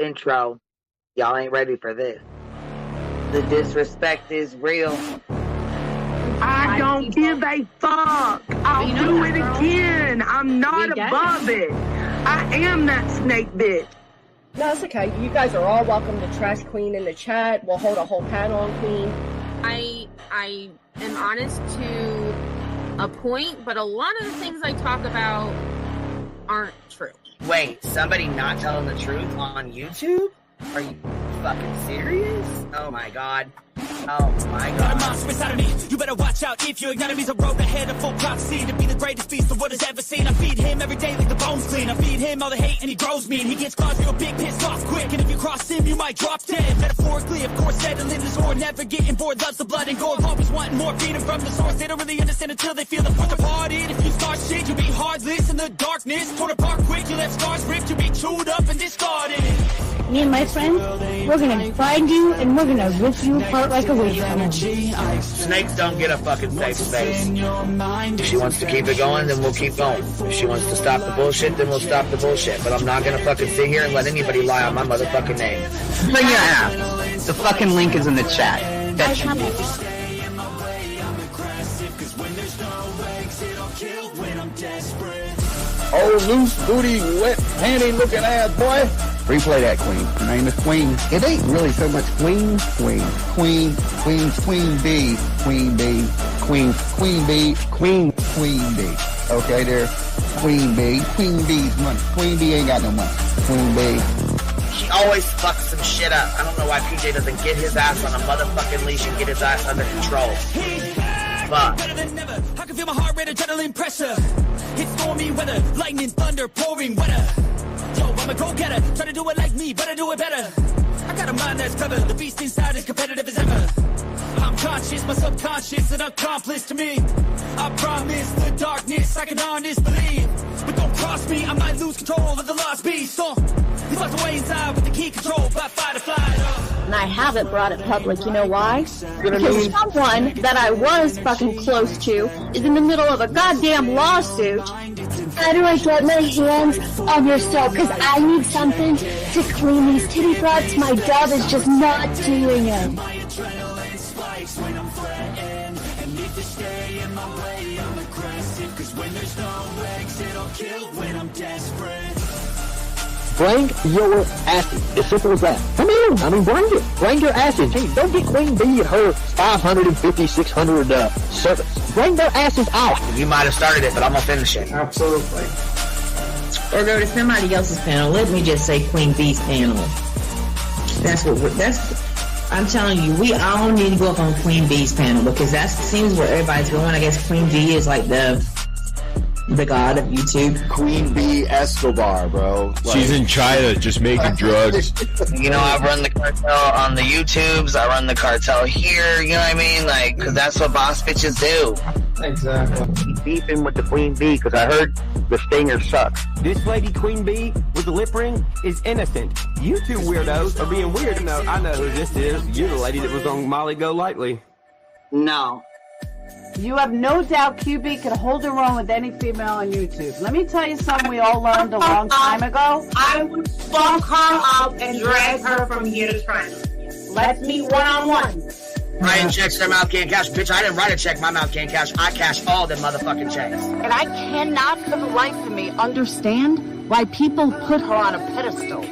intro. Y'all ain't ready for this. The disrespect is real. I don't give a fuck. I'll do it again. I'm not above it. I am that snake bitch. No, it's okay. You guys are all welcome to trash Queen in the chat. We'll hold a whole panel on Queen. I am honest to a point, but a lot of the things I talk about aren't true. Wait, somebody not telling the truth on YouTube? Are you fucking serious? Oh my god. Oh my god. Got a monster inside of me. You better watch out if you ignite me. The road ahead of full prophecy to be the greatest beast the world has ever seen. I feed him every day like the bones clean. I feed him all the hate and he grows me. And he gets claws real big, pissed off quick. And if you cross him, you might drop dead. Metaphorically, of course, settling the sword. Never getting bored, loves the blood and gore. Always wanting more freedom from the source. They don't really understand until they feel the fourth departed. If you start shit, you'll be heartless in the darkness. Torn apart quick, you left scars ripped. You'll be chewed up and discarded. Me and my friends, we're gonna find you and we're gonna rip you apart like a wasteland. Snakes don't get a fucking safe space. If she wants to keep it going, then we'll keep going. If she wants to stop the bullshit, then we'll stop the bullshit. But I'm not gonna fucking sit here and let anybody lie on my motherfucking name. Bring your app. The fucking link is in the chat. That should be. Oh, loose booty, wet panty looking ass boy. Replay that, Queen. Her name is Queen. It ain't really so much Queen. Queen B. Queen B. Queen B. Okay, there. Queen B. Queen B's money. Queen B ain't got no money. Queen B. She always fucks some shit up. I don't know why PJ doesn't get his ass on a motherfucking leash and get his ass under control. Fuck. Better than never. I can feel my heart rate, adrenaline pressure. It's stormy weather, lightning, thunder, pouring weather. Yo, I'm a go-getter, try to do it like me, but I do it better. I got a mind that's clever, the beast inside is competitive as ever. I'm conscious, my subconscious, an accomplice to me. I promise the darkness, I can honest believe. But don't cross me, I might lose control of the lost beast. So, he's locked away inside with the key control by fight or flight. And I haven't brought it public, you know why? Because someone that I was fucking close to is in the middle of a goddamn lawsuit. How do I get my hands on your soap? Because I need something to clean these titty butts. My dove is just not doing it. Bring your asses. As simple as that. Come in. I mean, bring it. Bring your asses. Hey, don't get Queen B and her 550, 600 servants. Bring their asses out. You might have started it, but I'm gonna finish it. Absolutely. Or go to somebody else's panel. Let me just say Queen B's panel. I'm telling you, we all need to go up on Queen B's panel because that seems where everybody's going. I guess Queen B is like the god of YouTube. Queen B Escobar, bro. She's in China just making drugs. You know, I run the cartel on the YouTubes. I run the cartel here. You know what I mean? Like, because that's what boss bitches do. Exactly. He's beefing with the Queen B because I heard the stinger sucks. This lady, Queen B, with the lip ring, is innocent. You two weirdos are being weird. No, I know who this is. You're the lady that was on Molly Go Lightly. No. You have no doubt QB can hold her own with any female on YouTube. Let me tell you something we all learned a long time ago. I would fuck her up and drag her from here to China. Let's meet one-on-one. Writing checks their mouth can't cash. Bitch, I didn't write a check my mouth can't cash. I cash all them motherfucking checks. And I cannot for the life of me understand why people put her on a pedestal.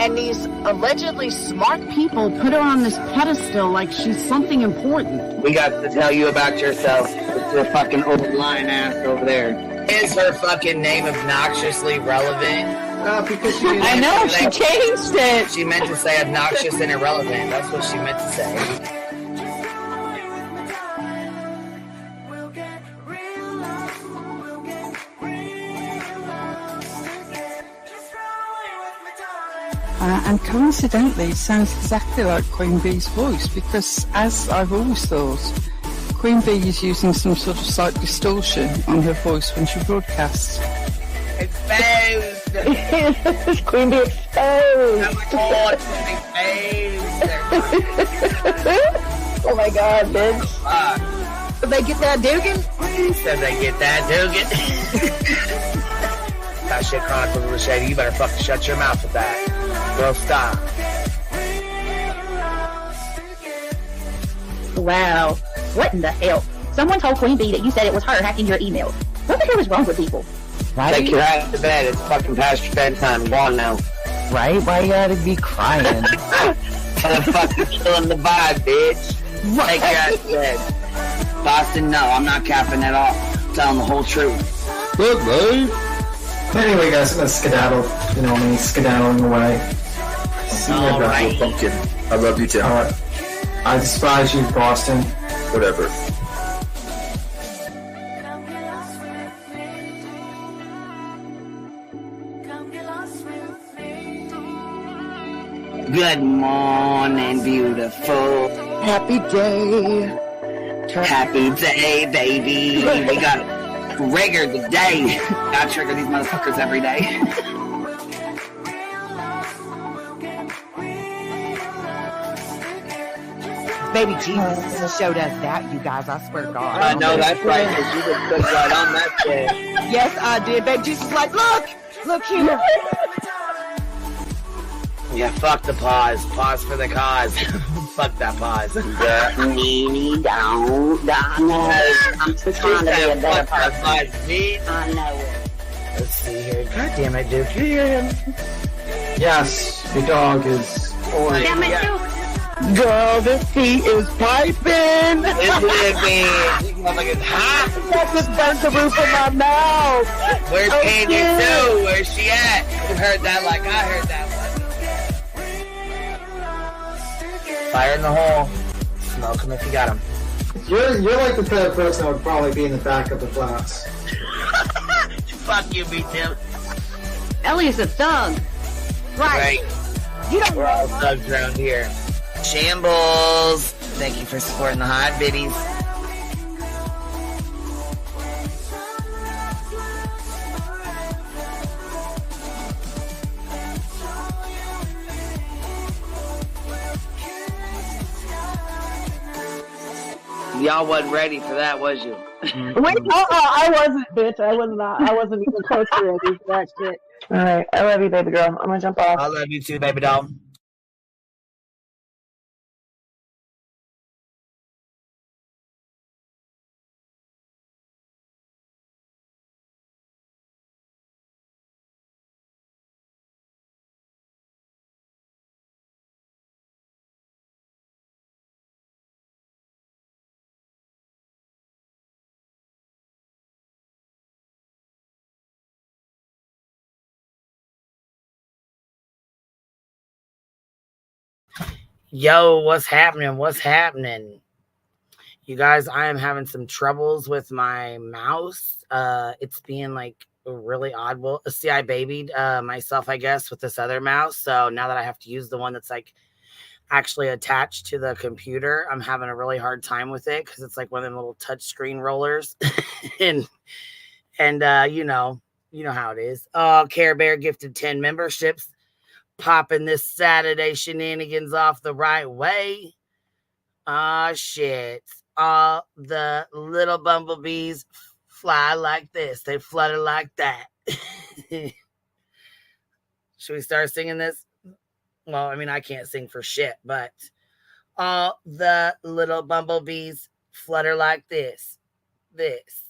And these allegedly smart people put her on this pedestal like she's something important. We got to tell you about yourself. It's your fucking old lying ass over there. Is her fucking name obnoxiously relevant? Because she I know, she changed it. She meant to say obnoxious and irrelevant. That's what she meant to say. And coincidentally, it sounds exactly like Queen Bee's voice because, as I've always thought, Queen Bee is using some sort of slight distortion on her voice when she broadcasts. Exposed! Queen Bee exposed! Oh my god, exposed! Oh my god, bitch. Did they get that Dugan? Said they get that Dugan. That shit Chronicles of the Shady. You better fucking shut your mouth with that. Girl, stop. Wow. What in the hell? Someone told Queen Bee that you said it was her hacking your email. What the hell is wrong with people? Right? Take your ass to bed. It's fucking past your bedtime. Go on now. Right? Why you gotta be crying? Motherfucker killing the vibe, bitch. Take your ass to bed. Boston, no, I'm not capping at all. I'm telling the whole truth. Good, babe. Anyway, guys, I'm gonna skedaddle. You know me, skedaddling away. See you guys. Alright. Pumpkin. I love you too. Alright. I despise you, Boston. Whatever. Good morning, beautiful. Happy day. Happy day, baby. We got trigger today. Gotta trigger these motherfuckers every day. Baby Jesus showed us that, you guys. I swear to God. I know that's right, because you just put right on that shit. Yes, I did. Baby Jesus was like, look here. Yeah, fuck the pause. Pause for the cause. Fuck that pause. I'm just trying to be a better person. I know it. Let's see here. God damn it, Duke. You hear him? Yes, your dog is. Damn it, Duke. Girl, this tea is piping. It's living. This motherfucker's hot. That just burnt the roof of my mouth. Where's Oh, Candy shit. Sue? Where's she at? You heard that like I heard that one. Fire in the hole. Smoke him if you got him. You're like the type of person that would probably be in the back of the class. Fuck you, me Tim. Ellie's a thug. Right. You don't We're all thugs around here. Shambles. Thank you for supporting the hot biddies. Y'all wasn't ready for that, was you? Wait, I wasn't, bitch. I was not. I wasn't even close to ready for that shit. All right, I love you, baby girl. I'm gonna jump off. I love you too, baby doll. Yo, what's happening? What's happening? You guys, I am having some troubles with my mouse. It's being like really odd. Well, see, I babied myself, I guess, with this other mouse. So now that I have to use the one that's like actually attached to the computer, I'm having a really hard time with it because it's like one of them little touch screen rollers. and you know how it is. Oh, Care Bear gifted 10 memberships. Popping this Saturday shenanigans off the right way. Ah, shit. All the little bumblebees fly like this. They flutter like that. Should we start singing this? Well, I mean, I can't sing for shit, but all the little bumblebees flutter like this. This.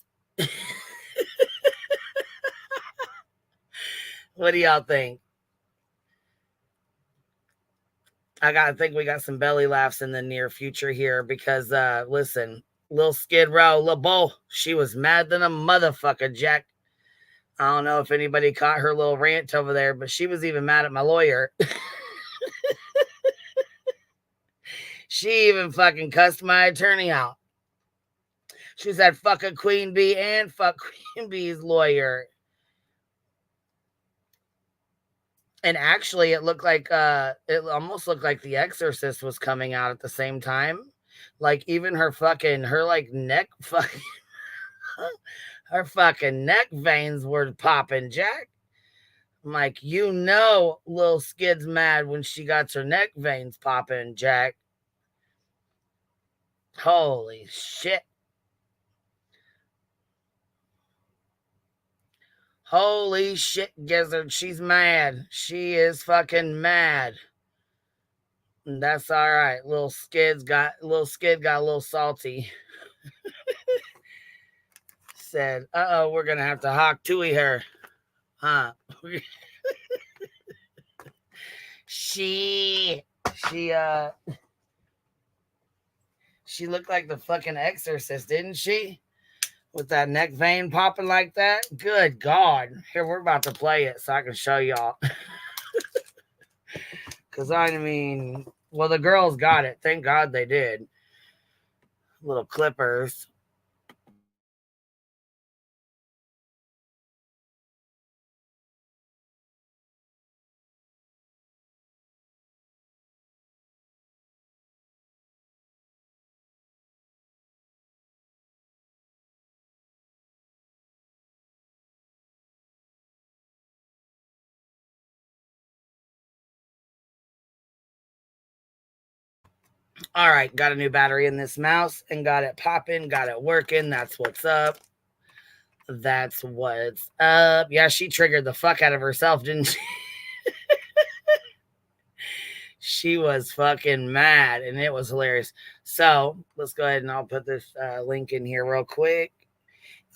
What do y'all think? I think we got some belly laughs in the near future here because, listen, Lil Skid Row, Lil Bull, she was mad than a motherfucker, Jack. I don't know if anybody caught her little rant over there, but she was even mad at my lawyer. She even fucking cussed my attorney out. She said, fuck a Queen Bee and fuck Queen Bee's lawyer. And actually, it looked like it almost looked like The Exorcist was coming out at the same time. Like even her neck her fucking neck veins were popping, Jack. I'm like, Lil Skid's mad when she got her neck veins popping, Jack. Holy shit. Holy shit, Gizzard. She's mad. She is fucking mad. And that's all right. Little Skid got a little salty. Said, uh-oh, we're going to have to hawk Tui her. Huh? She looked like the fucking Exorcist, didn't she? With that neck vein popping like that. Good God. Here, we're about to play it so I can show y'all. Because, I mean, well, the girls got it. Thank God they did. Little clippers. All right, got a new battery in this mouse and got it popping, got it working. That's what's up. That's what's up. Yeah, she triggered the fuck out of herself, didn't she? She was fucking mad, and it was hilarious. So let's go ahead and I'll put this link in here real quick.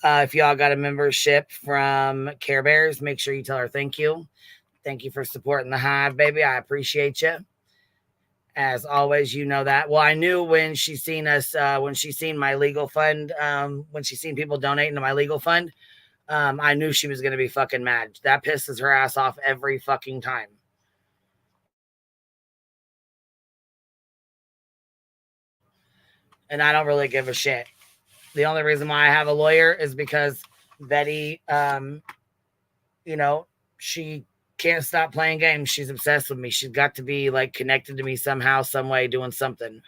If y'all got a membership from Care Bears, make sure you tell her thank you. Thank you for supporting the hive, baby. I appreciate you. As always, you know that. Well, I knew when she seen us, when she seen my legal fund, when she seen people donating to my legal fund, I knew she was going to be fucking mad. That pisses her ass off every fucking time. And I don't really give a shit. The only reason why I have a lawyer is because Betty, she can't stop playing games. She's obsessed with me. She's got to be like connected to me somehow, some way, doing something.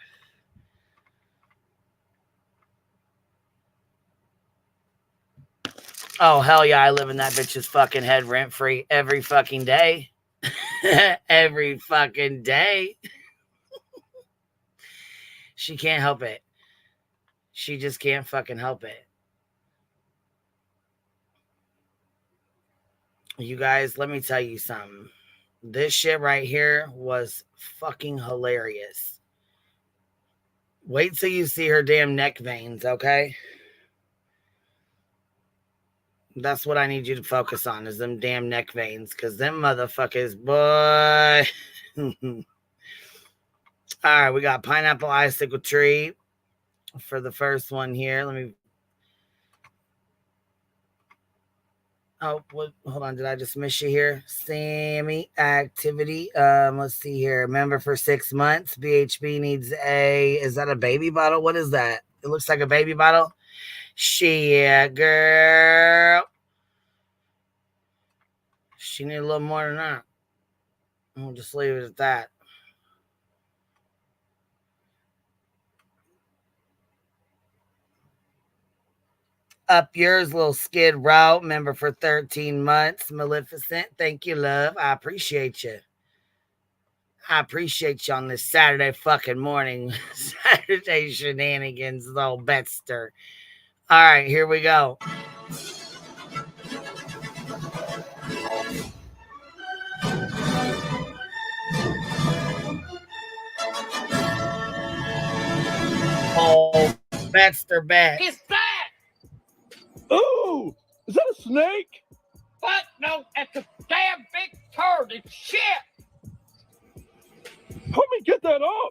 Oh, hell yeah. I live in that bitch's fucking head rent free every fucking day. Every fucking day. She can't help it. She just can't fucking help it. You guys, let me tell you something. This shit right here was fucking hilarious. Wait till you see her damn neck veins, okay? That's what I need you to focus on, is them damn neck veins, because them motherfuckers, boy. All right, we got pineapple icicle tree for the first one here. Let me. Oh, what? Hold on. Did I just miss you here? Sammy activity. Let's see here. Member for 6 months. BHB needs is that a baby bottle? What is that? It looks like a baby bottle. Shit, girl. She need a little more than that. We'll just leave it at that. Up yours, Lil Skid Row, member for 13 months. Maleficent, thank you, love. I appreciate you. I appreciate you on this Saturday fucking morning. Saturday Shenanigans Lil Betster. All right, here we go. Oh, Betster bet. It's that! Ooh, is that a snake? What? No, that's a damn big turd. It's shit. Help me get that up.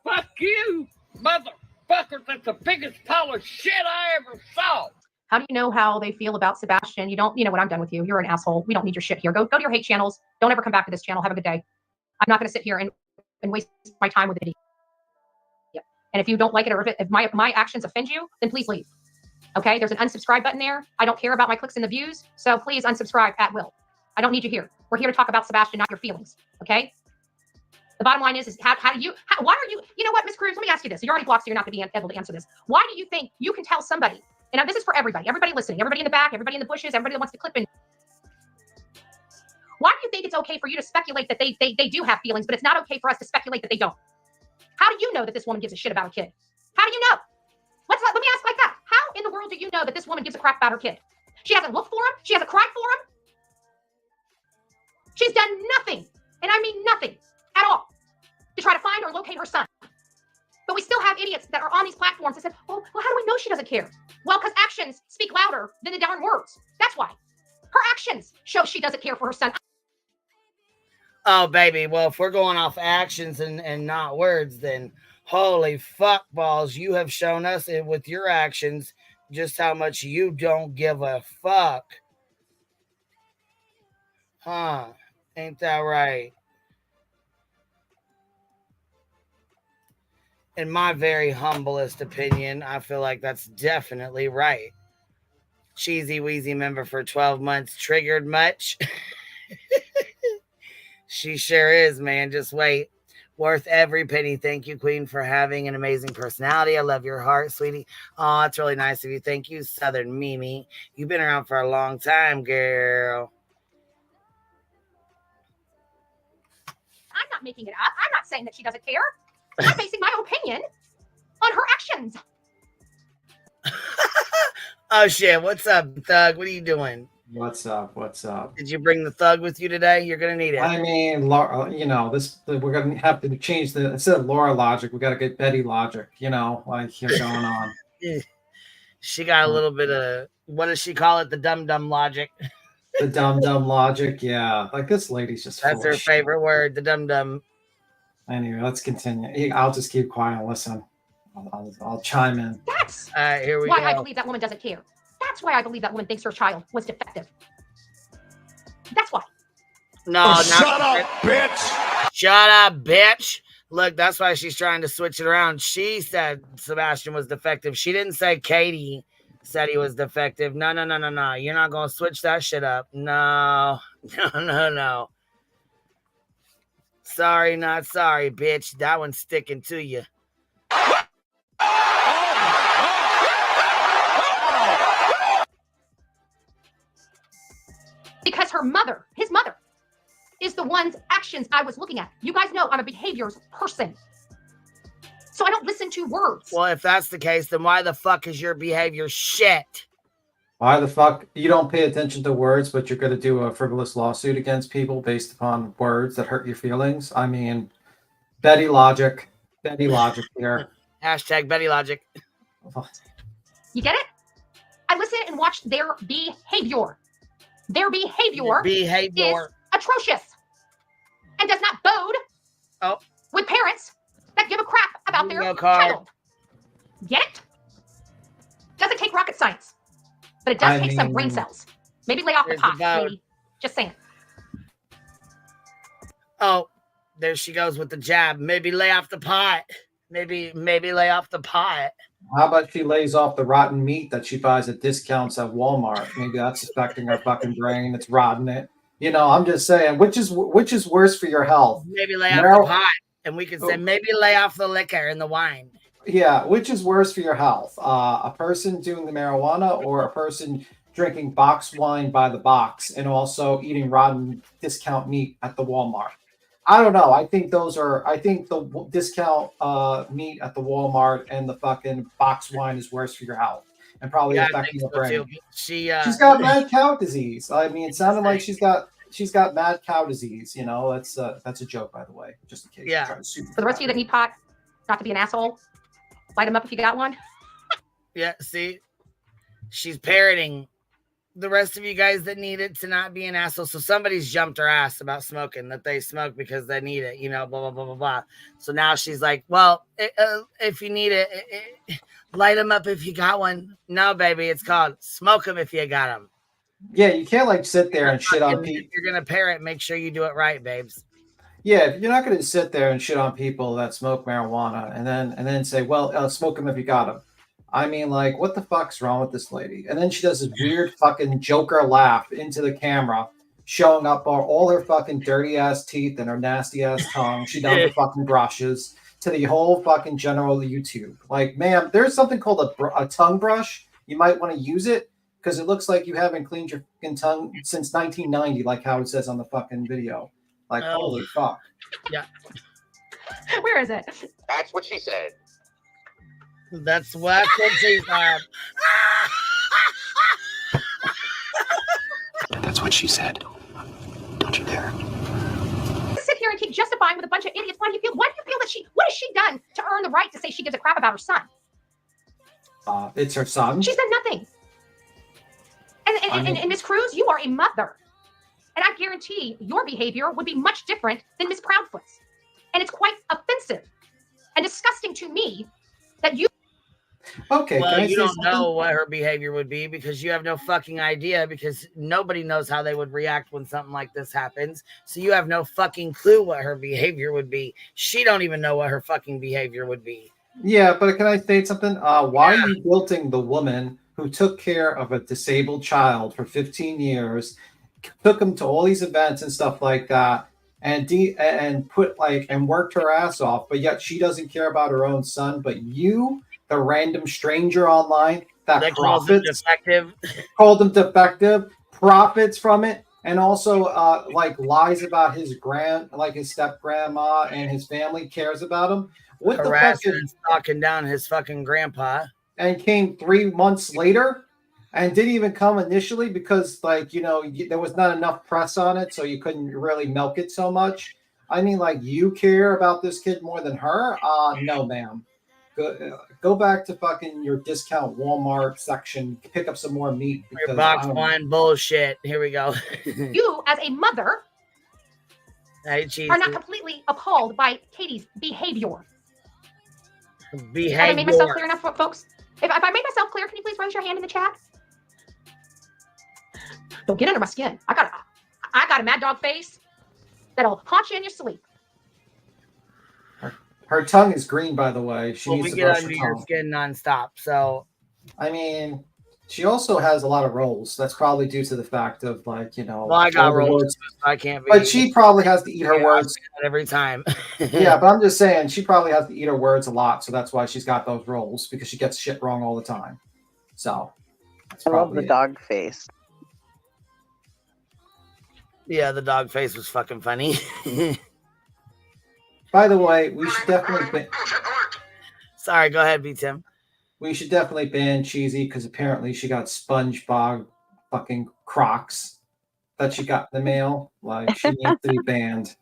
Fuck you, motherfucker. That's the biggest pile of shit I ever saw. How do you know how they feel about Sebastian? You know what, I'm done with you. You're an asshole. We don't need your shit here. Go to your hate channels. Don't ever come back to this channel. Have a good day. I'm not going to sit here and waste my time with it. Yep. And if you don't like it, or if my actions offend you, then please leave. Okay, there's an unsubscribe button there. I don't care about my clicks and the views, so please unsubscribe at will. I don't need you here. We're here to talk about Sebastian, not your feelings. Okay. The bottom line is why are you? You know what, Miss Cruz? Let me ask you this. You're already blocked, so you're not going to be able to answer this. Why do you think you can tell somebody? And this is for everybody listening, everybody in the back, everybody in the bushes, everybody that wants to clip in. Why do you think it's okay for you to speculate that they do have feelings, but it's not okay for us to speculate that they don't? How do you know that this woman gives a shit about a kid? How do you know? Let me ask like that. How in the world do you know that this woman gives a crap about her kid? She hasn't looked for him. She hasn't cried for him. She's done nothing, and I mean nothing at all, to try to find or locate her son. But we still have idiots that are on these platforms that said, oh, well, how do we know she doesn't care? Well, because actions speak louder than the darn words. That's why. Her actions show she doesn't care for her son. Oh, baby. Well, if we're going off actions and not words, then holy fuck balls, you have shown us with your actions just how much you don't give a fuck. Huh? Ain't that right? In my very humblest opinion, I feel like that's definitely right. Cheesy Wheezy member for 12 months. Triggered much? She sure is, man. Just wait. Worth every penny. Thank you, Queen, for having an amazing personality. I love your heart, sweetie. Oh, it's really nice of you. Thank you, Southern Mimi. You've been around for a long time, girl. I'm not making it up. I'm not saying that she doesn't care. I'm basing my opinion on her actions. Oh, shit. What's up, Thug? What are you doing? What's up? What's up? Did you bring the Thug with you today? You're going to need it. I mean, you know, we're going to have to change instead of Laura logic, we got to get Betty logic, you know, like here going on. She got a little bit of, what does she call it? The dum-dum logic. The dum-dum logic, yeah. Like this lady's just That's her favorite word, the dum-dum. Anyway, let's continue. I'll just keep quiet and listen. I'll chime in. That's here we why go. I believe that woman doesn't care. That's why I believe that woman thinks her child was defective. That's why. No, shut up, bitch. Shut up, bitch. Look, that's why she's trying to switch it around. She said Sebastian was defective. She didn't say Katie said he was defective. No. You're not going to switch that shit up. No. Sorry, not sorry, bitch. That one's sticking to you. Because her mother, his mother, is the one's actions I was looking at. You guys know I'm a behaviors person. So I don't listen to words. Well, if that's the case, then why the fuck is your behavior shit? Why the fuck you don't pay attention to words, but you're going to do a frivolous lawsuit against people based upon words that hurt your feelings? I mean, Betty logic here. Hashtag Betty logic. You get it? I listen and watch their behavior. Their behavior is atrocious and does not bode with parents that give a crap about their child. Get it? Doesn't take rocket science, but it does take some brain cells. Maybe lay off the pot, lady. Just saying. Oh, there she goes with the jab. Maybe lay off the pot. Maybe lay off the pot. How about she lays off the rotten meat that she buys at discounts at Walmart? Maybe that's affecting her fucking brain. It's rotting it. You know, I'm just saying, which is worse for your health? Maybe lay off the pot, and we can say maybe lay off the liquor and the wine. Yeah, which is worse for your health? A person doing the marijuana or a person drinking box wine by the box and also eating rotten discount meat at the Walmart? I don't know. I think the discount meat at the Walmart and the fucking box wine is worse for your health and probably affecting your brain. She's got mad cow disease. I mean, it sounded like she's got mad cow disease. You know, that's a joke, by the way, just in case. Yeah. For the rest of you that need pot, not to be an asshole, light them up if you got one. Yeah. See, she's parroting the rest of you guys that need it to not be an asshole. So somebody's jumped her ass about smoking, that they smoke because they need it, you know, blah, blah, blah, blah, blah. So now she's like, well, if you need it, light them up if you got one. No, baby, it's called smoke them if you got them. Yeah, you can't like sit there and shit on people. If you're going to parrot, make sure you do it right, babes. Yeah, you're not going to sit there and shit on people that smoke marijuana and then say, well, smoke them if you got them. I mean, like, what the fuck's wrong with this lady? And then she does this weird fucking Joker laugh into the camera, showing up all her fucking dirty ass teeth and her nasty ass tongue. She does the fucking brushes to the whole fucking general YouTube. Like, ma'am, there's something called a tongue brush. You might want to use it because it looks like you haven't cleaned your fucking tongue since 1990, like how it says on the fucking video. Like, holy fuck. Yeah. Where is it? That's what she said. That's what she said. That's what she said. Don't you dare. Sit here and keep justifying with a bunch of idiots. Why do you feel that what has she done to earn the right to say she gives a crap about her son? It's her son. She's done nothing. And Miss Cruz, you are a mother. And I guarantee your behavior would be much different than Miss Proudfoot's. And it's quite offensive and disgusting to me that you... Okay, well, you don't know what her behavior would be because you have no fucking idea, because nobody knows how they would react when something like this happens. So you have no fucking clue what her behavior would be. She don't even know what her fucking behavior would be. Yeah, but can I state something? Why are you guilting the woman who took care of a disabled child for 15 years, took him to all these events and stuff like that, and worked her ass off, but yet she doesn't care about her own son, but you, the random stranger online that called him defective, profits from it, and also lies about his step grandma and his family cares about him. What the fuck and stalking down his fucking grandpa, and came 3 months later and didn't even come initially because there was not enough press on it, so you couldn't really milk it so much. I mean, you care about this kid more than her? No, ma'am. Go back to fucking your discount Walmart section, pick up some more meat. Your box wine bullshit. Here we go. You, as a mother, are not completely appalled by Katie's behavior. Have I made myself clear enough, folks? If I made myself clear, can you please raise your hand in the chat? Don't get under my skin. I got a mad dog face that'll haunt you in your sleep. Her tongue is green, by the way. We get under your skin nonstop. So, I mean, she also has a lot of roles. That's probably due to the fact of Well, I got roles. I can't be. But she probably has to eat her words every time. Yeah, but I'm just saying she probably has to eat her words a lot, so that's why she's got those roles, because she gets shit wrong all the time. So, I love the dog face. Yeah, the dog face was fucking funny. By the way, we should definitely Sorry, go ahead, B. Tim. We should definitely ban Cheesy because apparently she got SpongeBob fucking Crocs that she got in the mail. She needs to be banned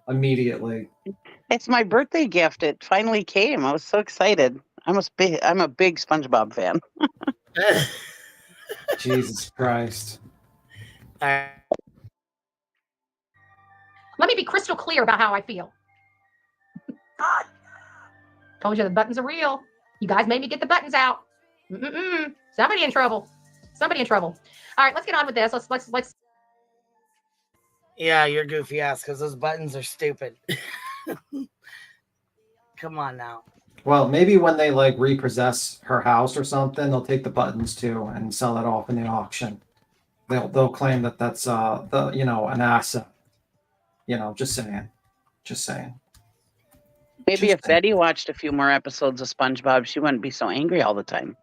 immediately. It's my birthday gift. It finally came. I was so excited. I'm a big SpongeBob fan. Jesus Christ. Let me be crystal clear about how I feel. God. Told you the buttons are real. You guys made me get the buttons out. Somebody in trouble. Somebody in trouble. All right, let's get on with this. Let's. Yeah, you're goofy ass because those buttons are stupid. Come on now. Well, maybe when they repossess her house or something, they'll take the buttons too and sell it off in the auction. They'll claim that that's an asset. Just saying. Maybe if Betty watched a few more episodes of SpongeBob, she wouldn't be so angry all the time.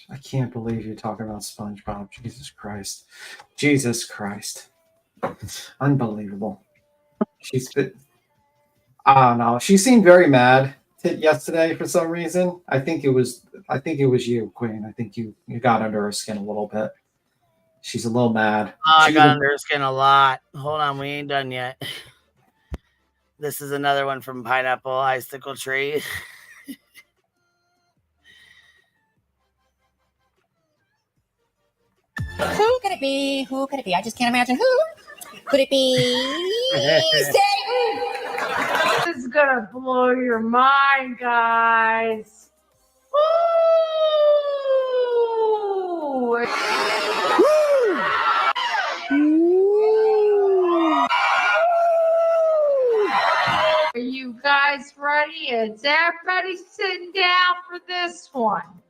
I can't believe you're talking about SpongeBob. Jesus Christ. Unbelievable. I don't know. She seemed very mad yesterday for some reason. I think it was you, Queen. I think you got under her skin a little bit. She's a little mad. I got under her skin a lot. Hold on, we ain't done yet. This is another one from Pineapple Icicle Tree. Who could it be? Who could it be? I just can't imagine who. Could it be Satan? This is gonna blow your mind, guys. Ooh. Are you guys ready? Is everybody sitting down for this one?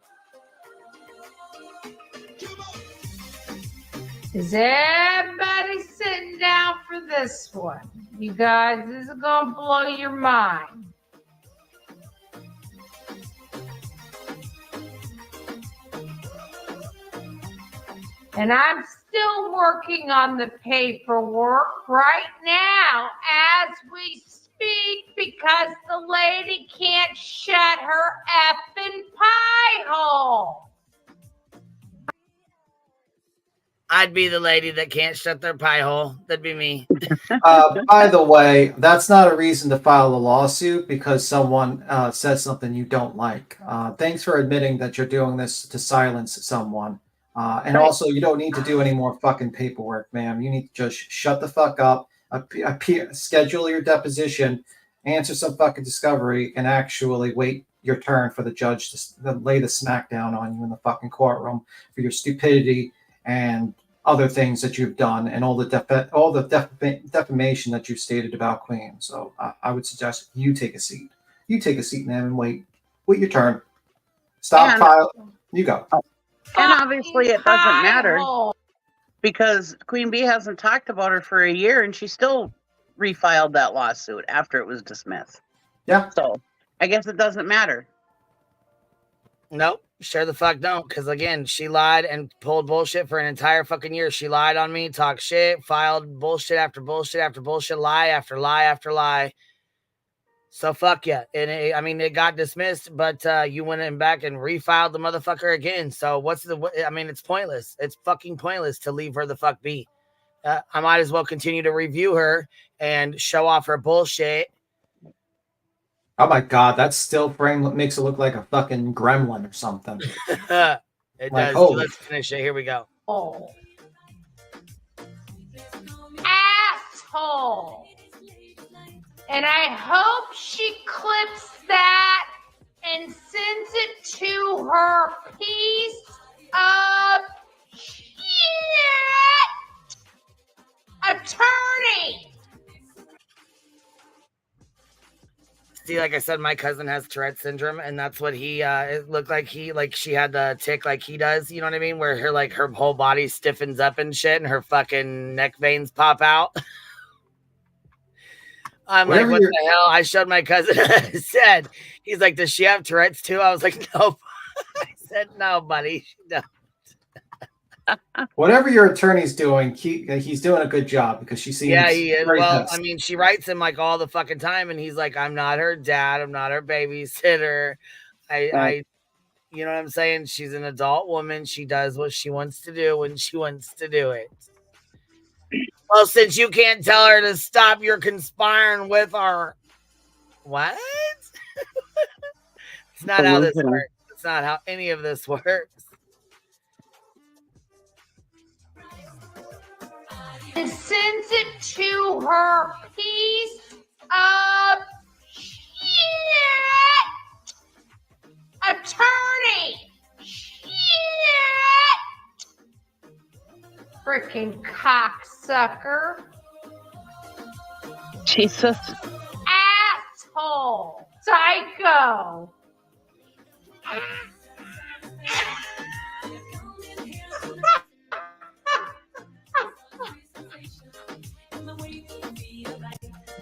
Is everybody sitting down for this one? You guys, this is gonna blow your mind. And I'm still working on the paperwork right now as we speak because the lady can't shut her effing pie hole. I'd be the lady that can't shut their pie hole. That'd be me. By the way, that's not a reason to file a lawsuit because someone says something you don't like. Thanks for admitting that you're doing this to silence someone. And also, you don't need to do any more fucking paperwork, ma'am. You need to just shut the fuck up, schedule your deposition, answer some fucking discovery, and actually wait your turn for the judge to lay the smackdown on you in the fucking courtroom for your stupidity and other things that you've done and all the defamation that you've stated about Queen. So I would suggest you take a seat. You take a seat, ma'am, and wait your turn. Stop file. You go. And obviously it doesn't matter because Queen Bee hasn't talked about her for a year and she still refiled that lawsuit after it was dismissed. Yeah. So I guess it doesn't matter. Nope, sure the fuck don't. Because again, she lied and pulled bullshit for an entire fucking year. She lied on me, talked shit, filed bullshit after bullshit after bullshit, lie after lie after lie. So fuck yeah. And it got dismissed, but you went in back and refiled the motherfucker again. So it's pointless. It's fucking pointless to leave her the fuck be. I might as well continue to review her and show off her bullshit. Oh my god, that still frame makes it look like a fucking gremlin or something. It like, does. oh. Let's finish it. Here we go. Oh. Asshole. And I hope she clips that and sends it to her piece of shit attorney. See, like I said, my cousin has Tourette syndrome, and that's what it looked like. She had the tick like he does. You know what I mean? Where her whole body stiffens up and shit, and her fucking neck veins pop out. I'm like, what the hell? I showed my cousin. I said, he's like, does she have Tourette's too? I was like, no. I said, no, buddy, she doesn't. Whatever your attorney's doing, he's doing a good job because she seems. Yeah, he is. Well, pissed. I mean, she writes him like all the fucking time, and he's like, I'm not her dad. I'm not her babysitter. I you know what I'm saying? She's an adult woman. She does what she wants to do when she wants to do it. Well, since you can't tell her to stop, you're conspiring with her. What? It's not how this works. It's not how any of this works. And sends it to her piece of shit attorney. Shit. Freaking cocksucker. Jesus. Asshole. Psycho.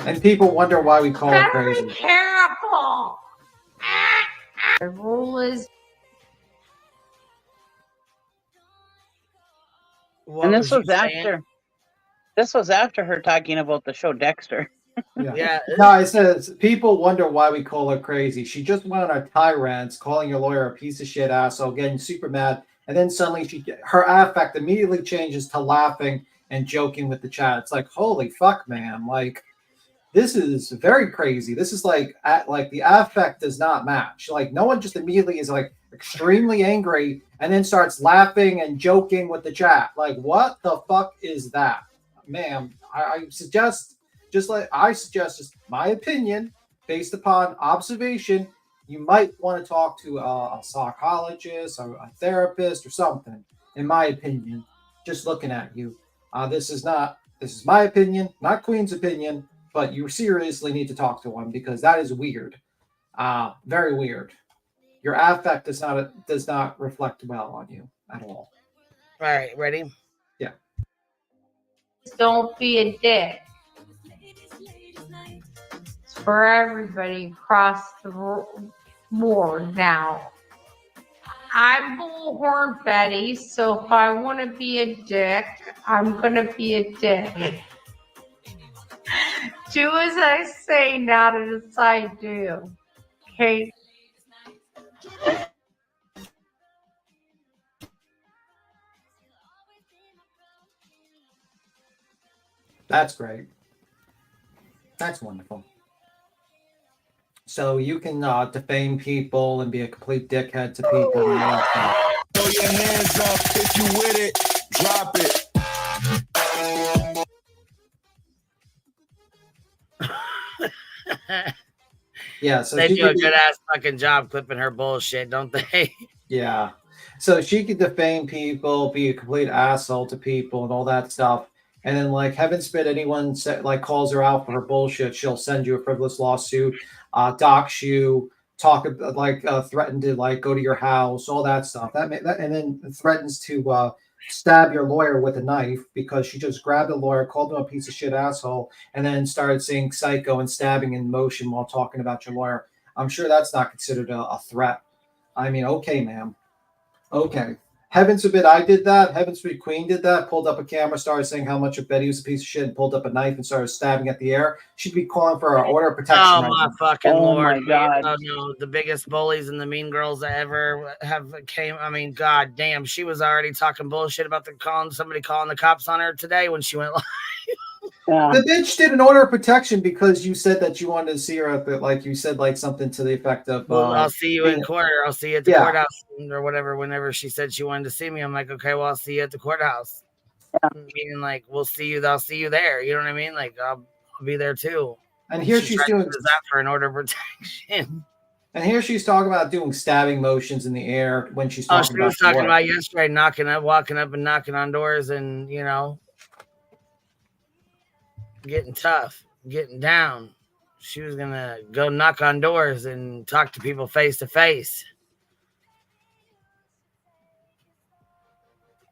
And people wonder why we call her crazy. Be careful. The rule is. And this was after her talking about the show Dexter. Yeah. No, it says people wonder why we call her crazy. She just went on a tirade, calling your lawyer a piece of shit asshole, getting super mad, and then suddenly her affect immediately changes to laughing and joking with the chat. It's like, holy fuck, man! Like, this is very crazy. This is like the affect does not match. Like, no one just immediately is like extremely angry and then starts laughing and joking with the chat. Like, what the fuck is that, ma'am? I suggest, just my opinion, based upon observation, you might want to talk to a psychologist or a therapist or something. In my opinion, just looking at you, this is my opinion, not Queen's opinion, but you seriously need to talk to one because that is weird, very weird. Your affect does not reflect well on you at all. All right, ready? Yeah. Don't be a dick. It's for everybody across the board now. I'm Bullhorn Betty, so if I want to be a dick, I'm going to be a dick. Do as I say, not as I do. Okay? That's great. That's wonderful. So you can defame people and be a complete dickhead to people and all that stuff. Throw your hands up if you with it. Drop it. Yeah, so they she do a could good ass fucking job clipping her bullshit, don't they? Yeah. So she could defame people, be a complete asshole to people and all that stuff. And then, like, heaven forbid anyone calls her out for her bullshit, she'll send you a frivolous lawsuit, dox you, threaten to go to your house, all that stuff. And then threatens to stab your lawyer with a knife because she just grabbed the lawyer, called him a piece of shit asshole, and then started saying psycho and stabbing in motion while talking about your lawyer. I'm sure that's not considered a threat. I mean, okay, ma'am. Okay. Heavens forbid I did that. Heavens forbid Queen did that. Pulled up a camera, started saying how much of Betty was a piece of shit, and pulled up a knife and started stabbing at the air. She'd be calling for an order of protection. Oh, right my now. fucking Lord. My God. Oh, no. The biggest bullies and the mean girls that ever came. I mean, God damn. She was already talking bullshit about somebody calling the cops on her today when she went live. The bitch did an order of protection because you said that you wanted to see her at the, you said something to the effect of, well, I'll see you in court. I'll see you at the courthouse or whatever. Whenever she said she wanted to see me, I'm like, okay, well, I'll see you at the courthouse. Meaning, we'll see you. I'll see you there. You know what I mean? I'll be there too. And here she's doing that for an order of protection. And here she's talking about doing stabbing motions in the air when she's talking she was talking about yesterday, walking up and knocking on doors, and getting tough, getting down. She was gonna go knock on doors and talk to people face to face.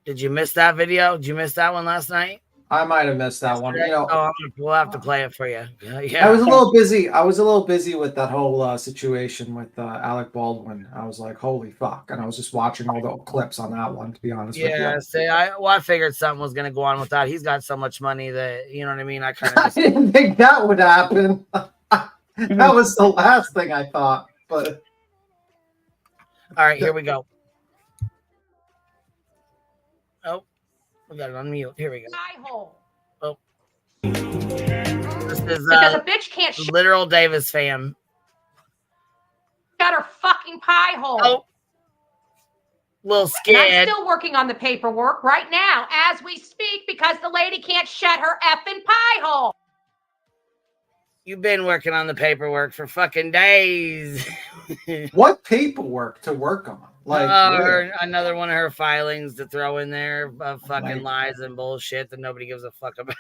Did you miss that video? Did you miss that one last night? I might have missed that one. We'll have to play it for you. I was a little busy. I was a little busy with that whole situation with Alec Baldwin. I was like, holy fuck. And I was just watching all the clips on that one, to be honest with you. I figured something was going to go on with that. He's got so much money that, you know what I mean? I didn't think that would happen. That was the last thing I thought. But all right, here we go. Oh, we got it on mute. Here we go. Oh. This is because a bitch can't literal Davis fam. Shut her fucking pie hole. Oh. Lil Skid. And I'm still working on the paperwork right now as we speak because the lady can't shut her effing pie hole. You've been working on the paperwork for fucking days. What paperwork to work on? Another one of her filings to throw in there of fucking lies and bullshit that nobody gives a fuck about.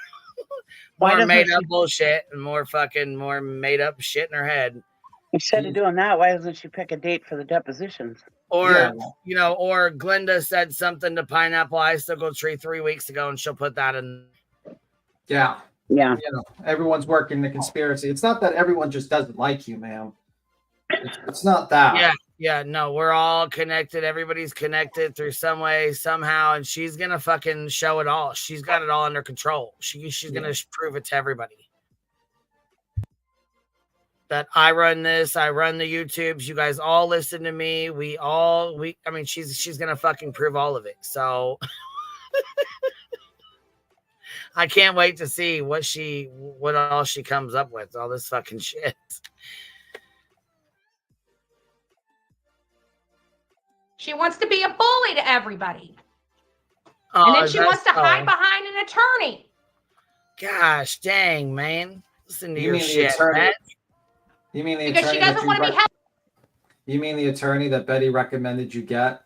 More made up bullshit and more made up shit in her head. Instead of doing that, why doesn't she pick a date for the depositions? Or, or Glenda said something to Pineapple Icicle Tree 3 weeks ago and she'll put that in. Yeah. Yeah. Everyone's working the conspiracy. It's not that everyone just doesn't like you, ma'am. It's not that. Yeah, no, we're all connected. Everybody's connected through some way, somehow, and she's gonna fucking show it all. She's got it all under control. She's gonna prove it to everybody. That I run this, I run the YouTubes. You guys all listen to me. She's gonna fucking prove all of it. So I can't wait to see what all she comes up with. All this fucking shit. She wants to be a bully to everybody. And then she wants to hide behind an attorney. Gosh dang, man. Listen to your shit, man. You mean the because attorney she doesn't want to be held. You mean the attorney that Betty recommended you get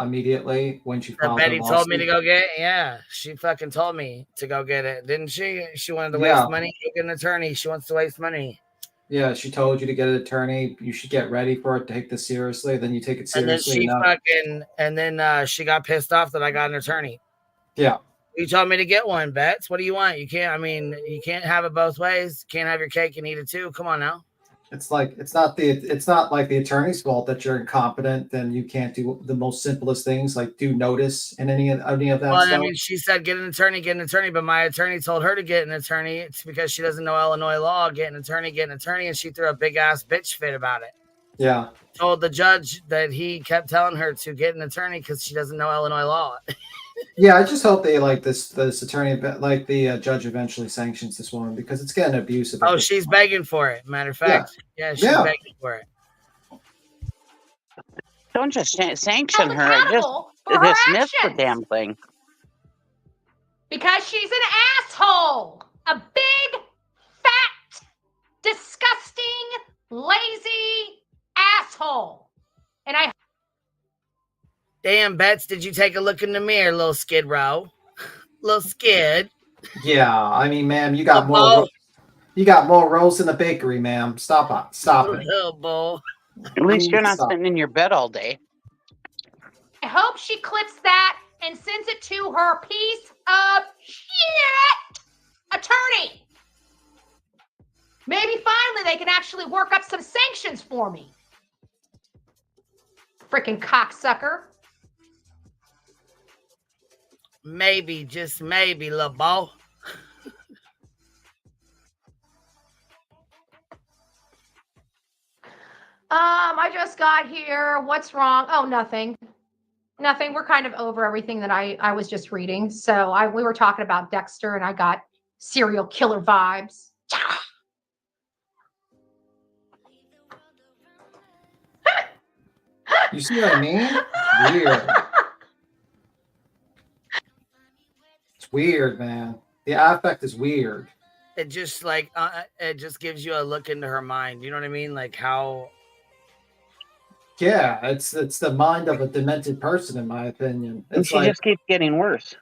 immediately when she filed Betty told me to go get it? Yeah, she fucking told me to go get it, didn't she? She wanted to waste money. Get an attorney. She wants to waste money. Yeah, she told you to get an attorney. You should get ready for it. Take this seriously. Then you take it seriously. And then she got pissed off that I got an attorney. Yeah. You told me to get one, Bets. What do you want? You can't. You can't have it both ways. You can't have your cake and eat it too. Come on now. It's not like the attorney's fault that you're incompetent and you can't do the most simplest things like do notice and any of that stuff. She said get an attorney, but my attorney told her to get an attorney. It's because she doesn't know Illinois law. Get an attorney, and she threw a big ass bitch fit about it. Yeah. Told the judge that he kept telling her to get an attorney because she doesn't know Illinois law. Yeah, I just hope they like this attorney, like the judge eventually sanctions this woman because it's getting abusive. Oh, she's begging for it. Matter of fact, yeah, she's Yeah. begging for it. Don't just sanction her. Accountable for her Dismiss the actions. damn thing. Because she's an asshole. A big, fat, disgusting, lazy asshole. And I Damn, Bets, did you take a look in the mirror, little Skid Row? Little Skid. Yeah, I mean, ma'am, you got more. You got more rolls in the bakery, ma'am. Stop it. Stop it. Little bull. At least you're not sitting in your bed all day. I hope she clips that and sends it to her piece of shit attorney. Maybe finally they can actually work up some sanctions for me. Freaking cocksucker. Maybe, just maybe, little ball. I just got here. What's wrong? Oh, nothing. Nothing. We're kind of over everything that I was just reading. So we were talking about Dexter and I got serial killer vibes. You see what I mean? Weird. It's weird, man. The affect is weird. It just like it just gives you a look into her mind. You know what I mean? Like how. Yeah, it's the mind of a demented person, in my opinion. And It's she like, just keeps getting worse.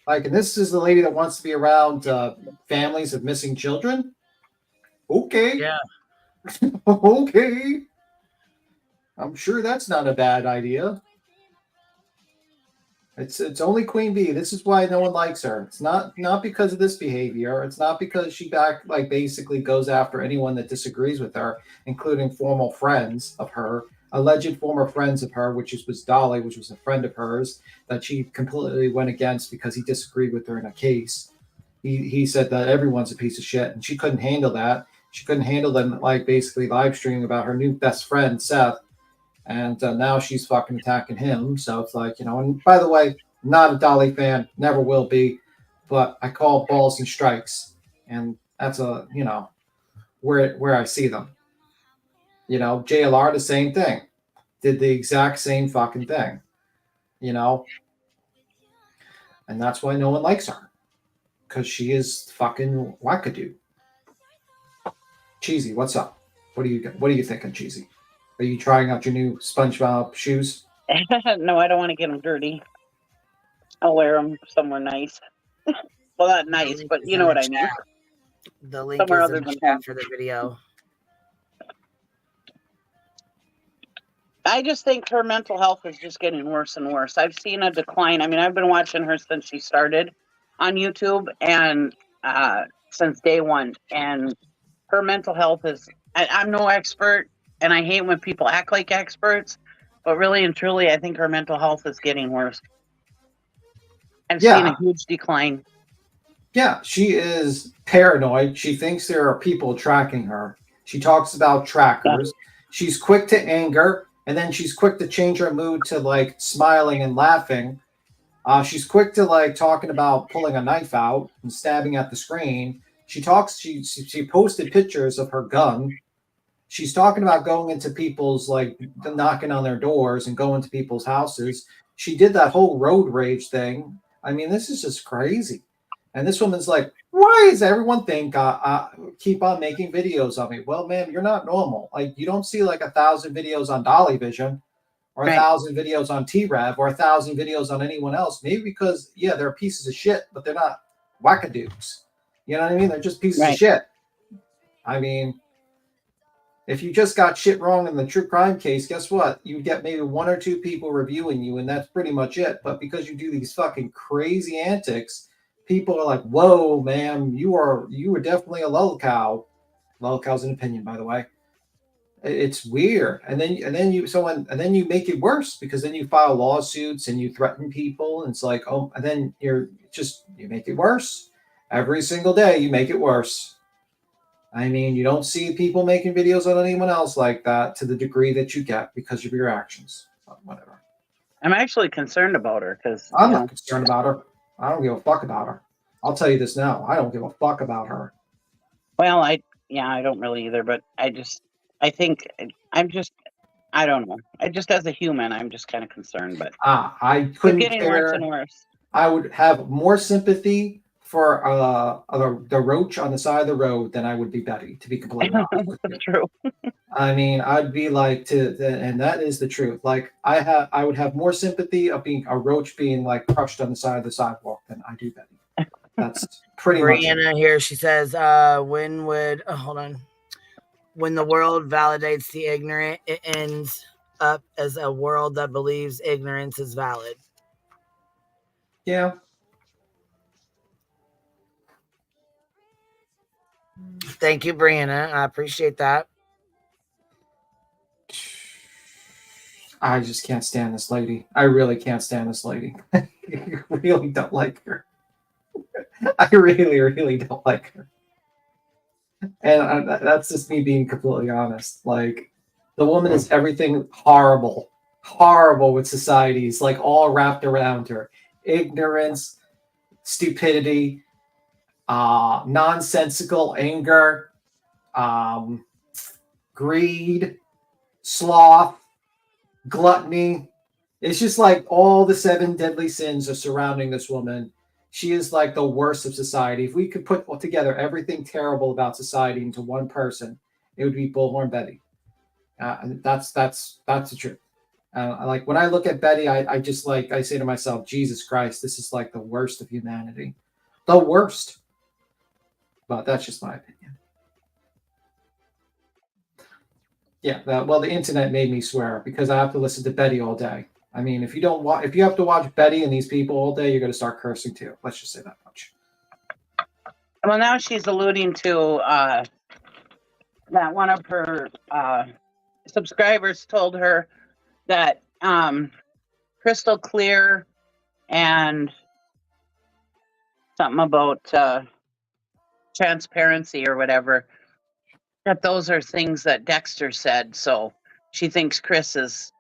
like, and this is the lady that wants to be around families of missing children. Okay. Yeah. Okay. I'm sure that's not a bad idea. It's only Queen Bee. This is why no one likes her. It's not because of this behavior. It's not because she basically goes after anyone that disagrees with her, including former friends of her, alleged former friends of her, which was Dolly, which was a friend of hers that she completely went against because he disagreed with her in a case. He said that everyone's a piece of shit, and she couldn't handle that. She couldn't handle them basically live streaming about her new best friend Seth. And now she's fucking attacking him. So it's like, and by the way, not a Dolly fan, never will be, but I call balls and strikes. And that's where I see them. JLR, the same thing. Did the exact same fucking thing. And that's why no one likes her. Because she is fucking wackadoo. Cheesy, what's up? What are you thinking, Cheesy? Are you trying out your new SpongeBob shoes? No, I don't want to get them dirty. I'll wear them somewhere nice. Well, not nice, but you know what I mean. The link Somewhere is other in the than chat home. for the video. I just think her mental health is just getting worse and worse. I've seen a decline. I mean, I've been watching her since she started on YouTube and since day one. And her mental health is, I'm no expert, and I hate when people act like experts, but really and truly, I think her mental health is getting worse. I've seen a huge decline. Yeah, she is paranoid. She thinks there are people tracking her. She talks about trackers. She's quick to anger, and then she's quick to change her mood to like smiling and laughing. She's quick to like talking about pulling a knife out and stabbing at the screen. She posted pictures of her gun. She's talking about going into people's, like, knocking on their doors and going to people's houses. She did that whole road rage thing. I mean, this is just crazy. And this woman's like, why does everyone think keep on making videos of me? Well, ma'am, you're not normal. Like, you don't see like 1,000 videos on Dolly Vision or 1,000 videos on T-Rev or 1,000 videos on anyone else. Maybe because, yeah, they're pieces of shit, but they're not wackadoos. You know what I mean? They're just pieces of shit. I mean, if you just got shit wrong in the true crime case, guess what? You get maybe 1 or 2 people reviewing you, and that's pretty much it. But because you do these fucking crazy antics, people are like, "Whoa, ma'am, you were definitely a lol cow." Lol cow's an opinion, by the way. It's weird, and then you make it worse because then you file lawsuits and you threaten people, and it's like, oh, and then you make it worse every single day. You make it worse. I mean, you don't see people making videos on anyone else like that to the degree that you get because of your actions. Whatever. I'm actually concerned about her because I'm not concerned about her. I don't give a fuck about her. I'll tell you this now. I don't give a fuck about her. Well, I don't really either, but I think I don't know. As a human, I'm just kind of concerned, but I it's couldn't getting care. worse and worse. I would have more sympathy for the roach on the side of the road than I would be Betty, to be completely honest with you. That's true. I mean, I'd be like and that is the truth. Like I would have more sympathy of being a roach being like crushed on the side of the sidewalk than I do Betty. That's pretty much it. Brianna here, she says, when would hold on. When the world validates the ignorant, it ends up as a world that believes ignorance is valid. Yeah. Thank you, Brianna. I appreciate that. I just can't stand this lady. I really can't stand this lady. I really don't like her. I really, really don't like her. And that's just me being completely honest. Like, the woman is everything horrible with societies, like all wrapped around her. Ignorance, stupidity, nonsensical anger, greed, sloth, gluttony. It's just like all the 7 deadly sins are surrounding this woman. She is like the worst of society. If we could put together everything terrible about society into one person, it would be Bullhorn Betty. And that's the truth. Like when I look at Betty, I just like I say to myself, Jesus Christ, this is like the worst of humanity, the worst. But that's just my opinion. Yeah, well, the internet made me swear because I have to listen to Betty all day. I mean, if you have to watch Betty and these people all day, you're going to start cursing too. Let's just say that much. Well, now she's alluding to that one of her subscribers told her that crystal clear and something about transparency or whatever, that those are things that Dexter said. So she thinks Chris has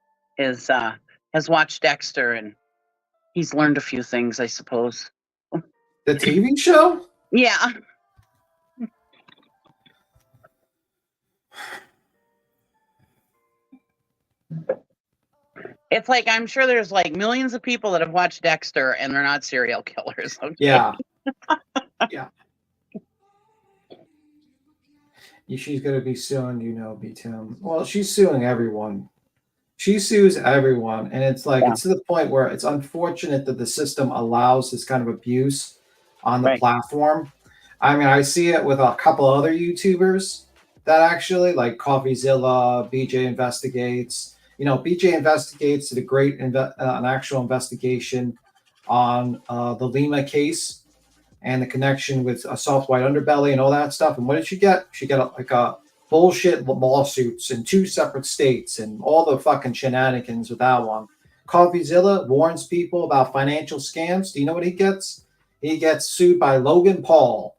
watched Dexter and he's learned a few things, I suppose. The TV show? Yeah. It's like, I'm sure there's like millions of people that have watched Dexter and they're not serial killers. Okay? Yeah. Yeah. She's going to be suing, B. Tim. Well, she's suing everyone. She sues everyone. And it's like, it's to the point where it's unfortunate that the system allows this kind of abuse on the platform. I mean, I see it with a couple other YouTubers that actually, like CoffeeZilla, BJ Investigates. BJ Investigates did a great an actual investigation on the Lima case and the connection with a soft white underbelly and all that stuff. And what did she get? She got like a bullshit lawsuits in 2 separate states and all the fucking shenanigans with that one. CoffeeZilla warns people about financial scams. Do you know what he gets? He gets sued by Logan Paul,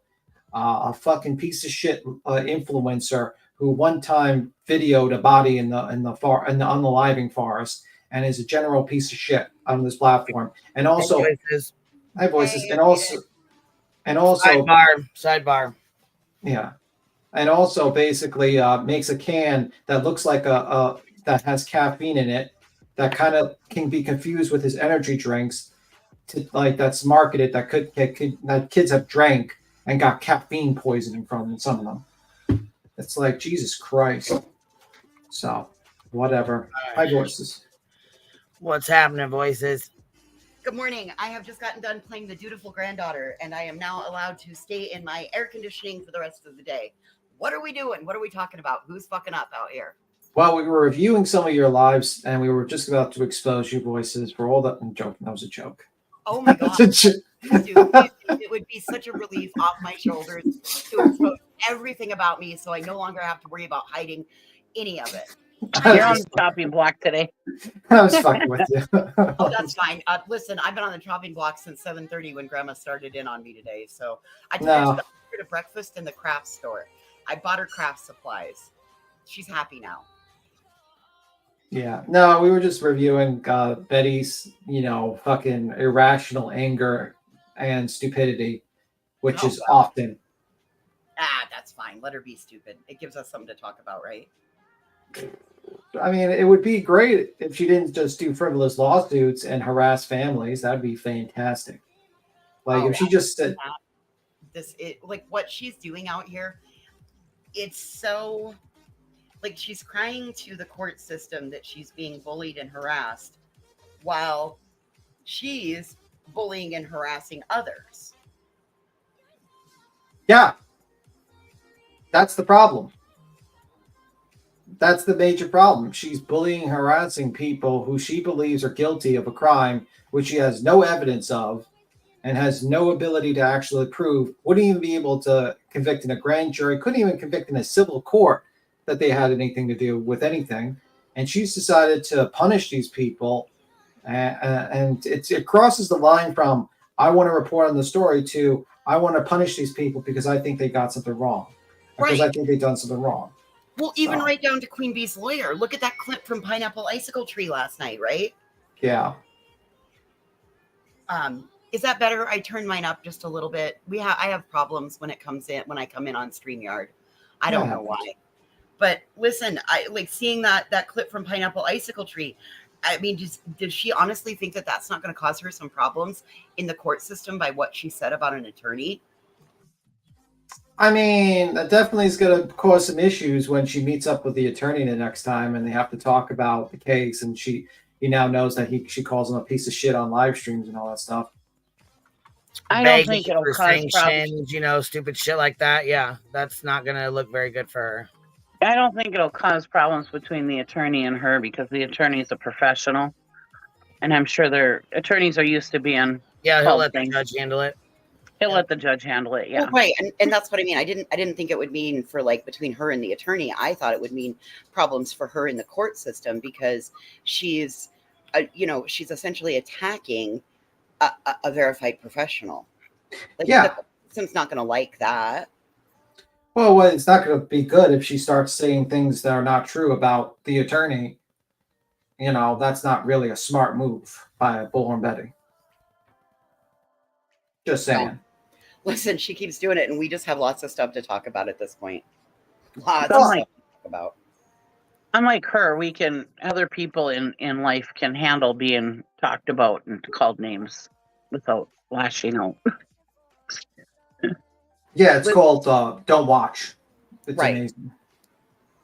a fucking piece of shit influencer who one time videoed a body in the unaliving forest and is a general piece of shit on this platform. And also, hi voices, and also sidebar. Yeah, and also basically makes a can that looks like a that has caffeine in it that kind of can be confused with his energy drinks. That's marketed that that kids have drank and got caffeine poisoning from some of them. It's like Jesus Christ. So whatever. Hi voices. What's happening, voices? Good morning. I have just gotten done playing the dutiful granddaughter, and I am now allowed to stay in my air conditioning for the rest of the day. What are we doing? What are we talking about? Who's fucking up out here? Well, we were reviewing some of your lives, and we were just about to expose you voices for all that. I'm joking. That was a joke. Oh my God. It would be such a relief off my shoulders to expose everything about me so I no longer have to worry about hiding any of it. You're on the chopping block today. I was fucking with you. Oh, that's fine. Listen, I've been on the chopping block since 7:30 when Grandma started in on me today. So I took her to breakfast in the craft store. I bought her craft supplies. She's happy now. Yeah. No, we were just reviewing Betty's, fucking irrational anger and stupidity, which is often. That's fine. Let her be stupid. It gives us something to talk about, right? I mean, it would be great if she didn't just do frivolous lawsuits and harass families. That'd be fantastic. Like if she just said like what she's doing out here, it's so like she's crying to the court system that she's being bullied and harassed while she's bullying and harassing others. Yeah. That's the problem. That's the major problem. She's bullying, harassing people who she believes are guilty of a crime which she has no evidence of and has no ability to actually prove, wouldn't even be able to convict in a grand jury, couldn't even convict in a civil court that they had anything to do with anything. And she's decided to punish these people. And it crosses the line from, I want to report on the story, to, I want to punish these people because I think they got something wrong. Because I think they've done something wrong. Well, even right down to Queen Bee's lawyer. Look at that clip from Pineapple Icicle Tree last night, right? Yeah. Is that better? I turned mine up just a little bit. I have problems when I come in on StreamYard. I don't know why. But listen, I like seeing that clip from Pineapple Icicle Tree. I mean, does she honestly think that that's not going to cause her some problems in the court system by what she said about an attorney? I mean, that definitely is going to cause some issues when she meets up with the attorney the next time and they have to talk about the case. And he now knows that she calls him a piece of shit on live streams and all that stuff. I don't think it'll cause problems. Stupid shit like that. Yeah, that's not going to look very good for her. I don't think it'll cause problems between the attorney and her because the attorney's a professional. And I'm sure their attorneys are used to being. Yeah, he'll let the judge handle it. He'll let the judge handle it. Yeah. Well, right. And that's what I mean. I didn't think it would mean for like between her and the attorney. I thought it would mean problems for her in the court system because she's essentially attacking a verified professional. Like, the system's not going to like that. Well, it's not going to be good if she starts saying things that are not true about the attorney. That's not really a smart move by Bullhorn Betty. Just saying. Listen, she keeps doing it, and we just have lots of stuff to talk about at this point. Lots of stuff to talk about. Unlike her, other people in life can handle being talked about and called names without lashing out. Yeah, it's called Don't Watch. It's amazing.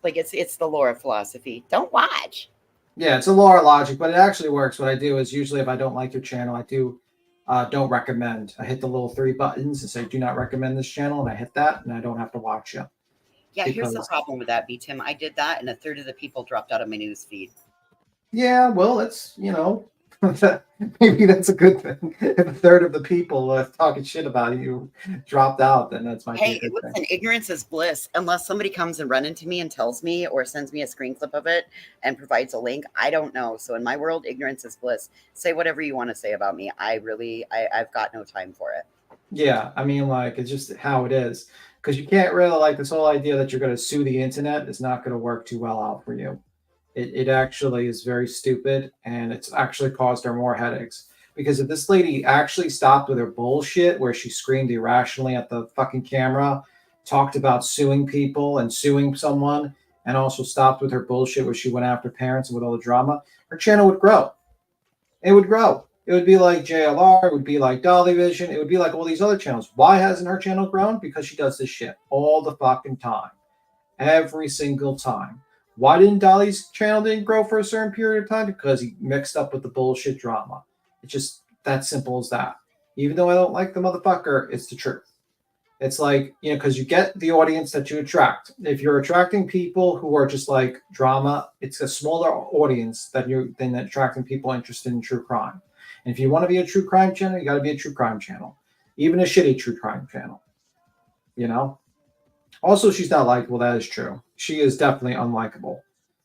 Like it's the Laura philosophy. Don't watch. Yeah, it's a Laura logic, but it actually works. What I do is usually if I don't like your channel, I do don't recommend. I hit the little 3 buttons and say do not recommend this channel, and I hit that, and I don't have to watch you. Yeah, here's the problem with that, B. Tim. I did that, and a third of the people dropped out of my news feed. Yeah, well, it's maybe that's a good thing. If a third of the people talking shit about you dropped out, then that's my. Hey, listen, ignorance is bliss. Unless somebody comes and run into me and tells me or sends me a screen clip of it and provides a link, I don't know. So in my world, ignorance is bliss. Say whatever you want to say about me. I've got no time for it. Yeah, I mean, like it's just how it is. Because you can't really like this whole idea that you're going to sue the internet is not going to work too well out for you. It actually is very stupid, and it's actually caused her more headaches. Because if this lady actually stopped with her bullshit where she screamed irrationally at the fucking camera, talked about suing people and suing someone, and also stopped with her bullshit where she went after parents and with all the drama, her channel would grow. It would grow. It would be like JLR. It would be like Dolly Vision. It would be like all these other channels. Why hasn't her channel grown? Because she does this shit all the fucking time. Every single time. Why didn't Dolly's channel didn't grow for a certain period of time? Because he mixed up with the bullshit drama. It's just that simple as that. Even though I don't like the motherfucker, it's the truth. It's like, because you get the audience that you attract. If you're attracting people who are just like drama, it's a smaller audience than attracting people interested in true crime. And if you want to be a true crime channel, you got to be a true crime channel. Even a shitty true crime channel. Also, she's not likable. That is true. She is definitely unlikable.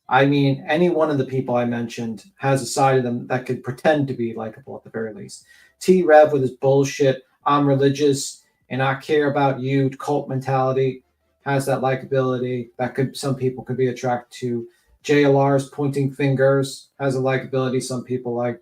I mean, any one of the people I mentioned has a side of them that could pretend to be likable at the very least. T-Rev with his bullshit, I'm religious and I care about you, cult mentality, has that likability that some people could be attracted to. JLR's pointing fingers has a likability. Some people like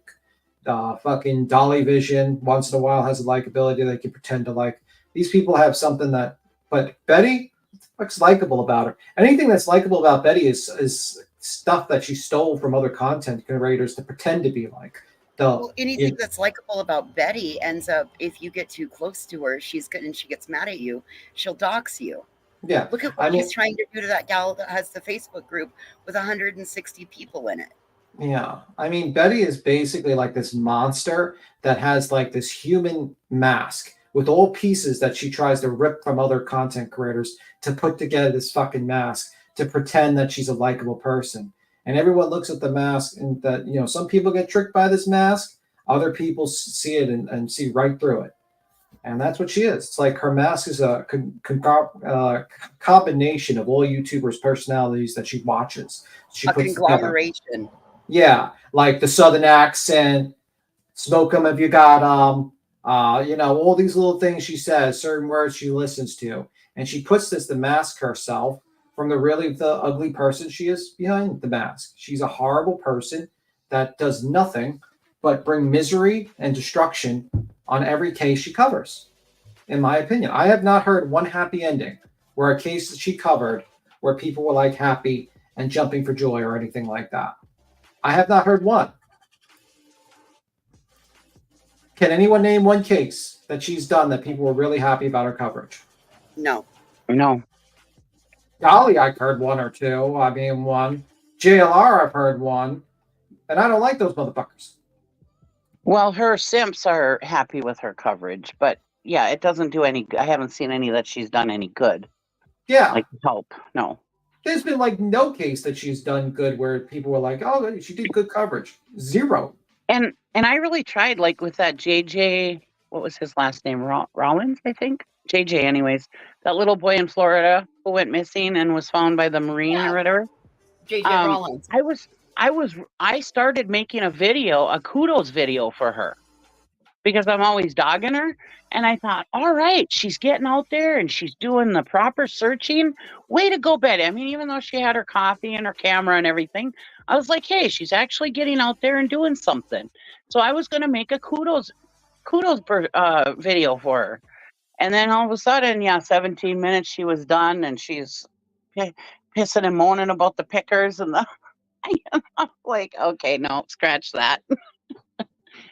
fucking Dolly Vision once in a while has a likability they can pretend to like. These people have something that, but Betty, what's likable about her? Anything that's likable about Betty is stuff that she stole from other content creators to pretend to be like. Well, anything that's likable about Betty ends up, if you get too close to her, she's good and she gets mad at you, she'll dox you. Yeah. Look at what she's trying to do to that gal that has the Facebook group with 160 people in it. Yeah. I mean, Betty is basically like this monster that has like this human mask with all pieces that she tries to rip from other content creators to put together this fucking mask to pretend that she's a likable person. And everyone looks at the mask and that, you know, some people get tricked by this mask. Other people see it and see right through it. And that's what she is. It's like her mask is a combination of all YouTubers' personalities that she watches. She A puts conglomeration. together. Yeah, like the Southern accent, smoke 'em if you got 'em. You know, all these little things she says, certain words she listens to. And she puts this to mask herself from the ugly person she is behind the mask. She's a horrible person that does nothing but bring misery and destruction on every case she covers, in my opinion. I have not heard one happy ending where a case that she covered where people were like happy and jumping for joy or anything like that. I have not heard one. Can anyone name one case that she's done that people were really happy about her coverage? No. No. Dolly, I've heard one or two. I mean, one. JLR, I've heard one. And I don't like those motherfuckers. Well, her simps are happy with her coverage, but yeah, it doesn't do any. I haven't seen any that she's done any good. Yeah. Like help. No. There's been like no case that she's done good where people were like, oh, she did good coverage. Zero. And I really tried, like with that JJ, what was his last name? Rollins, I think. JJ, anyways. That little boy in Florida who went missing and was found by the Marine or whatever. JJ Rollins. I started making a kudos video for her because I'm always dogging her. And I thought, all right, she's getting out there and she's doing the proper searching. Way to go, Betty. I mean, even though she had her coffee and her camera and everything, I was like, hey, she's actually getting out there and doing something. So I was going to make a kudos video for her. And then all of a sudden, 17 minutes, she was done and she's pissing and moaning about the pickers and the... I'm like, okay, no, scratch that.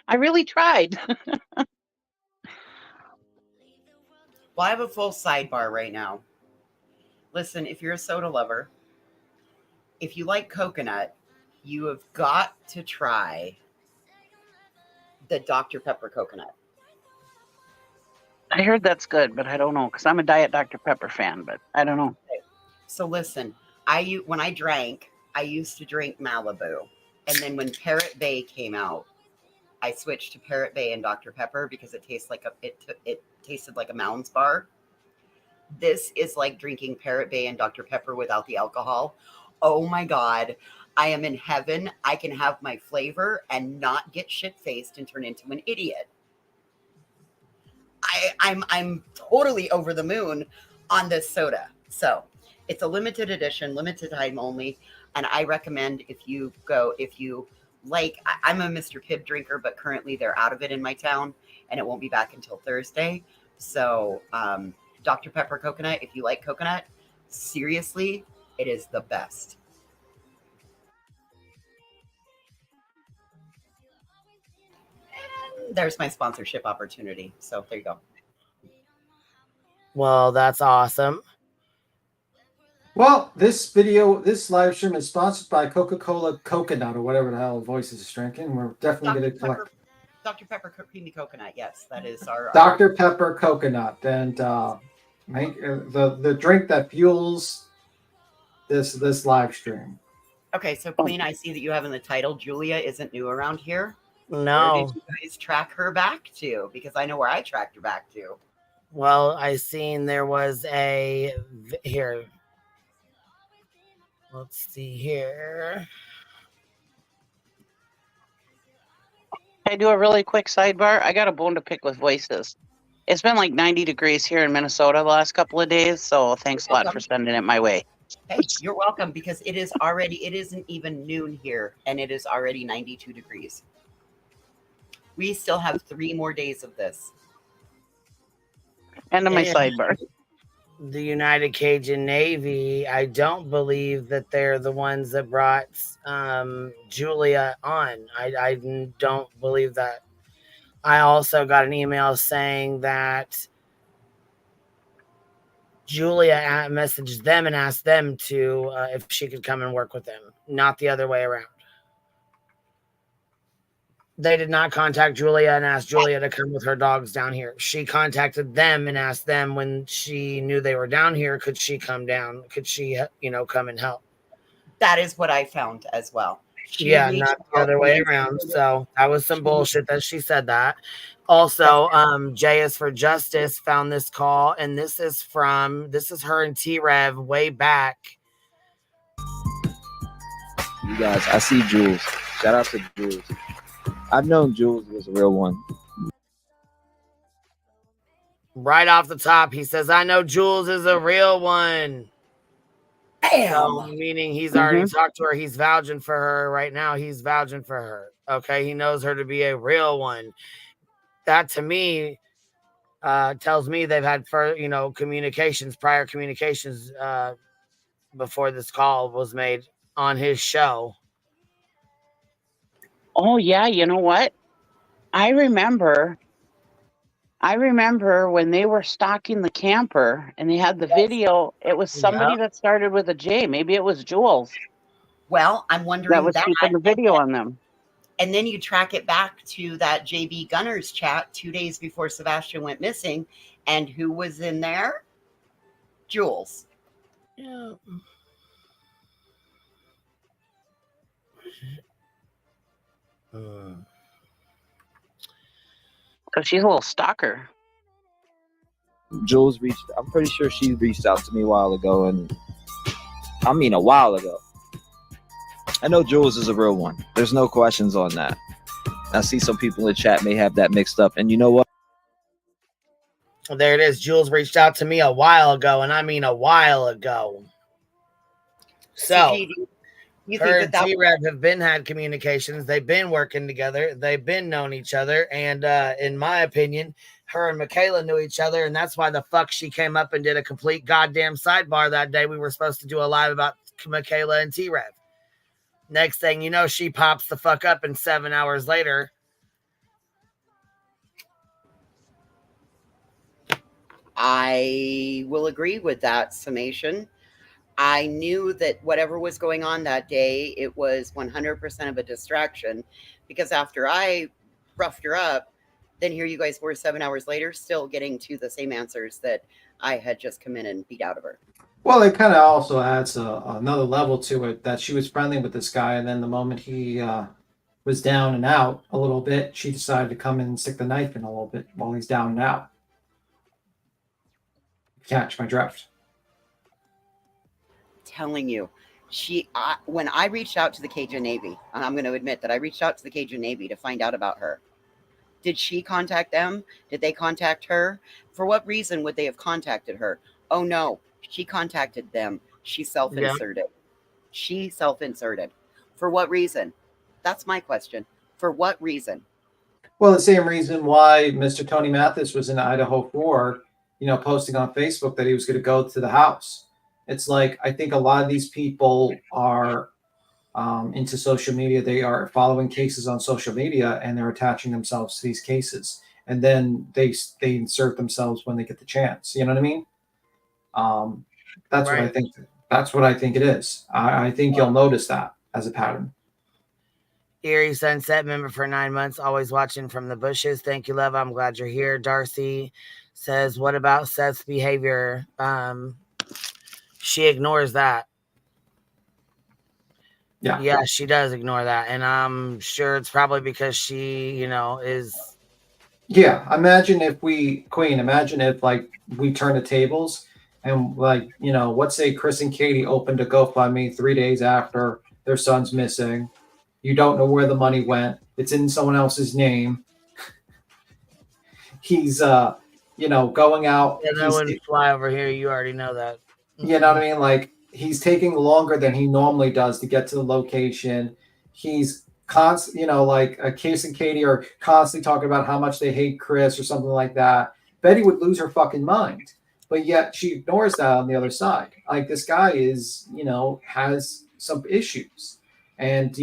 I really tried. Well, I have a full sidebar right now. Listen, if you're a soda lover, if you like coconut, you have got to try the Dr. Pepper coconut. I heard that's good, but I don't know because I'm a Diet Dr. Pepper fan, but I don't know. So listen, when I drank, I used to drink Malibu. And then when Parrot Bay came out, I switched to Parrot Bay and Dr. Pepper because it tastes like it tasted like a Mounds bar. This is like drinking Parrot Bay and Dr. Pepper without the alcohol. Oh my God. I am in heaven. I can have my flavor and not get shit-faced and turn into an idiot. I'm totally over the moon on this soda. So it's a limited edition, limited time only. And I recommend if you like, I'm a Mr. Pibb drinker, but currently they're out of it in my town and it won't be back until Thursday. So Dr. Pepper coconut, if you like coconut, seriously, it is the best. And there's my sponsorship opportunity. So there you go. Well, that's awesome. Well, this live stream is sponsored by Coca-Cola Coconut or whatever the hell Voices is drinking. We're definitely going to collect Dr. Pepper creamy coconut. Yes, that is our Dr. Pepper coconut, and make the drink that fuels this live stream. Okay, so Queen, I see that you have in the title, Julia isn't new around here. No. Where did you guys track her back to? Because I know where I tracked her back to. Well, I seen there was here. Let's see here. Can I do a really quick sidebar? I got a bone to pick with Voices. It's been like 90 degrees here in Minnesota the last couple of days, so thanks a lot for sending it my way. Hey, you're welcome, because it isn't even noon here, and it is already 92 degrees. We still have 3 more days of this. End of my Yeah. sidebar. The United Cajun Navy, I don't believe that they're the ones that brought Julia on. I don't believe that. I also got an email saying that Julia messaged them and asked them to if she could come and work with them, not the other way around. They did not contact Julia and ask Julia to come with her dogs down here. She contacted them and asked them when she knew they were down here, could she come down? Could she, come and help? That is what I found as well. Yeah, not the other way around. So that was some bullshit that she said that. Also, J is for Justice found this call, and this is her and T-Rev way back. You guys, I see Jules. Shout out to Jules. I've known Jules was a real one. Right off the top, he says, I know Jules is a real one. Damn. So, meaning he's already talked to her. He's vouching for her right now. He's vouching for her. Okay. He knows her to be a real one. That to me tells me they've had prior communications before this call was made on his show. Oh yeah, you know what? I remember when they were stalking the camper and they had the video. It was somebody that started with a J. Maybe it was Jules. Well, I'm wondering that was keeping the video on them. And then you track it back to that JB Gunners chat 2 days before Sebastian went missing, and who was in there? Jules. Yeah. So she's a little stalker. Jules I'm pretty sure she reached out to me a while ago, and I mean a while ago. I know Jules is a real one. There's no questions on that. I see some people in the chat may have that mixed up, and you know what? Well, there it is. Jules reached out to me a while ago, and I mean a while ago. So, her and T-Rev have had communications. They've been working together. They've been known each other. And in my opinion, her and Michaela knew each other. And that's why the fuck she came up and did a complete goddamn sidebar that day. We were supposed to do a live about Michaela and T-Rev. Next thing you know, she pops the fuck up, and 7 hours later, I will agree with that summation. I knew that whatever was going on that day, it was 100% of a distraction, because after I roughed her up, then here you guys were 7 hours later, still getting to the same answers that I had just come in and beat out of her. Well, it kind of also adds another level to it, that she was friendly with this guy, and then the moment he was down and out a little bit, she decided to come in and stick the knife in a little bit while he's down and out. Catch my drift. Telling you, when I reached out to the Cajun Navy, and I'm going to admit that I reached out to the Cajun Navy to find out about her. Did she contact them? Did they contact her? For what reason would they have contacted her? Oh no, she contacted them. She self-inserted. Yeah. She self-inserted. For what reason? That's my question. For what reason? Well, the same reason why Mr. Tony Mathis was in Idaho 4, posting on Facebook that he was going to go to the house. It's like, I think a lot of these people are into social media. They are following cases on social media, and they're attaching themselves to these cases. And then they insert themselves when they get the chance. You know what I mean? That's right. What I think. That's what I think it is. I think you'll notice that as a pattern. Erie Sunset member for 9 months, always watching from the bushes. Thank you, love. I'm glad you're here. Darcy says, what about Seth's behavior? She ignores that. Yeah, she does ignore that. And I'm sure it's probably because she, is. Yeah, imagine if we turn the tables and let's say Chris and Katie opened a GoFundMe 3 days after their son's missing. You don't know where the money went. It's in someone else's name. He's, going out. Yeah, that wouldn't fly over here. You already know that. You know what I mean? Like, he's taking longer than he normally does to get to the location. He's like Case and Katie are constantly talking about how much they hate Chris or something like that. Betty would lose her fucking mind, but yet she ignores that on the other side. Like, this guy is, has some issues, and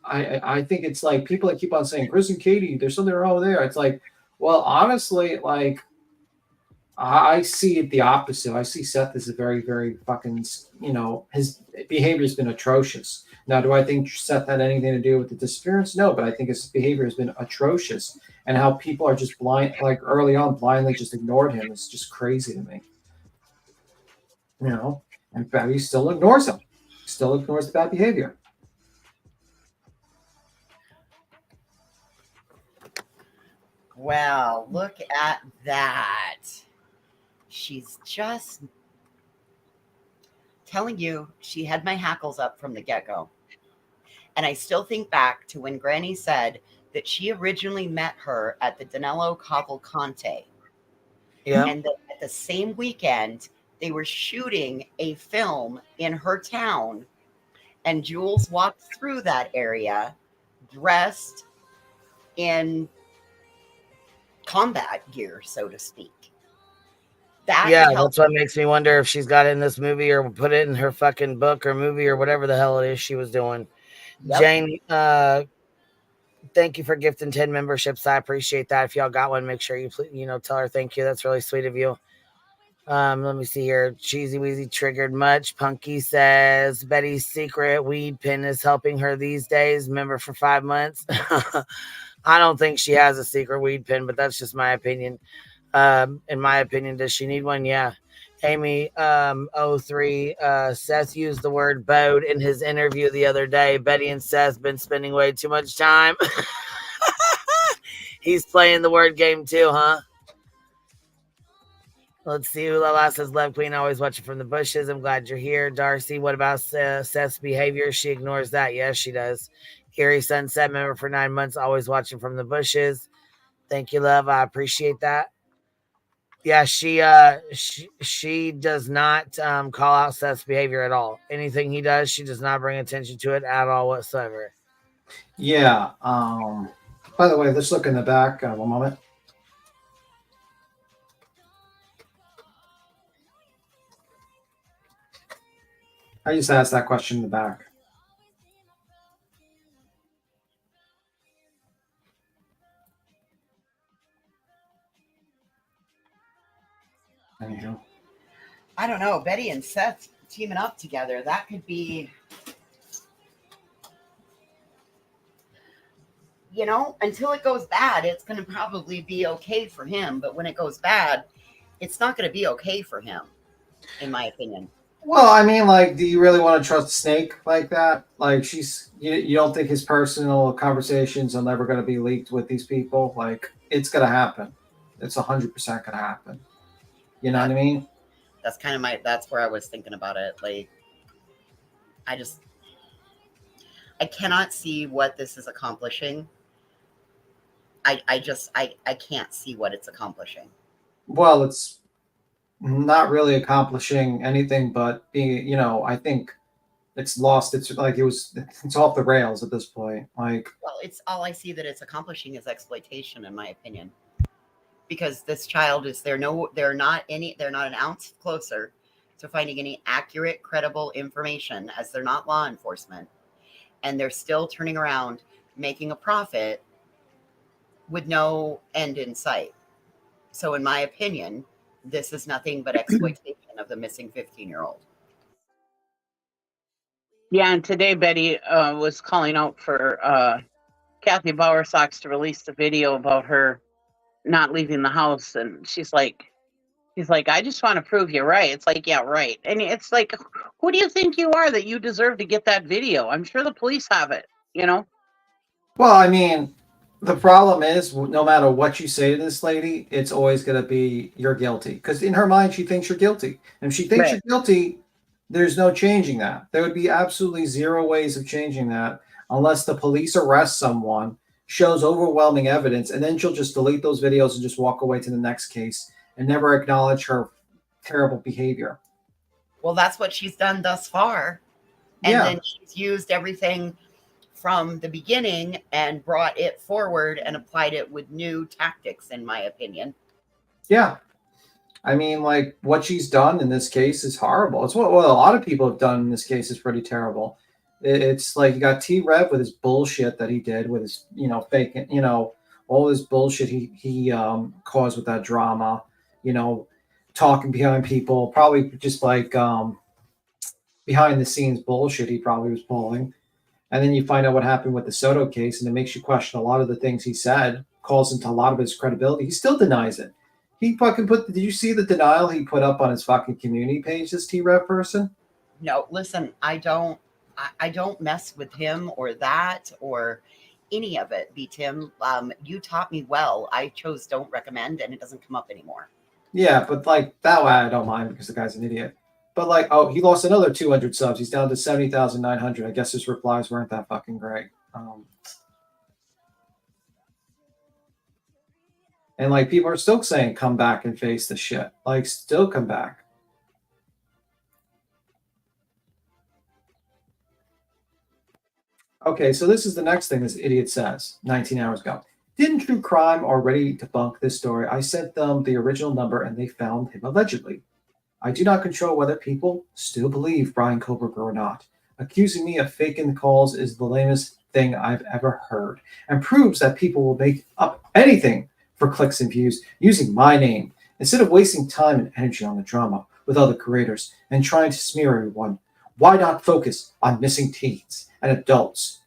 I think it's like people that keep on saying Chris and Katie, there's something wrong there. It's like, well, honestly, like, I see it the opposite. I see Seth as a very, very fucking, his behavior has been atrocious. Now, do I think Seth had anything to do with the disappearance? No, but I think his behavior has been atrocious. And how people are just blind, like early on, blindly just ignored him is just crazy to me. And Betty still ignores him, still ignores the bad behavior. Wow, look at that. She's just telling you she had my hackles up from the get-go. And I still think back to when Granny said that she originally met her at the Danilo Cavalcante. Yeah. And that at the same weekend, they were shooting a film in her town. And Jules walked through that area dressed in combat gear, so to speak. That's what makes me wonder if she's got it in this movie or put it in her fucking book or movie or whatever the hell it is she was doing. Yep. Jane, thank you for gifting 10 memberships. I appreciate that. If y'all got one, make sure you tell her thank you. That's really sweet of you. Let me see here. Cheesy Weezy triggered much. Punky says Betty's secret weed pin is helping her these days. Member for 5 months. I don't think she has a secret weed pin, but that's just my opinion. In my opinion, does she need one? Yeah. Amy 03 Seth used the word bode in his interview the other day. Betty and Seth been spending way too much time. He's playing the word game too, huh? Let's see. Lala says Love Queen always watching from the bushes. I'm glad you're here. Darcy, what about Seth's behavior? She ignores that. Yes, she does. Erie Sunset member for 9 months, always watching from the bushes. Thank you, love. I appreciate that. Yeah, she does not call out Seth's behavior at all. Anything he does, she does not bring attention to it at all whatsoever. Yeah. By the way, let's look in the back. One moment. I just asked that question in the back. Anyhow. I don't know. Betty and Seth teaming up together, that could be, until it goes bad, it's going to probably be okay for him. But when it goes bad, it's not going to be okay for him, in my opinion. Well, I mean, like, do you really want to trust Snake like that? Like, you don't think his personal conversations are never going to be leaked with these people? Like, it's going to happen. It's 100% going to happen. You know what I mean? That's kind of that's where I was thinking about it. Like, I cannot see what this is accomplishing. I can't see what it's accomplishing. Well, it's not really accomplishing anything but being, I think it's lost. It's off the rails at this point. Like, well, it's all I see that it's accomplishing is exploitation, in my opinion. Because this child they're not an ounce closer to finding any accurate, credible information, as they're not law enforcement. And they're still turning around, making a profit with no end in sight. So in my opinion, this is nothing but exploitation of the missing 15-year-old. Yeah, and today Betty was calling out for Kathy Bowersox to release the video about her not leaving the house, and she's like, I just want to prove you're right. It's like, yeah, right. And it's like, who do you think you are that you deserve to get that video? I'm sure the police have it, Well, I mean, the problem is, no matter what you say to this lady, it's always going to be you're guilty. Because in her mind, she thinks you're guilty. And if she thinks you're guilty, there's no changing that. There would be absolutely zero ways of changing that unless the police arrest someone, shows overwhelming evidence, and then she'll just delete those videos and just walk away to the next case and never acknowledge her terrible behavior. Well, that's what she's done thus far. And Yeah. then she's used everything from the beginning and brought it forward and applied it with new tactics, in my opinion. Yeah. I mean, like, what she's done in this case is horrible. It's what a lot of people have done in this case is pretty terrible. It's like you got T-Rev with his bullshit that he did with his, fake, all this bullshit he caused with that drama, talking behind people, probably just like behind the scenes bullshit he probably was pulling. And then you find out what happened with the Soto case, and it makes you question a lot of the things he said, calls into a lot of his credibility. He still denies it. He fucking did you see the denial he put up on his fucking community page, this T-Rev person? No, listen, I don't mess with him or that or any of it, B-Tim. You taught me well. I chose don't recommend, and it doesn't come up anymore. Yeah, but like that way I don't mind because the guy's an idiot. But like, oh, he lost another 200 subs. He's down to 70,900. I guess his replies weren't that fucking great. And like, people are still saying, come back and face the shit. Like, still come back. Okay, so this is the next thing this idiot says 19 hours ago. Didn't True Crime already debunk this story? I sent them the original number and they found him allegedly. I do not control whether people still believe Brian Koberger or not. Accusing me of faking the calls is the lamest thing I've ever heard and proves that people will make up anything for clicks and views using my name instead of wasting time and energy on the drama with other creators and trying to smear everyone. Why not focus on missing teens and adults? ?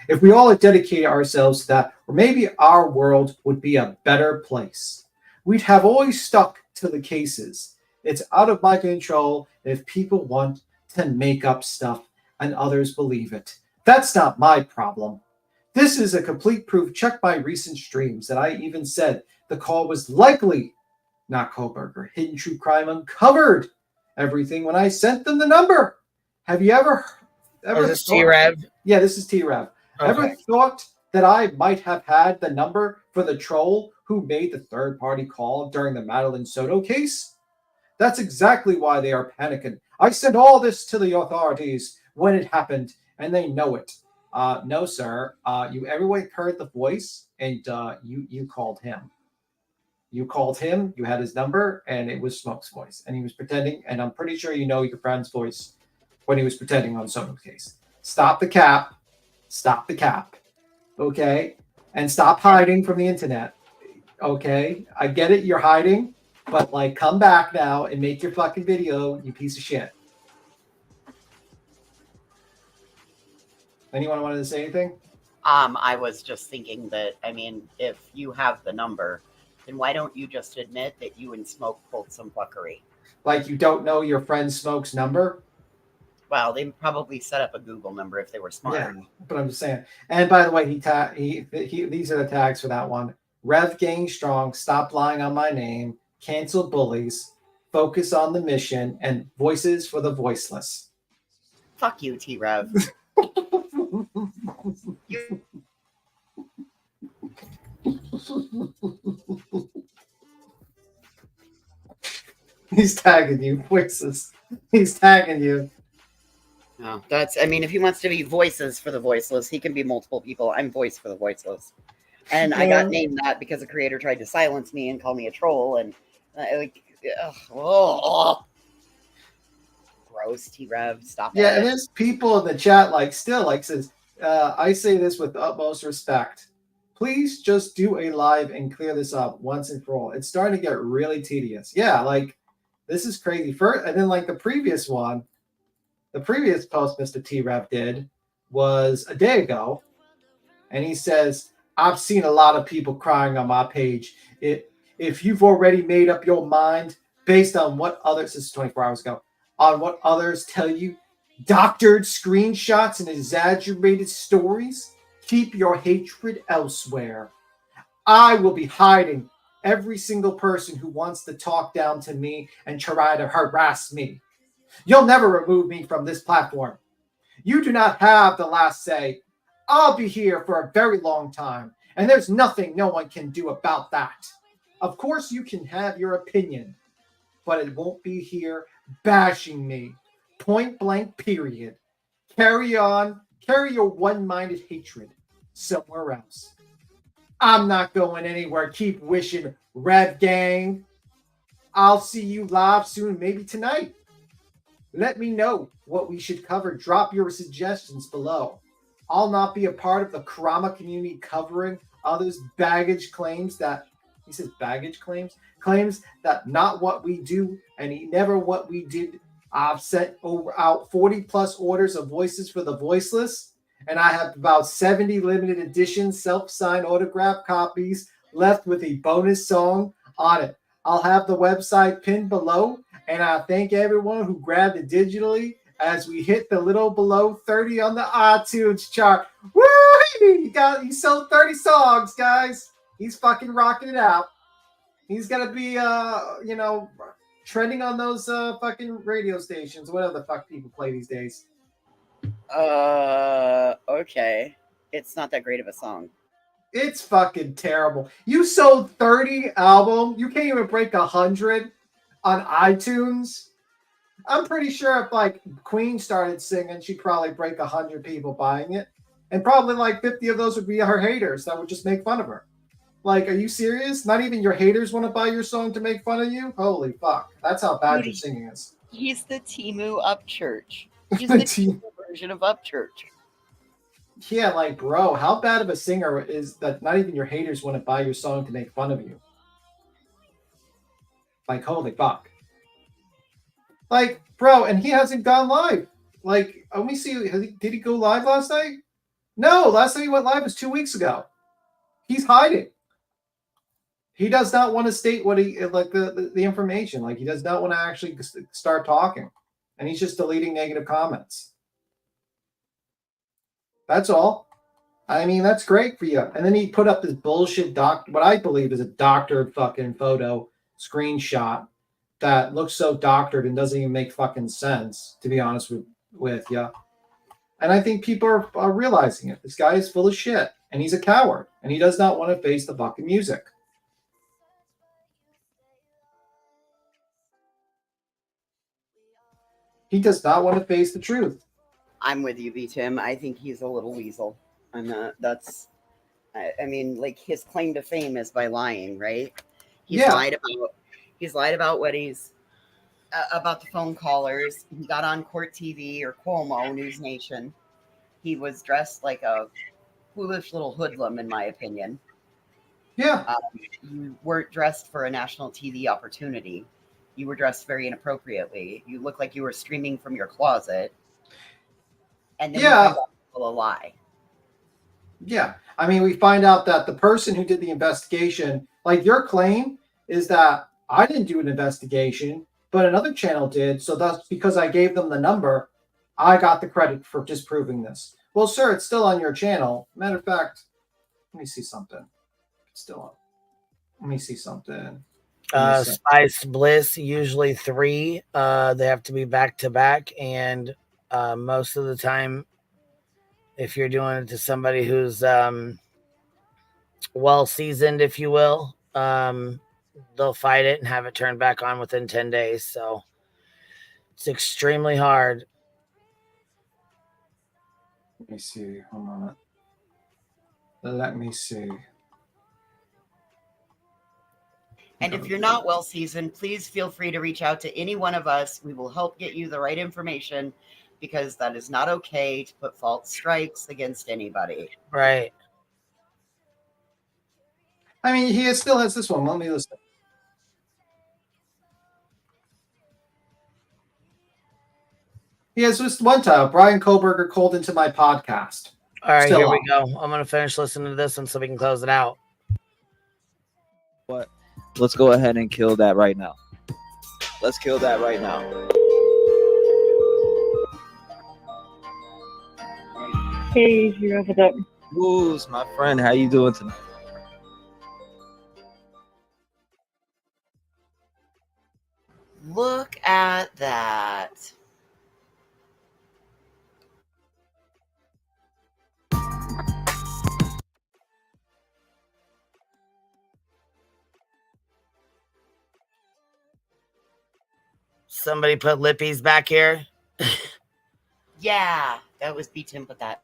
If we all had dedicated ourselves to that, or maybe our world would be a better place. We'd have always stuck to the cases. It's out of my control if people want to make up stuff and others believe it. That's not my problem. This is a complete proof. Check my recent streams that I even said the call was likely not Koberger. Hidden True Crime uncovered everything when I sent them the number. Have you ever is this T-Rev? Yeah, this is T-Rev. Okay. Ever thought that I might have had the number for the troll who made the third-party call during the Madeline Soto case? That's exactly why they are panicking. I sent all this to the authorities when it happened, and they know it. No, sir. Everyone heard the voice, and you called him. You called him, you had his number, and it was Smoke's voice. And he was pretending, and I'm pretty sure you know your friend's voice when he was pretending on Soto's case. Stop the cap. Stop the cap. Okay? And stop hiding from the internet. Okay? I get it, you're hiding, but like, come back now and make your fucking video, you piece of shit. Anyone wanted to say anything? I was just thinking that, I mean, if you have the number, then why don't you just admit that you and Smoke pulled some fuckery? Like, you don't know your friend Smoke's number? Well, they probably set up a Google number if they were smart. Yeah, but I'm just saying. And by the way, these are the tags for that one. Rev Gang Strong, stop lying on my name, cancel bullies, focus on the mission, and voices for the voiceless. Fuck you, T-Rev. He's tagging you, voices. He's tagging you. No, I mean, if he wants to be voices for the voiceless, he can be multiple people. I'm voice for the voiceless. And I got named that because a creator tried to silence me and call me a troll. And gross, T-Rev, stop it. Yeah, and there's people in the chat says, I say this with utmost respect. Please just do a live and clear this up once and for all. It's starting to get really tedious. Yeah, like, this is crazy. And then like the previous one, the previous post Mr. T-Rev did was a day ago. And he says, I've seen a lot of people crying on my page. If you've already made up your mind based on what others, this is 24 hours ago, on what others tell you, doctored screenshots and exaggerated stories, keep your hatred elsewhere. I will be hiding every single person who wants to talk down to me and try to harass me. You'll never remove me from this platform. You do not have the last say. I'll be here for a very long time, and there's nothing no one can do about that. Of course, you can have your opinion, but it won't be here bashing me. Point blank, period. Carry on. Carry your one-minded hatred somewhere else. I'm not going anywhere. Keep wishing, Rev Gang. I'll see you live soon, maybe tonight. Let me know what we should cover. Drop your suggestions below. I'll not be a part of the Karama community covering others' baggage claims that he says baggage claims that not what we do and never what we did. I've sent out 40 plus orders of voices for the voiceless, and I have about 70 limited edition self-signed autograph copies left with a bonus song on it. I'll have the website pinned below, and I thank everyone who grabbed it digitally as we hit the little below 30 on the iTunes chart. Woo! He sold 30 songs, guys. He's fucking rocking it out. He's gonna be trending on those fucking radio stations, whatever the fuck people play these days. Okay. It's not that great of a song. It's fucking terrible. You sold 30 albums. You can't even break 100 on iTunes. I'm pretty sure if like Queen started singing, she'd probably break 100 people buying it. And probably like 50 of those would be her haters that would just make fun of her. Like, are you serious? Not even your haters want to buy your song to make fun of you? Holy fuck. That's how bad your singing is. He's the Timu Upchurch. He's the Timu version of Upchurch. Yeah, like, bro, how bad of a singer is that not even your haters want to buy your song to make fun of you? Like, holy fuck. Like, bro, and he hasn't gone live. Like, let me see. Did he go live last night? No, last time he went live was 2 weeks ago. He's hiding. He does not want to state what he like the information. Like, he does not want to actually start talking, and he's just deleting negative comments. That's all. I mean, that's great for you. And then he put up this bullshit what I believe is a doctored fucking photo screenshot that looks so doctored and doesn't even make fucking sense, to be honest with you. And I think people are realizing it. This guy is full of shit, and he's a coward, and he does not want to face the fucking music. He does not want to face the truth. I'm with you, B. Tim. I think he's a little weasel. I'm not. That's. I mean, like, his claim to fame is by lying, right? He's lied about what he's about the phone callers. He got on Court TV or Cuomo News Nation. He was dressed like a foolish little hoodlum, in my opinion. Yeah. You weren't dressed for a national TV opportunity. You were dressed very inappropriately. You looked like you were streaming from your closet. And then you find out people a lie. Yeah. I mean, we find out that the person who did the investigation, like, your claim is that I didn't do an investigation, but another channel did. So that's because I gave them the number. I got the credit for disproving this. Well, sir, it's still on your channel. Matter of fact, let me see something. It's still on. Let me see something. Spice Bliss, usually 3. They have to be back to back, and most of the time, if you're doing it to somebody who's well seasoned, if you will, they'll fight it and have it turned back on within 10 days. So it's extremely hard. Let me see. Hold on. Let me see. And if you're not well seasoned, please feel free to reach out to any one of us. We will help get you the right information, because that is not okay to put false strikes against anybody. Right. I mean, he still has this one. Let me listen. He has just one time. Brian Koberger called into my podcast. All right, Still here on. we go. I'm going to finish listening to this one so we can close it out. What? Let's go ahead and kill that right now. Let's kill that right now. Hey, you're over there. Who's my friend? How you doing tonight? Look at that. Somebody put Lippies back here. Yeah, that was B. Tim put that.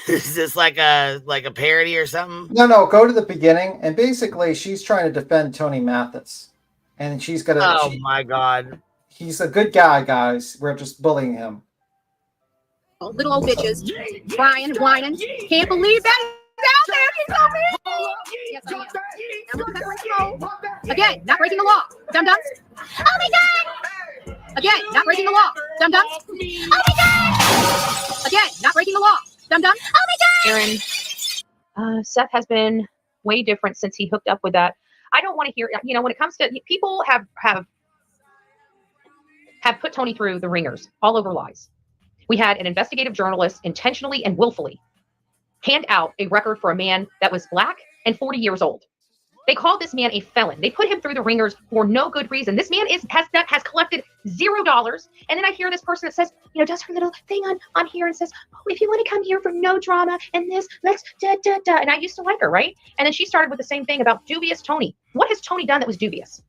Is this like a parody or something? No, go to the beginning, and basically she's trying to defend Tony Mathis, and she's gonna. Oh my God, he's a good guy, guys. We're just bullying him. Little old bitches, crying, whining. Can't believe that he's out there. He's so mean. Yes, I am. Again, not breaking the law. Dum dums. Oh my God. Again, not breaking the law. Dum dums. Oh my God. Again, not breaking the law. Dum dums. Oh my God. Aaron, Seth has been way different since he hooked up with that. I don't want to hear. You know, when it comes to people have put Tony through the ringers all over lies. We had an investigative journalist intentionally and willfully hand out a record for a man that was black and 40 years old. They called this man a felon. They put him through the ringers for no good reason. This man has collected $0. And then I hear this person that says, you know, does her little thing on here and says, oh, if you want to come here for no drama and this, let's da da da. And I used to like her, right? And then she started with the same thing about dubious Tony. What has Tony done that was dubious?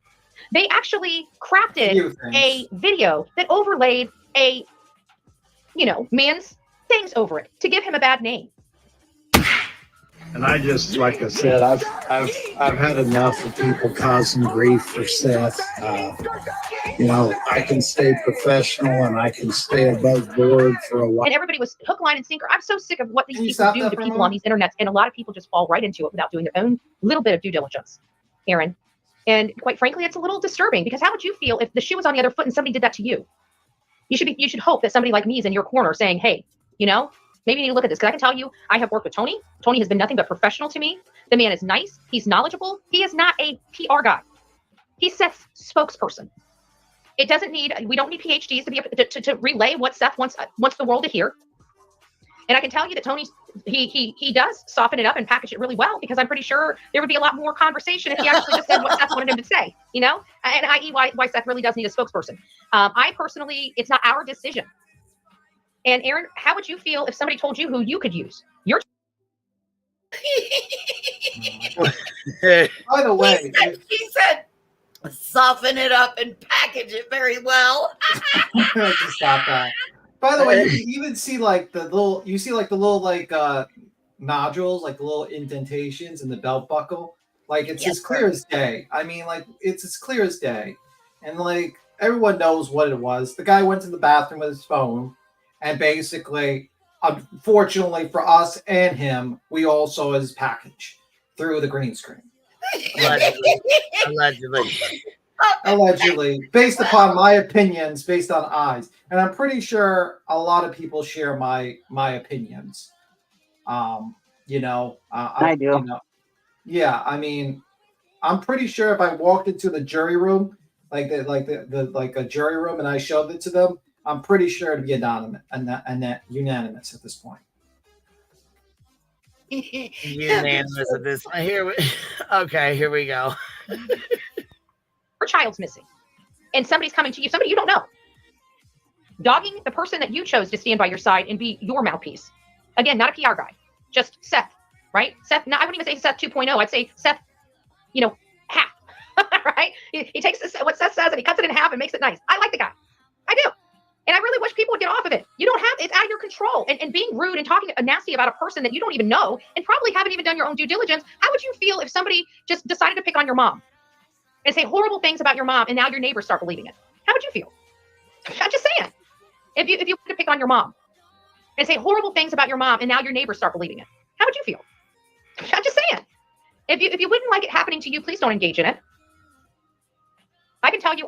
They actually crafted a video that overlaid a, you know, man's things over it to give him a bad name. And I just, like I said, I've had enough of people causing grief for Seth. You know, I can stay professional and I can stay above board for a while. And everybody was hook, line, and sinker. I'm so sick of what these people do to people on these internets, and a lot of people just fall right into it without doing their own little bit of due diligence, Aaron. And quite frankly, it's a little disturbing because how would you feel if the shoe was on the other foot and somebody did that to you? You should hope that somebody like me is in your corner saying, hey, you know, maybe you need to look at this. Because I can tell you, I have worked with Tony. Tony has been nothing but professional to me. The man is nice. He's knowledgeable. He is not a PR guy. He's Seth's spokesperson. We don't need PhDs to be to relay what Seth wants the world to hear. And I can tell you that Tony's he does soften it up and package it really well, because I'm pretty sure there would be a lot more conversation if he actually just said what Seth wanted him to say, you know, and i.e. why Seth really does need a spokesperson. I personally, it's not our decision. And Aaron, how would you feel if somebody told you who you could use? By the way, he said, soften it up and package it very well. Stop that. By the way, you even see like the little, nodules, like the little indentations in the belt buckle. Like it's as clear as day. I mean, like it's as clear as day. And like everyone knows what it was. The guy went to the bathroom with his phone, and basically, unfortunately for us and him, we all saw his package through the green screen. Allegedly, based upon my opinions, based on eyes, and I'm pretty sure a lot of people share my opinions. You know, I do. You know, yeah, I mean, I'm pretty sure if I walked into the jury room, like a jury room, and I showed it to them, I'm pretty sure it'd be anonymous and that unanimous at this point. Unanimous at this point. Here we go. Your child's missing, and somebody's coming to you, somebody you don't know, dogging the person that you chose to stand by your side and be your mouthpiece. Again, not a PR guy, just Seth, right? Seth. No, I wouldn't even say Seth 2.0. I'd say Seth, you know, half, right? He takes what Seth says and he cuts it in half and makes it nice. I like the guy. I do. And I really wish people would get off of it. You don't have, it's out of your control. And being rude and talking nasty about a person that you don't even know and probably haven't even done your own due diligence. How would you feel if somebody just decided to pick on your mom and say horrible things about your mom, and now your neighbors start believing it? How would you feel? I'm just saying. If you wanted to pick on your mom and say horrible things about your mom, and now your neighbors start believing it, how would you feel? I'm just saying. If you wouldn't like it happening to you, please don't engage in it. I can tell you,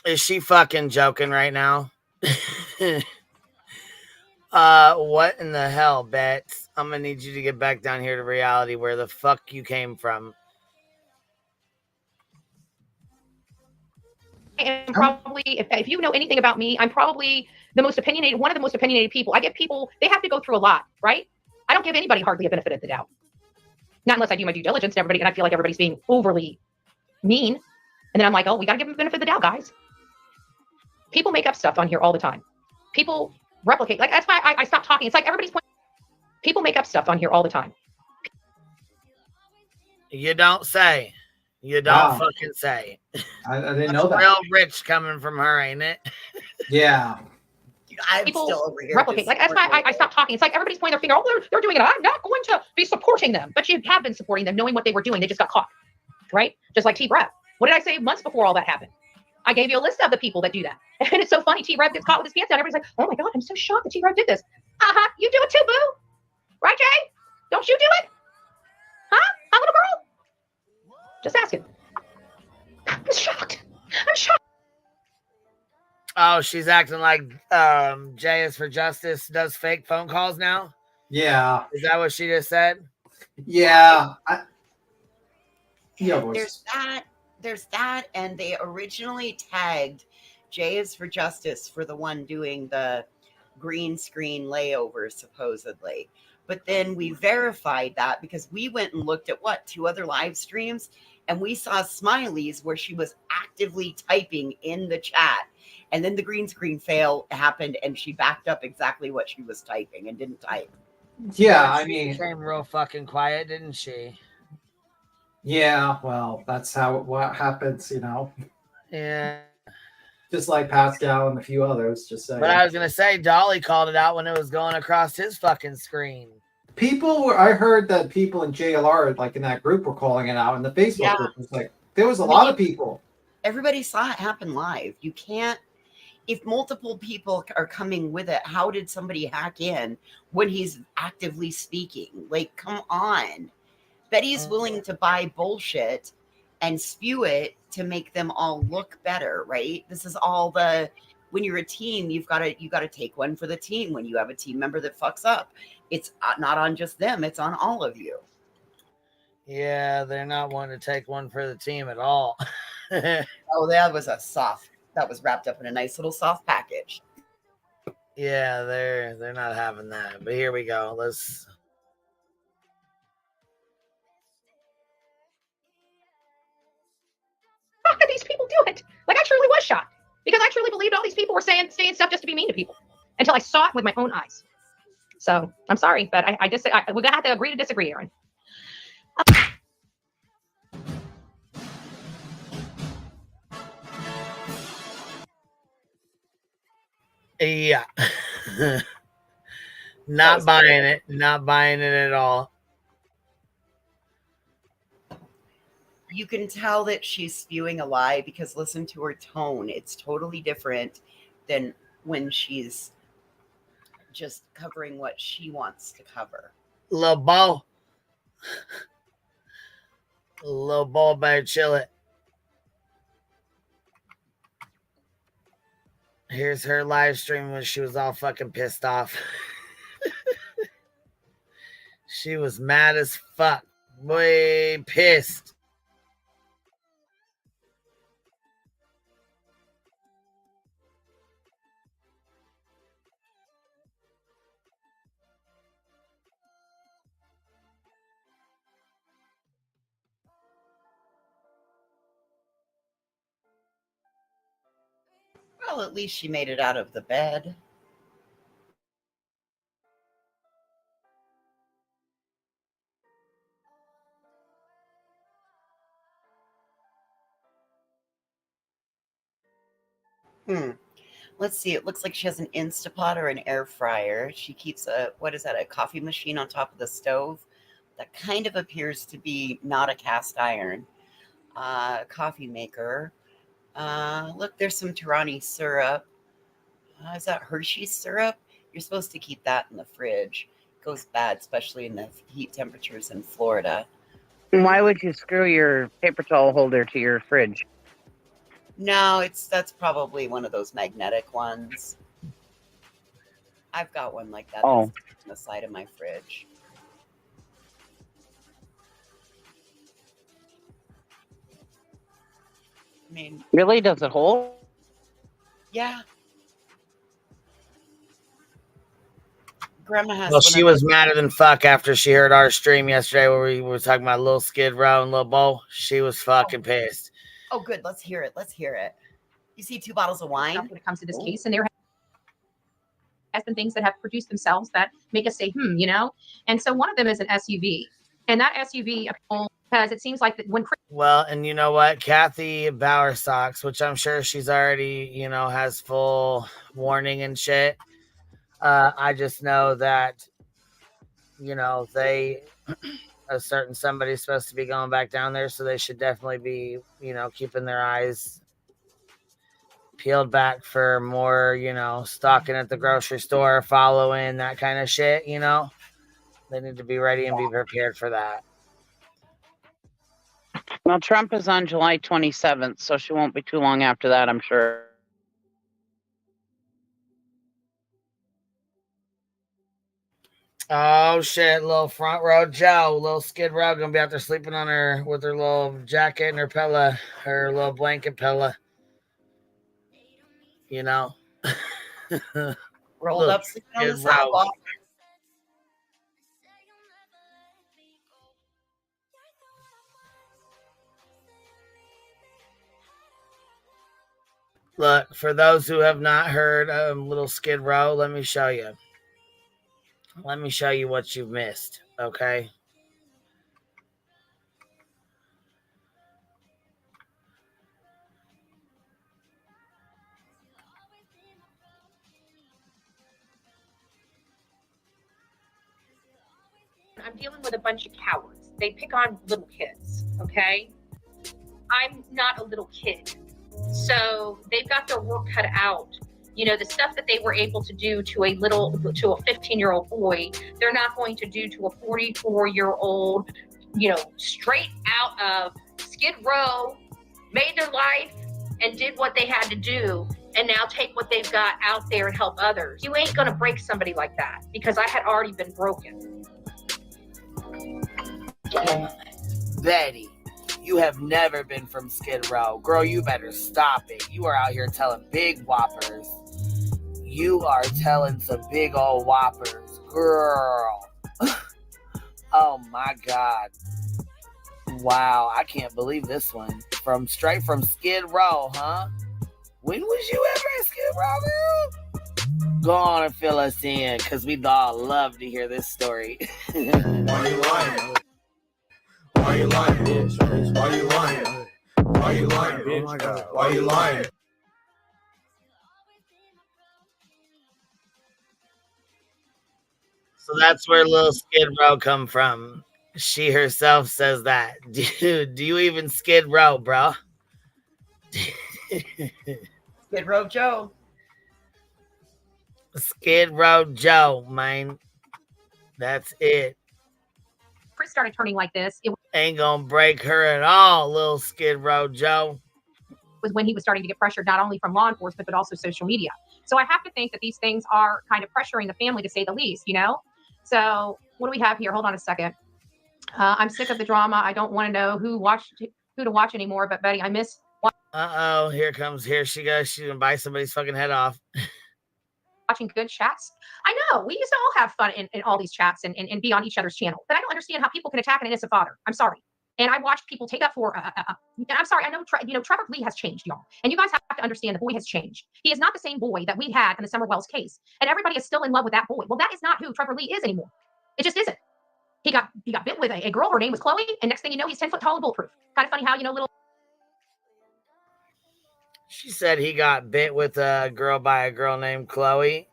Is she fucking joking right now? What in the hell, Bets? I'm gonna need you to get back down here to reality, where the fuck you came from. am probably, if you know anything about me, I'm probably the most opinionated, one of the most opinionated people. I get people, they have to go through a lot, right? I don't give anybody hardly a benefit of the doubt. Not unless I do my due diligence to everybody and I feel like everybody's being overly mean. And then I'm like, oh, we got to give them the benefit of the doubt, guys. People make up stuff on here all the time. People replicate. Like, that's why I stopped talking. It's like everybody's point. People make up stuff on here all the time. You don't say. You don't Wow. fucking say. I didn't know that. Real rich coming from her, ain't it? Yeah. I'm People still over here. replicate. Like that's why I stopped talking. It's like everybody's pointing their finger. Oh, they're doing it. I'm not going to be supporting them. But you have been supporting them, knowing what they were doing. They just got caught, right? Just like T-Rev. What did I say months before all that happened? I gave you a list of the people that do that. And it's so funny. T-Rev gets caught with his pants down. Everybody's like, oh my God, I'm so shocked that T-Rev did this. You do it too, boo. Right, Jay? Don't you do it? Huh, little girl? Just asking. I'm shocked. I'm shocked. Oh, she's acting like Jay is for Justice does fake phone calls now? Yeah. Is that what she just said? Yeah. There's that, and they originally tagged Jay is for Justice for the one doing the green screen layover, supposedly. But then we verified that because we went and looked at 2 other live streams, and we saw smileys where she was actively typing in the chat. And then the green screen fail happened, and she backed up exactly what she was typing and didn't type. Yeah, I She mean, became real fucking quiet, didn't she? yeah, well, that's what happens, you know. Yeah. Just like Pascal and a few others, just saying. But I was gonna say, Dolly called it out when it was going across his fucking screen. I heard that people in JLR, like in that group, were calling it out, and the Facebook group was like, there was a lot of people. Everybody saw it happen live. You can't, if multiple people are coming with it, how did somebody hack in when he's actively speaking? Like, come on. Betty's willing to buy bullshit and spew it to make them all look better, right? This is all when you're a team, you got to take one for the team. When you have a team member that fucks up, it's not on just them, it's on all of you. Yeah, they're not wanting to take one for the team at all. Oh, that was wrapped up in a nice little soft package. Yeah, they're not having that. But here we go. Let's. How could these people do it? Like, I truly was shocked because I truly believed all these people were saying stuff just to be mean to people until I saw it with my own eyes. So I'm sorry, but we're gonna have to agree to disagree, Aaron. Yeah. Not buying it. Not buying it at all. You can tell that she's spewing a lie because listen to her tone. It's totally different than when she's just covering what she wants to cover. Little ball. Little ball, better chill it. Here's her live stream when she was all fucking pissed off. She was mad as fuck. Way pissed. Well, at least she made it out of the bed. Let's see. It looks like she has an Instapot or an air fryer. She keeps a coffee machine on top of the stove. That kind of appears to be not a cast iron. Coffee maker. Look, there's some Tirani syrup. Is that Hershey's syrup? You're supposed to keep that in the fridge. It goes bad, especially in the heat temperatures in Florida. Why would you screw your paper towel holder to your fridge? No, that's probably one of those magnetic ones. I've got one like that on the side of my fridge. I mean, really? Does it hold? Yeah. Grandma has. Well, she was madder than fuck after she heard our stream yesterday where we were talking about Lil Skid Row and Lil Bo. She was fucking pissed. Oh, good. Let's hear it. You see 2 bottles of wine? When it comes to this case, and there has been things that have produced themselves that make us say, you know? And so one of them is an SUV. And that SUV, because it seems like that when Well, and you know what? Kathy Bowerstocks, which I'm sure she's already, has full warning and shit. I just know that, they a certain somebody's supposed to be going back down there, so they should definitely be, keeping their eyes peeled back for more, stocking at the grocery store, following that kind of shit, They need to be ready and be prepared for that. Well, Trump is on July 27th, so she won't be too long after that, I'm sure. Oh shit, little front row Joe, little Skid Row gonna be out there sleeping on her with her little jacket and her pillow, her little blanket pillow. Rolled up sleeping on the sidewalk. Look, for those who have not heard Little Skid Row, let me show you. Let me show you what you've missed, okay? I'm dealing with a bunch of cowards. They pick on little kids, okay? I'm not a little kid. So they've got their work cut out. The stuff that they were able to do to a 15-year-old boy, they're not going to do to a 44-year-old, straight out of Skid Row, made their life and did what they had to do, and now take what they've got out there and help others. You ain't going to break somebody like that, because I had already been broken. Betty, you have never been from Skid Row. Girl, you better stop it. You are out here telling big whoppers. You are telling some big old whoppers. Girl. Oh my God. Wow, I can't believe this one. Straight from Skid Row, huh? When was you ever at Skid Row, girl? Go on and fill us in, because we'd all love to hear this story. Why you lying? Why you lying, bitch? Why you lying? Why you lying, bitch? Oh my God. Why you lying? So that's where Little Skid Row come from. She herself says that. Dude, do you even Skid Row, bro? Skid Row Joe. Skid Row Joe, man. That's it. Chris started turning like this. It ain't gonna break her at all, Little Skid Row Joe. Was when he was starting to get pressured, not only from law enforcement, but also social media. So I have to think that these things are kind of pressuring the family, to say the least, So what do we have here? Hold on a second. I'm sick of the drama. I don't want to know who to watch anymore. But Betty, I miss. Here she goes. She's gonna bite somebody's fucking head off. Watching good chats. I know we used to all have fun in all these chats and be on each other's channel. But I don't understand how people can attack an innocent father. I'm sorry. And I watched people take up for. And I'm sorry. I know. Trevor Lee has changed, y'all. And you guys have to understand the boy has changed. He is not the same boy that we had in the Summer Wells case. And everybody is still in love with that boy. Well, that is not who Trevor Lee is anymore. It just isn't. He got bit with a girl. Her name was Chloe. And next thing you know, he's 10 foot tall and bulletproof. Kind of funny how little. She said he got bit with a girl by a girl named Chloe.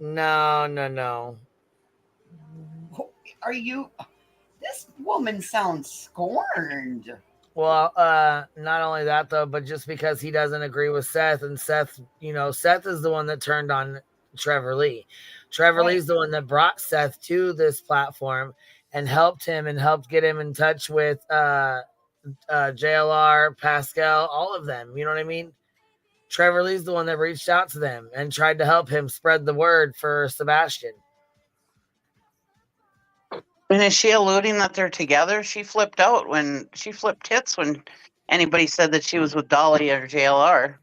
No. Are you? This woman sounds scorned. Well, not only that though, but just because he doesn't agree with Seth, and Seth, Seth is the one that turned on Trevor Lee. Trevor Lee's the one that brought Seth to this platform and helped him and helped get him in touch with JLR, Pascal, all of them. You know what I mean? Trevor Lee's the one that reached out to them and tried to help him spread the word for Sebastian. And is she alluding that they're together? She flipped tits when anybody said that she was with Dolly or JLR.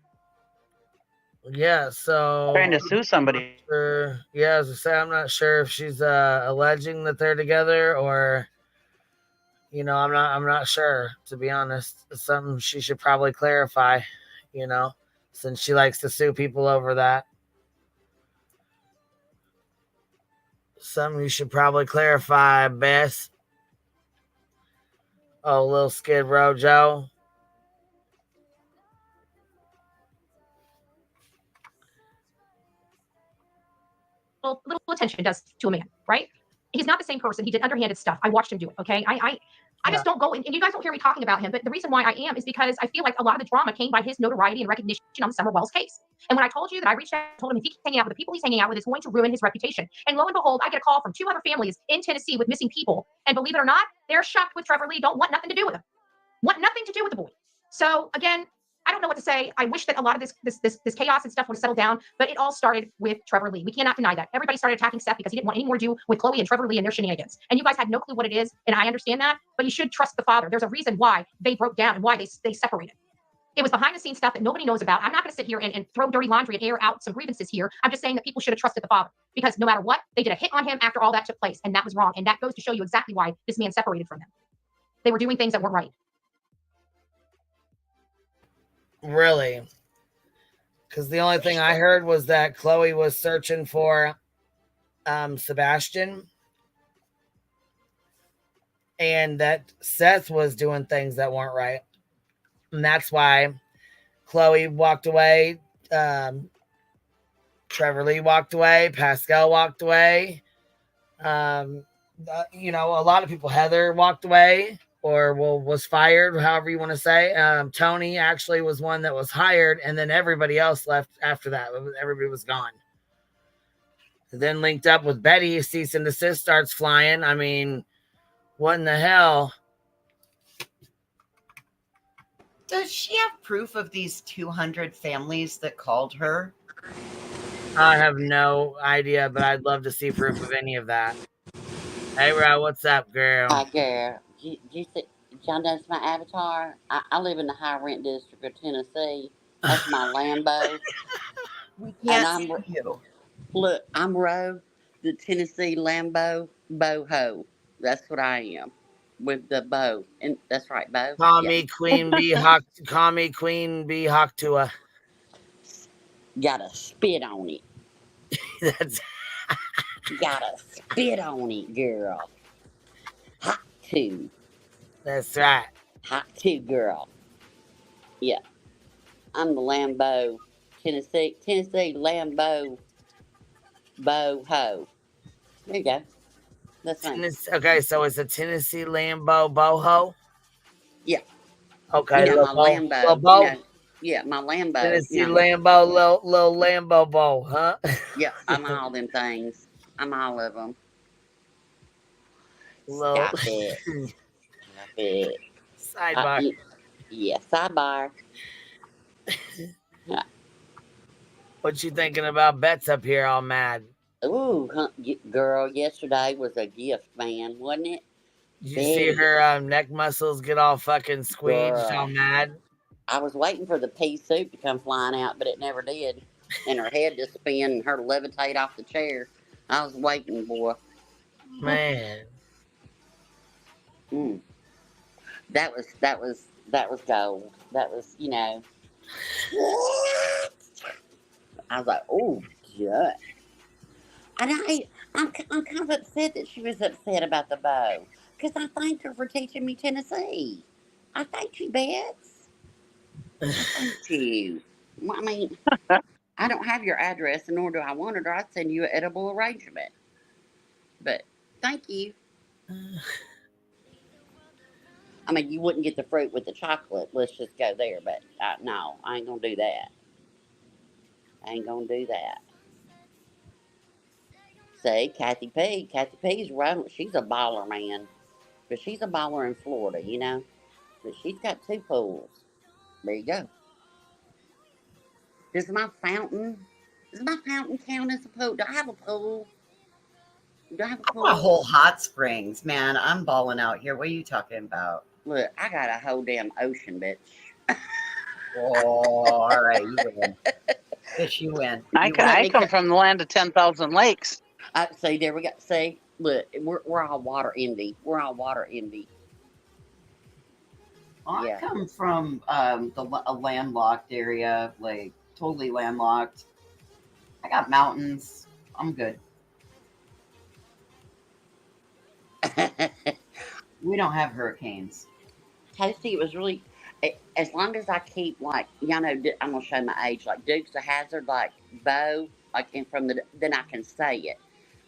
Yeah, so trying to sue somebody. As I say, I'm not sure if she's alleging that they're together or I'm not sure, to be honest. It's something she should probably clarify, since she likes to sue people over that. Something you should probably clarify, Bess. Oh, Lil Skid Row, Joe. Little attention does to a man, right? He's not the same person. He did underhanded stuff. I watched him do it. Okay, I just don't go, and you guys don't hear me talking about him. But the reason why I am is because I feel like a lot of the drama came by his notoriety and recognition on the Summer Wells case. And when I told you that I reached out and told him if he keeps hanging out with the people he's hanging out with, it's going to ruin his reputation. And lo and behold, I get a call from 2 other families in Tennessee with missing people. And believe it or not, they're shocked with Trevor Lee. Don't want nothing to do with him. Want nothing to do with the boy. So again, I don't know what to say. I wish that a lot of this chaos and stuff would have settled down, but it all started with Trevor Lee. We cannot deny that. Everybody started attacking Seth because he didn't want any more to do with Chloe and Trevor Lee and their shenanigans. And you guys had no clue what it is, and I understand that, but you should trust the father. There's a reason why they broke down and why they separated. It was behind the scenes stuff that nobody knows about. I'm not going to sit here and throw dirty laundry and air out some grievances here. I'm just saying that people should have trusted the father because no matter what, they did a hit on him after all that took place, and that was wrong. And that goes to show you exactly why this man separated from them. They were doing things that weren't right. Really? Because the only thing I heard was that Chloe was searching for Sebastian and that Seth was doing things that weren't right. And that's why Chloe walked away. Trevor Lee walked away. Pascal walked away. A lot of people, Heather walked away. Or was fired, however you want to say. Tony actually was one that was hired, and then everybody else left after that. Everybody was gone. And then linked up with Betty, cease and desist starts flying. I mean, what in the hell? Does she have proof of these 200 families that called her? I have no idea, but I'd love to see proof of any of that. Hey, Ro, what's up, girl? Hi, girl. Y'all notice my avatar? I live in the high rent district of Tennessee. That's my Lambo. We can't see you. Look, I'm Ro, the Tennessee Lambo boho. That's what I am. With the bow. And that's right, bow. Call me Queen Bee Hawktua. Gotta spit on it. That's Gotta spit on it, girl. Hot too. That's right. Hot too, girl. Yeah. I'm the Lambo. Tennessee Lambo boho. There you go. That's fine. Okay, so it's a Tennessee Lambo boho? Yeah. Okay, my Lambo. My Lambo. Tennessee Lambo, little Lambo bow, huh? Yeah, I'm all them things. I'm all of them. Stop it. Stop it. Sidebar. Sidebar. What you thinking about Bets up here all mad? Ooh, girl, yesterday was a gift, man, wasn't it? Did you see her neck muscles get all fucking squeezed, all mad? I was waiting for the pea soup to come flying out, but it never did. And her head to spin and her to levitate off the chair. I was waiting, boy. Man. That was gold. That was, I was like, oh, yeah. And I'm kind of upset that she was upset about the bow. Because I thanked her for teaching me Tennessee. I thank you, Bets. Thank you. I mean, I don't have your address, and nor do I want it, or I'd send you an edible arrangement. But thank you. I mean, you wouldn't get the fruit with the chocolate. Let's just go there. But no, I ain't going to do that. I ain't going to do that. See, Kathy P's right. She's a baller, man. But she's a baller in Florida, But she's got 2 pools. There you go. Does my fountain count as a pool? Do I have a pool? A whole hot springs, man. I'm balling out here. What are you talking about? Look, I got a whole damn ocean, bitch. Oh, all right, you win. Bitch, you win. I come from the land of 10,000 lakes. See, there we go. See, look, we're all water indie. We're all water indie. I come from a landlocked area, like totally landlocked. I got mountains. I'm good. We don't have hurricanes. Toasty, it was really, as long as I keep, like, y'all know, I'm going to show my age, like Dukes of Hazzard, like Bo, like, and then I can say it.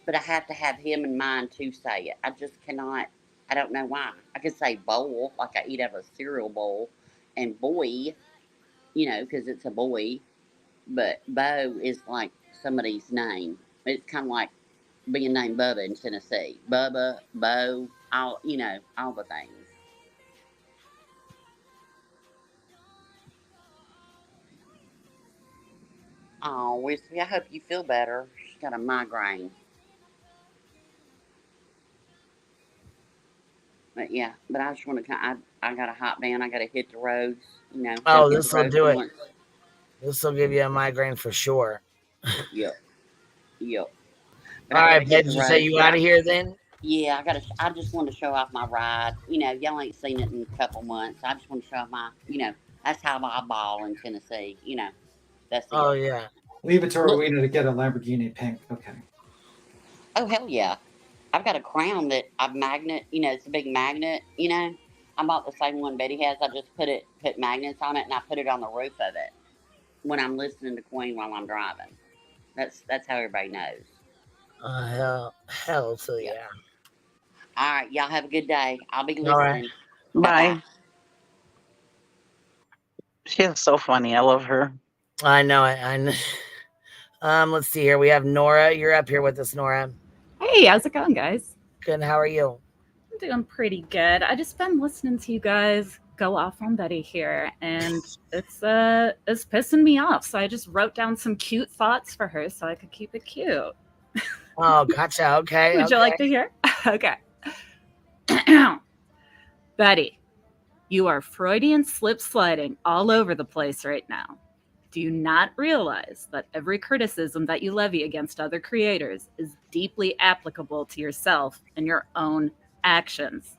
But I have to have him in mind to say it. I just cannot, I don't know why. I could say bowl, like I eat out of a cereal bowl, and boy, because it's a boy. But Bo is like somebody's name. It's kind of like being named Bubba in Tennessee. Bubba, Bo, all the things. Oh, Whiskey, I hope you feel better. She's got a migraine. But yeah, but I just want to. I got to hop down. I got to hit the roads. Oh, this will do it. This will give you a migraine for sure. Yep. All right, did you say you out of here then? Yeah, I just want to show off my ride. Y'all ain't seen it in a couple months. I just want to show off my. That's how I ball in Tennessee. That's the. Oh yeah. Leave it to Rowena to get a Lamborghini pink. Okay. Oh hell yeah. I've got a crown that I've magnet, it's a big magnet, I bought the same one Betty has. I just put magnets on it and I put it on the roof of it when I'm listening to Queen while I'm driving. That's how everybody knows. Hell to yeah. All right, y'all have a good day. I'll be listening. All right. Bye. She is so funny. I love her. I know it. Let's see here. We have Nora. You're up here with us, Nora. Hey, how's it going, guys? Good. How are you? I'm doing pretty good. I just been listening to you guys go off on Betty here, and it's pissing me off. So I just wrote down some cute thoughts for her so I could keep it cute. Oh, gotcha. Okay. Would you like to hear? Okay. Betty, you are Freudian slip sliding all over the place right now. Do you not realize that every criticism that you levy against other creators is deeply applicable to yourself and your own actions?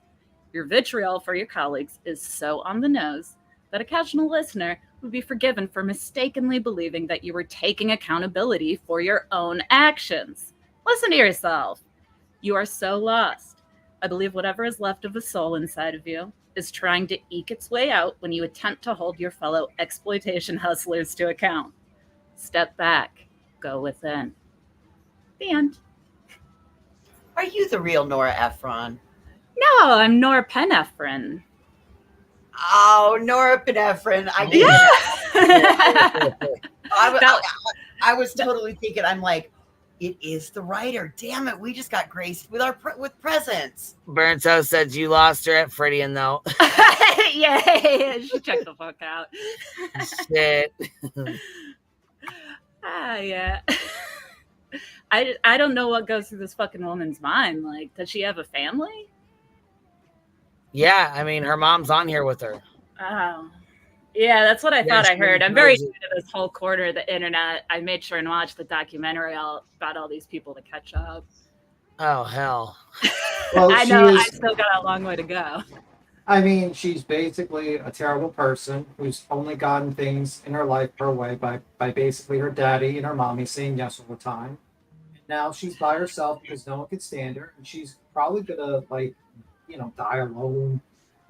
Your vitriol for your colleagues is so on the nose that a casual listener would be forgiven for mistakenly believing that you were taking accountability for your own actions. Listen to yourself. You are so lost. I believe whatever is left of the soul inside of you is trying to eke its way out when you attempt to hold your fellow exploitation hustlers to account. Step back. Go within. The end. Are you the real Nora Ephron? No, I'm Nora Penefrin. Oh, Nora Penefrin. I did. I was totally thinking, I'm like, it is the writer. Damn it. We just got graced with with presents. Burnto said you lost her at Freudian, though. Yeah, she checked the fuck out. Shit. Yeah. I don't know what goes through this fucking woman's mind. Like, does she have a family? Yeah, I mean, her mom's on here with her. Oh. Yeah, that's what I thought I heard. I'm very new to this whole corner of the internet. I made sure and watched the documentary about all these people to catch up. Oh, hell. Well, I know, I still got a long way to go. I mean, she's basically a terrible person who's only gotten things in her life her way by basically her daddy and her mommy saying yes all the time. Now she's by herself because no one can stand her, and she's probably gonna die alone.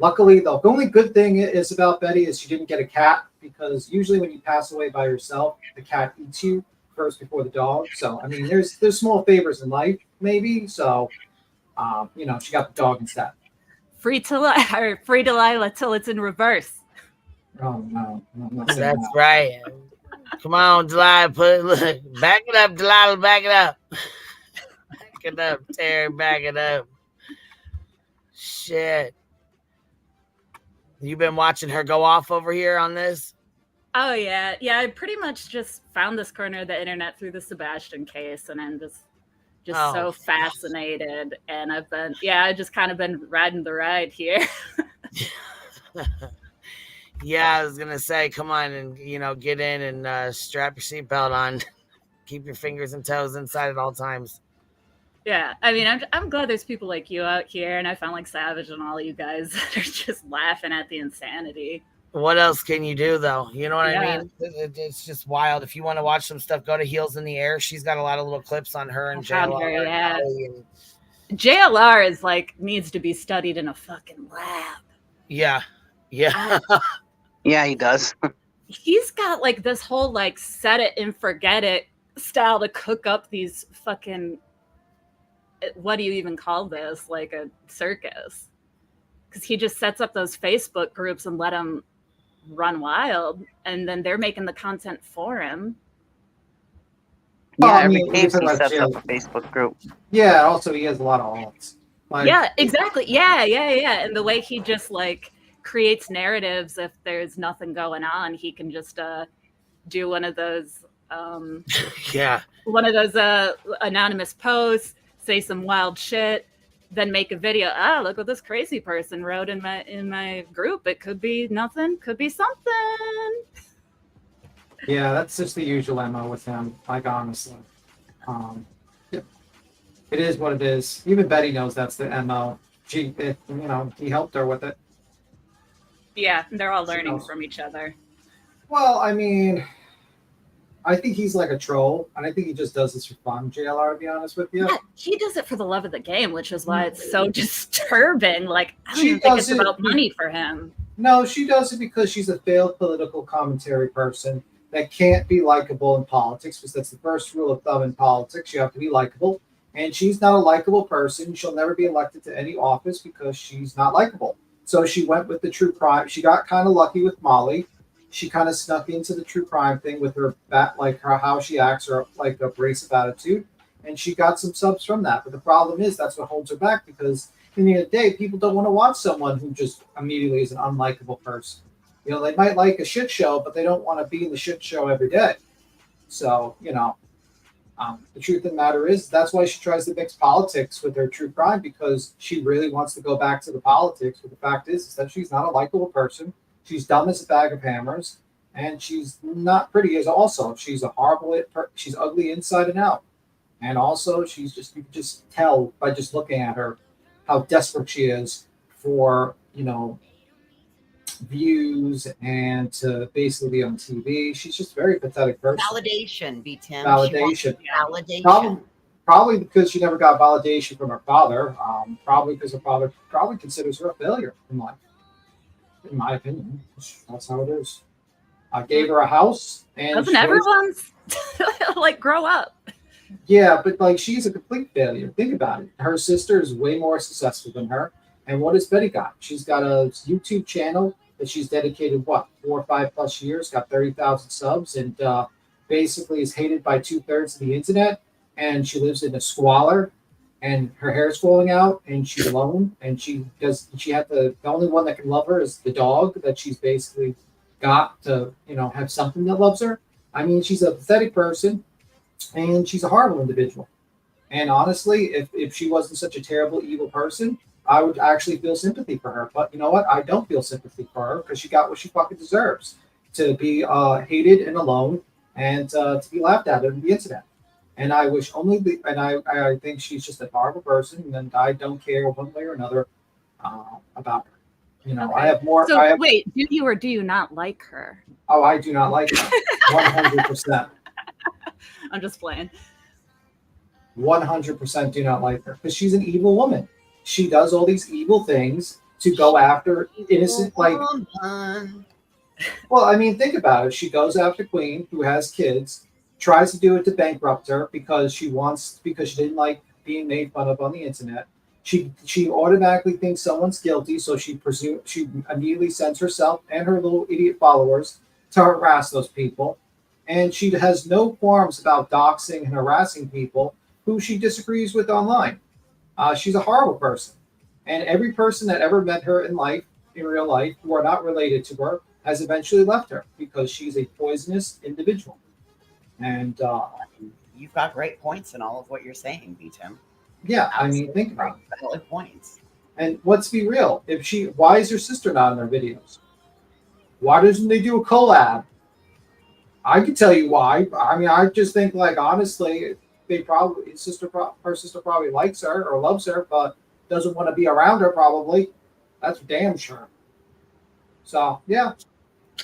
Luckily, the only good thing is about Betty is she didn't get a cat, because usually when you pass away by yourself, the cat eats you first before the dog. So I mean, there's small favors in life, maybe. So she got the dog instead. Free Delilah till it's in reverse. Oh no, that's right. Come on, Delilah, back it up, Delilah, back it up. Back it up, Terry, back it up. Shit. You been watching her go off over here on this? Oh yeah. I pretty much just found this corner of the internet through the Sebastian case, and I'm just so fascinated. And I've just kind of been riding the ride here. Yeah, I was gonna say, come on and get in and strap your seatbelt on. Keep your fingers and toes inside at all times. Yeah, I mean, I'm glad there's people like you out here, and I found like Savage and all you guys that are just laughing at the insanity. What else can you do, though? You know what I mean? It's just wild. If you want to watch some stuff, go to Heels in the Air. She's got a lot of little clips on her and JLR. Yeah. JLR is needs to be studied in a fucking lab. Yeah. Yeah. Yeah, he does. He's got like this whole like set it and forget it style to cook up these fucking, what do you even call this? Like a circus. Because he just sets up those Facebook groups and let them run wild, and then they're making the content for him. Yeah, I every mean, case we're he talking about sets up jail. a Facebook group. Yeah, also he has a lot of alts. Like, Yeah, exactly. Yeah. And the way he just like creates narratives, if there's nothing going on, he can just do one of those Yeah. anonymous posts, say some wild shit, then make a video. Ah, look what this crazy person wrote in my group. It could be nothing, could be something. Yeah, that's just the usual MO with him. Like honestly, it is what it is. Even Betty knows that's the MO. He helped her with it. Yeah, they're all learning from each other. Well, I mean, I think he's like a troll, and I think he just does this for fun, JLR, to be honest with you. Yeah, he does it for the love of the game, which is why it's so disturbing. Like, I don't She even think it's does it- about money for him. No, she does it because she's a failed political commentary person that can't be likable in politics, because that's the first rule of thumb in politics. You have to be likable. And she's not a likable person. She'll never be elected to any office because she's not likable. So she went with the true crime. She got kind of lucky with Molly. She kind of snuck into the true crime thing with her how she acts, or like abrasive attitude. And she got some subs from that. But the problem is that's what holds her back, because in the end of the day, people don't want to watch someone who just immediately is an unlikable person. You know, they might like a shit show, but they don't want to be in the shit show every day. So, the truth of the matter is that's why she tries to mix politics with her true crime, because she really wants to go back to the politics. But the fact is that she's not a likable person. She's dumb as a bag of hammers, and she's not pretty as also. She's a horrible, she's ugly inside and out. And also you can just tell by just looking at her how desperate she is for, views and to basically be on TV. She's just a very pathetic person. Validation, B. Tim. Validation. Validation. Probably because she never got validation from her father. Probably because her father probably considers her a failure in life. In my opinion, that's how it is. I gave her a house, and Doesn't everyone's like grow up? Yeah, but like she's a complete failure. Think about it. Her sister is way more successful than her. And what has Betty got? She's got a YouTube channel that she's dedicated 4 or 5 plus years, got 30,000 subs, and basically is hated by 2/3 of the internet. And she lives in a squalor, and her hair's falling out, and she's alone, and the only one that can love her is the dog that she's basically got to, have something that loves her. I mean, she's a pathetic person, and she's a horrible individual. And honestly, if she wasn't such a terrible, evil person, I would actually feel sympathy for her. But you know what? I don't feel sympathy for her, because she got what she fucking deserves, to be hated and alone, and to be laughed at on the internet. And I wish I think she's just a horrible person, and I don't care one way or another about her. Okay. I have more. So wait, do you or do you not like her? Oh, I do not like her. 100%. I'm just playing. 100% do not like her, because she's an evil woman. She does all these evil things to go after innocent, Well, I mean, think about it. She goes after Queen, who has kids, tries to do it to bankrupt her because she didn't like being made fun of on the internet. She automatically thinks someone's guilty, so she immediately sends herself and her little idiot followers to harass those people. And she has no qualms about doxing and harassing people who she disagrees with online. She's a horrible person. And every person that ever met her in real life, who are not related to her, has eventually left her, because she's a poisonous individual. And you've got great points in all of what you're saying, B. Tim. Yeah, I mean, think about it. Valid points. And let's be real. Why is her sister not in their videos? Why doesn't they do a collab? I can tell you why. I mean, I just think, honestly, her sister probably likes her or loves her, but doesn't want to be around her, probably. That's damn sure. So, yeah.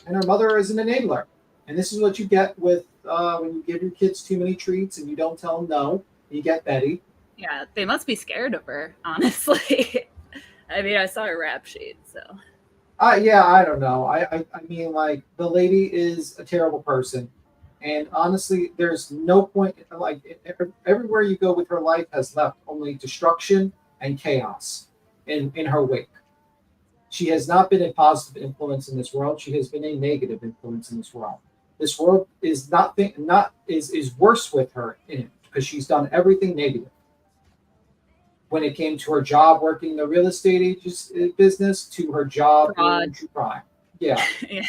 And her mother is an enabler. And this is what you get with when you give your kids too many treats and you don't tell them no. You get Betty. Yeah, they must be scared of her, honestly. I mean, I saw her rap sheet, so. Yeah, I don't know. I mean, like, the lady is a terrible person, and honestly, there's no point. Like, everywhere you go with her life has left only destruction and chaos in her wake. She has not been a positive influence in this world. She has been a negative influence in this world. This world is is worse with her in it because she's done everything negative. When it came to her job working the real estate business, to her job in true crime. Yeah. Yeah.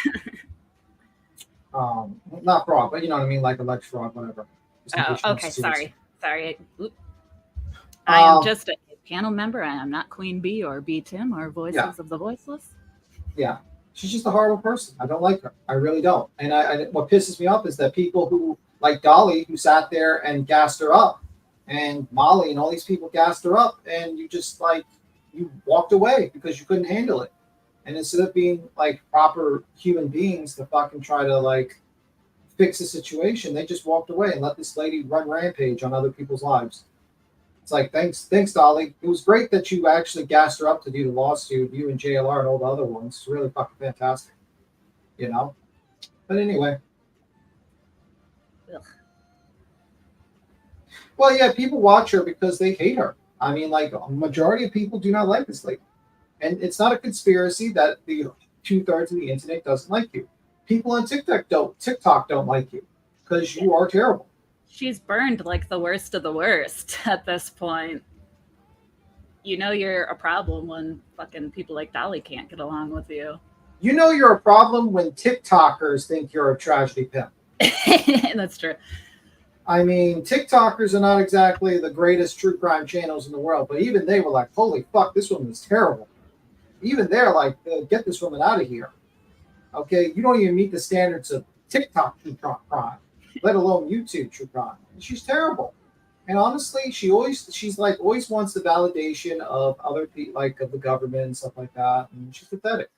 Not fraud, but you know what I mean, like election fraud, whatever. Just in Oh, case you okay. want to see us. Sorry. Oop. I am just a panel member. I am not Queen Bee or B Tim or Voices of the Voiceless. Yeah, she's just a horrible person. I don't like her. I really don't. And what pisses me off is that people who like Dolly, who sat there and gassed her up, and Molly and all these people gassed her up, and you just you walked away because you couldn't handle it. And instead of being like proper human beings to fucking try to fix the situation, they just walked away and let this lady run rampage on other people's lives. It's like, thanks, Dolly. It was great that you actually gassed her up to do the lawsuit, you and JLR and all the other ones. It's really fucking fantastic, you know? But anyway. Ugh. Well, yeah, people watch her because they hate her. I mean, like, a majority of people do not like this lady. And it's not a conspiracy that the 2/3 of the internet doesn't like you. People on TikTok don't like you because you are terrible. She's burned like the worst of the worst at this point. You know you're a problem when fucking people like Dolly can't get along with you. You know you're a problem when TikTokers think you're a tragedy pimp. That's true. I mean, TikTokers are not exactly the greatest true crime channels in the world, but even they were like, holy fuck, this woman is terrible. Even they're like, get this woman out of here. Okay, you don't even meet the standards of TikTok true crime, let alone YouTube true crime. And she's terrible. And honestly, she's like always wants the validation of other people, like of the government and stuff like that. And she's pathetic.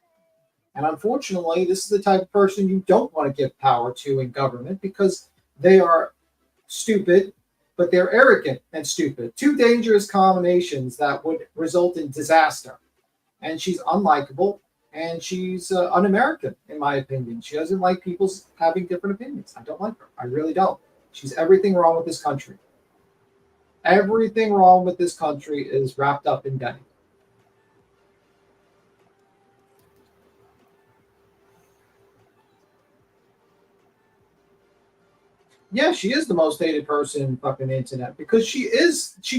And unfortunately, this is the type of person you don't want to give power to in government because they are stupid, but they're arrogant and stupid. Two dangerous combinations that would result in disaster. And she's unlikable, and she's un-American, in my opinion. She doesn't like people having different opinions. I don't like her. I really don't. She's everything wrong with this country. Everything wrong with this country is wrapped up in Betty. Yeah, she is the most hated person in fucking internet because she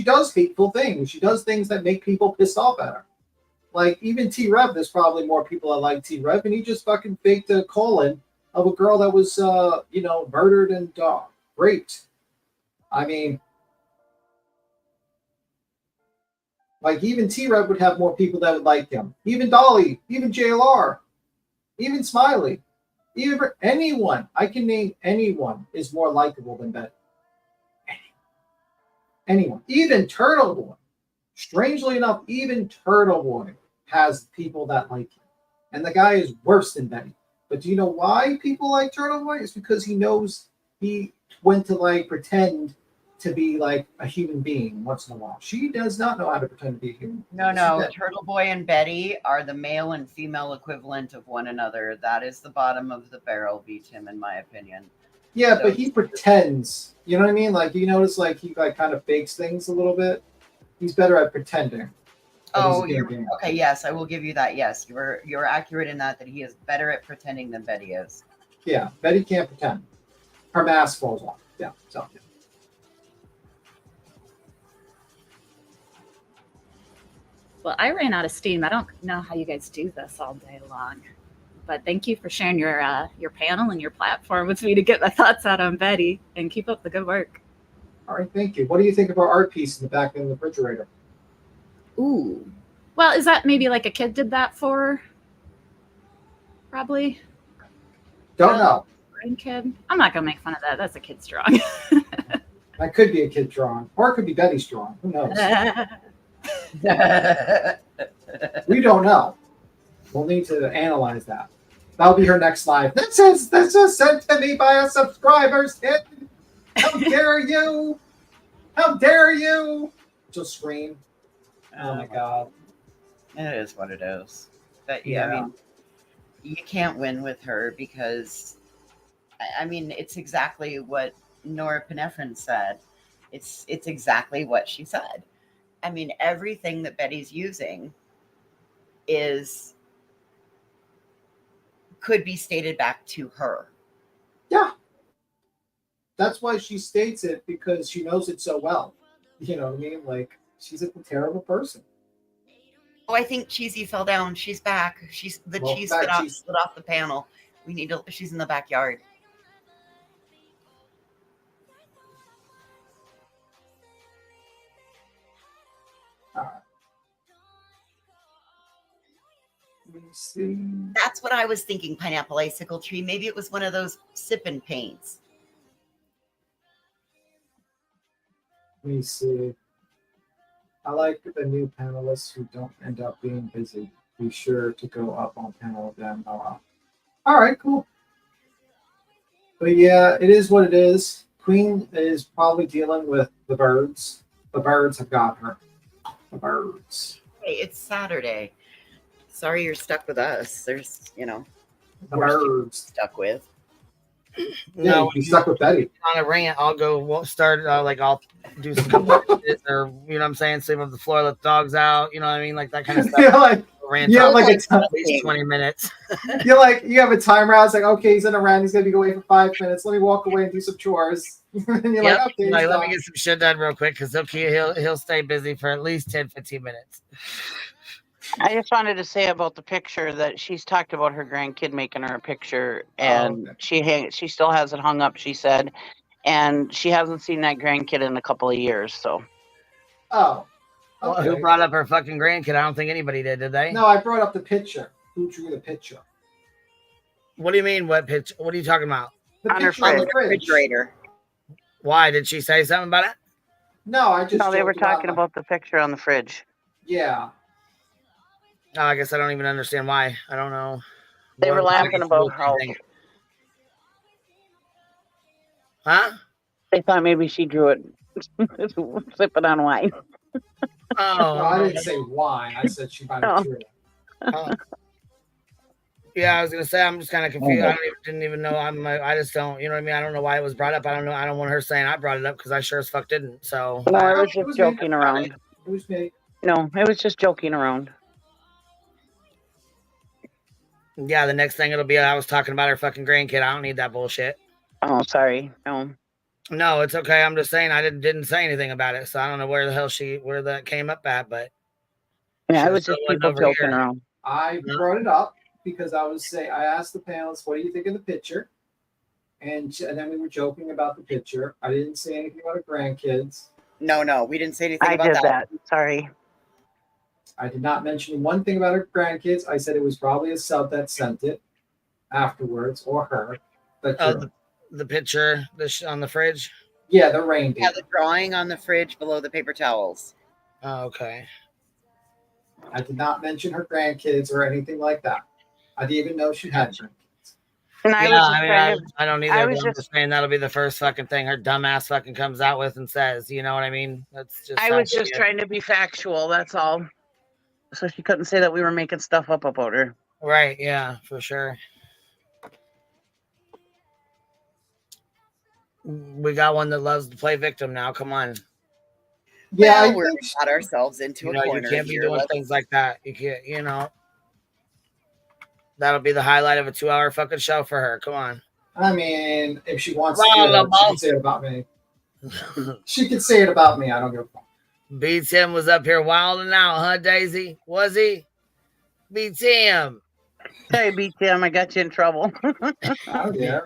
does hateful things. She does things that make people pissed off at her. Like, even T-Rev, there's probably more people that like T-Rev, and he just fucking faked a colon of a girl that was, murdered and raped. I mean, like, even T-Rev would have more people that would like him. Even Dolly, even JLR, even Smiley, even anyone. I can name anyone is more likable than Betty. Anyone. Even Turtle Boy. Strangely enough, even Turtle Boy has people that like him. And the guy is worse than Betty. But do you know why people like Turtle Boy? It's because he knows he went to pretend to be like a human being once in a while. She does not know how to pretend to be a human. No. Turtle Boy and Betty are the male and female equivalent of one another. That is the bottom of the barrel, beat him, in my opinion. Yeah, but he pretends. You know what I mean? Like, you notice he kind of fakes things a little bit. He's better at pretending. Oh, okay. Yes, I will give you that. Yes, you're accurate in that he is better at pretending than Betty is. Yeah, Betty can't pretend. Her mask falls off. Yeah, so. Well, I ran out of steam. I don't know how you guys do this all day long, but thank you for sharing your panel and your platform with me to get my thoughts out on Betty, and keep up the good work. All right, thank you. What do you think of our art piece in the back of the refrigerator? Ooh. Well, is that maybe like a kid did that for? Probably. Don't know. Kid. I'm not gonna make fun of that. That's a kid's drawing. That could be a kid drawing, or it could be Betty's drawing. Who knows? We don't know. We'll need to analyze that. That'll be her next live. This is sent to me by a subscriber's hit. How dare you? How dare you? She'll scream. Oh my god. It is what it is. But yeah, I mean, You can't win with her because, I mean, it's exactly what Nora Pinephrine said. It's exactly what she said. I mean, everything that Betty's using could be stated back to her. Yeah. That's why she states it, because she knows it so well. You know what I mean? Like, she's a terrible person. Oh, I think Cheesy fell down. She's back. Cheese slid off the panel. She's in the backyard. Let me see. That's what I was thinking, pineapple icicle tree. Maybe it was one of those sipping paints. Let me see. I like the new panelists who don't end up being busy. Be sure to go up on panel then. All right, cool. But yeah, it is what it is. Queen is probably dealing with the birds. The birds have got her. The birds. Hey, it's Saturday. Sorry you're stuck with us. There's, the birds stuck with. No, you stuck with Betty. On a rant, I'll go. We'll start. I'll do some dishes, or you know what I'm saying, sleep on the floor, let the dogs out. You know what I mean, like that kind of stuff. At least 20 minutes. You have a timer out. It's like, okay, he's in a rant. He's gonna be away for 5 minutes. Let me walk away and do some chores. And you're like, okay, let me get some shit done real quick because he'll stay busy for at least 10-15 minutes. I just wanted to say about the picture that she's talked about her grandkid making her a picture, and she still has it hung up, she said, and she hasn't seen that grandkid in a couple of years. So, well, who brought up her fucking grandkid? I don't think anybody did they? No, I brought up the picture. Who drew the picture? What do you mean? What picture? What are you talking about? The picture on the refrigerator. Why did she say something about it? No, they were talking about the picture on the fridge. Yeah. Oh, I guess I don't even understand why. I don't know. They were laughing about how. Huh? They thought maybe she drew it sipping on wine. Oh, no, I didn't say wine. I said she might have drew it. Yeah, I was gonna say I'm just kind of confused. I didn't even know. I just don't. You know what I mean? I don't know why it was brought up. I don't know. I don't want her saying I brought it up because I sure as fuck didn't. So no, I was just joking around. It was me. No, it was just joking around. Yeah, the next thing it'll be I was talking about her fucking grandkid. I don't need that bullshit. Oh, sorry. No, it's okay. I'm just saying I didn't say anything about it, so I don't know where the hell where that came up at, but yeah, I was just people joking around. I brought it up because I asked the panelists, "What do you think of the picture?" And then we were joking about the picture. I didn't say anything about her grandkids. No, we didn't say anything I about did that. Sorry. I did not mention one thing about her grandkids. I said it was probably a sub that sent it afterwards, or her. The picture on the fridge? Yeah, the reindeer. Yeah, the drawing on the fridge below the paper towels. Oh, okay. I did not mention her grandkids or anything like that. I didn't even know she had grandkids. And I don't either. I'm just saying that'll be the first fucking thing her dumbass fucking comes out with and says. You know what I mean? That's just. I was just trying to be factual. That's all. So she couldn't say that we were making stuff up about her. Right. Yeah, for sure. We got one that loves to play victim now. Come on. Yeah, well, we're got ourselves into a corner. You can't be here. doing things like that. You can't. That'll be the highlight of a 2-hour fucking show for her. Come on. I mean, if she wants to do that, she can say it about me. She can say it about me. I don't give a fuck. B-Tim was up here wilding out, huh, Daisy? Was he? B-Tim. Hey, B-Tim, I got you in trouble. Oh, yeah.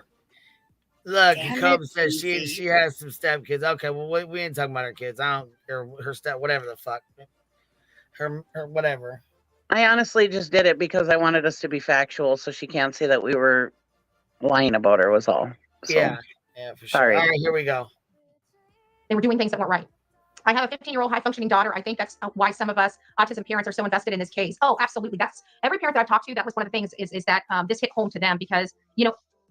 Look, Kobe says she has some stepkids. Okay, well, we ain't talking about her kids. Her step, whatever the fuck. Her whatever. I honestly just did it because I wanted us to be factual so she can't say that we were lying about her was all. So, yeah, for sure. Sorry. All right, here we go. They were doing things that weren't right. I have a 15-year-old high-functioning daughter. I think that's why some of us autism parents are so invested in this case. Oh, absolutely. That's every parent that I've talked to. That was one of the things is that this hit home to them because,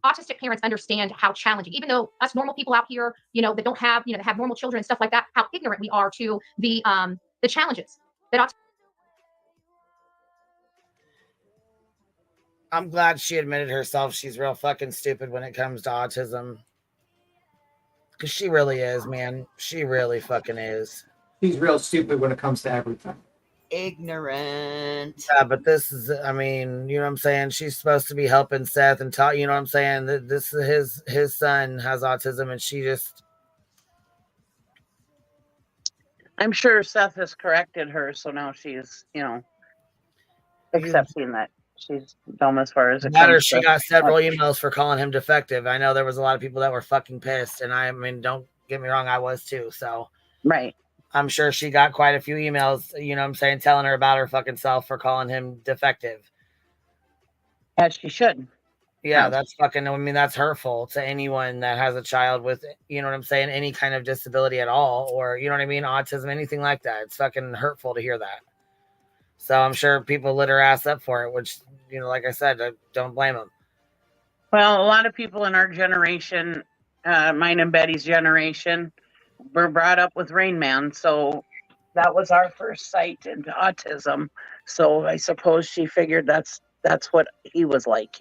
autistic parents understand how challenging, even though us normal people out here, that don't have, that have normal children and stuff like that, how ignorant we are to the challenges that I'm glad she admitted herself she's real fucking stupid when it comes to autism. Because she really is, man. She really fucking is. She's real stupid when it comes to everything. Ignorant. Yeah, but this is, I mean, you know what I'm saying? She's supposed to be helping Seth and taught, you know what I'm saying? This is his son has autism, and she just. I'm sure Seth has corrected her, so now she's, accepting that she's dumb as far as it That or comes she to. got several emails for calling him defective. I know there was a lot of people that were fucking pissed, and I mean, don't get me wrong, I was too. So, right. I'm sure she got quite a few emails, you know what I'm saying, telling her about her fucking self for calling him defective. As she should. Yeah, that's fucking, I mean, that's hurtful to anyone that has a child with, you know what I'm saying, any kind of disability at all, or, you know what I mean, autism, anything like that. It's fucking hurtful to hear that. So I'm sure people lit her ass up for it, which, you know, like I said, I don't blame them. Well, a lot of people in our generation, mine and Betty's generation, were brought up with Rain Man. So that was our first sight into autism. So I suppose she figured that's what he was like,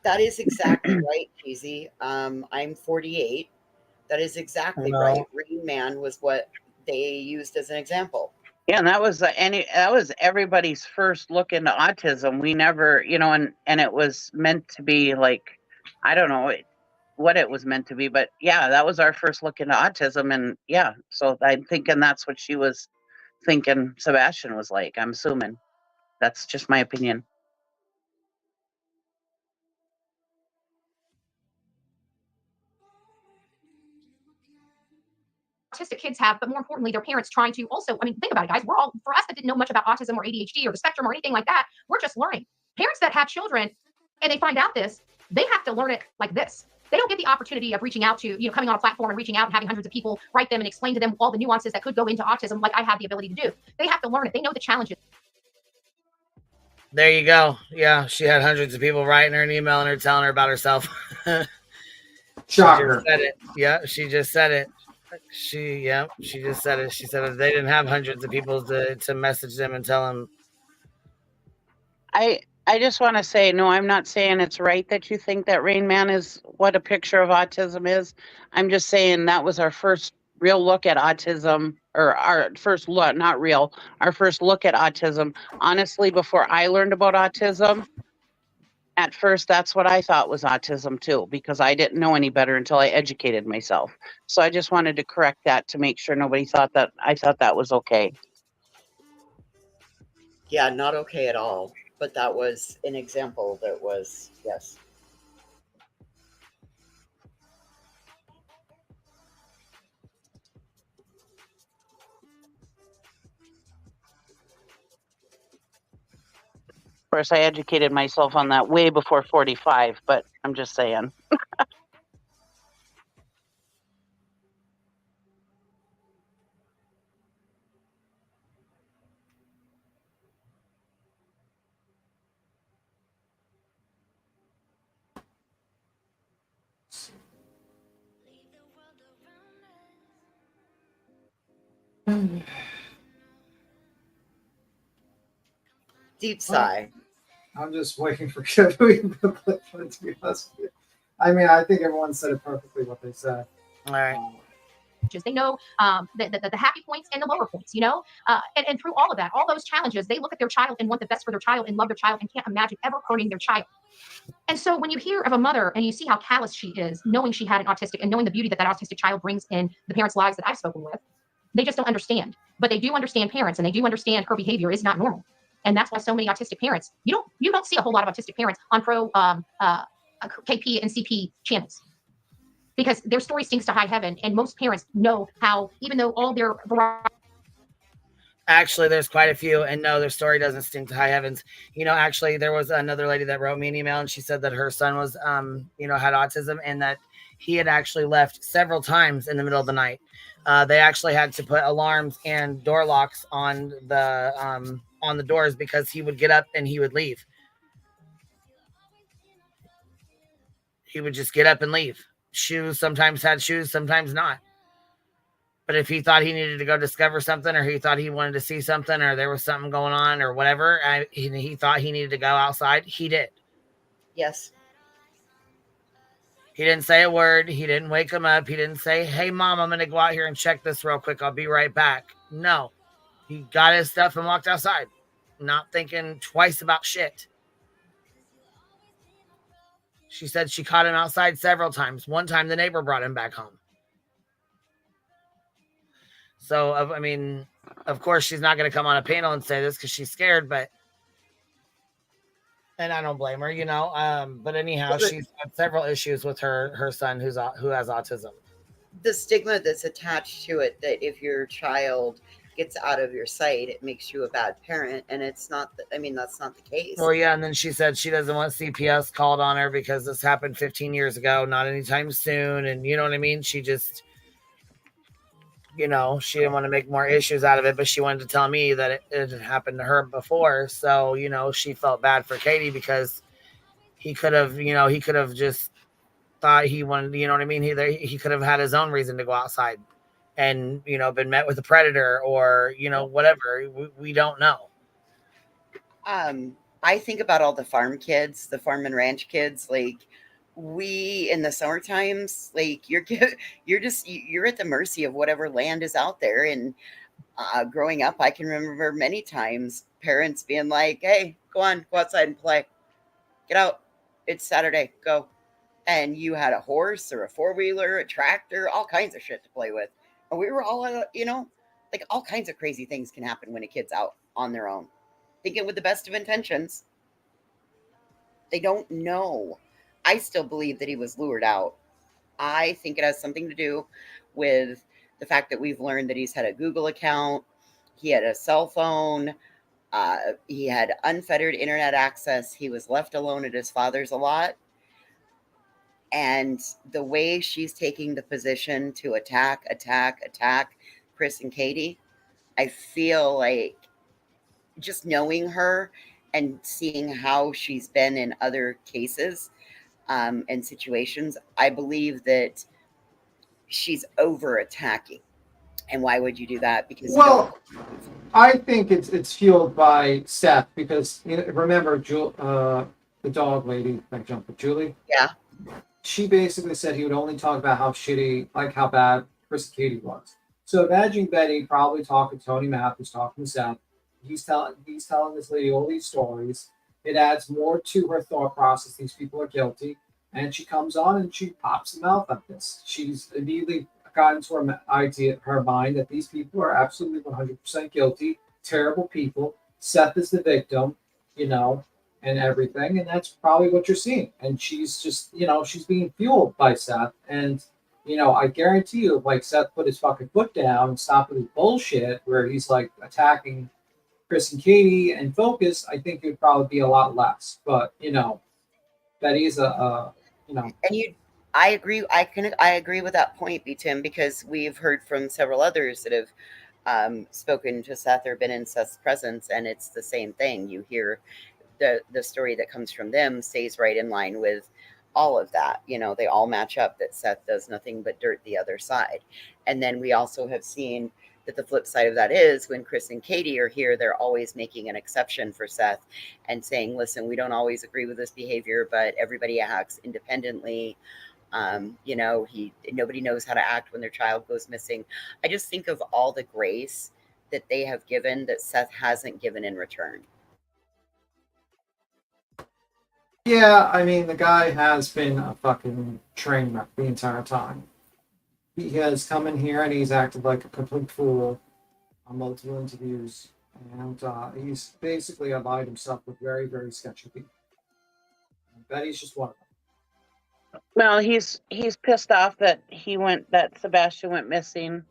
That is exactly right, Cheesy. I'm 48. That is exactly right. Rain Man was what they used as an example. Yeah, and that was everybody's first look into autism. We never, and it was meant to be like, I don't know what it was meant to be, but yeah, that was our first look into autism, and yeah, so I'm thinking that's what she was thinking Sebastian was like. I'm assuming. That's just my opinion. Autistic kids have, but more importantly, their parents trying to also, I mean, think about it, guys. We're all, for us that didn't know much about autism or ADHD or the spectrum or anything like that, we're just learning. Parents that have children and they find out this, they have to learn it like this. They don't get the opportunity of reaching out to, coming on a platform and reaching out and having hundreds of people write them and explain to them all the nuances that could go into autism like I have the ability to do. They have to learn it. They know the challenges. There you go. Yeah, she had hundreds of people writing her and emailing her, telling her about herself. Shocker. She just said it. Yeah, she just said it. She just said it. She said they didn't have hundreds of people to message them and tell them. I just want to say, no, I'm not saying it's right that you think that Rain Man is what a picture of autism is. I'm just saying that was our first real look at autism, or our first look, not real, our first look at autism. Honestly, before I learned about autism, at first, that's what I thought was autism too, because I didn't know any better until I educated myself. So I just wanted to correct that to make sure nobody thought that I thought that was okay. Yeah, not okay at all. But that was an example that was, yes. Of course, I educated myself on that way before 45, but I'm just saying. Deep sigh. I'm just waiting for Kevin to be honest with you. I mean, I think everyone said it perfectly what they said. All right. They know the happy points and the lower points, and through all of that, all those challenges, they look at their child and want the best for their child and love their child and can't imagine ever hurting their child. And so when you hear of a mother and you see how callous she is, knowing she had an autistic and knowing the beauty that autistic child brings in the parents' lives that I've spoken with, they just don't understand. But they do understand parents, and they do understand her behavior is not normal. And that's why so many autistic parents, you don't see a whole lot of autistic parents on pro KP and CP channels, because their story stinks to high heaven. And most parents know how, even though all their Actually, there's quite a few, and no, their story doesn't stink to high heavens. Actually, there was another lady that wrote me an email, and she said that her son was, had autism, and that he had actually left several times in the middle of the night. They actually had to put alarms and door locks on the doors because he would get up and he would leave. He would just get up and leave. Shoes, sometimes had shoes, sometimes not. But if he thought he needed to go discover something, or he thought he wanted to see something, or there was something going on or whatever, he thought he needed to go outside, he did. Yes. He didn't say a word. He didn't wake him up. He didn't say, hey, Mom, I'm going to go out here and check this real quick. I'll be right back. No. He got his stuff and walked outside, not thinking twice about shit. She said she caught him outside several times. One time, the neighbor brought him back home. So, I mean, of course, she's not going to come on a panel and say this because she's scared, but, and I don't blame her, you know. But anyhow, she's had several issues with her son who has autism. The stigma that's attached to it, that if your child gets out of your sight, it makes you a bad parent, and it's not. I mean, that's not the case. Well, yeah, and then she said she doesn't want CPS called on her because this happened 15 years ago, not anytime soon, and you know what I mean. She just, you know, she didn't want to make more issues out of it, but she wanted to tell me that it had happened to her before. So, you know, she felt bad for Katie because he could have, you know, just thought he wanted, you know what I mean? He could have had his own reason to go outside and, you know, been met with a predator or, you know, whatever. We don't know. I think about all the farm kids, the farm and ranch kids, like we in the summer times, like you're at the mercy of whatever land is out there. And growing up, I can remember many times parents being like, hey, go outside and play. Get out. It's Saturday. Go. And you had a horse or a four-wheeler, a tractor, all kinds of shit to play with. And we were all, you know, like all kinds of crazy things can happen when a kid's out on their own, thinking with the best of intentions. They don't know. I still believe that he was lured out. I think it has something to do with the fact that we've learned that he's had a Google account, he had a cell phone, he had unfettered internet access, he was left alone at his father's a lot. And the way she's taking the position to attack Chris and Katie, I feel like just knowing her and seeing how she's been in other cases and situations, I believe that she's over attacking. And why would you do that? Because I think it's fueled by Seth because you know, remember the dog lady that jumped with Julie. Yeah. She basically said he would only talk about how shitty, like how bad Chris and Katie was. So imagine Betty probably talking to Tony Matthews, talking to Seth. He's telling this lady all these stories. It adds more to her thought process. These people are guilty, and she comes on and she pops them out like this. She's immediately got into her mind that these people are absolutely 100% guilty, terrible people. Seth is the victim, you know, and everything, and that's probably what you're seeing. And she's just, you know, she's being fueled by Seth. And, you know, I guarantee you, if like Seth put his fucking foot down and stopped with his bullshit where he's like attacking Chris and Katie and focus, I think it would probably be a lot less. But, you know, Betty's you know. And I agree. I agree with that point, B. Tim, because we've heard from several others that have spoken to Seth or been in Seth's presence, and it's the same thing. You hear the story that comes from them stays right in line with all of that. You know, they all match up that Seth does nothing but dirt the other side. And then we also have seen that the flip side of that is when Chris and Katie are here, they're always making an exception for Seth and saying, listen, we don't always agree with this behavior, but everybody acts independently. You know, nobody knows how to act when their child goes missing. I just think of all the grace that they have given that Seth hasn't given in return. Yeah, I mean, the guy has been a fucking train wreck the entire time. He has come in here and he's acted like a complete fool on multiple interviews. And he's basically allied himself with very, very sketchy people. And Betty's just one of them. Well, he's pissed off that Sebastian went missing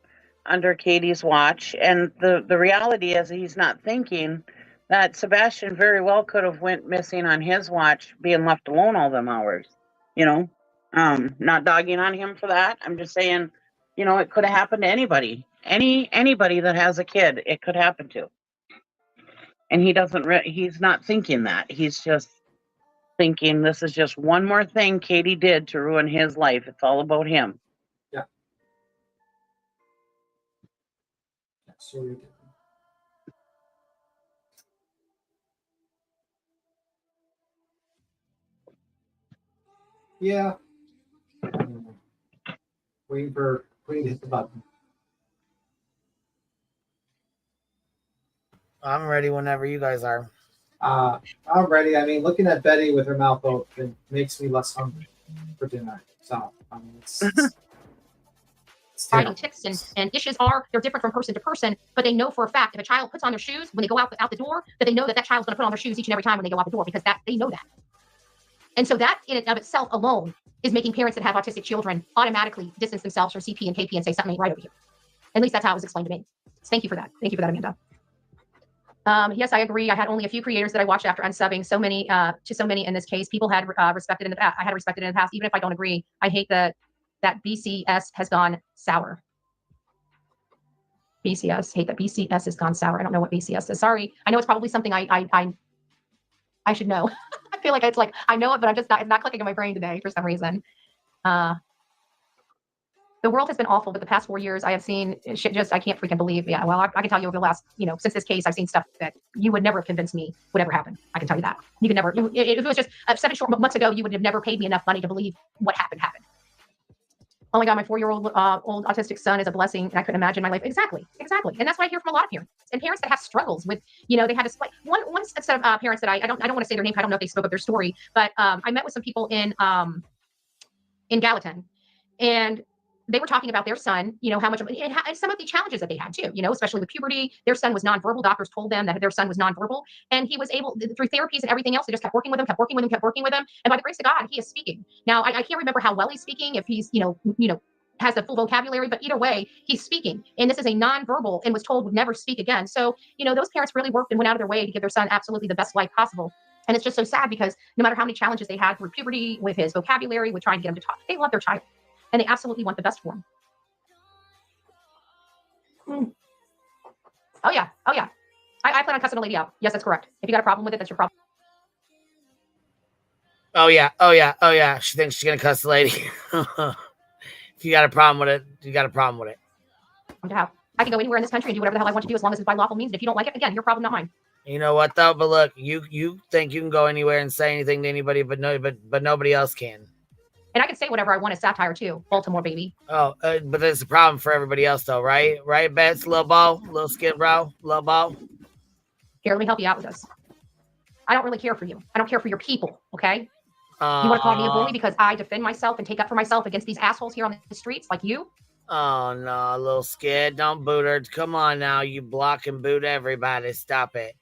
under Katie's watch. And the reality is he's not thinking that Sebastian very well could have went missing on his watch, being left alone all them hours. You know, not dogging on him for that. I'm just saying, you know, it could have happened to anybody. Anybody that has a kid, it could happen to. And he's not thinking that. He's just thinking this is just one more thing Katie did to ruin his life. It's all about him. Yeah. So we Yeah. Waiting to hit the button. I'm ready whenever you guys are. I'm ready. I mean, looking at Betty with her mouth open makes me less hungry for dinner. So, I mean, it's Writing tips and dishes they're different from person to person, but they know for a fact if a child puts on their shoes when they go out the door, that they know that child's going to put on their shoes each and every time when they go out the door because they know that. And so that in and of itself alone is making parents that have autistic children automatically distance themselves from CP and KP and say something ain't right over here. At least that's how it was explained to me. So thank you for that. Thank you for that, Amanda. Yes, I agree. I had only a few creators that I watched after unsubbing. So many in this case. People had respected in the past. I had respected in the past, even if I don't agree. I hate that BCS has gone sour. BCS, hate that BCS has gone sour. I don't know what BCS is. Sorry. I know it's probably something I should know. I feel like it's like I know it, but it's not clicking in my brain today for some reason. The world has been awful, but the past 4 years I have seen shit I can't freaking believe. Yeah, well, I can tell you over the last, since this case, I've seen stuff that you would never have convinced me would ever happen. I can tell you that. You could never, if it was just 7 short months ago, you would have never paid me enough money to believe what happened. Oh my God, my 4-year-old old autistic son is a blessing, and I couldn't imagine my life. Exactly. And that's what I hear from a lot of parents and parents that have struggles with, they had to like one set of parents that I don't want to say their name. I don't know if they spoke up their story, but I met with some people in Gallatin, and they were talking about their son, how much and some of the challenges that they had too, especially with puberty. Their son was nonverbal. Doctors told them that their son was nonverbal, and he was able through therapies and everything else. They just kept working with him. And by the grace of God, he is speaking. Now, I can't remember how well he's speaking, if he's, has the full vocabulary, but either way, he's speaking. And this is a nonverbal and was told would never speak again. So, those parents really worked and went out of their way to give their son absolutely the best life possible. And it's just so sad because no matter how many challenges they had through puberty, with his vocabulary, with trying to get him to talk, they love their child. And they absolutely want the best for him. Oh yeah. I plan on cussing a lady out. Yes, that's correct. If you got a problem with it, that's your problem. Oh yeah. She thinks she's gonna cuss the lady. If you got a problem with it, you got a problem with it. I can go anywhere in this country and do whatever the hell I want to do as long as it's by lawful means. And if you don't like it, again, your problem, not mine. You know what though? But look, you think you can go anywhere and say anything to anybody, but nobody else can. And I can say whatever I want as satire too. Baltimore, baby. Oh, but there's a problem for everybody else though, right? Right, Bets, Lil Skid Row, Lil Bo. Here, let me help you out with this. I don't really care for you. I don't care for your people, okay? You want to call me a bully because I defend myself and take up for myself against these assholes here on the streets like you? Oh, no, Lil Skid. Don't boot her. Come on now. You block and boot everybody. Stop it.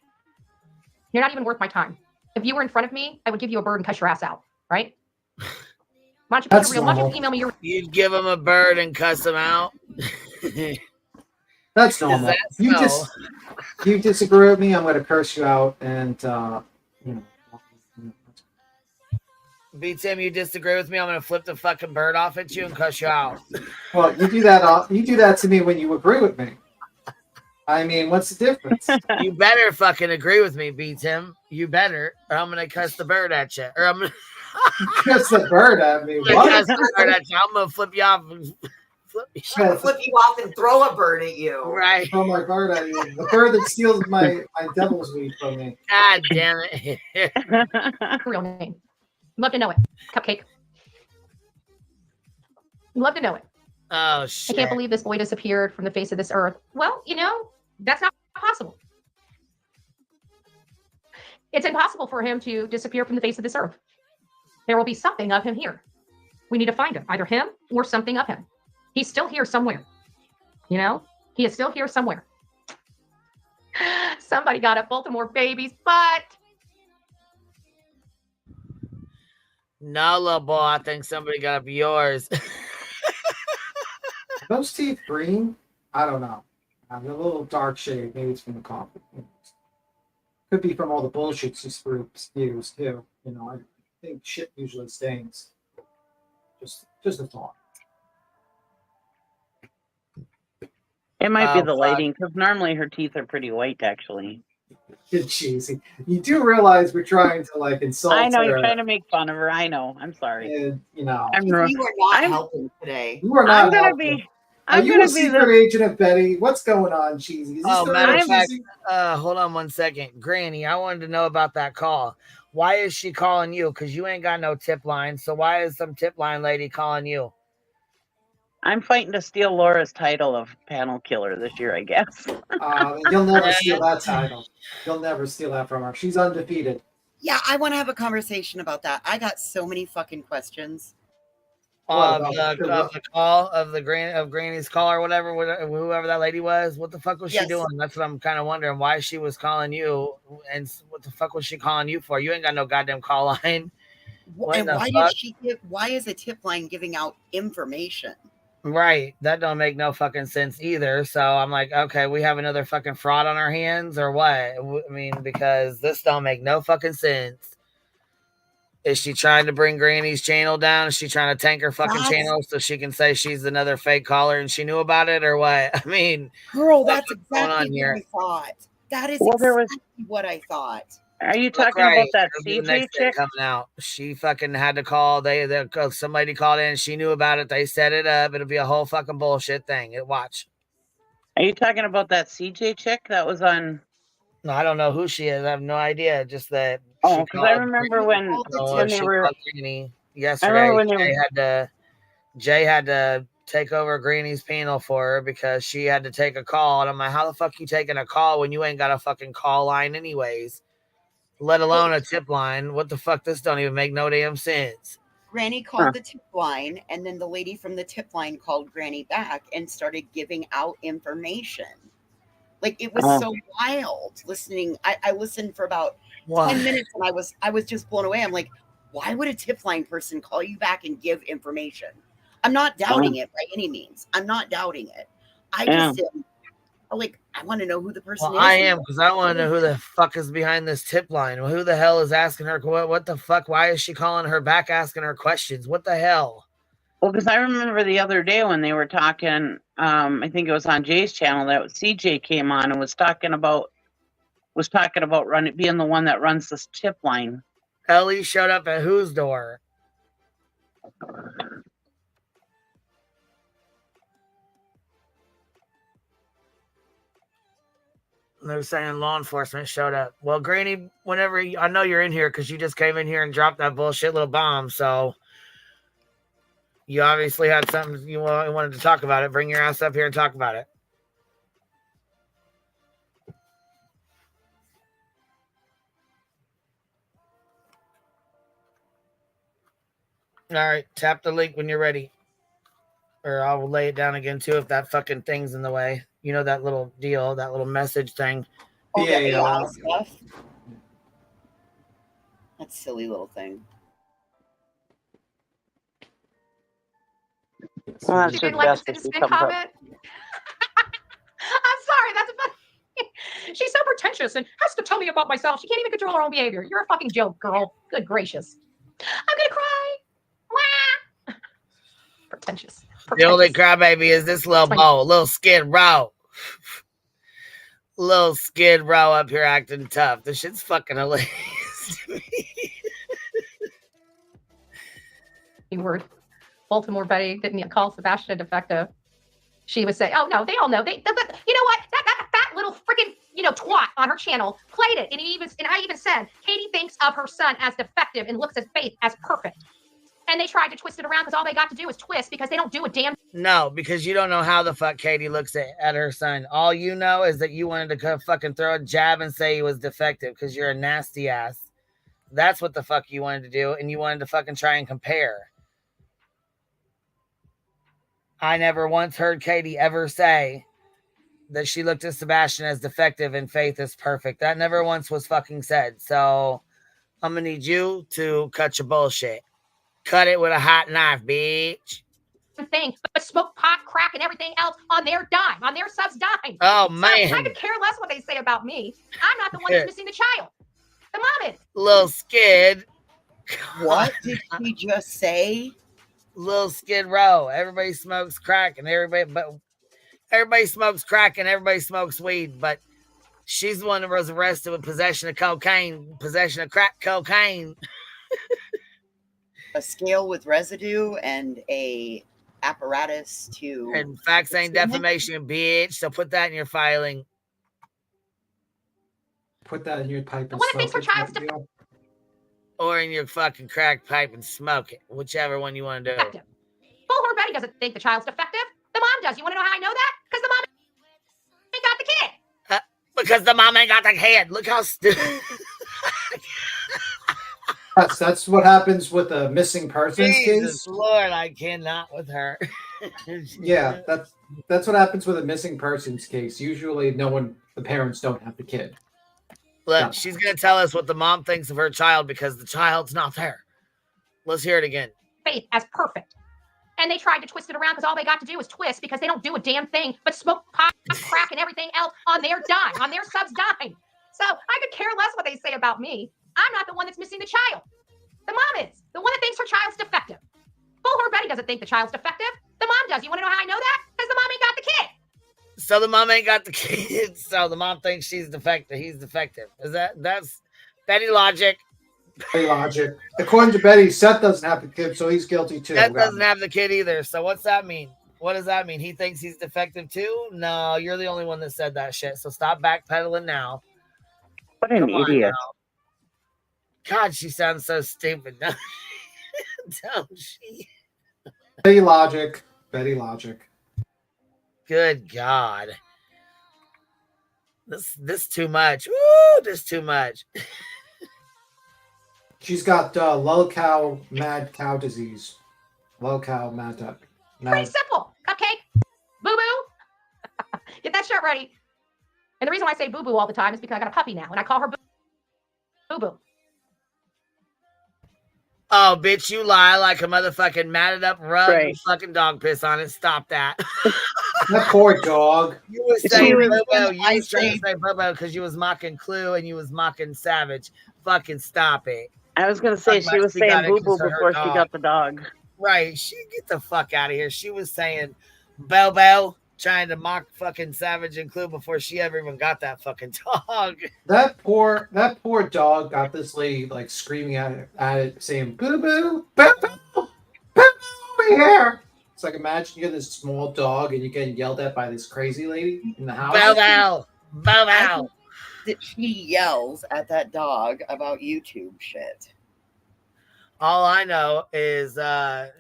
You're not even worth my time. If you were in front of me, I would give you a bird and cuss your ass out, right? Why don't you email me your... You'd give him a bird and cuss him out? That's normal. You disagree with me, I'm going to curse you out and, B-Tim, you disagree with me, I'm going to flip the fucking bird off at you and cuss you out. Well, you do that to me when you agree with me. I mean, what's the difference? You better fucking agree with me, B-Tim. You better, or I'm going to cuss the bird at you. Or I'm going to... Cuss the bird at me. What? I'm going to flip you off. Flip you off and throw a bird at you. Right. Throw my bird at you. The bird that steals my devil's weed from me. God damn it. Real name. Love to know it. Cupcake. Love to know it. Oh, shit. I can't believe this boy disappeared from the face of this earth. Well, that's not possible. It's impossible for him to disappear from the face of this earth. There will be something of him here. We need to find him, either him or something of him. He's still here somewhere. He is still here somewhere. Somebody got up Baltimore baby's butt. No, little boy, I think somebody got up yours. Those teeth green? I don't know. A little dark shade. Maybe it's from the coffee. Could be from all the bullshit she spews too. I think shit usually stains. Just a thought. It might be the lighting, because normally her teeth are pretty white, actually. You're cheesy. You do realize we're trying to insult her. I know, you're trying to make fun of her. I know. I'm sorry. And, you are not helping today. You are not helping. Are you a secret agent of Betty? What's going on, Cheesy? Matter of fact, hold on one second. Granny, I wanted to know about that call. Why is she calling you? Because you ain't got no tip line. So why is some tip line lady calling you? I'm fighting to steal Laura's title of panel killer this year, I guess. You'll never steal that title. You'll never steal that from her. She's undefeated. Yeah, I want to have a conversation about that. I got so many fucking questions. Of the call of Granny's call or whatever, whoever that lady was. What the fuck was she doing? That's what I'm kind of wondering. Why she was calling you, and what the fuck was she calling you for? You ain't got no goddamn call line. And why is a tip line giving out information? Right, that don't make no fucking sense either. So I'm like, okay, we have another fucking fraud on our hands or what? I mean, because this don't make no fucking sense. Is she trying to bring Granny's channel down? Is she trying to tank her fucking channel so she can say she's another fake caller and she knew about it or what? I mean, girl, that's exactly what I thought. That is exactly what I thought. Are you talking about that CJ chick coming out? She fucking had to call. Somebody called in. She knew about it. They set it up. It'll be a whole fucking bullshit thing. Watch. Are you talking about that CJ chick that was on? No, I don't know who she is. I have no idea. Just that. Oh, because I remember when they were. Yesterday, I remember Jay had to take over Granny's panel for her because she had to take a call. And I'm like, how the fuck you taking a call when you ain't got a fucking call line anyways? Let alone a tip line. What the fuck? This don't even make no damn sense. Granny called the tip line, and then the lady from the tip line called Granny back and started giving out information. Like, it was so wild listening. I listened for about 10 minutes and I was just blown away. I'm like, why would a tip line person call you back and give information? I'm not doubting it by any means. I'm not doubting it. I just I want to know who the person is. I am, because I want to know who the fuck is behind this tip line. Who the hell is asking her? What the fuck? Why is she calling her back asking her questions? What the hell? Well, because I remember the other day when they were talking, I think it was on Jay's channel, that CJ came on and was talking about being the one that runs this tip line. Ellie showed up at whose door? They're saying law enforcement showed up. Well, Granny, I know you're in here because you just came in here and dropped that bullshit little bomb. So you obviously had something you wanted to talk about it. Bring your ass up here and talk about it. All right, tap the link when you're ready. Or I'll lay it down again too if that fucking thing's in the way. You know that little deal, that little message thing. Yeah. Stuff. That silly little thing. Well, She didn't like the spin comment. I'm sorry, that's funny. She's so pretentious and has to tell me about myself. She can't even control her own behavior. You're a fucking joke, girl. Good gracious. I'm gonna cry. Wah! Pretentious. The only crybaby is this little bow, Lil Skid Row. Lil Skid Row up here acting tough. This shit's fucking hilarious to me. Word. Baltimore Betty didn't call Sebastian a defective. She would say, "Oh no, they all know. You know what? That little freaking twat on her channel played it, and I even said Katie thinks of her son as defective and looks at Faith as perfect." And they tried to twist it around because all they got to do is twist because they don't do a damn. No, because you don't know how the fuck Katie looks at her son. All you know is that you wanted to fucking throw a jab and say he was defective because you're a nasty ass. That's what the fuck you wanted to do, and you wanted to fucking try and compare. I never once heard Katie ever say that she looked at Sebastian as defective and Faith is perfect. That never once was fucking said. So I'm gonna need you to cut your bullshit. Cut it with a hot knife, bitch. Thing, but smoke pot, crack, and everything else on their dime, on their sub's dime. Oh, so man. I could care less what they say about me. I'm not the one that's missing the child. The mom is. Lil Skid. What did she just say? Lil Skid Row. Everybody smokes crack and everybody smokes crack and everybody smokes weed, but she's the one that was arrested with possession of crack cocaine. A scale with residue and a apparatus to. And facts ain't defamation, bitch. So put that in your filing. Put that in your pipe. The one that thinks her child's or in your fucking crack pipe and smoke it, whichever one you want to do. Defective. Bullhorn Betty doesn't think the child's defective. The mom does. You want to know how I know that? Because the mom ain't got the kid. Because the mom ain't got the kid. Look how stupid. That's what happens with a missing persons Jesus case. Lord, I cannot with her. Yeah, that's what happens with a missing persons case. Usually, the parents don't have the kid. Look, she's gonna tell us what the mom thinks of her child because the child's not there. Let's hear it again. Faith as perfect. And they tried to twist it around because all they got to do was twist because they don't do a damn thing but smoke pot, crack, and everything else on their dime, on their sub's dime. So I could care less what they say about me. I'm not the one that's missing the child. The mom is. The one that thinks her child's defective. Bullhorn Betty doesn't think the child's defective. The mom does. You want to know how I know that? Because the mom ain't got the kid. So the mom ain't got the kid. So the mom thinks she's defective. He's defective. That's Betty logic? Betty logic. According to Betty, Seth doesn't have the kid, so he's guilty too. Seth doesn't have the kid either. So what's that mean? What does that mean? He thinks he's defective too? No, you're the only one that said that shit. So stop backpedaling now. What an idiot. God, she sounds so stupid. Don't she? Betty logic. Betty logic. Good God. This too much. Woo, this too much. She's got low cow mad cow disease. Low cow mad duck. Pretty simple. Cupcake. Boo-boo. Get that shirt ready. And the reason why I say boo-boo all the time is because I got a puppy now, and I call her boo-boo. Oh, bitch, you lie like a motherfucking matted up rug and fucking dog piss on it. Stop that. That poor dog. You were saying Bobo. You was trying to say Bobo because you was mocking Clue and you was mocking Savage. Fucking stop it. I was gonna say she was saying boo boo before she got the dog. Right. She get the fuck out of here. She was saying Bobo, trying to mock fucking Savage and Clue before she ever even got that fucking dog. That poor dog got this lady like screaming at it saying boo boo, boo boo, boo boo over here. It's like imagine you're this small dog and you're getting yelled at by this crazy lady in the house. Bobo, Bobo. That she yells at that dog about YouTube shit. All I know is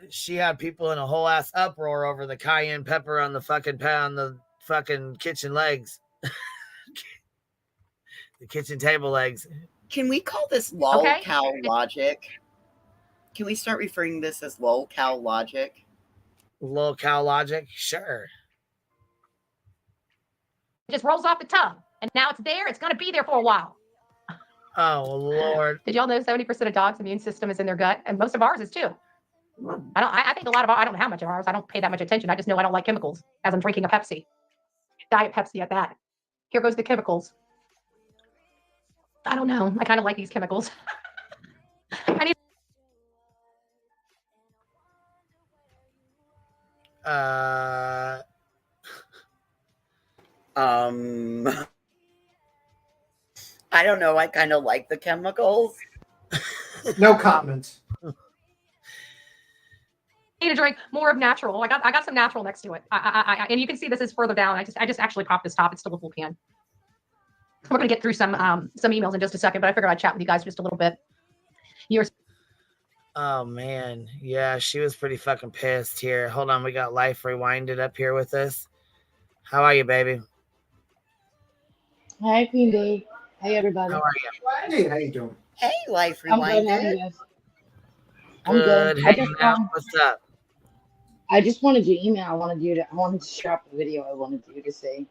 she had people in a whole ass uproar over the cayenne pepper on the fucking kitchen legs. The kitchen table legs. Can we call this lol cow logic? Can we start referring to this as lol cow logic? Lol cow logic? Sure. It just rolls off the tongue. And now it's there. It's going to be there for a while. Oh, Lord. Did y'all know 70% of dogs' immune system is in their gut? And most of ours is too. I think a lot of I don't know how much of ours. I don't pay that much attention. I just know I don't like chemicals as I'm drinking a Pepsi. Diet Pepsi at that. Here goes the chemicals. I don't know. I kind of like these chemicals. I need I don't know. I kind of like the chemicals. No comment. to drink more of natural. I got some natural next to it. And you can see this is further down. I just actually popped this top. It's still a full can. We're gonna get through some emails in just a second, but I figured I'd chat with you guys just a little bit. Oh man, yeah, she was pretty fucking pissed here. Hold on, we got Life Rewinded up here with us. How are you, baby? Hi, Queen Bee. Hey, everybody. How are you? Hey, how you doing? Hey, Life I'm good. How are Rewinded. you guys? I'm good. Hanging out. What's up? I just wanted your email. I wanted to share up the video I wanted you to see.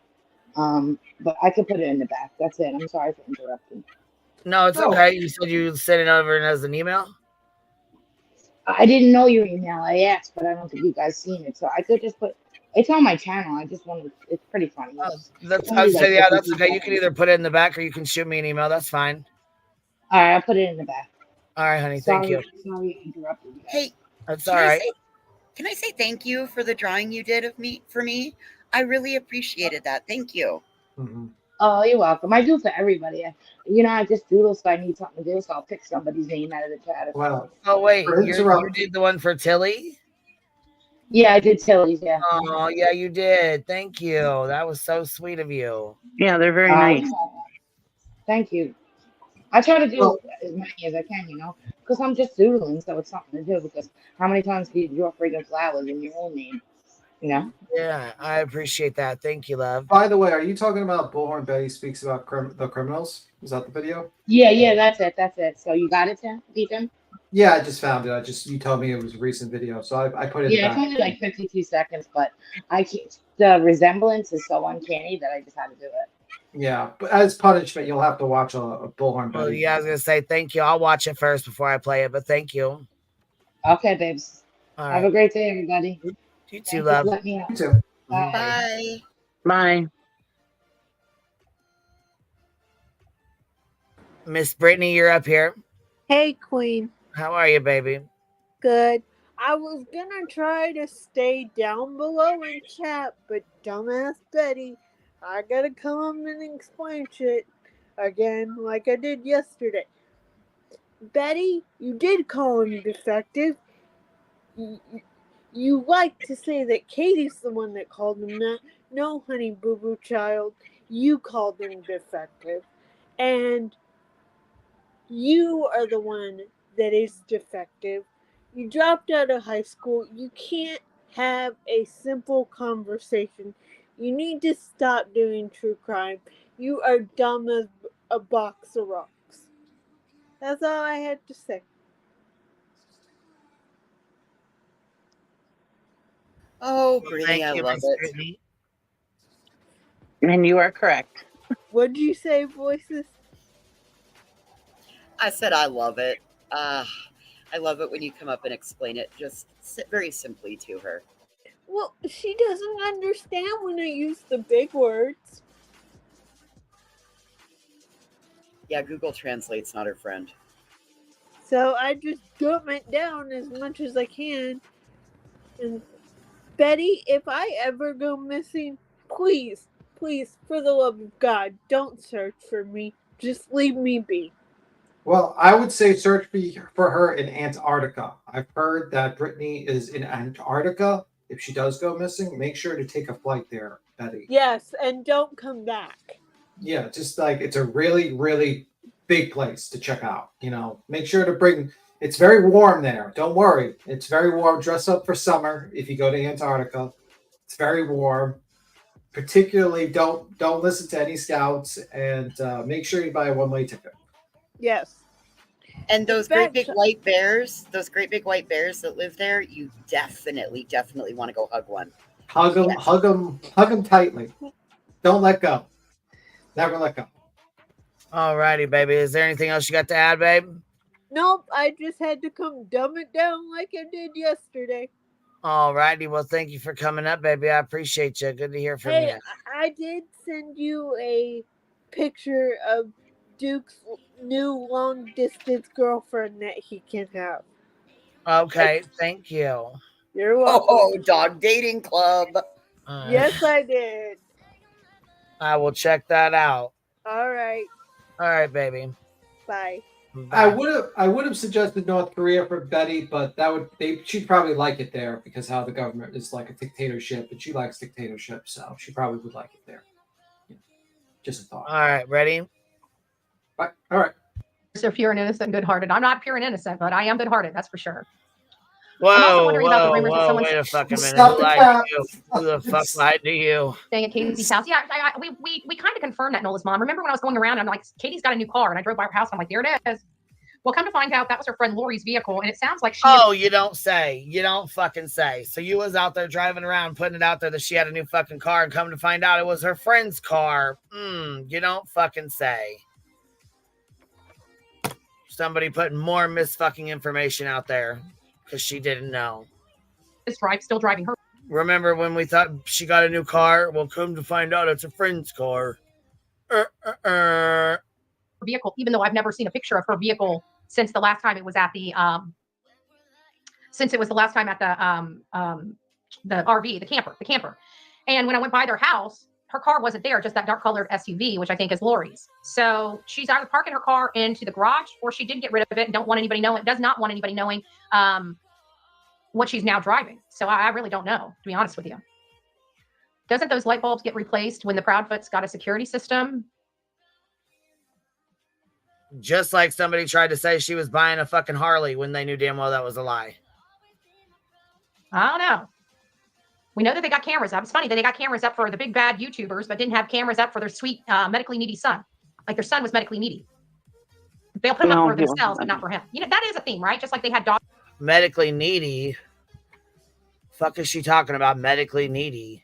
But I could put it in the back. That's it. I'm sorry for interrupting. No, it's okay. You said you sent it over as an email? I didn't know your email. I asked, but I don't think you guys seen it. So I could just put it's on my channel. I just wanted it's pretty funny. That's okay. You can either put it in the back or you can shoot me an email. That's fine. All right, I'll put it in the back. All right, honey. Thank you. Sorry to interrupt you. Hey, that's all right. Can I say thank you for the drawing you did for me? I really appreciated that. Thank you. Mm-hmm. Oh, you're welcome. I do for everybody. I just doodle, so I need something to do, so I'll pick somebody's name out of the chat. Well, oh wait, you did the one for Tilly? Yeah, I did Tilly's. Yeah. Oh yeah, you did. Thank you. That was so sweet of you. Yeah, they're very nice. Thank you. I try to do as many as I can. Because I'm just doodling, so it's something to do. Because how many times do you draw freaking flowers in your own name? You know? Yeah, I appreciate that. Thank you, love. By the way, are you talking about Bullhorn Betty Speaks About the Criminals? Is that the video? Yeah, that's it. So you got it, Tim? Ethan? Yeah, I just found it. You told me it was a recent video, so I put it Yeah, it's back. only like 52 seconds, but the resemblance is so uncanny that I just had to do it. Yeah, but as punishment, you'll have to watch a Bullhorn Well, Betty. yeah, I was gonna say thank you. I'll watch it first before I play it, but thank you. Okay, babes. All Have right. a great day, everybody. You too, Thank you for love. letting me know. You too. Bye. Bye. Bye. Miss Brittany, you're up here. Hey, Queen. How are you, baby? Good. I was gonna try to stay down below in chat, but dumbass Betty, I gotta come and explain shit again like I did yesterday. Betty, you did call him defective. You like to say that Katie's the one that called him that. No, honey boo boo child, you called him defective. And you are the one that is defective. You dropped out of high school. You can't have a simple conversation. You need to stop doing true crime. You are dumb as a box of rocks. That's all I had to say. Oh, Brittany, I Thank you, love Miss it. Brittany. And you are correct. What did you say, Voices? I said I love it. I love it when you come up and explain it just very simply to her. Well, she doesn't understand when I use the big words. Yeah, Google Translate's not her friend. So I just dumb it down as much as I can. And Betty, if I ever go missing, please, for the love of God, don't search for me. Just leave me be. Well, I would say search for her in Antarctica. I've heard that Brittany is in Antarctica. If she does go missing, make sure to take a flight there, Betty. Yes, and don't come back. Yeah, just like it's a really, really big place to check out. You know, make sure to bring. It's very warm there. Don't worry, it's very warm. Dress up for summer if you go to Antarctica. It's very warm. Particularly, don't listen to any scouts, and make sure you buy a one-way ticket. Yes. And those great big white bears that live there, you definitely want to go hug one. Hug them tightly. Don't let go. Never let go. Alrighty, baby. Is there anything else you got to add, babe? Nope, I just had to come dumb it down like I did yesterday. Alrighty. Well, thank you for coming up, baby. I appreciate you. Good to hear from Hey, you. I did send you a picture of Duke's new long distance girlfriend that he can have. Okay, thank you. You're welcome. Oh, dog dating club. Yes, I did. I will check that out. All right. All right, baby. Bye. I would have suggested North Korea for Betty, but she'd probably like it there because how the government is like a dictatorship, and she likes dictatorship, so she probably would like it there. Yeah. Just a thought. All right, ready? All right. So pure and innocent and good-hearted. I'm not pure and innocent, but I am good-hearted. That's for sure. Whoa, I'm also wondering about the rumors that someone's wait a fucking minute. Stop Who the lied cap. to you? Who the fuck lied to you? staying at Katie's house. Yeah, we kind of confirmed that Nola's mom. Remember when I was going around and I'm like, Katie's got a new car, and I drove by her house and I'm like, there it is. Well, come to find out, that was her friend Lori's vehicle, and it sounds like she. Oh, you don't say. You don't fucking say. So you was out there driving around, putting it out there that she had a new fucking car, and come to find out it was her friend's car. You don't fucking say. Somebody putting more misfucking information out there because she didn't know. Still driving her. Remember when we thought she got a new car? Well, come to find out it's a friend's car. Vehicle, even though I've never seen a picture of her vehicle since the last time it was at the the RV, the camper. And when I went by their house, her car wasn't there, just that dark colored SUV, which I think is Lori's. So she's either parking her car into the garage, or she did get rid of it and does not want anybody knowing what she's now driving. So I really don't know, to be honest with you. Doesn't those light bulbs get replaced when the Proudfoot's got a security system? Just like somebody tried to say she was buying a fucking Harley when they knew damn well that was a lie. I don't know. We know that they got cameras up. It's funny that they got cameras up for the big bad YouTubers, but didn't have cameras up for their sweet, medically needy son. Like their son was medically needy. They'll put them up for themselves, but not for him. You know, that is a theme, right? Just like they had dogs. Medically needy? Fuck is she talking about? Medically needy?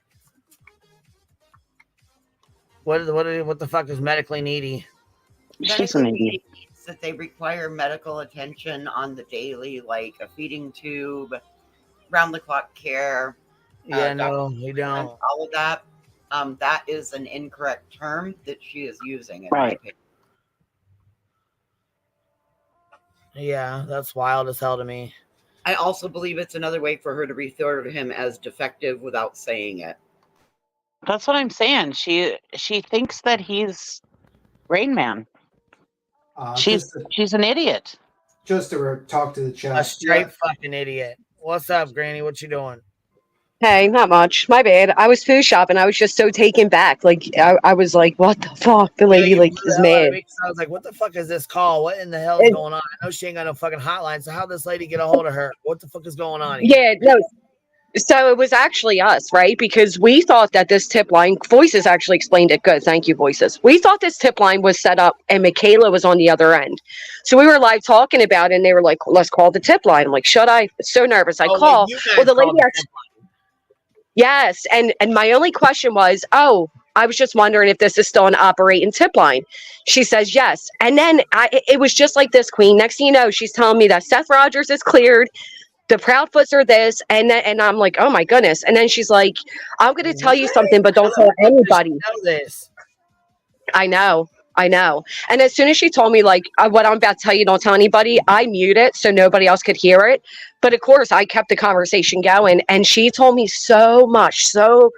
What the fuck is medically needy? She's an idiot. That they require medical attention on the daily, like a feeding tube, round the clock care. Yeah, no, we don't. All of that. That is an incorrect term that she is using. In my Right. opinion. Yeah, that's wild as hell to me. I also believe it's another way for her to refer to him as defective without saying it. That's what I'm saying. She thinks that he's Rain Man. She's an idiot. Just to talk to the chat. A straight fucking idiot. What's up, Granny? What you doing? Hey, not much. My bad. I was food shopping. I was just so taken back. Like I was like, "What the fuck?" The lady is mad. I was like, "What the fuck is this call? What in the hell is going on?" I know she ain't got no fucking hotline. So how this lady get a hold of her? What the fuck is going on here? Yeah, no. So it was actually us, right? Because we thought that this tip line, Voices actually explained it good. Thank you, Voices. We thought this tip line was set up and Michaela was on the other end. So we were live talking about it and they were like, let's call the tip line. I'm like, should I? So nervous. I call. Well, the lady actually. Yes. And my only question was, I was just wondering if this is still an operating tip line. She says yes. And then it was just like this, Queen. Next thing you know, she's telling me that Seth Rogers is cleared. The Proudfoots are this, and I'm like, oh my goodness. And then she's like, I'm going to tell you something, but don't tell anybody. Know this. I know. And as soon as she told me, like, what I'm about to tell you, don't tell anybody, I muted it so nobody else could hear it. But of course, I kept the conversation going, and she told me so much, so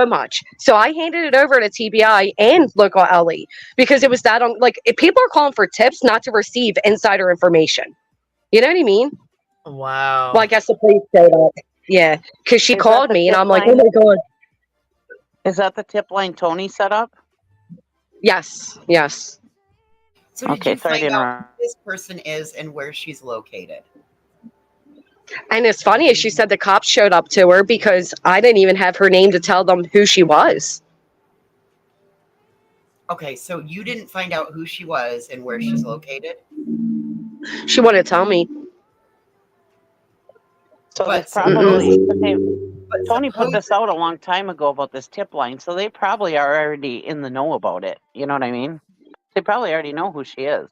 much. So I handed it over to TBI and local LE because it was that on, like, if people are calling for tips, not to receive insider information. You know what I mean? Wow. Well, I guess the police showed up. Yeah, because she called me, and I'm like, oh my God. Is that the tip line Tony set up? Yes. So did you find out who this person is and where she's located? And it's funny, as she said, the cops showed up to her because I didn't even have her name to tell them who she was. Okay, so you didn't find out who she was and where she's located? She wanted to tell me. So that's probably, Tony put this out a long time ago about this tip line, so they probably are already in the know about it. You know what I mean? They probably already know who she is.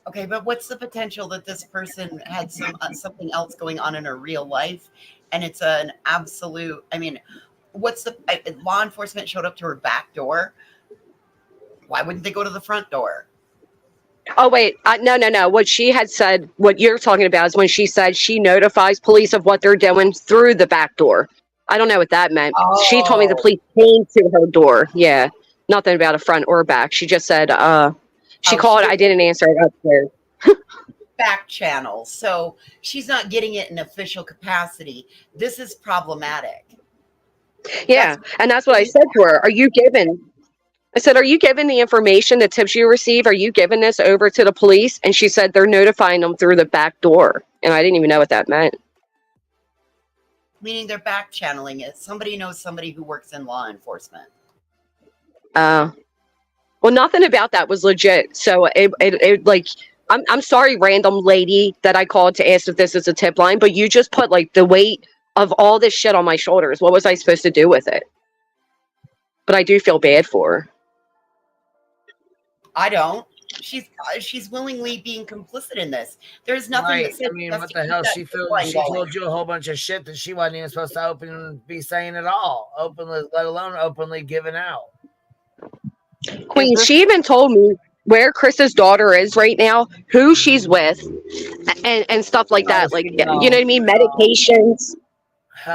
Okay, but what's the potential that this person had something else going on in her real life, and it's an absolute? I mean, what's the law enforcement showed up to her back door? Why wouldn't they go to the front door? Oh, wait. No. What she had said, what you're talking about is when she said she notifies police of what they're doing through the back door. I don't know what that meant. She told me the police came to her door. Yeah. Nothing about a front or back. She just said, she called. I didn't answer it upstairs. Back channel. So she's not getting it in official capacity. This is problematic. Yeah. And that's what I said to her. Are you giving the information, the tips you receive? Are you giving this over to the police? And she said they're notifying them through the back door. And I didn't even know what that meant. Meaning they're back channeling it. Somebody knows somebody who works in law enforcement. Well, nothing about that was legit. So it like, I'm sorry, random lady that I called to ask if this is a tip line, but you just put like the weight of all this shit on my shoulders. What was I supposed to do with it? But I do feel bad for her. I don't. She's willingly being complicit in this. There's nothing that says. I mean, what the hell? She told you a whole bunch of shit that she wasn't even supposed to openly be saying at all, openly, let alone openly giving out. Queen, she even told me where Chris's daughter is right now, who she's with, and stuff like that. Like, you know what I mean? Medications.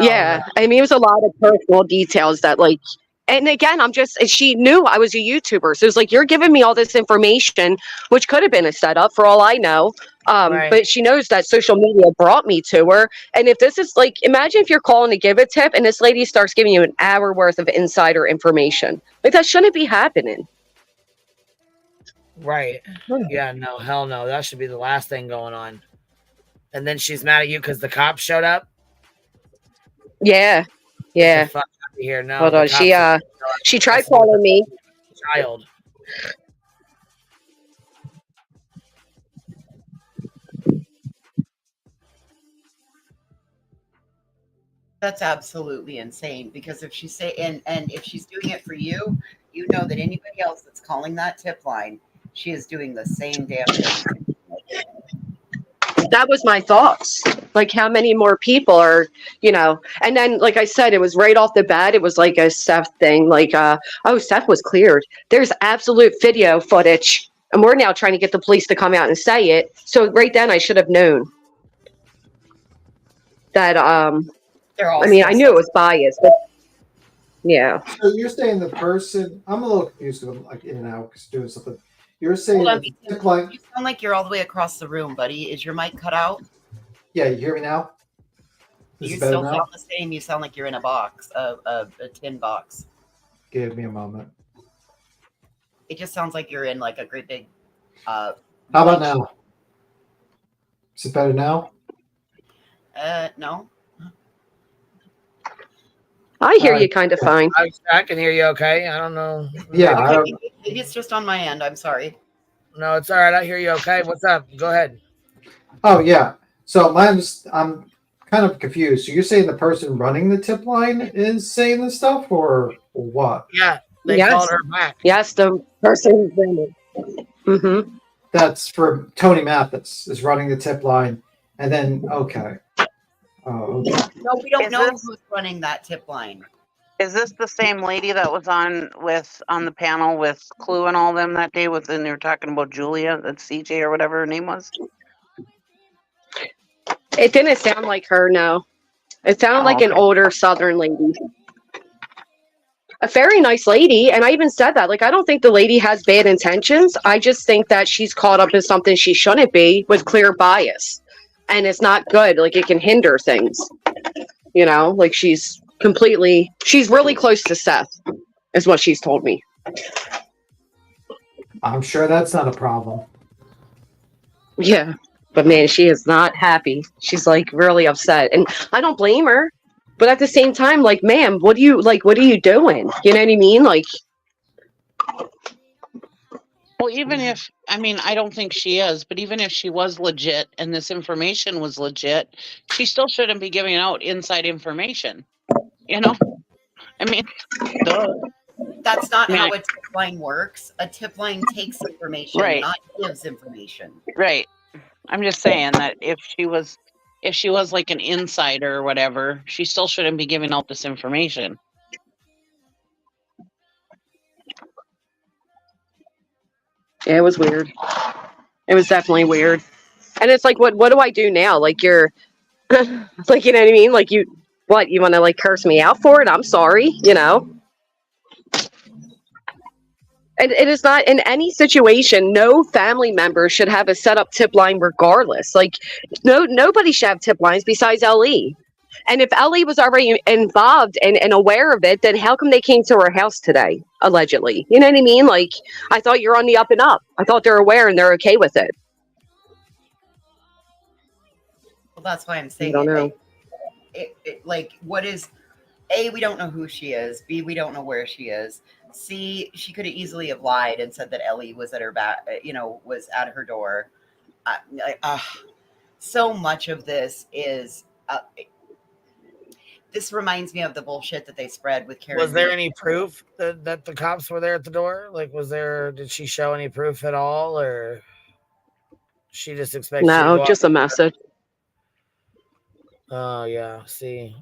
Yeah. I mean, it was a lot of personal details that, like, and again, she knew I was a YouTuber. So it's like, you're giving me all this information, which could have been a setup for all I know. But she knows that social media brought me to her. And if this is like, imagine if you're calling to give a tip and this lady starts giving you an hour worth of insider information. Like, that shouldn't be happening. Right. Yeah, no, hell no. That should be the last thing going on. And then she's mad at you because the cops showed up? Yeah. Yeah. Get the fuck out of here. No, Hold the on. She tried messing with calling me. child. That's absolutely insane because if she's and if she's doing it for you, you know that anybody else that's calling that tip line, she is doing the same damn thing. That was my thoughts. Like, how many more people are, and then, like I said, it was right off the bat. It was like a Seth thing. Like, oh, Seth was cleared. There's absolute video footage. And we're now trying to get the police to come out and say it. So right then I should have known that, I knew it was biased, but yeah. So you're saying the person, I'm a little confused because I'm like in and out because doing something. You're saying You sound like you're all the way across the room, buddy. Is your mic cut out? Yeah, you hear me now? You still sound the same. You sound like you're in a box, a tin box. Give me a moment. It just sounds like you're in like a great big. How about now? Is it better now? No. I hear you kind of fine. I can hear you okay. I don't know. Yeah. Maybe it's just on my end. I'm sorry. No, it's all right. I hear you okay. What's up? Go ahead. Oh, yeah. So I'm kind of confused. So you're saying the person running the tip line is saying this stuff or what? Yeah. They called her back. Yes, the person running. Mm-hmm. That's for Tony Mathis is running the tip line. And then, okay. Oh, okay. No, we don't know who's running that tip line. Is this the same lady that was on the panel with Clue and all them that day? And they were talking about Julia, that's CJ or whatever her name was? It didn't sound like her, no. It sounded like an older Southern lady. A very nice lady, and I even said that. Like, I don't think the lady has bad intentions. I just think that she's caught up in something she shouldn't be with clear bias. And it's not good. Like, it can hinder things. Like she's really close to Seth, is what she's told me. I'm sure that's not a problem. Yeah. But man, she is not happy. She's like really upset. And I don't blame her. But at the same time, like, ma'am, what are you doing? You know what I mean? Like, Well, even if, I don't think she is, but even if she was legit and this information was legit, she still shouldn't be giving out inside information. Duh. That's not how a tip line works. A tip line takes information, Right. not gives information. Right. I'm just saying that if she was like an insider or whatever, she still shouldn't be giving out this information. yeah, it was weird. It was definitely weird. And it's like, what do I do now? Like, you're like, you know what I mean? Like, you want to like curse me out for it? I'm sorry, And it is not in any situation. No family member should have a set up tip line regardless. Like, nobody should have tip lines besides Ellie. And if Ellie was already involved and aware of it, then how come they came to her house today, allegedly? You know what I mean? Like, I thought you're on the up and up. I thought they're aware and they're okay with it. Well, that's why I'm saying I don't know. Like, what is A, we don't know who she is. B, we don't know where she is. C, she could have easily have lied and said that Ellie was at her back, was at her door. So much of this is, this reminds me of the bullshit that they spread with Karen. Was there any proof that the cops were there at the door? Like, did she show any proof at all, or she just expects? No, just a message. Oh yeah, see.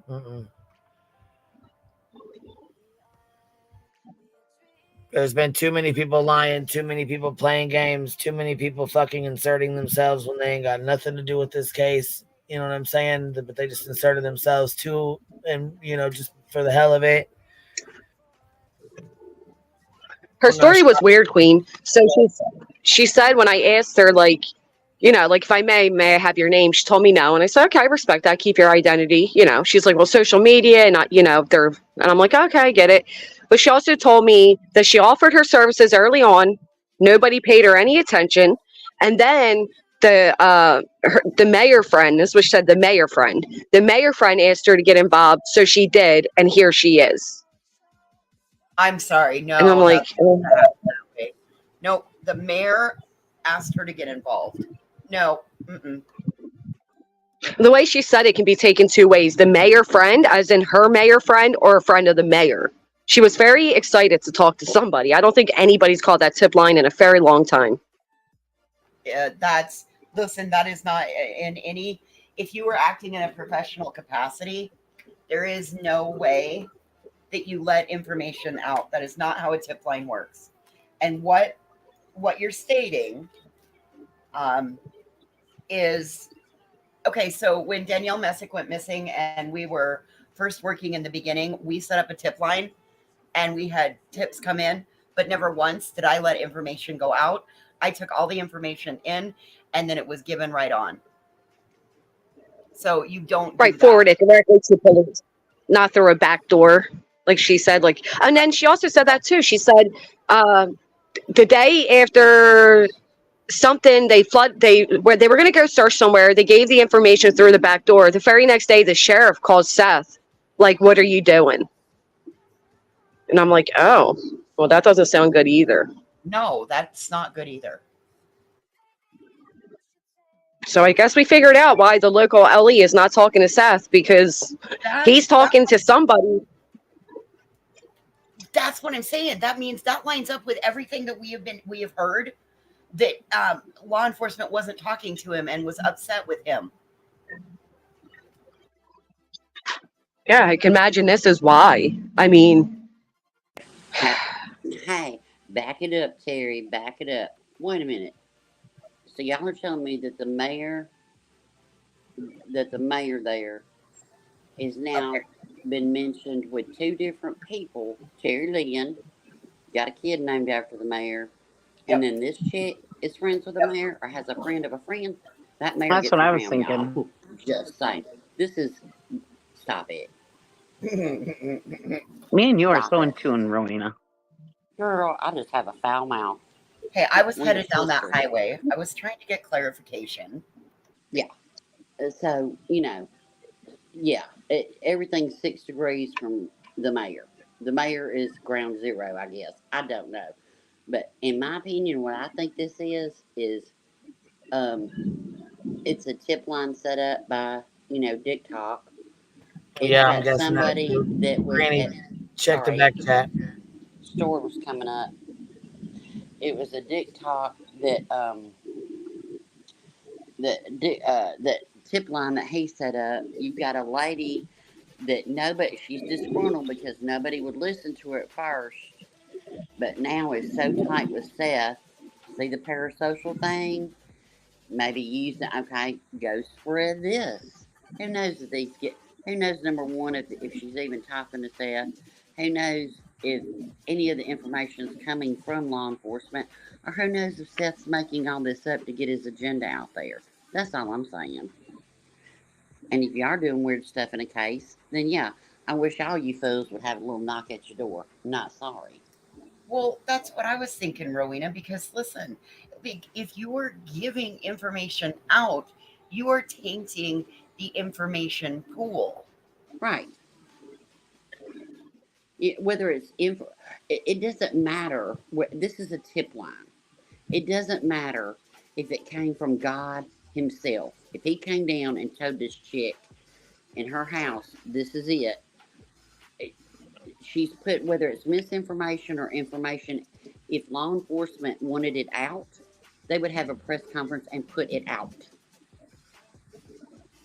There's been too many people lying, too many people playing games, too many people fucking inserting themselves when they ain't got nothing to do with this case. You know what I'm saying? But they just inserted themselves too, and just for the hell of it. Her story was weird, Queen. So she said when I asked her, like, if I may I have your name? She told me no. And I said, okay, I respect that. Keep your identity. She's like, well, social media and and I'm like, okay, I get it. But she also told me that she offered her services early on Nobody paid her any attention. And then the mayor friend, this was said, the mayor friend asked her to get involved, so she did, and here she is. I'm sorry. No, And I'm like, nope. The mayor asked her to get involved. No. Mm-mm. The way she said it can be taken two ways. The mayor friend, as in her mayor friend, or a friend of the mayor. She was very excited to talk to somebody. I don't think anybody's called that tip line in a very long time. Yeah, that is not in any, if you were acting in a professional capacity, there is no way that you let information out. That is not how a tip line works. And what you're stating is, okay, so when Danielle Messick went missing and we were first working in the beginning, we set up a tip line and we had tips come in, but never once did I let information go out. I took all the information in and then it was given right on. So you don't forward it directly to police, not through a back door, like she said. Like, and then she also said that too. She said the day after something, they were going to go search somewhere. They gave the information through the back door. The very next day, the sheriff called Seth, like, "What are you doing?" And I'm like, "Oh, well, that doesn't sound good either." No, that's not good either. So I guess we figured out why the local LE is not talking to Seth, because he's talking to somebody. That's what I'm saying. That means that lines up with everything that we have heard, that law enforcement wasn't talking to him and was upset with him. Yeah, I can imagine this is why. I mean, hey, back it up, Terry. Back it up. Wait a minute. So y'all are telling me that the mayor there is now been mentioned with two different people. Terry Lynn got a kid named after the mayor, and then this chick is friends with the mayor, or has a friend of a friend. That mayor That's gets what I was around, thinking. y'all. Just saying. This is, stop it. Me and you are Stop so it. in tune, Rowena. Girl, I just have a foul mouth. Hey, I was We're headed down that sisters. highway. I was trying to get clarification. Yeah. So, everything's 6 degrees from the mayor. The mayor is ground zero, I guess. I don't know. But in my opinion, what I think this is it's a tip line set up by, TikTok. It's Yeah, I'm got guessing that somebody too. that was Granny, at, check the sorry, back chat. store was coming up. It was a TikTok that that tip line that he set up. You've got a lady that she's disgruntled because nobody would listen to her at first, but now is so tight with Seth. See the parasocial thing? Maybe use the, okay, go spread this. Who knows if who knows, number one, if she's even talking to Seth? Who knows if any of the information is coming from law enforcement? Or who knows if Seth's making all this up to get his agenda out there? That's all I'm saying. And if you are doing weird stuff in a case, then yeah, I wish all you fools would have a little knock at your door. Not sorry. Well, that's what I was thinking, Rowena, because listen, if you are giving information out, you are tainting the information pool. Right. Whether it's info, it doesn't matter. This is a tip line. It doesn't matter if it came from God himself. If he came down and told this chick in her house, this is it. She's put, whether it's misinformation or information, if law enforcement wanted it out, they would have a press conference and put it out.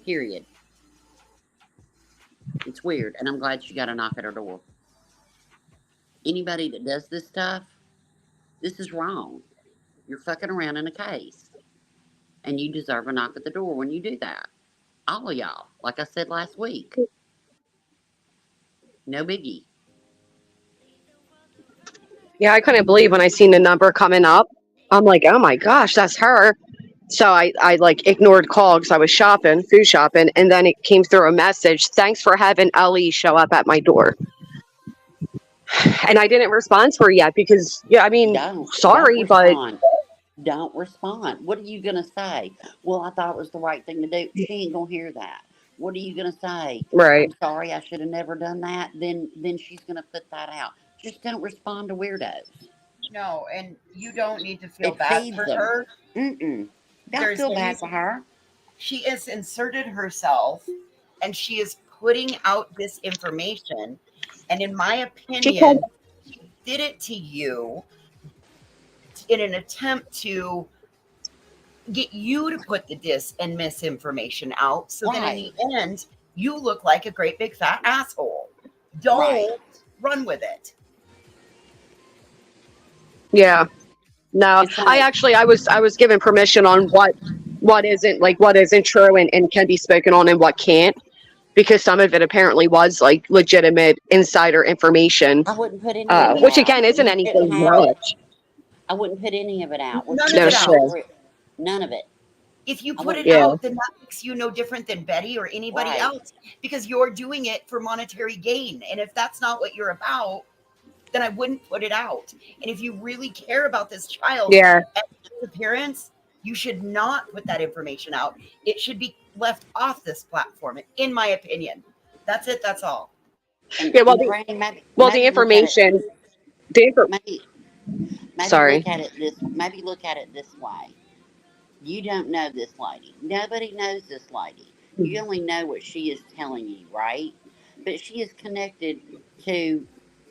Period. It's weird, and I'm glad she got a knock at her door. Anybody that does this stuff, this is wrong. You're fucking around in a case. And you deserve a knock at the door when you do that. All of y'all, like I said last week. No biggie. Yeah, I couldn't believe when I seen the number coming up. I'm like, oh my gosh, that's her. So I like ignored call because I was food shopping, and then it came through a message. Thanks for having LE show up at my door. And I didn't respond to her yet because, yeah, I mean, sorry, don't but respond. Don't respond. What are you gonna say? Well, I thought it was the right thing to do. She ain't gonna hear that. What are you gonna say? right. I'm sorry, I should have never done that. Then she's gonna put that out. Just don't respond to weirdos. No, and you don't need to feel It bad feeds for them. her. Don't There's feel bad days for her. she has inserted herself and she is putting out this information. And in my opinion, she did it to you in an attempt to get you to put the dis and misinformation out. So then in the end, you look like a great big fat asshole. Don't run with it. Yeah. No, I was given permission on what isn't true and can be spoken on and what can't, because some of it apparently was like legitimate insider information, I wouldn't put any of it which out. again isn't You anything shouldn't have. much. I wouldn't put any of it out. None No of it out. None of it. If you I put it wouldn't. out, then that makes you no different than Betty or anybody Right. else, because you're doing it for monetary gain. And if that's not what you're about, then I wouldn't put it out. And if you really care about this child Yeah. and his appearance, you should not put that information out. It should be left off this platform, in my opinion. That's it. That's all. Yeah. Well, the information. Maybe Sorry. maybe look at it this way. You don't know this lady. Nobody knows this lady. You only know what she is telling you, right? But she is connected to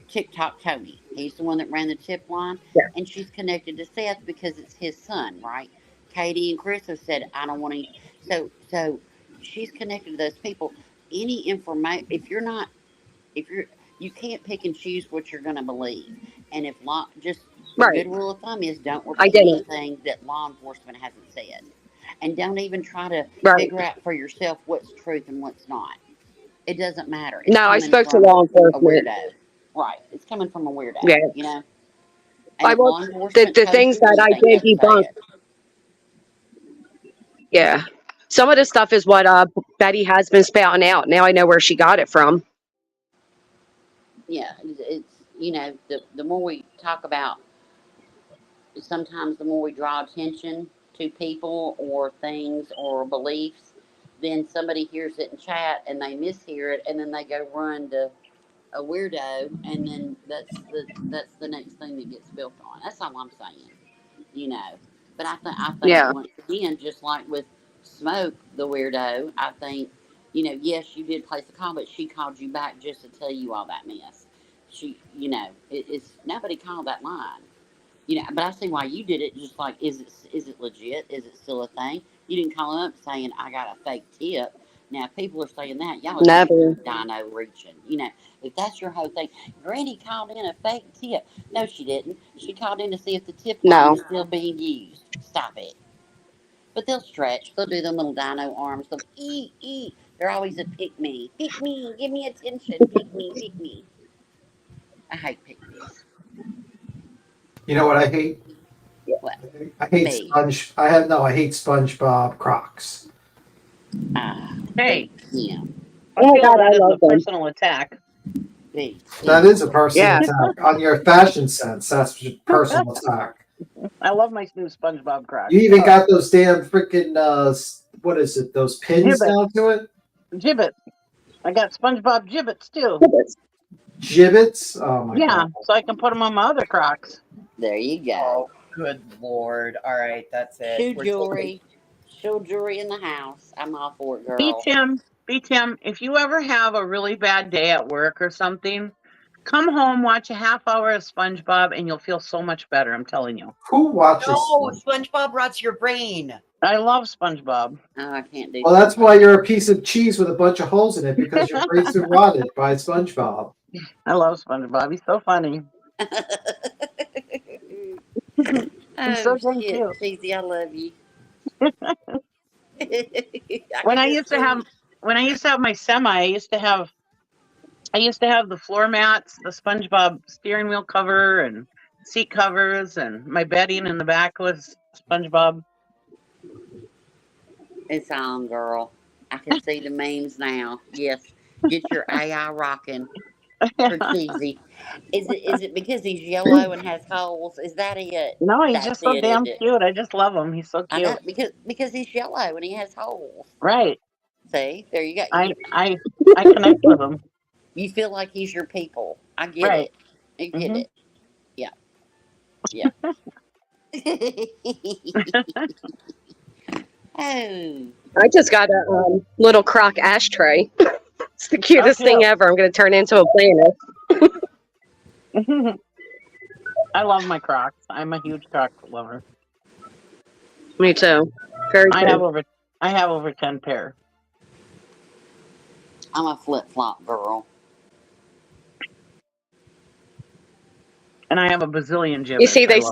TikTok Tony. He's the one that ran the tip line. Yeah. And she's connected to Seth because it's his son, right? Katie and Chris have said, I don't want to. So she's connected to those people. Any information, you can't pick and choose what you're going to believe. And if just a Right. good rule of thumb is don't I repeat get it. anything that law enforcement hasn't said. And don't even try to Right. figure out for yourself what's truth and what's not. It doesn't matter. It's No, I coming spoke to from law a enforcement. weirdo. Right. It's coming from a weirdo. Yeah. You know? And I if will. law enforcement The told things you, that then I say did yes, say debunk. it. Yeah. Some of this stuff is what Betty has been spouting out. Now I know where she got it from. Yeah. It's the more we talk about, sometimes the more we draw attention to people or things or beliefs, then somebody hears it in chat and they mishear it, and then they go run to a weirdo, and then that's the next thing that gets built on. That's all I'm saying. But I think Yeah. once again, just like with Smoke, the weirdo, I think, yes, you did place a call, but she called you back just to tell you all that mess. It's nobody called that line. But I see why you did it. Just like, is it legit? Is it still a thing? You didn't call up saying I got a fake tip. Now, if people are saying that, y'all are Never. dino reaching. If that's your whole thing, Granny called in a fake tip. No, she didn't. She called in to see if the tip line No. was still being used. Stop it. But they'll stretch. They'll do them little dino arms. They'll eat. They're always a pick me. Pick me. Give me attention. Pick me. Pick me. I hate pick me's. You know what I hate? What? I hate I hate SpongeBob Crocs. Hey, Yeah. I Oh my feel God, that I is love a them. personal attack. That is a personal Yeah. attack on your fashion sense. That's a personal attack. I love my new SpongeBob Crocs. You even got those damn freaking what is it? Those pins Gibbet. down to it? Gibbet. I got SpongeBob gibbets too. Gibbets? Oh my Yeah, god. so I can put them on my other Crocs. There you go. Oh, good Lord. All right, that's it. Shoe We're jewelry. Shoe jewelry in the house. I'm all for it, B girl. Tim, if you ever have a really bad day at work or something, come home, watch a half hour of SpongeBob, and you'll feel so much better. I'm telling you. Who watches? No, SpongeBob rots your brain. I love SpongeBob. Oh, I can't do Well, that's why you're a piece of cheese with a bunch of holes in it, because your brain's been rotted by SpongeBob. I love SpongeBob. He's so funny. He's so dang shit, cute. Cheesy, I love you. When I used to have my semi, I used to have the floor mats, the SpongeBob steering wheel cover, and seat covers, and my bedding in the back was SpongeBob. It's on, girl. I can see the memes now. Yes, get your AI rocking. for cheesy. Is it because he's yellow and has holes? Is that it? No, he's That's just so it, damn isn't it? cute. I just love him. He's so I know cute. because he's yellow and he has holes. Right. See, there you go. I connect with him. You feel like he's your people. I get Right. it. I get Mhm. it. Yeah. Yeah. Oh. I just got a little crock ashtray. It's the cutest thing ever. I'm going to turn it into a planet. I love my Crocs. I'm a huge Croc lover. Me too. Very I good. have over 10 pair. I'm a flip flop girl. And I have a bazillion gibbets. You see, they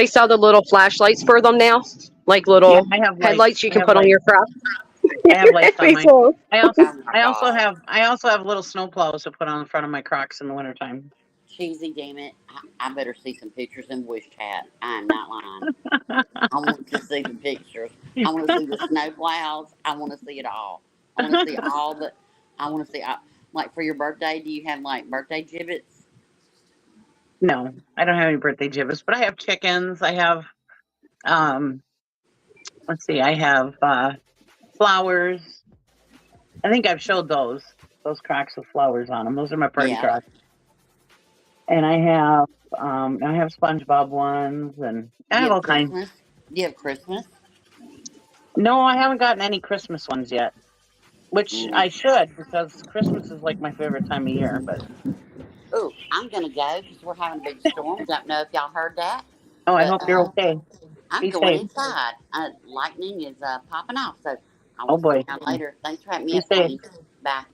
sell the little flashlights for them now, like little Yeah, I have lights. headlights you I can have put on lights. your crock. I have lights on Me mine. too. I Oh my also God. have little snow plows to put on the front of my Crocs in the wintertime. Cheesy, damn it. I better see some pictures in Wish Chat. I'm not lying. I want to see the pictures. I want to see the snow plows. I want to see it all. I want to see all the. I want to see. Like for your birthday, do you have like birthday gibbets? No, I don't have any birthday gibbets, but I have chickens. I have, let's see, I have flowers. I think I've showed those Crocs with flowers on them. Those are my party Yeah. Crocs. And I have SpongeBob ones, and I Do have you all have kinds. Christmas? Do you have Christmas? No, I haven't gotten any Christmas ones yet, which I should, because Christmas is like my favorite time of year. But Oh, I'm gonna go because we're having a big storm. Don't know if y'all heard that, oh, I but hope you're okay. I'm Be going safe. inside. Lightning is popping off, so I Oh will see boy. y'all later. Thanks for having me Be up, safe. Queen. Bye.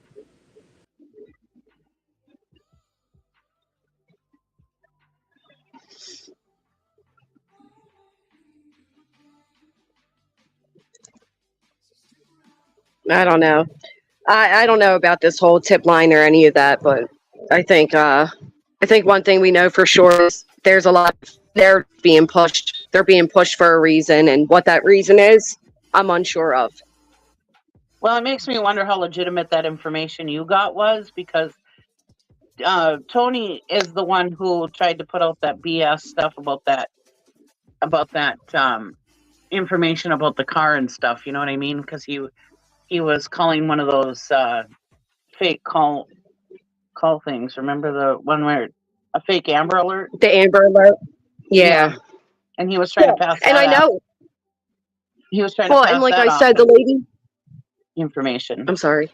I don't know. I don't know about this whole tip line or any of that, but I think one thing we know for sure is there's a lot. They're being pushed. They're being pushed for a reason, and what that reason is, I'm unsure of. Well, it makes me wonder how legitimate that information you got was, because Tony is the one who tried to put out that BS stuff about that information about the car and stuff. You know what I mean? Because he was calling one of those fake call things. Remember the one where a fake Amber Alert? The Amber Alert. Yeah. And he was trying to pass that And I off. know. He was trying to Well, pass and like that I off said, the as lady. information. I'm sorry.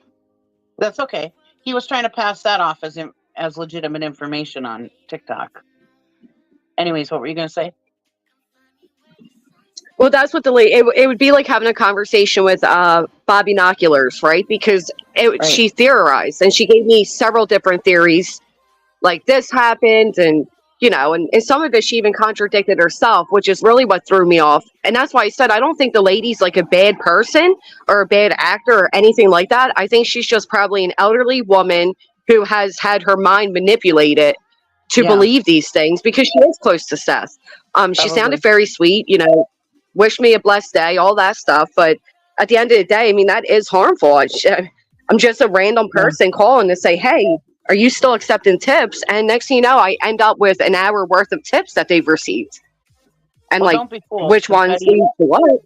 That's okay. He was trying to pass that off as legitimate information on TikTok. Anyways, what were you going to say? Well, that's what the lady. It would be like having a conversation with Bobby Noculars, right? Because she theorized and she gave me several different theories, like this happened, and and some of it she even contradicted herself, which is really what threw me off. And that's why I said I don't think the lady's like a bad person or a bad actor or anything like that. I think she's just probably an elderly woman who has had her mind manipulated to believe these things because she is close to Seth. She sounded very sweet, wish me a blessed day, all that stuff. But at the end of the day, I mean, that is harmful. I'm just a random person calling to say, hey, are you still accepting tips? And next thing you know, I end up with an hour worth of tips that they've received. And Don't be fooled, which ones lead to what?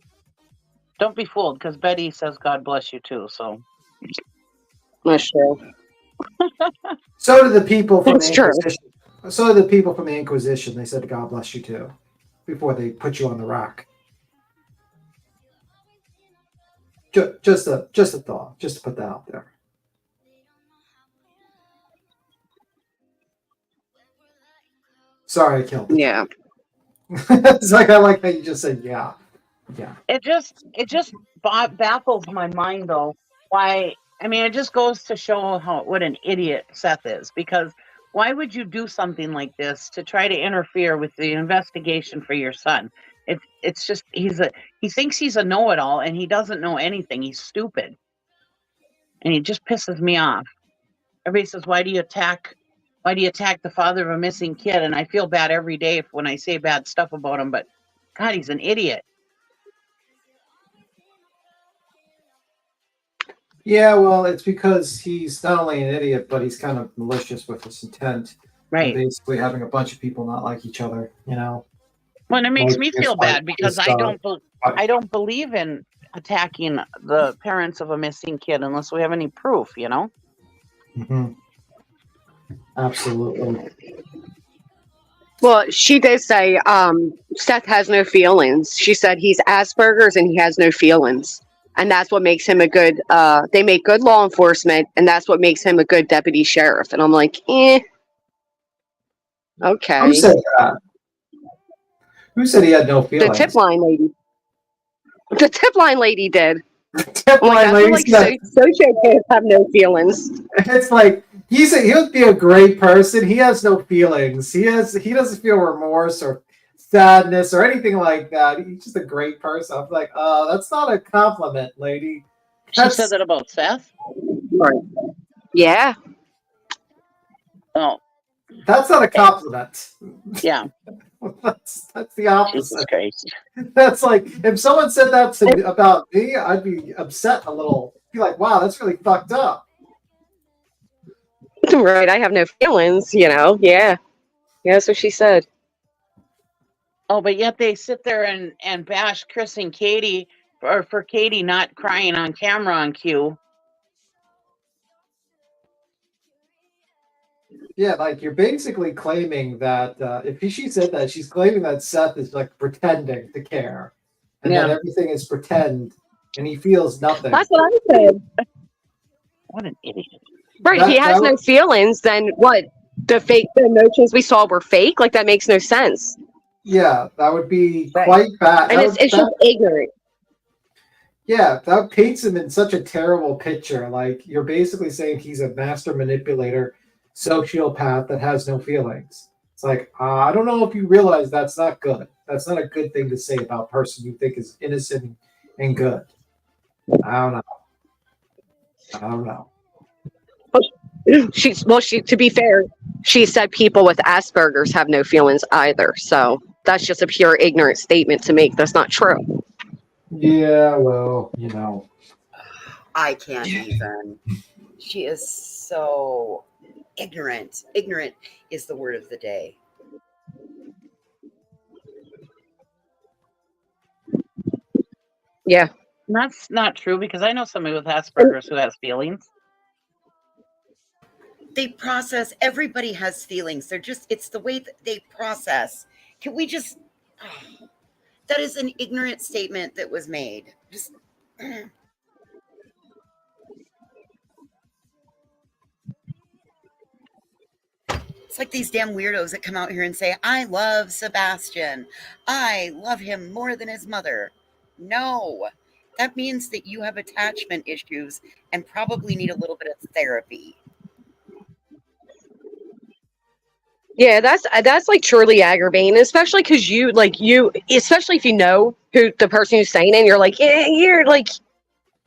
Don't be fooled, because Betty says God bless you too. So that's true. So do the people from That's the true. Inquisition. So do the people from the Inquisition. They said God bless you too, before they put you on the rock. Just a thought, just to put that out there. Sorry, I killed it. Yeah. It's like I like how you just said yeah. Yeah. it just baffles my mind though. Why? I mean, it just goes to show what an idiot Seth is. Because why would you do something like this to try to interfere with the investigation for your son? It's just he thinks he's a know-it-all and he doesn't know anything. He's stupid, and he just pisses me off. Everybody says, why do you attack the father of a missing kid? And I feel bad every day when I say bad stuff about him, but God, he's an idiot. Yeah, well, it's because he's not only an idiot, but he's kind of malicious with his intent. Right. And basically having a bunch of people not like each other, you know. Well, and it makes Like, me feel it's like bad because this, I don't believe in attacking the parents of a missing kid unless we have any proof, you know? Mhm. Absolutely. Well, she did say Seth has no feelings. She said he's Asperger's and he has no feelings. And that's what makes him a good, they make good law enforcement, and that's what makes him a good deputy sheriff. And I'm like, okay. Who said that? Who said he had no The feelings? tip line lady. The tip line lady did. Tip I'm like, line that's lady what, said- sociopaths have no feelings. It's like he would be a great person. He has no feelings. He doesn't feel remorse or sadness or anything like that. He's just a great person. I'm like, that's not a compliment, lady. She said that about Seth? Right. Yeah. Oh. That's not a compliment. Yeah. that's the opposite. Jesus Christ. That's like if someone said that to me about me, I'd be upset a little. Be like, wow, that's really fucked up. Right. I have no feelings, you know. Yeah. Yeah, that's what she said. Oh, but yet they sit there and bash Chris and Katie for Katie not crying on camera on cue. Yeah, like you're basically claiming that if she said that, she's claiming that Seth is like pretending to care, and that everything is pretend, and he feels nothing. That's what I said. What an idiot! Right, he has no feelings. Then what? The emotions we saw were fake. Like that makes no sense. Yeah, that would be quite bad. And it's just ignorant. Yeah, that paints him in such a terrible picture. Like you're basically saying he's a master manipulator, sociopath that has no feelings. It's like I don't know if you realize that's not good. That's not a good thing to say about a person you think is innocent and good. I don't know. She to be fair, she said people with Asperger's have no feelings either. So that's just a pure ignorant statement to make. That's not true. Yeah, well, you know. I can't even. She is so ignorant. Ignorant is the word of the day. Yeah. That's not true because I know somebody with Asperger's who has feelings. They process, everybody has feelings. It's the way that they process. Can we just, that is an ignorant statement that was made. Just, it's like these damn weirdos that come out here and say, I love Sebastian. I love him more than his mother. No, that means that you have attachment issues and probably need a little bit of therapy. Yeah, that's like truly aggravating, especially because especially if you know who the person who's saying it, and you're like, yeah, you're like,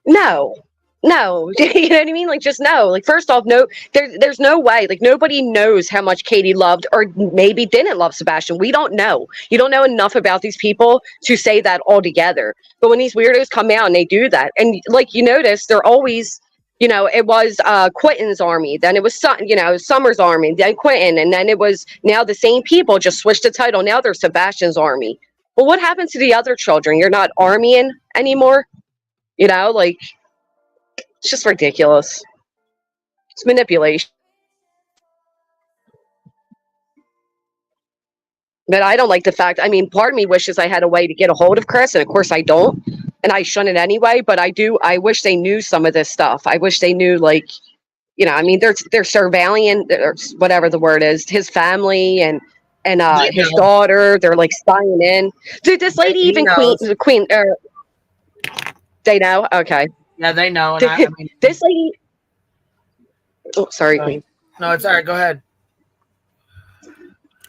no, you know what I mean? Like, just no. Like, first off, no, there's no way. Like, nobody knows how much Katie loved or maybe didn't love Sebastian. We don't know. You don't know enough about these people to say that altogether. But when these weirdos come out and they do that, and like you notice, they're always. You know, it was Quentin's army, then it was Summer's army, then Quentin, and then it was now the same people just switched the title. Now they're Sebastian's army. Well, what happened to the other children? You're not armying anymore? You know, like, it's just ridiculous. It's manipulation. But I don't like the fact, I mean, part of me wishes I had a way to get a hold of Chris, and of course I don't. And I shouldn't anyway, but I wish they knew some of this stuff. I wish they knew, like, you know, I mean, they're surveilling, or whatever the word is, his family and his daughter. They're like spying in. Dude, this lady even Queen. They know? Okay. Yeah, they know. And I mean, this lady. Oh, sorry, Queen. No, it's all right. Go ahead.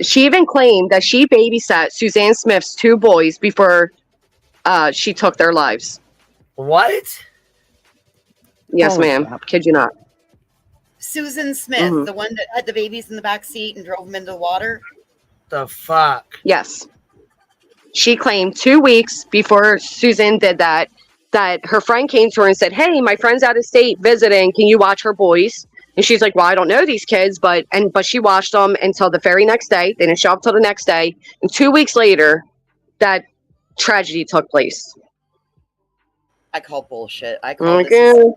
She even claimed that she babysat Suzanne Smith's 2 boys before she took their lives. What? Yes, ma'am. Kid you not. Susan Smith, the one that had the babies in the back seat and drove them into the water. The fuck? Yes. She claimed 2 weeks before Susan did that, that her friend came to her and said, "Hey, my friend's out of state visiting. Can you watch her boys?" And she's like, "Well, I don't know these kids," but she watched them until the very next day. They didn't show up till the next day, and 2 weeks later, that tragedy took place. I call bullshit. I call this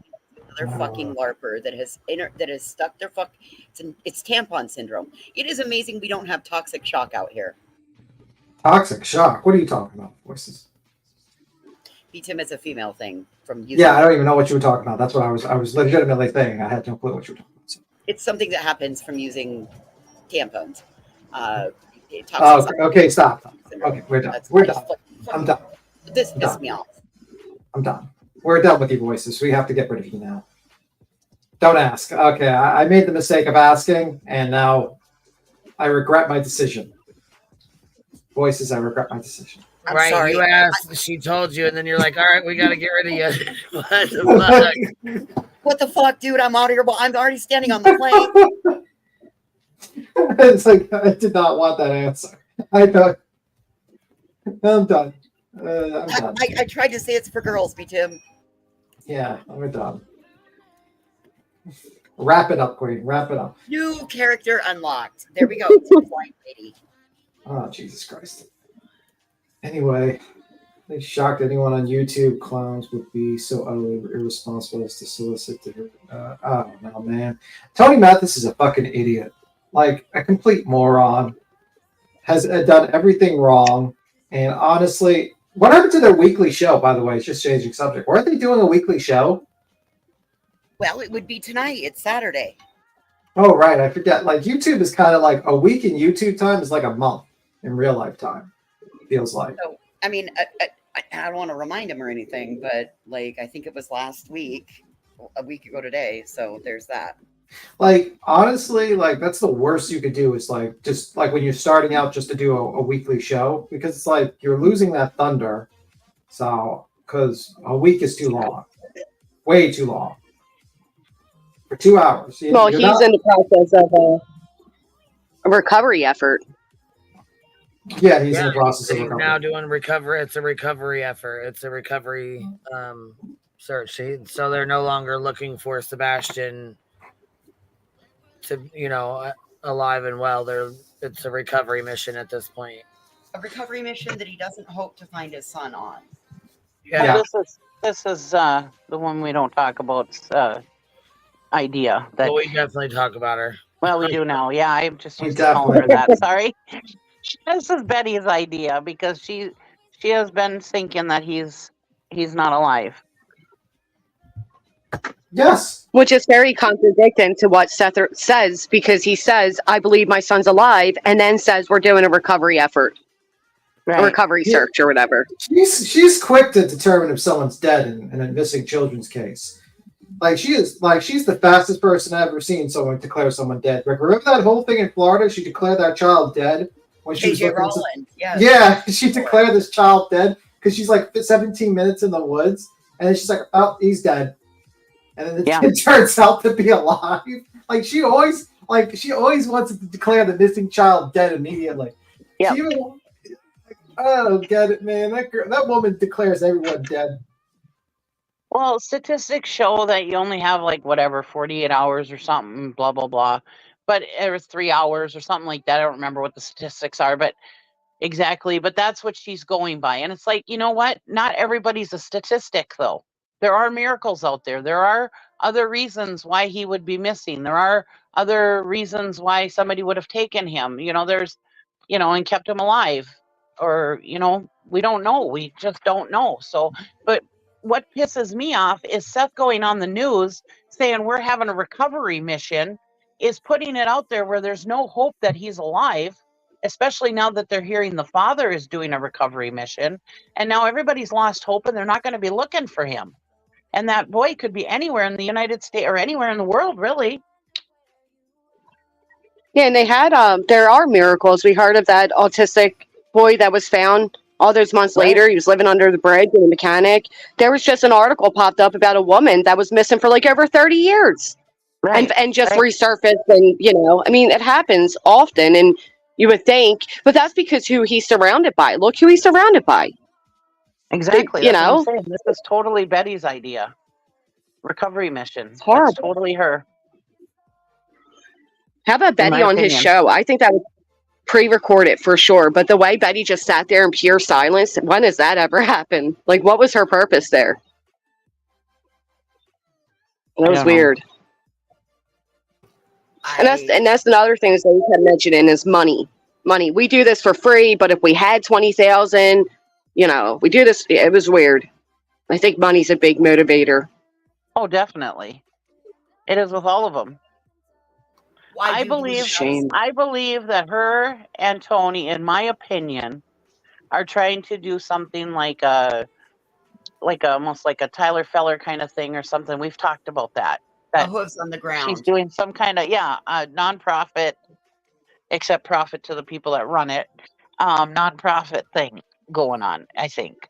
another fucking LARPer that has stuck their it's tampon syndrome. It is amazing we don't have toxic shock out here. Toxic shock? What are you talking about, voices? Beat him as a female thing from using. Yeah, I don't even know what you were talking about. That's what I was legitimately thinking. I had no clue what you were talking about. So. It's something that happens from using tampons. Okay, stop. Okay, we're done. We're done. I'm done. This pissed me off. I'm done. We're done with you, voices. We have to get rid of you now. Don't ask. Okay, I made the mistake of asking, and now I regret my decision. Voices, I regret my decision. Right, sorry. You asked, she told you, and then you're like, all right, we got to get rid of you. What the fuck? What the fuck, dude? I'm out of here. I'm already standing on the plane. It's like, I did not want that answer. I thought, I'm done. I'm done. I tried to say it's for girls, Tim. Yeah, we're done. Wrap it up, Queen. Wrap it up. New character unlocked. There we go. Blind lady. Oh, Jesus Christ. Anyway, they shocked anyone on YouTube. Clowns would be so utterly irresponsible as to solicit the. Oh, no, man. Tony Mathis is a fucking idiot. Like, a complete moron. Has done everything wrong. And honestly, what happened to their weekly show, by the way? It's just changing subject. Weren't they doing a weekly show? Well, it would be tonight. It's Saturday. Oh, right. I forget. Like, YouTube is kind of like a week in YouTube time is like a month in real life time. It feels like. So, I mean, I don't want to remind him or anything, but like, I think it was last week, a week ago today. So there's that. Like, honestly, like, that's the worst you could do is like, just like when you're starting out just to do a weekly show, because it's like you're losing that thunder. So, because a week is too long. Way too long. For 2 hours. Well, he's in the process of a recovery effort. Yeah, he's in the process of recovery. Now doing recovery. It's a recovery effort. It's a recovery search. So they're no longer looking for Sebastian to, alive and well. It's a recovery mission at this point. A recovery mission that he doesn't hope to find his son on. Yeah. This is the one we don't talk about. Idea that we definitely talk about her. Well, we do now. Yeah, I'm just used to calling her that. Sorry. This is Betty's idea because she has been thinking that he's not alive. Yes. Which is very contradicting to what Seth says, because he says, "I believe my son's alive," and then says we're doing a recovery effort. Right. A recovery search or whatever. She's quick to determine if someone's dead in a missing children's case. Like she's the fastest person I've ever seen someone declare someone dead. Like, remember that whole thing in Florida? She declared that child dead when she was looking. Yeah, she declared this child dead because she's like 17 minutes in the woods, and then she's like, "Oh, he's dead," and then it turns out to be alive. Like she always wants to declare the missing child dead immediately. Yeah, I don't get it, man. That woman declares everyone dead. Well, statistics show that you only have 48 hours or something, blah, blah, blah. But it was 3 hours or something like that. I don't remember what the statistics are, but exactly. But that's what she's going by. And it's like, you know what? Not everybody's a statistic, though. There are miracles out there. There are other reasons why he would be missing. There are other reasons why somebody would have taken him, and kept him alive. Or, we don't know. We just don't know. So, but what pisses me off is Seth going on the news saying we're having a recovery mission, is putting it out there where there's no hope that he's alive, especially now that they're hearing the father is doing a recovery mission. And now everybody's lost hope and they're not going to be looking for him. And that boy could be anywhere in the United States or anywhere in the world, really. Yeah, and they had, there are miracles. We heard of that autistic boy that was found all those months later. He was living under the bridge and a mechanic. There was just an article popped up about a woman that was missing for over 30 years. Right. And just resurfaced. And, it happens often. And you would think, but that's because who he's surrounded by. Look who he's surrounded by. Exactly. You That's what I'm know, saying. This is totally Betty's idea. Recovery mission. it's horrible. That's totally her, How about in Betty my on his opinion. show? I think that would pre-record it for sure. But the way Betty just sat there in pure silence, when has that ever happened? Like, what was her purpose there? That I was don't know. weird. And that's another thing that we kept mentioning is money. Money. We do this for free, but if we had 20,000, you know, we do this. It was weird. I think money's a big motivator. Oh, definitely. It is with all of them. Why I do you believe believe I believe that her and Tony, in my opinion, are trying to do something like almost like a Tyler Feller kind of thing or something. We've talked about that. That hooves on the she's ground? doing some kind of nonprofit, except profit to the people that run it, nonprofit thing going on. I think.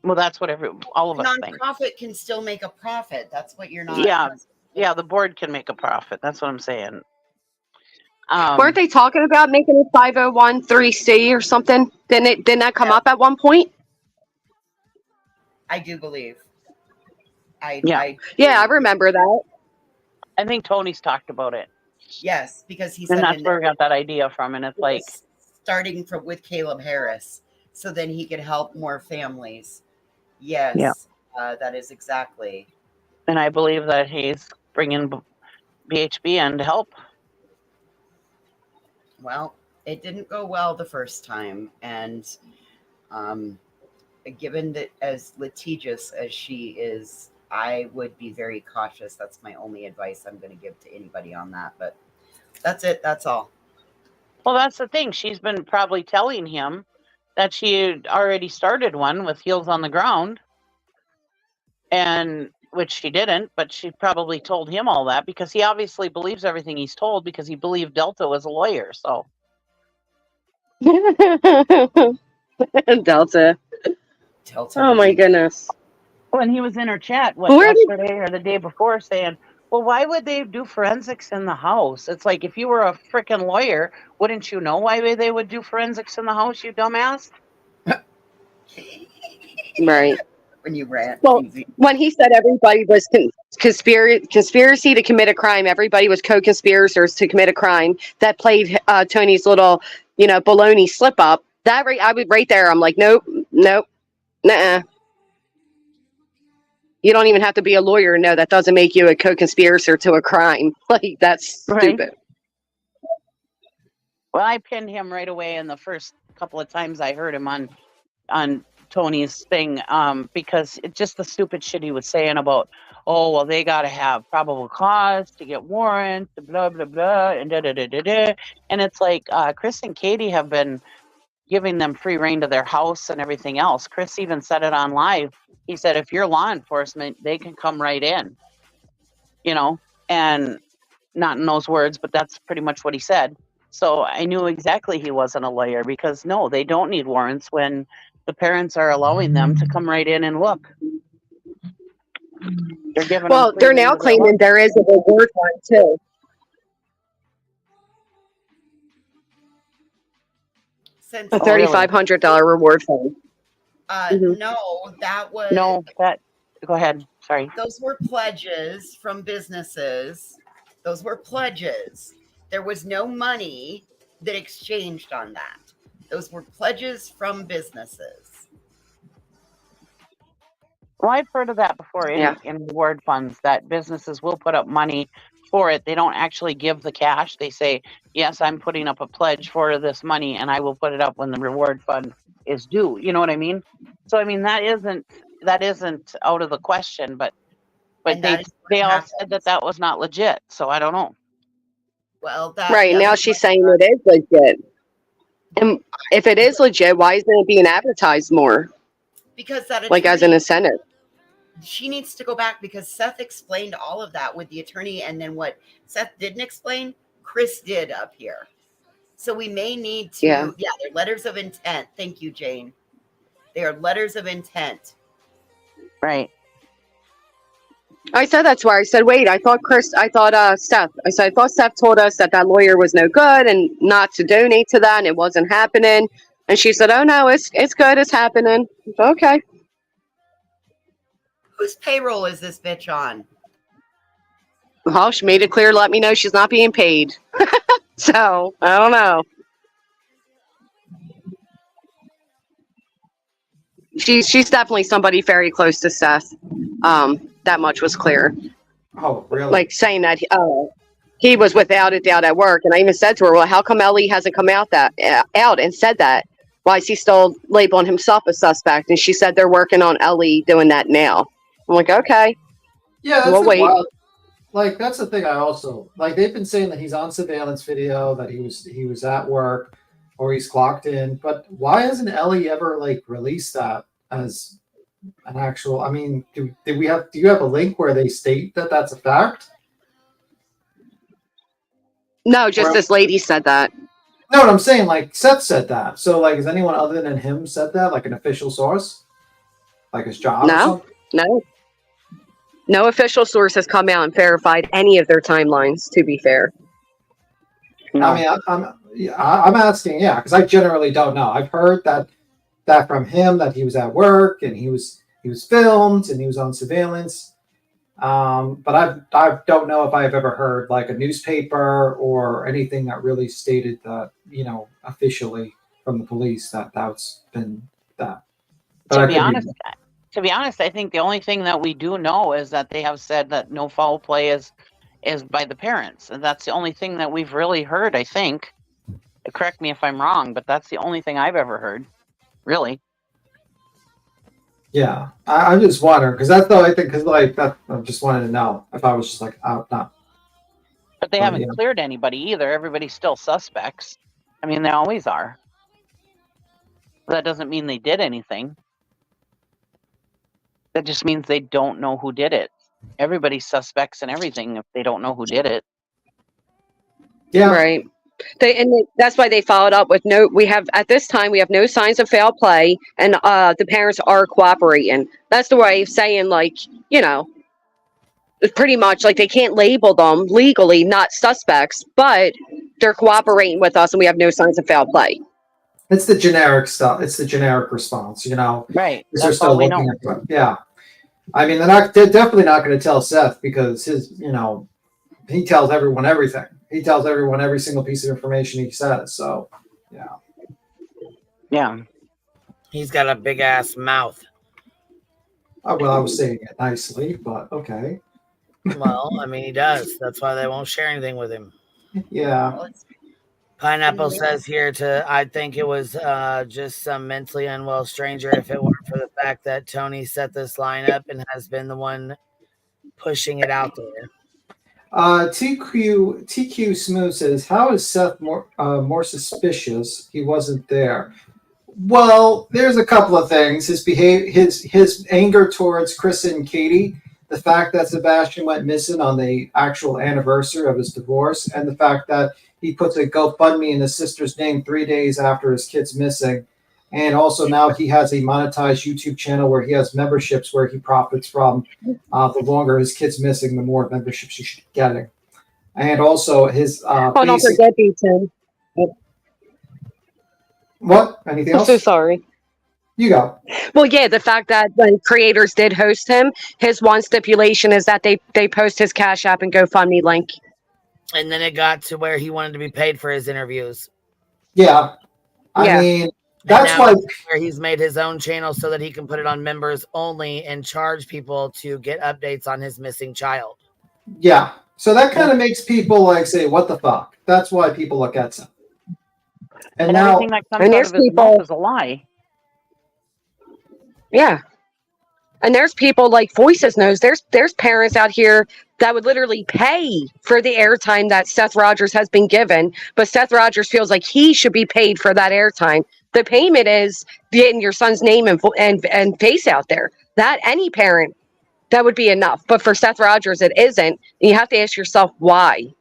Well, that's what all of us think. Nonprofit can still make a profit. That's what you're not. Yeah, the board can make a profit. That's what I'm saying. Weren't they talking about making a 501(c) or something? Didn't that come up at one point? I do believe. I remember that. I think Tony's talked about it. Yes, because he said And that's where we got that idea from. And it's like starting with Caleb Harris, so then he could help more families. Yes, Yeah. That is exactly. And I believe that he's bringing BHB in to help. Well, it didn't go well the first time, and given that as litigious as she is, I would be very cautious. That's my only advice I'm going to give to anybody on that. But that's it. That's all. Well, that's the thing. She's been probably telling him that she had already started one with heels on the ground, and which she didn't, but she probably told him all that because he obviously believes everything he's told because he believed Delta was a lawyer. So Delta. Oh my goodness. When he was in her chat, Who are they- yesterday or the day before, saying, well, why would they do forensics in the house? It's like, if you were a freaking lawyer, wouldn't you know why they would do forensics in the house, you dumbass? Right. When you rant. Well, when he said everybody was conspiracy to commit a crime, everybody was co-conspirators to commit a crime. That played Tony's little, baloney slip up. That I would right there. I'm like, nope, nuh-uh. You don't even have to be a lawyer. No, that doesn't make you a co-conspirator to a crime. Like, that's stupid. Well, I pinned him right away in the first couple of times I heard him on Tony's thing, because it's just the stupid shit he was saying about, oh, well, they got to have probable cause to get warrants, blah, blah, blah, and da-da-da-da-da. And it's like, Chris and Katie have been giving them free reign to their house and everything else. Chris even said it on live. He said, if you're law enforcement, they can come right in, and not in those words, but that's pretty much what he said. So I knew exactly he wasn't a lawyer because no, they don't need warrants when the parents are allowing them to come right in and look. They're giving they're now claiming there is a reward fund too. A $3,500 reward fund. No, that was go ahead. Sorry. Those were pledges from businesses. Those were pledges. There was no money that exchanged on that. Those were pledges from businesses. Well, I've heard of that before in reward funds, that businesses will put up money for it. They don't actually give the cash. They say, yes, I'm putting up a pledge for this money and I will put it up when the reward fund is due. You know what I mean? So, I mean, that isn't out of the question, but they all said that was not legit. So I don't know. Well, right now she's saying it is legit. And if it is legit, why isn't it being advertised more? Because that like as an incentive. She needs to go back because Seth explained all of that with the attorney, and then what Seth didn't explain, Chris did up here. So we may need to, they're letters of intent. Thank you, Jane. They are letters of intent. Right. I said that's why I said, wait, I thought Seth. I said, I thought Seth told us that lawyer was no good and not to donate to that, and it wasn't happening. And she said, oh no, it's good, it's happening. Okay. Whose payroll is this bitch on? Well, she made it clear to let me know she's not being paid. So, I don't know. She's definitely somebody very close to Seth. That much was clear. Oh, really? Like saying that he was without a doubt at work. And I even said to her, well, how come Ellie hasn't come out and said that? Why is he still labeling himself a suspect? And she said they're working on Ellie doing that now. I'm like, okay. Yeah, that's We'll wait. wild. Like, that's the thing I also like. They've been saying that he's on surveillance video, that he was at work, or he's clocked in. But why hasn't Ellie ever like released that as an actual? I mean, do you have a link where they state that that's a fact? No, just Or- this lady said that. No, what I'm saying, like Seth said that. So, like, has anyone other than him said that, like an official source, like his job? Or No, something? no official source has come out and verified any of their timelines. To be fair, I mean, I'm asking, yeah, because I generally don't know. I've heard that from him, that he was at work and he was filmed and he was on surveillance. But I don't know if I've ever heard like a newspaper or anything that really stated that, you know, officially from the police that's been that. But To be honest, I think the only thing that we do know is that they have said that no foul play is by the parents, and that's the only thing that we've really heard. I think. Correct me if I'm wrong, but that's the only thing I've ever heard. Really. Yeah, I'm just wondering because that's the only thing. Because like that, I just wanted to know if I was just like out, not. But they haven't yeah. cleared anybody either. Everybody's still suspects. I mean, they always are. That doesn't mean they did anything. That just means they don't know who did it. Everybody's suspects and everything if they don't know who did it. Yeah. Right. That's why they followed up with at this time we have no signs of foul play, and the parents are cooperating. That's the way of saying, like, you know, it's pretty much like they can't label them legally not suspects, but they're cooperating with us and we have no signs of foul play. It's the generic stuff. It's the generic response, you know. Right. Because they're still looking at it. Yeah. I mean, they're definitely not going to tell Seth because he tells everyone everything. He tells everyone every single piece of information he says. So, yeah. Yeah. He's got a big ass mouth. Oh, well, I was saying it nicely, but okay. Well, I mean, he does. That's why they won't share anything with him. Yeah. Pineapple says here I think it was just some mentally unwell stranger if it weren't for the fact that Tony set this lineup and has been the one pushing it out there. TQ Smooth says, how is Seth more suspicious? He wasn't there. Well, there's a couple of things. His anger towards Chris and Katie, the fact that Sebastian went missing on the actual anniversary of his divorce, and the fact that he puts a GoFundMe in his sister's name 3 days after his kid's missing. And also now he has a monetized YouTube channel where he has memberships where he profits from. The longer his kid's missing, the more memberships he should be getting. And also his don't forget Beaton. What? Anything else? I'm so sorry. You go. Well, yeah, the fact that when creators did host him, his one stipulation is that they post his Cash App and GoFundMe link. And then it got to where he wanted to be paid for his interviews. Yeah. I mean, that's why where he's made his own channel so that he can put it on members only and charge people to get updates on his missing child. Yeah. So that kind of makes people like say, what the fuck? That's why people look at him. And now everything that comes out of his mouth is a lie. Yeah. And there's people like Voices knows. There's parents out here that would literally pay for the airtime that Seth Rogers has been given, but Seth Rogers feels like he should be paid for that airtime. The payment is getting your son's name and face out there. That any parent, that would be enough. But for Seth Rogers, it isn't. And you have to ask yourself why.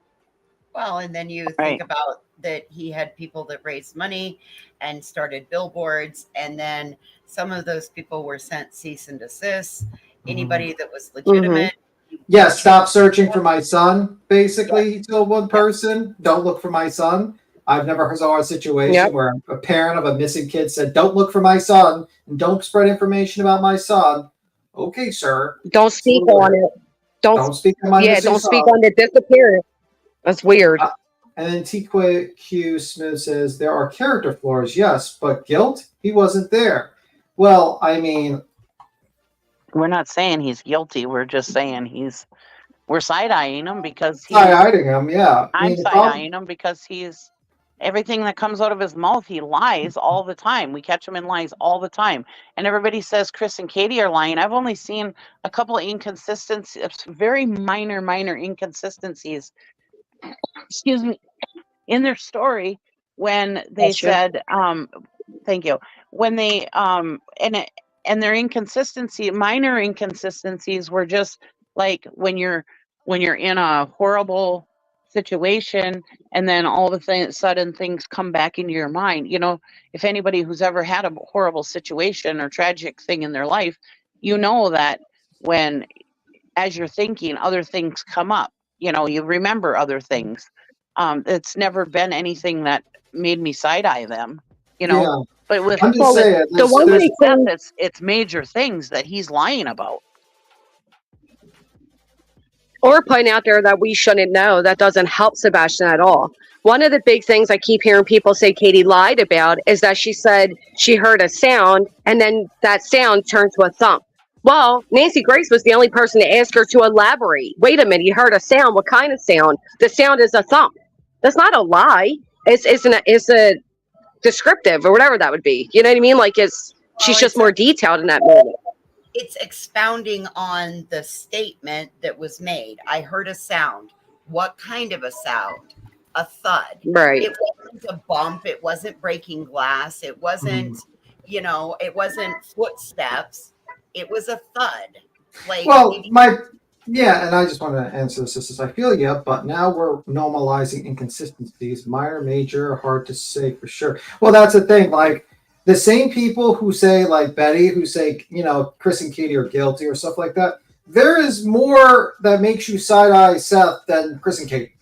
Well, and then you think about that he had people that raised money and started billboards, and then some of those people were sent cease and desist. Anybody that was legitimate. Yeah, stop searching for my son, basically, he told one person. Don't look for my son. I've never saw a situation where a parent of a missing kid said, don't look for my son and don't spread information about my son. Okay, sir. Don't speak on it. Don't speak on my Yeah, missing don't speak son. on the disappearance. That's weird. And then TQ Smith says there are character flaws, yes, but guilt? He wasn't there. Well, I mean, We're not saying he's guilty. We're just saying we're side-eyeing him because side-eyeing him, yeah. I I'm mean, the problem- side-eyeing him because everything that comes out of his mouth, he lies all the time. We catch him in lies all the time. And everybody says Chris and Katie are lying. I've only seen a couple of inconsistencies, very minor inconsistencies, excuse me, in their story when they That's true. said, thank you, when they, and their minor inconsistencies were just like when you're in a horrible situation and then all of a sudden things come back into your mind. You know, if anybody who's ever had a horrible situation or tragic thing in their life, you know that when, as you're thinking, other things come up, you know, you remember other things. It's never been anything that made me side-eye them, you know. Yeah. But with I'm just saying, the one with big Seth, thing, it's major things that he's lying about. or putting out there that we shouldn't know, that doesn't help Sebastian at all. One of the big things I keep hearing people say Katie lied about is that she said she heard a sound and then that sound turned to a thump. Well, Nancy Grace was the only person to ask her to elaborate. Wait a minute, you heard a sound. What kind of sound? The sound is a thump. That's not a lie. It's a descriptive or whatever that would be. You know what I mean? Like she's just more detailed in that moment. It's expounding on the statement that was made. I heard a sound. What kind of a sound? A thud. Right. It wasn't a bump. It wasn't breaking glass. It wasn't, you know, it wasn't footsteps. It was a thud. Like, well, yeah, and I just want to answer this as I feel you, but now we're normalizing inconsistencies. Minor, major, hard to say for sure. Well, that's the thing. Like, the same people who say, like Betty, who say, you know, Chris and Katie are guilty or stuff like that, there is more that makes you side-eye Seth than Chris and Katie.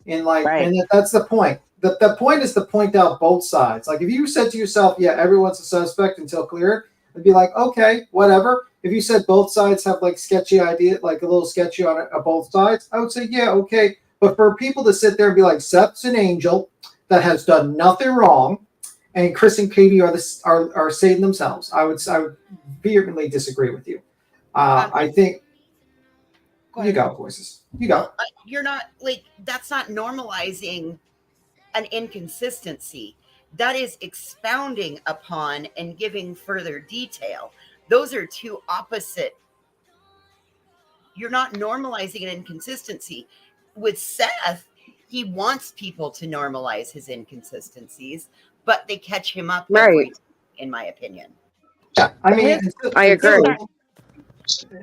And like, and that's the point. The point is to point out both sides. Like, if you said to yourself, yeah, everyone's a suspect until clear, I'd be like, okay, whatever. If you said both sides have like sketchy idea, like a little sketchy on both sides, I would say, yeah, okay. But for people to sit there and be like, Seth's an angel that has done nothing wrong, and Chris and Katie are saving themselves, I would vehemently disagree with you. I think you go, voices. You go. You're not like, that's not normalizing an inconsistency. That is expounding upon and giving further detail. Those are two opposite. You're not normalizing an inconsistency. With Seth, he wants people to normalize his inconsistencies, but they catch him up every time, in my opinion. Yeah, I mean, I agree.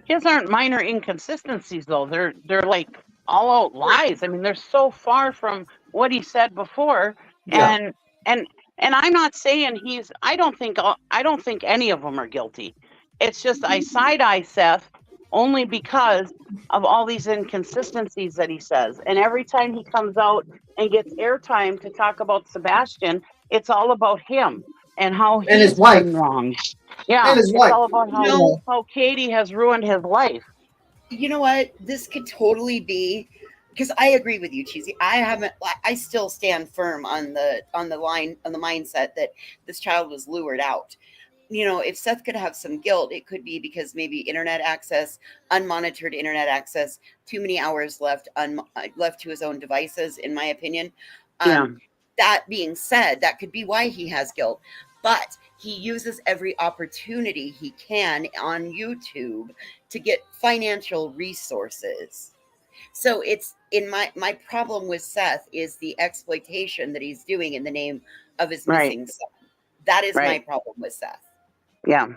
His aren't minor inconsistencies though. They're like all out lies. I mean, they're so far from what he said before. Yeah. And I'm not saying I don't think any of them are guilty. It's just I side-eye Seth only because of all these inconsistencies that he says. And every time he comes out and gets airtime to talk about Sebastian, it's all about him and how And his he's wife. been wrong. Yeah, And his it's wife. all about how Katie has ruined his life. You know what? This could totally be, because I agree with you, Cheesy. I still stand firm on the mindset that this child was lured out. You know, if Seth could have some guilt, it could be because maybe internet access, unmonitored internet access, too many hours left to his own devices, in my opinion. That being said, that could be why he has guilt. But he uses every opportunity he can on YouTube to get financial resources. So it's in my problem with Seth is the exploitation that he's doing in the name of his missing son. That is my problem with Seth. Yeah.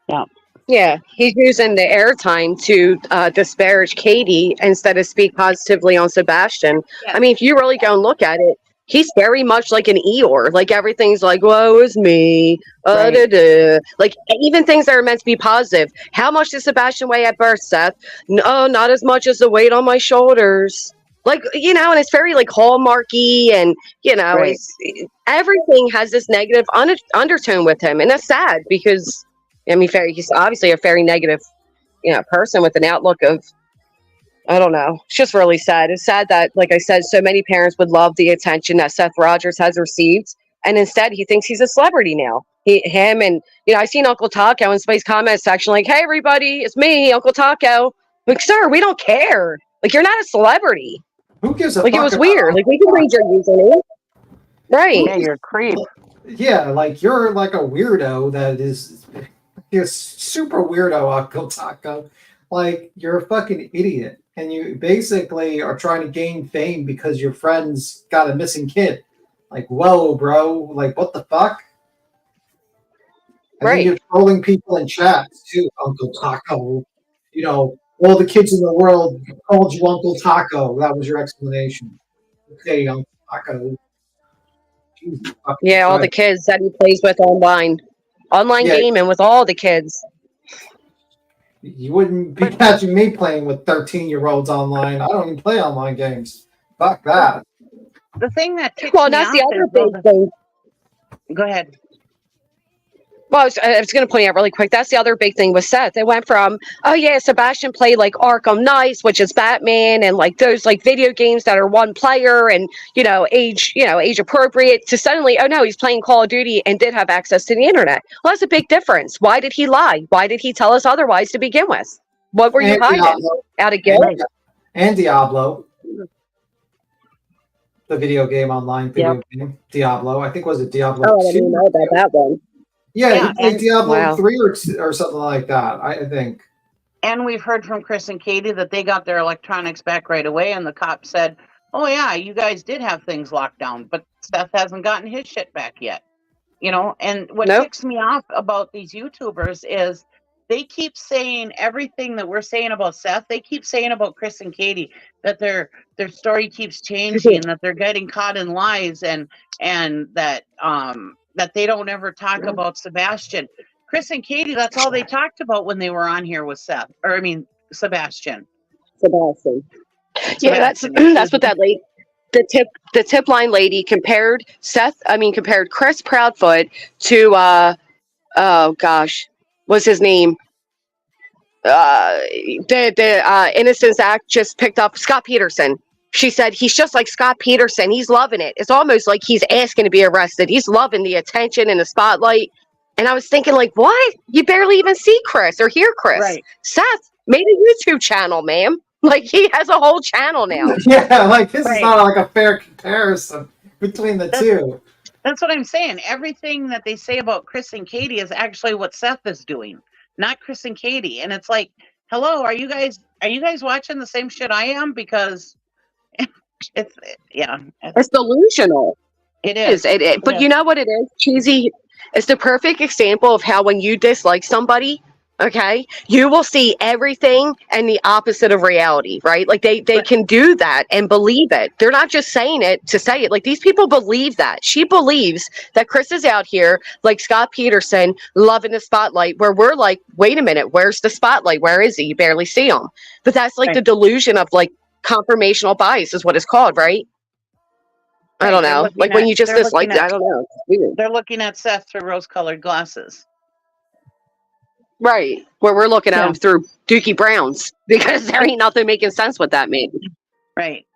Yeah. Yeah, he's using the airtime to disparage Katie instead of speak positively on Sebastian. Yeah. I mean, if you really go and look at it, he's very much like an Eeyore. Like, everything's like, woe is me. Like, even things that are meant to be positive. How much did Sebastian weigh at birth, Seth? No, not as much as the weight on my shoulders. Like, you know, and it's very, like, hallmarky, and, you know, everything has this negative undertone with him. And that's sad because, I mean, he's obviously a very negative, person with an outlook of, I don't know. It's just really sad. It's sad that, like I said, so many parents would love the attention that Seth Rogers has received, and instead he thinks he's a celebrity now. Him, and I seen Uncle Taco in somebody's comment section like, "Hey, everybody, it's me, Uncle Taco." Like, sir, we don't care. Like, you're not a celebrity. Who gives a Like, fuck it was about weird. Like, we can read your username, right? Yeah, you're a creep. Yeah, like you're like a weirdo that is super weirdo, Uncle Taco. Like you're a fucking idiot, and you basically are trying to gain fame because your friend's got a missing kid. Like, whoa, bro! Like, what the fuck? And then you're trolling people in chats too, Uncle Taco. All the kids in the world called you Uncle Taco. That was your explanation. Okay, Uncle Taco. Jesus fucking Yeah, all the Christ. kids that he plays with online Yeah. gaming with all the kids. You wouldn't be catching me playing with 13-year-olds online. I don't even play online games. Fuck that. The thing that ticks Well, me that's the off other is big thing. Go ahead. Well, I was going to point out really quick. That's the other big thing with Seth. It went from, oh yeah, Sebastian played like Arkham Knights, which is Batman, and like those like video games that are one player and age appropriate, to suddenly, oh no, he's playing Call of Duty and did have access to the internet. Well, that's a big difference. Why did he lie? Why did he tell us otherwise to begin with? What were you And hiding? Diablo. Out of guilt? And Diablo. The video game online game. Diablo. I think was it Diablo 2? Oh, I didn't know about that one. Yeah, he played Diablo Wow. 3 or something like that, I think. And we've heard from Chris and Katie that they got their electronics back right away, and the cop said, "Oh yeah, you guys did have things locked down, but Seth hasn't gotten his shit back yet." And what ticks me off about these YouTubers is they keep saying everything that we're saying about Seth. They keep saying about Chris and Katie that their story keeps changing, that they're getting caught in lies, and that that they don't ever talk about Sebastian. Chris and Katie, that's all they talked about when they were on here with Sebastian. Yeah, that's what that lady, the tip line lady compared Chris Proudfoot to oh gosh, what's his name? The Innocence Act just picked up Scott Peterson. She said he's just like Scott Peterson. He's loving it. It's almost like he's asking to be arrested. He's loving the attention and the spotlight. And I was thinking, like, what? You barely even see Chris or hear Chris. Right. Seth made a YouTube channel, ma'am. Like, he has a whole channel now. Yeah, like this is not like a fair comparison between the two. That's what I'm saying. Everything that they say about Chris and Katie is actually what Seth is doing, not Chris and Katie. And it's like, hello, are you guys watching the same shit I am? Because it's delusional. It is. But you know what it is, Cheesy? It's the perfect example of how when you dislike somebody, okay, you will see everything and the opposite of reality, right? Like they can do that and believe it. They're not just saying it to say it. Like these people believe that. She believes that Chris is out here like Scott Peterson loving the spotlight, where we're like, wait a minute, where's the spotlight? Where is he? You barely see him. But that's like the delusion of like confirmational bias is what it's called, right? I don't know. Like when you just dislike it, I don't know. It's weird. They're looking at Seth through rose-colored glasses. Right. Where we're looking at him through Dookie Browns, because there ain't nothing making sense with that man. Right.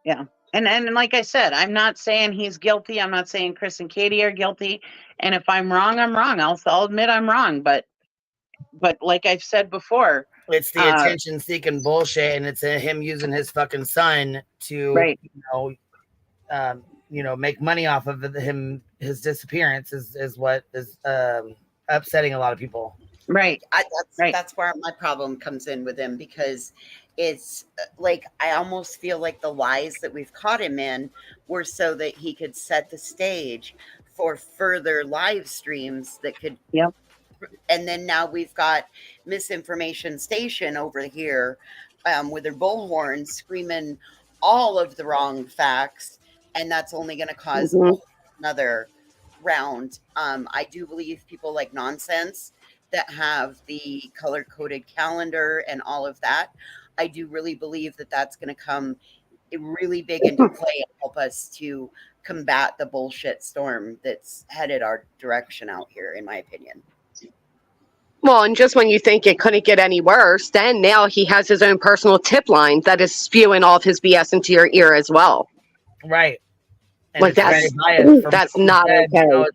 Yeah. And like I said, I'm not saying he's guilty. I'm not saying Chris and Katie are guilty. And if I'm wrong, I'm wrong. I'll admit I'm wrong. But like I've said before, it's the attention-seeking bullshit, and it's him using his fucking son to, make money off of his disappearance is what is upsetting a lot of people. Right. That's where my problem comes in with him, because it's like I almost feel like the lies that we've caught him in were so that he could set the stage for further live streams that could. Yep. And then now we've got Misinformation Station over here with their bullhorns screaming all of the wrong facts, and that's only going to cause another round. I do believe people like Nonsense that have the color-coded calendar and all of that. I do really believe that that's going to come really big into play and help us to combat the bullshit storm that's headed our direction out here, in my opinion. Well, and just when you think it couldn't get any worse, then now he has his own personal tip line that is spewing all of his BS into your ear as well. Right. And Like it's very that's biased. From that's what you not said, okay. you know,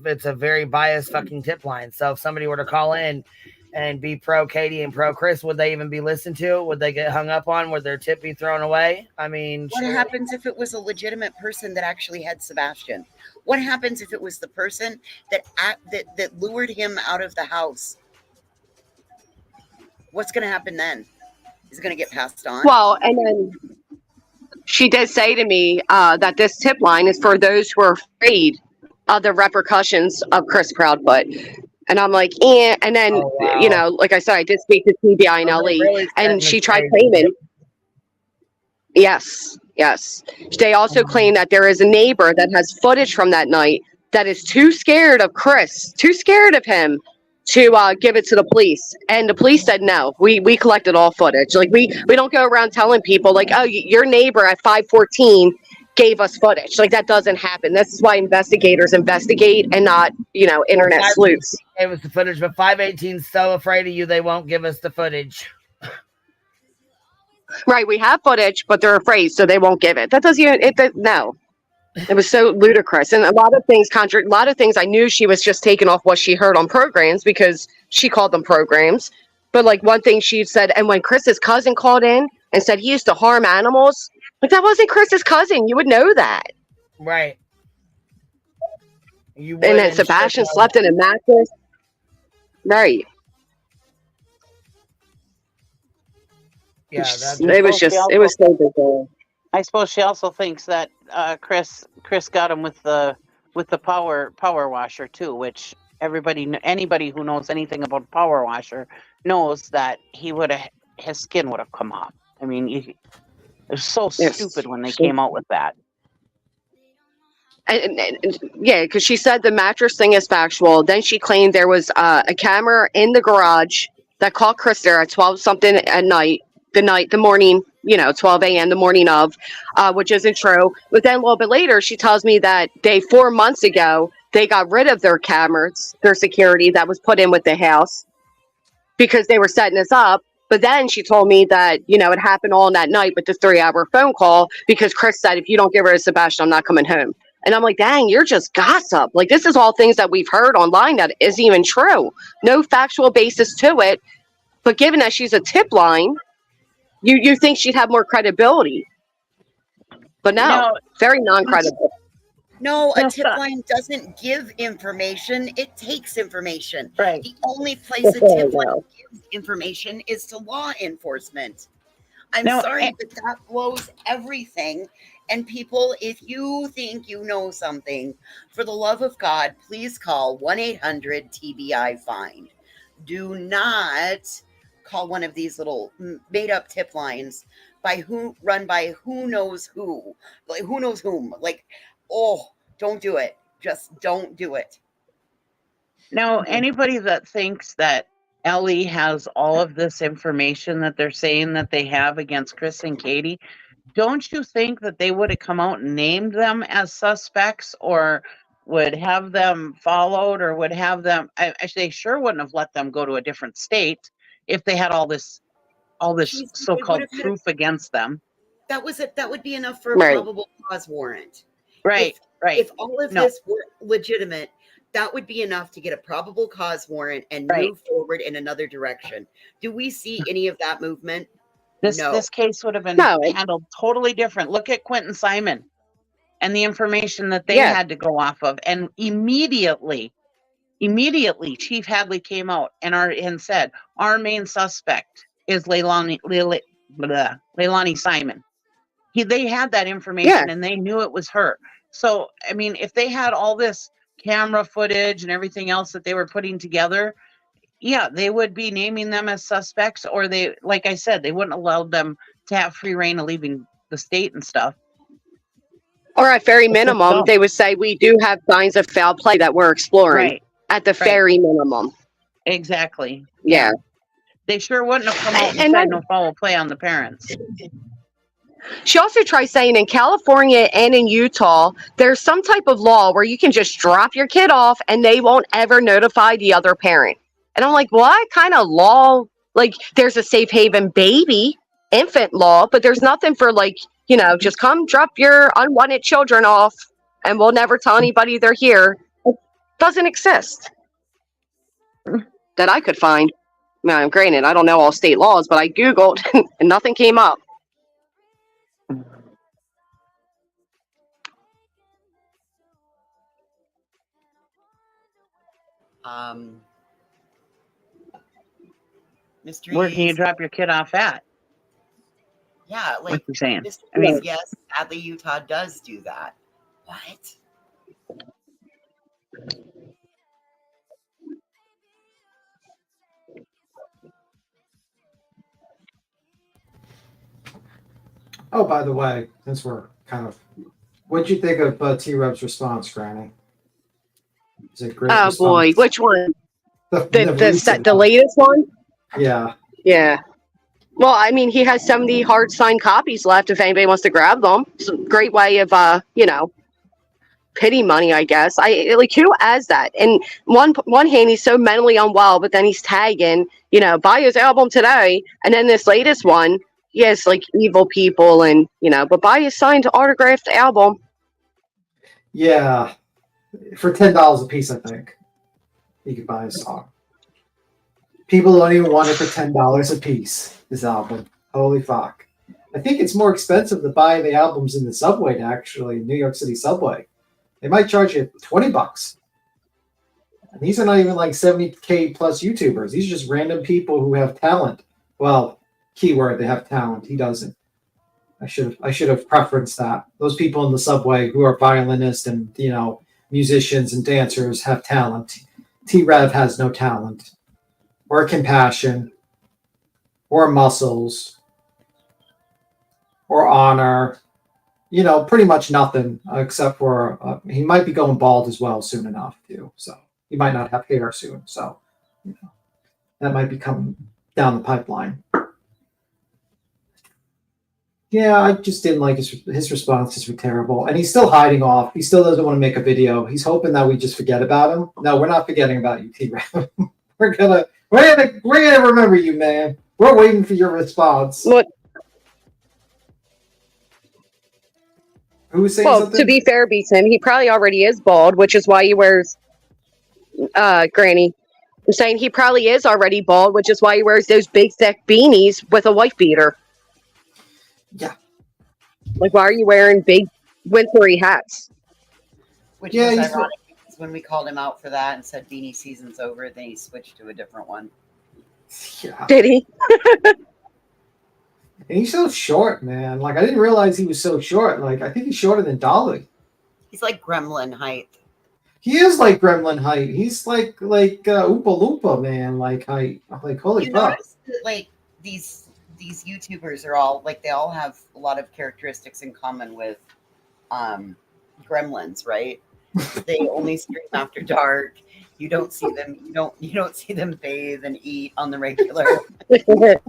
it's a very biased fucking tip line. So if somebody were to call in and be pro Katie and pro Chris, would they even be listened to? Would they get hung up on? Would their tip be thrown away? I mean, What happens if it was a legitimate person that actually had Sebastian? What happens if it was the person that lured him out of the house? What's going to happen then? Is it going to get passed on? Well, and then she did say to me that this tip line is for those who are afraid of the repercussions of Chris Proudfoot. And I'm like, eh. And then, you know, like I said, I did speak to TBI and LE, and she tried claiming. Yes, yes. They also claim that there is a neighbor that has footage from that night that is too scared of Chris, too scared of him to give it to the police. And the police said no. We collected all footage. Like we don't go around telling people like, oh, your neighbor at 514 gave us footage. Like that doesn't happen. This is why investigators investigate and not, you know, internet sleuths. Gave us the footage, but 518's so afraid of you they won't give us the footage. Right, we have footage, but they're afraid, so they won't give it. That doesn't even no. It was so ludicrous, and a lot of things I knew she was just taking off what she heard on programs because she called them programs. But like one thing she said, and when Chris's cousin called in and said he used to harm animals, like that wasn't Chris's cousin. You would know that. Right. And then Sebastian slept in a mattress. Right. Yeah, it was so bizarre. I suppose she also thinks that Chris got him with the power washer too, which anybody who knows anything about power washer knows that his skin would have come off. I mean, it was so stupid when they came out with that. And yeah, because she said the mattress thing is factual. Then she claimed there was a camera in the garage that caught Chris there at 12 something at night. The morning, 12 a.m. the morning of, which isn't true. But then a little bit later, she tells me that 4 months ago, they got rid of their cameras, their security that was put in with the house because they were setting this up. But then she told me that, it happened all in that night with the 3-hour phone call because Chris said, if you don't get rid of Sebastian, I'm not coming home. And I'm like, dang, you're just gossip. Like, this is all things that we've heard online that isn't even true. No factual basis to it. But given that she's a tip line, you think she'd have more credibility. But no, very non-credible. No, a tip line doesn't give information. It takes information. Right. The only place a tip line gives information is to law enforcement. I'm sorry, but that blows everything. And people, if you think you know something, for the love of God, please call 1-800-TBI-FIND. Do not call one of these little made-up tip lines run by who knows who, like who knows whom. Like, oh, don't do it. Just don't do it. Now, anybody that thinks that Ellie has all of this information that they're saying that they have against Chris and Katie, don't you think that they would have come out and named them as suspects, or would have them followed, or would have them? They sure wouldn't have let them go to a different state if they had all this so-called proof against them. That would be enough for a probable cause warrant. Right. If all of this were legitimate, that would be enough to get a probable cause warrant and move forward in another direction. Do we see any of that movement? This case would have been handled totally different. Look at Quentin Simon and the information that they had to go off of. And immediately Chief Hadley came out and said, our main suspect is Leilani Simon. They had that information and they knew it was her. So, I mean, if they had all this camera footage and everything else that they were putting together, they would be naming them as suspects, or they, like I said, they wouldn't allow them to have free reign of leaving the state and stuff. Or at very minimum, they would say, we do have signs of foul play that we're exploring at the very minimum. Exactly. Yeah. They sure wouldn't have come out and said no foul play on the parents. She also tried saying in California and in Utah, there's some type of law where you can just drop your kid off and they won't ever notify the other parent. And I'm like, what kind of law? Like, there's a safe haven baby, infant law, but there's nothing for, like, you know, just come drop your unwanted children off and we'll never tell anybody they're here. It doesn't exist that I could find. Now, granted, I don't know all state laws, but I Googled and nothing came up. Mysteries. Where can you drop your kid off at? Yeah, like What you saying? Mysteries, I mean, yes, sadly Utah does do that. What? Oh, by the way, since we're kind of, what'd you think of T-Reb's response, Granny? Is it great? Oh response? boy, which one? The recent The one. latest one? Yeah. Yeah. Well, I mean, he has 70 hard signed copies left if anybody wants to grab them. It's a great way of, you know, pity money, I guess. Like, who has that? And one hand, he's so mentally unwell, but then he's tagging, you know, buy his album today. And then this latest one, he has like evil people and, you know, but buy his signed autographed album. Yeah. For $10 a piece, I think. You could buy a song. People don't even want it for $10 a piece, this album. Holy fuck. I think it's more expensive to buy the albums in the subway, actually, New York City subway. They might charge you $20. And these are not even like 70K plus YouTubers. These are just random people who have talent. Well, keyword, they have talent. He doesn't. I should have preferenced that. Those people in the subway who are violinists and, you know, musicians and dancers have talent. T-Rev has no talent, or compassion, or muscles, or honor. You know, pretty much nothing except for he might be going bald as well soon enough too. So he might not have hair soon. So you know, that might be coming down the pipeline. Yeah, I just didn't like his responses were terrible, and he's still hiding off. He still doesn't want to make a video. He's hoping that we just forget about him. No, we're not forgetting about you, T-Rev. we're gonna remember you, man. We're waiting for your response. What? Who was saying Well, something? to be fair, Beaton, he probably already is bald, which is why he wears Granny. I'm saying he probably is already bald, which is why he wears those big thick beanies with a wife beater. Yeah. Like, why are you wearing big wintry hats? Which was ironic because when we called him out for that and said beanie season's over, then he switched to a different one. Yeah. Did he? And he's so short, man. Like, I didn't realize he was so short. Like, I think he's shorter than Dolly. He's like gremlin height. He is like gremlin height. He's like Oompa Loompa, man. Like height. Like, holy You fuck. notice that, like, these YouTubers are all like, they all have a lot of characteristics in common with gremlins, right? They only stream after dark. You don't see them. You don't see them bathe and eat on the regular. They're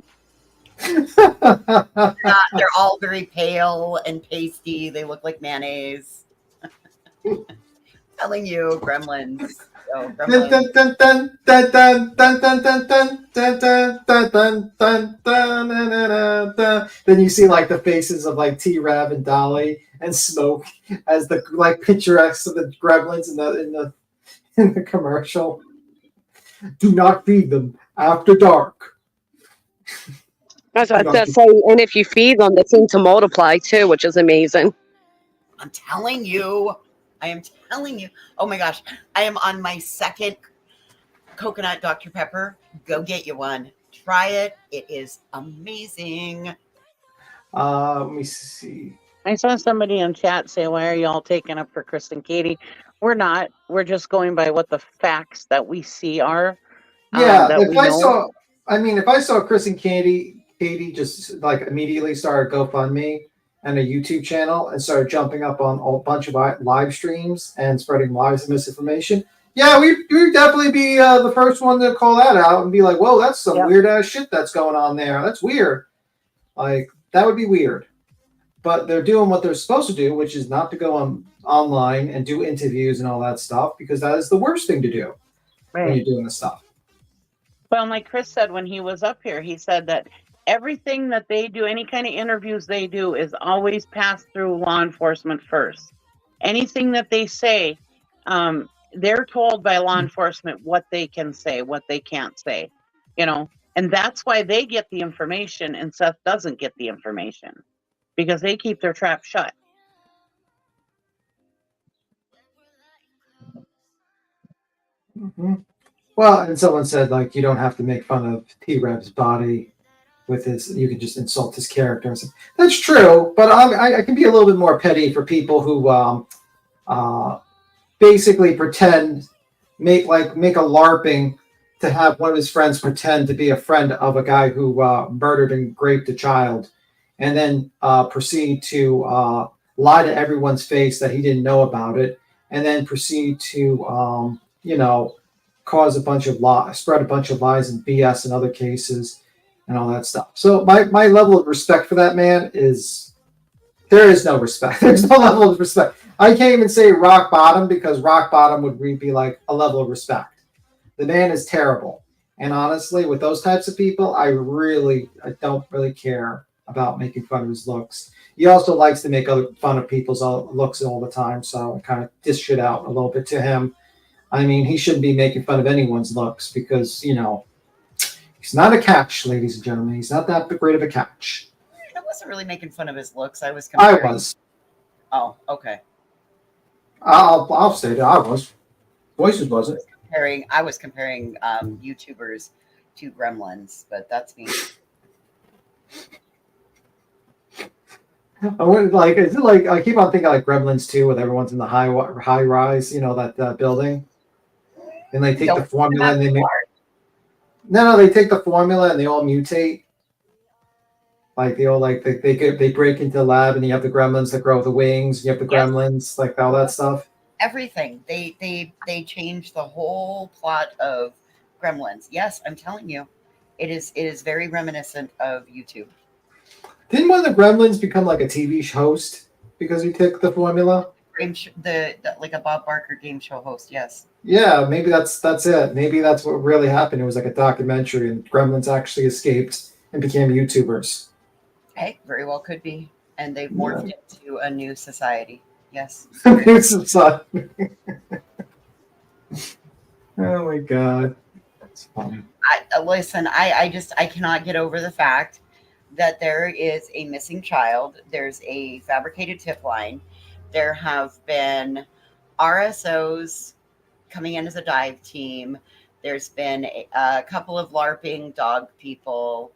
all very pale and pasty. They look like mayonnaise. Telling you, gremlins. Oh, gremlins. Then you see like the faces of like T-Rev and Dolly and Smoke as the like picturesque of the gremlins in the commercial. Do not feed them after dark. That's what I was gonna say. And if you feed them, they seem to multiply too, which is amazing. I'm telling you. I am telling you. Oh my gosh. I am on my second coconut Dr. Pepper. Go get you one. Try it. It is amazing. Let me see. I saw somebody in chat say, "Why are you all taking up for Chris and Katie?" We're not. We're just going by what the facts that we see are. Yeah, that if we I know. saw Chris and Katie just like immediately started GoFundMe and a YouTube channel and started jumping up on a bunch of live streams and spreading lies and misinformation. Yeah, we'd definitely be the first one to call that out and be like, "Whoa, that's some weird ass shit that's going on there. That's weird." Like, that would be weird. But they're doing what they're supposed to do, which is not to go online and do interviews and all that stuff, because that is the worst thing to do when you're doing this stuff. Well, like Chris said when he was up here, he said that everything that they do, any kind of interviews they do, is always passed through law enforcement first. Anything that they say, they're told by law enforcement what they can say, what they can't say, you know, and that's why they get the information and Seth doesn't get the information because they keep their trap shut. Mhm. Well, and someone said like you don't have to make fun of T-Rev's body with his. You can just insult his character. And that's true, but I can be a little bit more petty for people who basically pretend make a LARPing to have one of his friends pretend to be a friend of a guy who murdered and raped a child, and then proceed to lie to everyone's face that he didn't know about it, and then proceed to cause a bunch of spread a bunch of lies and BS in other cases and all that stuff. So my level of respect for that man is there is no respect. There's no level of respect. I can't even say rock bottom because rock bottom would be like a level of respect. The man is terrible. And honestly, with those types of people, I don't really care about making fun of his looks. He also likes to make fun of people's looks all the time, so I kind of dish shit out a little bit to him. I mean, he shouldn't be making fun of anyone's looks because, he's not a catch, ladies and gentlemen. He's not that great of a catch. I wasn't really making fun of his looks. I was. Oh, okay. I'll say that I was. Voices wasn't. I was comparing YouTubers to gremlins, but that's me. I wouldn't is it like I keep on thinking like Gremlins 2 with everyone's in the high rise, that building, and they take the formula and they make. No, they take the formula and they all mutate. Like they all they break into the lab and you have the gremlins that grow the wings. And you have the gremlins like all that stuff. Everything they change the whole plot of Gremlins. Yes, I'm telling you, it is very reminiscent of YouTube. Didn't one of the gremlins become like a TV host because he took the formula? Like a Bob Barker game show host. Yes. Yeah, maybe that's it. Maybe that's what really happened. It was like a documentary, and gremlins actually escaped and became YouTubers. Hey, very well could be, and they've morphed into a new society. Yes. New society. Oh my god, that's funny. Listen, I cannot get over the fact that there is a missing child. There's a fabricated tip line. There have been RSOs coming in as a dive team. There's been a couple of LARPing dog people.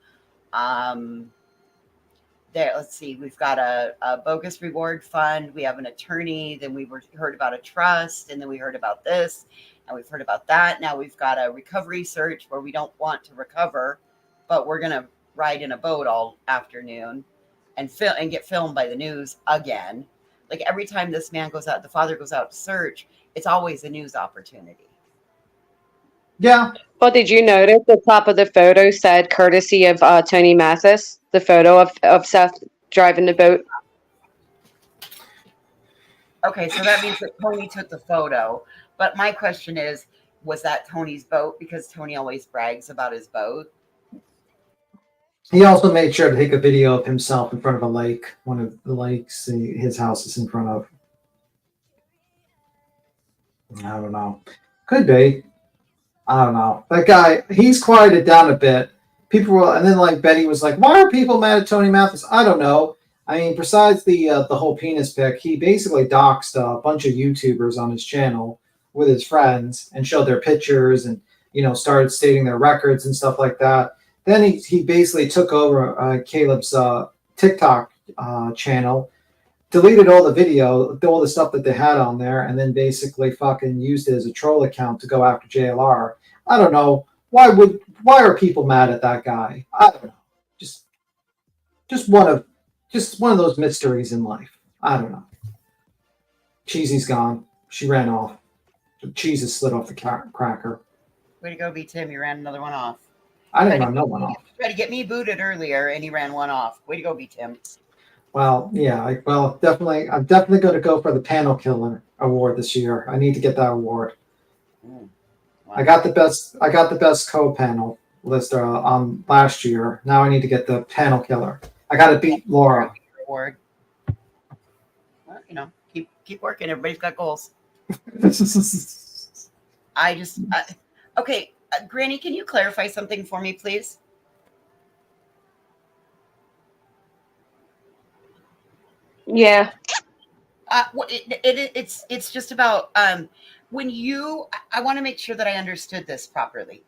Let's see, we've got a bogus reward fund. We have an attorney. Then we heard about a trust, and then we heard about this, and we've heard about that. Now we've got a recovery search where we don't want to recover, but we're gonna ride in a boat all afternoon and get filmed by the news again. Like every time this man goes out, the father goes out to search, it's always a news opportunity. Yeah. Well, did you notice the top of the photo said courtesy of Tony Mathis, the photo of Seth driving the boat? Okay, so that means that Tony took the photo. But my question is, was that Tony's boat? Because Tony always brags about his boat. He also made sure to take a video of himself in front of a lake, one of the lakes his house is in front of. I don't know. Could be. I don't know. That guy, he's quieted down a bit. People were, and then like Betty was like, "Why are people mad at Tony Mathis?" I don't know. I mean, besides the whole penis pic, he basically doxed a bunch of YouTubers on his channel with his friends and showed their pictures and started stating their records and stuff like that. Then he basically took over Caleb's TikTok channel, deleted all the video, all the stuff that they had on there, and then basically fucking used it as a troll account to go after JLR. I don't know. Why are people mad at that guy? I don't know. Just one of those mysteries in life. I don't know. Cheesy's gone. She ran off. The cheese has slid off the cracker. Way to go, B. Tim. You ran another one off. I didn't run no one off. Tried to get me booted earlier, and he ran one off. Way to go, B. Tim. Well, yeah. Definitely. I'm definitely going to go for the Panel Killer award this year. I need to get that award. Wow. I got the best co-panel list last year. Now I need to get the panel killer. I got to beat Laura. Reward. Well, you know, keep working. Everybody's got goals. Okay, Granny, can you clarify something for me, please? Yeah. It's just about when you. I want to make sure that I understood this properly.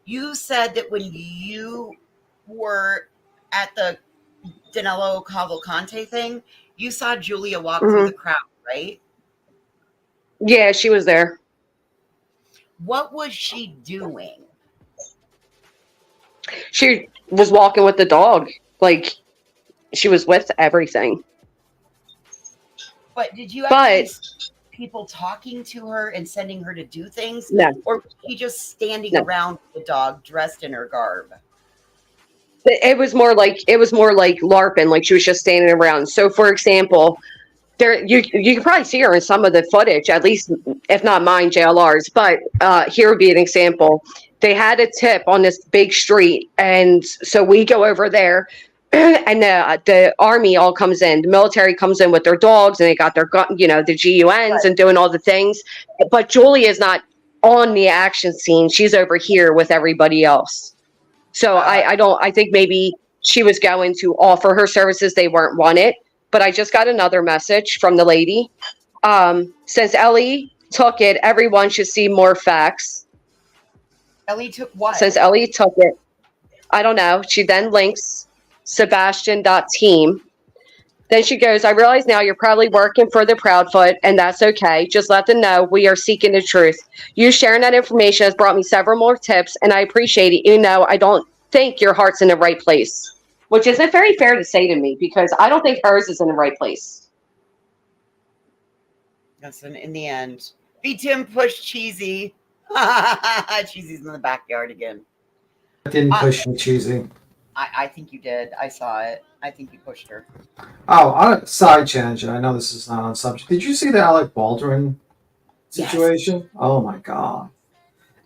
You said that when you were at the Danilo Cavalcante thing, you saw Julia walk through the crowd, right? Yeah, she was there. What was she doing? She was walking with the dog. Like, she was with everything. But did you actually see people talking to her and sending her to do things? No. Or was she just standing No. around with the dog dressed in her garb? It was more like LARPing, like she was just standing around. So, for example, there you can probably see her in some of the footage, at least if not mine, JLR's. But here would be an example. They had a tip on this big street, and so we go over there, and the army all comes in, the military comes in with their dogs, and they got their gun, the GUNs and doing all the things. But Julie is not on the action scene; she's over here with everybody else. So I think maybe she was going to offer her services. They weren't wanted. But I just got another message from the lady. Since Ellie took it, everyone should see more facts. Ellie took what? Since Ellie took it, I don't know. She then links Sebastian.team. Then she goes, I realize now you're probably working for the Proudfoot, and that's okay. Just let them know we are seeking the truth. You sharing that information has brought me several more tips, and I appreciate it. I don't think your heart's in the right place. Which isn't very fair to say to me, because I don't think hers is in the right place. Listen, in the end, B-Tim pushed Cheesy. Cheesy's in the backyard again. I didn't push me, Cheesy. I think you did. I saw it. I think you pushed her. Oh, on a side tangent, I know this is not on subject. Did you see the Alec Baldwin situation? Yes. Oh my God.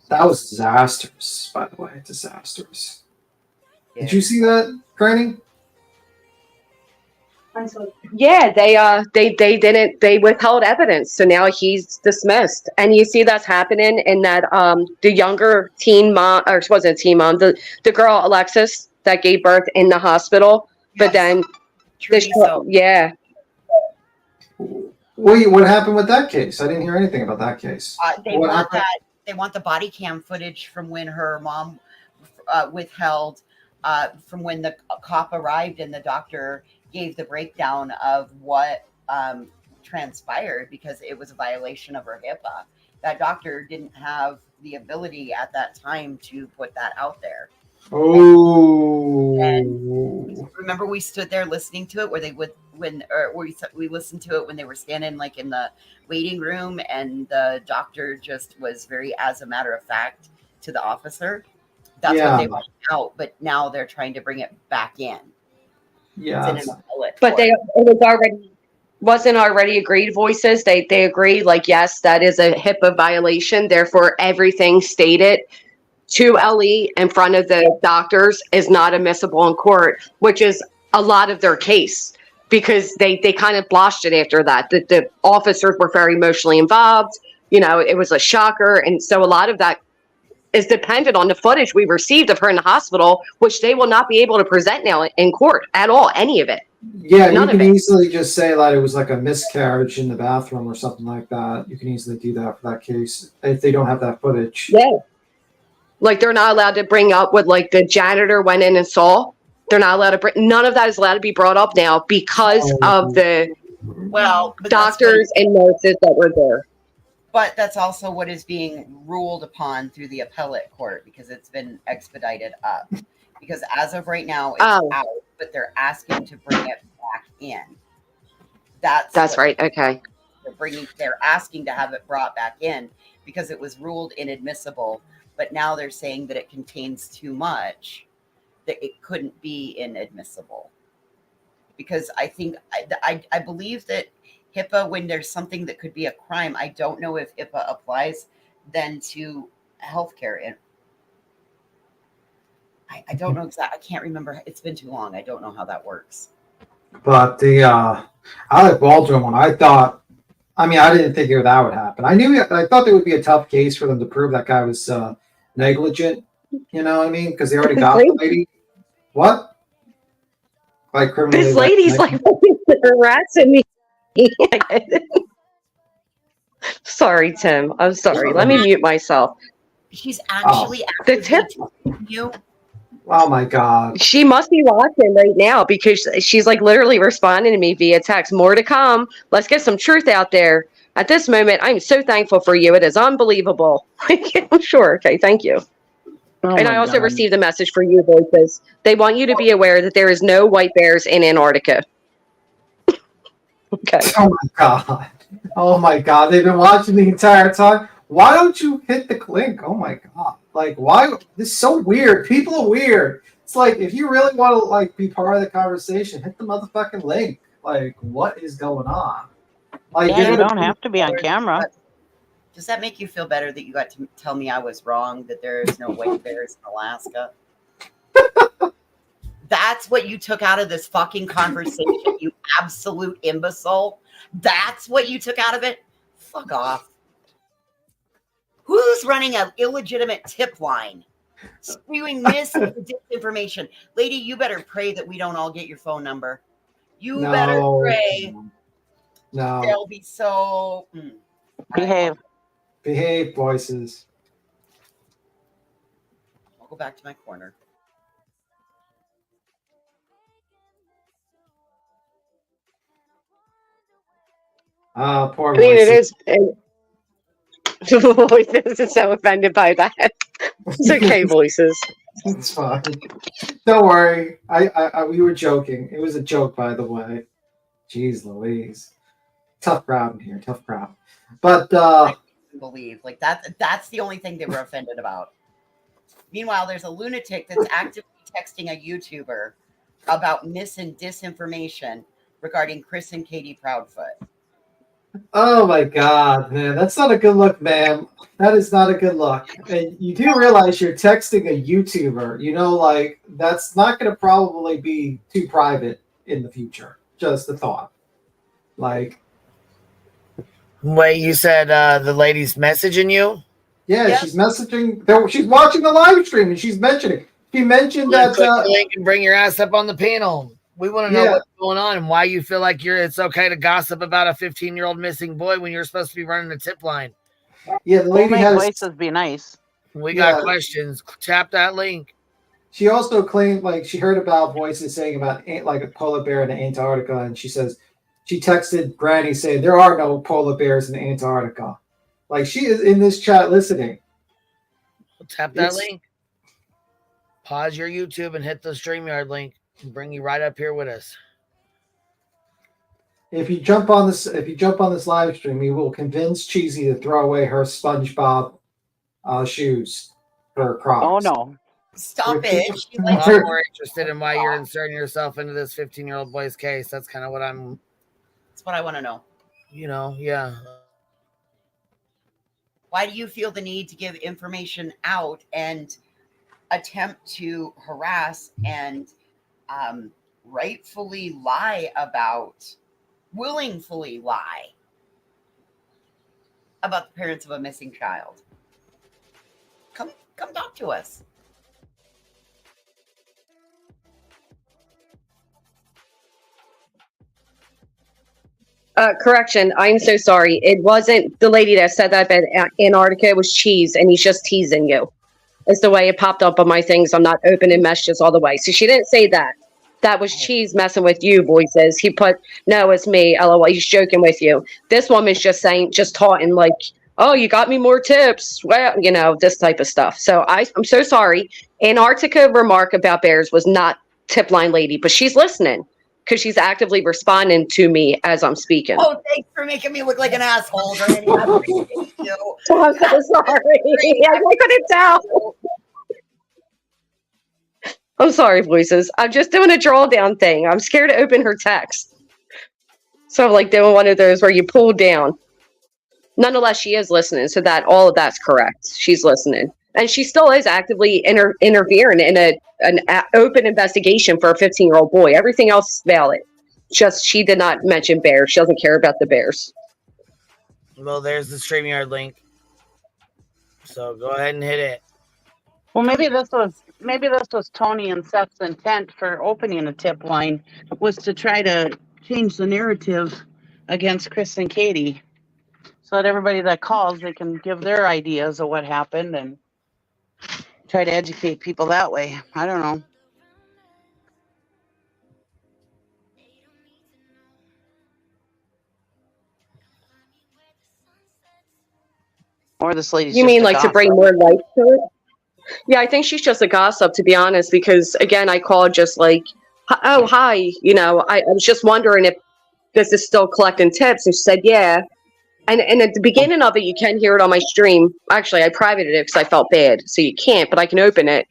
That was disastrous, by the way. Disastrous. Yeah. Did you see that, Granny? Yeah, they withheld evidence, so now he's dismissed. And you see that's happening in that the younger teen mom, or it wasn't a teen mom, the girl Alexis that gave birth in the hospital, but then yeah. Wait, what happened with that case? I didn't hear anything about that case. They want the body cam footage from when her mom withheld from when the cop arrived and the doctor gave the breakdown of what transpired, because it was a violation of her HIPAA. That doctor didn't have the ability at that time to put that out there. Oh. And remember, we stood there listening to it we listened to it when they were standing like in the waiting room, and the doctor just was very, as a matter of fact, to the officer. That's what they want out, but now they're trying to bring it back in. Yeah, but wasn't already agreed. Voices they agreed, like, yes, that is a HIPAA violation. Therefore, everything stated to Ellie in front of the doctors is not admissible in court, which is a lot of their case, because they kind of blotched it after that. The officers were very emotionally involved. It was a shocker, and so a lot of that is dependent on the footage we received of her in the hospital, which they will not be able to present now in court at all, any of it. Yeah, you can easily just say that it was like a miscarriage in the bathroom or something like that. You can easily do that for that case if they don't have that footage. Yeah. Like, they're not allowed to bring up what, like, the janitor went in and saw. They're not allowed to bring, none of that is allowed to be brought up now because of the doctors and nurses that were there. But that's also what is being ruled upon through the appellate court, because it's been expedited up. Because as of right now, it's out, but they're asking to bring it back in. That's right. Okay. They're asking to have it brought back in because it was ruled inadmissible. But now they're saying that it contains too much, that it couldn't be inadmissible. Because I think I believe that HIPAA, when there's something that could be a crime, I don't know if HIPAA applies then to healthcare. I don't know exactly. I can't remember. It's been too long. I don't know how that works. But the Alec Baldwin one, I didn't think that would happen. I thought there would be a tough case for them to prove that guy was negligent. You know what I mean? Because they already got the lady. What? Like criminally. This lady's like harassing me. Sorry, Tim. I'm sorry. Let me mute myself. She's actually the tip. You. Oh my God. She must be watching right now because she's like literally responding to me via text. More to come. Let's get some truth out there. At this moment, I'm so thankful for you. It is unbelievable. I'm sure. Okay, thank you. And I also received a message for you, Voices. They want you to be aware that there is no white bears in Antarctica. Okay. Oh my God. Oh my God. They've been watching the entire time. Why don't you hit the link? Oh my God. Like, why? This is so weird. People are weird. It's like, if you really want to like be part of the conversation, hit the motherfucking link. Like, what is going on? Like, Yeah, you don't have to be on camera. Does that make you feel better that you got to tell me I was wrong, that there is no white bears in Alaska? That's what you took out of this fucking conversation, you absolute imbecile. That's what you took out of it? Fuck off. Who's running an illegitimate tip line? Spewing misinformation. Lady, you better pray that we don't all get your phone number. You better pray. No. They'll be so... Behave, Voices. I'll go back to my corner. Poor I mean, Voices. Voices is so offended by that. It's okay, Voices. It's fine. Don't worry. We were joking. It was a joke, by the way. Jeez Louise. Tough crowd in here. Tough crowd. But I can't believe like that's the only thing they were offended about. Meanwhile, there's a lunatic that's actively texting a YouTuber about mis and disinformation regarding Chris and Katie Proudfoot. oh my God, man, that's not a good look, ma'am. That is not a good look. And you do realize you're texting a YouTuber. You know, like that's not going to probably be too private in the future. Just a thought. Like, wait, you said the lady's messaging you? yeah, she's messaging. She's watching the live stream and she's mentioning. She mentioned that. Click the link and bring your ass up on the panel. We want to know Yeah. what's going on and why you feel like it's okay to gossip about a 15-year-old missing boy when you're supposed to be running a tip line. Yeah, the lady has. Voices be nice. We got questions. Tap that link. She also claimed like she heard about Voices saying about like a polar bear in Antarctica, and she says she texted Granny saying there are no polar bears in Antarctica. Like she is in this chat listening. Tap that link. Pause your YouTube and hit the StreamYard link and bring you right up here with us. If you jump on this live stream, we will convince Cheesy to throw away her SpongeBob shoes for Crocs. Oh no. Stop it. She's I'm like, more interested in why you're inserting yourself into this 15-year-old boy's case. That's kind of what I'm. that's what I want to know. You know, yeah. Why do you feel the need to give information out and attempt to harass and willingly lie about the parents of a missing child? Come talk to us. Correction, I'm so sorry. It wasn't the lady that said that about Antarctica. It was Cheese, and he's just teasing you. It's the way it popped up on my things. I'm not opening messages all the way. So she didn't say that. That was Cheese messing with you, Voices. He put, no, it's me. LOL. He's joking with you. This woman's just taunting like, oh, you got me more tips. Well, you know, this type of stuff. So I'm so sorry. Antarctica remark about bears was not tip line lady, but she's listening because she's actively responding to me as I'm speaking. Oh, thanks for making me look like an asshole. Granny. I appreciate you. I'm so sorry. I couldn't tell. I'm sorry, Voices. I'm just doing a drawdown thing. I'm scared to open her text. So I'm like doing one of those where you pull down. Nonetheless, she is listening, so that all of that's correct. She's listening. And she still is actively interfering in an open investigation for a 15-year-old boy. Everything else is valid. Just she did not mention bears. She doesn't care about the bears. Well, there's the StreamYard link. So go ahead and hit it. Well, maybe this was Tony and Seth's intent for opening a tip line, was to try to change the narrative against Chris and Katie, so that everybody that calls, they can give their ideas of what happened and try to educate people that way. I don't know. Or this lady's You just mean a like to bring gossip. more light to it? Yeah, I think she's just a gossip, to be honest, because again, I called just like, oh, hi, you know, I was just wondering if this is still collecting tips. And she said, yeah. And at the beginning of it, you can hear it on my stream. Actually, I privated it because I felt bad. So you can't, but I can open it.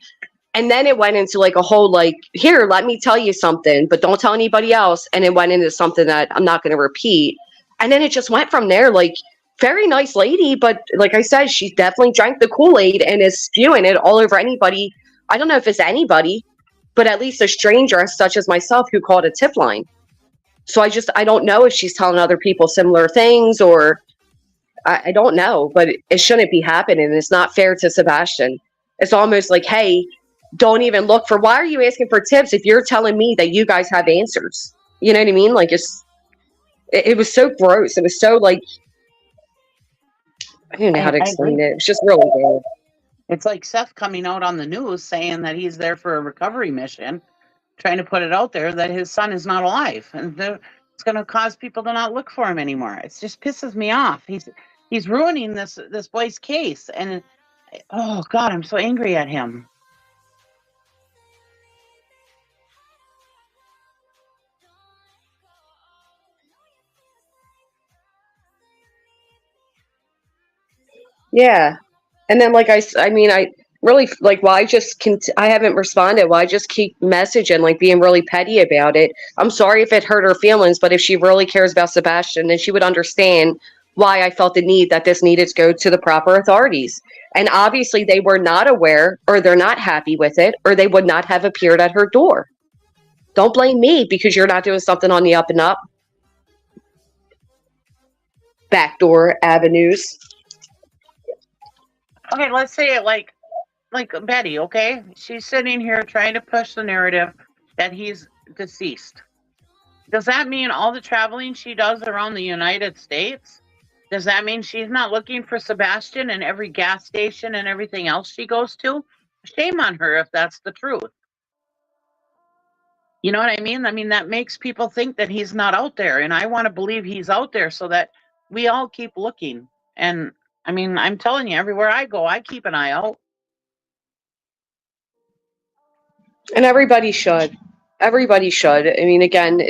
And then it went into like a whole like, here, let me tell you something, but don't tell anybody else. And it went into something that I'm not going to repeat. And then it just went from there. Like, very nice lady, but like I said, she definitely drank the Kool-Aid and is spewing it all over anybody. I don't know if it's anybody, but at least a stranger such as myself who called a tip line. So I don't know if she's telling other people similar things, or I don't know, but it shouldn't be happening. It's not fair to Sebastian. It's almost like, hey, don't even look for, why are you asking for tips if you're telling me that you guys have answers? You know what I mean? Like, it was so gross. It was so like, I don't know how to explain it. It's just really bad. It's like Seth coming out on the news saying that he's there for a recovery mission, trying to put it out there that his son is not alive, and it's going to cause people to not look for him anymore. It just pisses me off. He's ruining this boy's case, and oh God, I'm so angry at him. Yeah. And then like I really like, why I haven't responded. Why just keep messaging, like being really petty about it? I'm sorry if it hurt her feelings, but if she really cares about Sebastian, then she would understand why I felt the need that this needed to go to the proper authorities. And obviously they were not aware, or they're not happy with it, or they would not have appeared at her door. Don't blame me because you're not doing something on the up and up. Backdoor avenues. Okay, let's say it like Betty, okay? She's sitting here trying to push the narrative that he's deceased. Does that mean all the traveling she does around the United States? Does that mean she's not looking for Sebastian in every gas station and everything else she goes to? Shame on her if that's the truth. You know what I mean? I mean, that makes people think that he's not out there, and I want to believe he's out there so that we all keep looking. And I mean, I'm telling you, everywhere I go, I keep an eye out. And everybody should. Everybody should. I mean, again,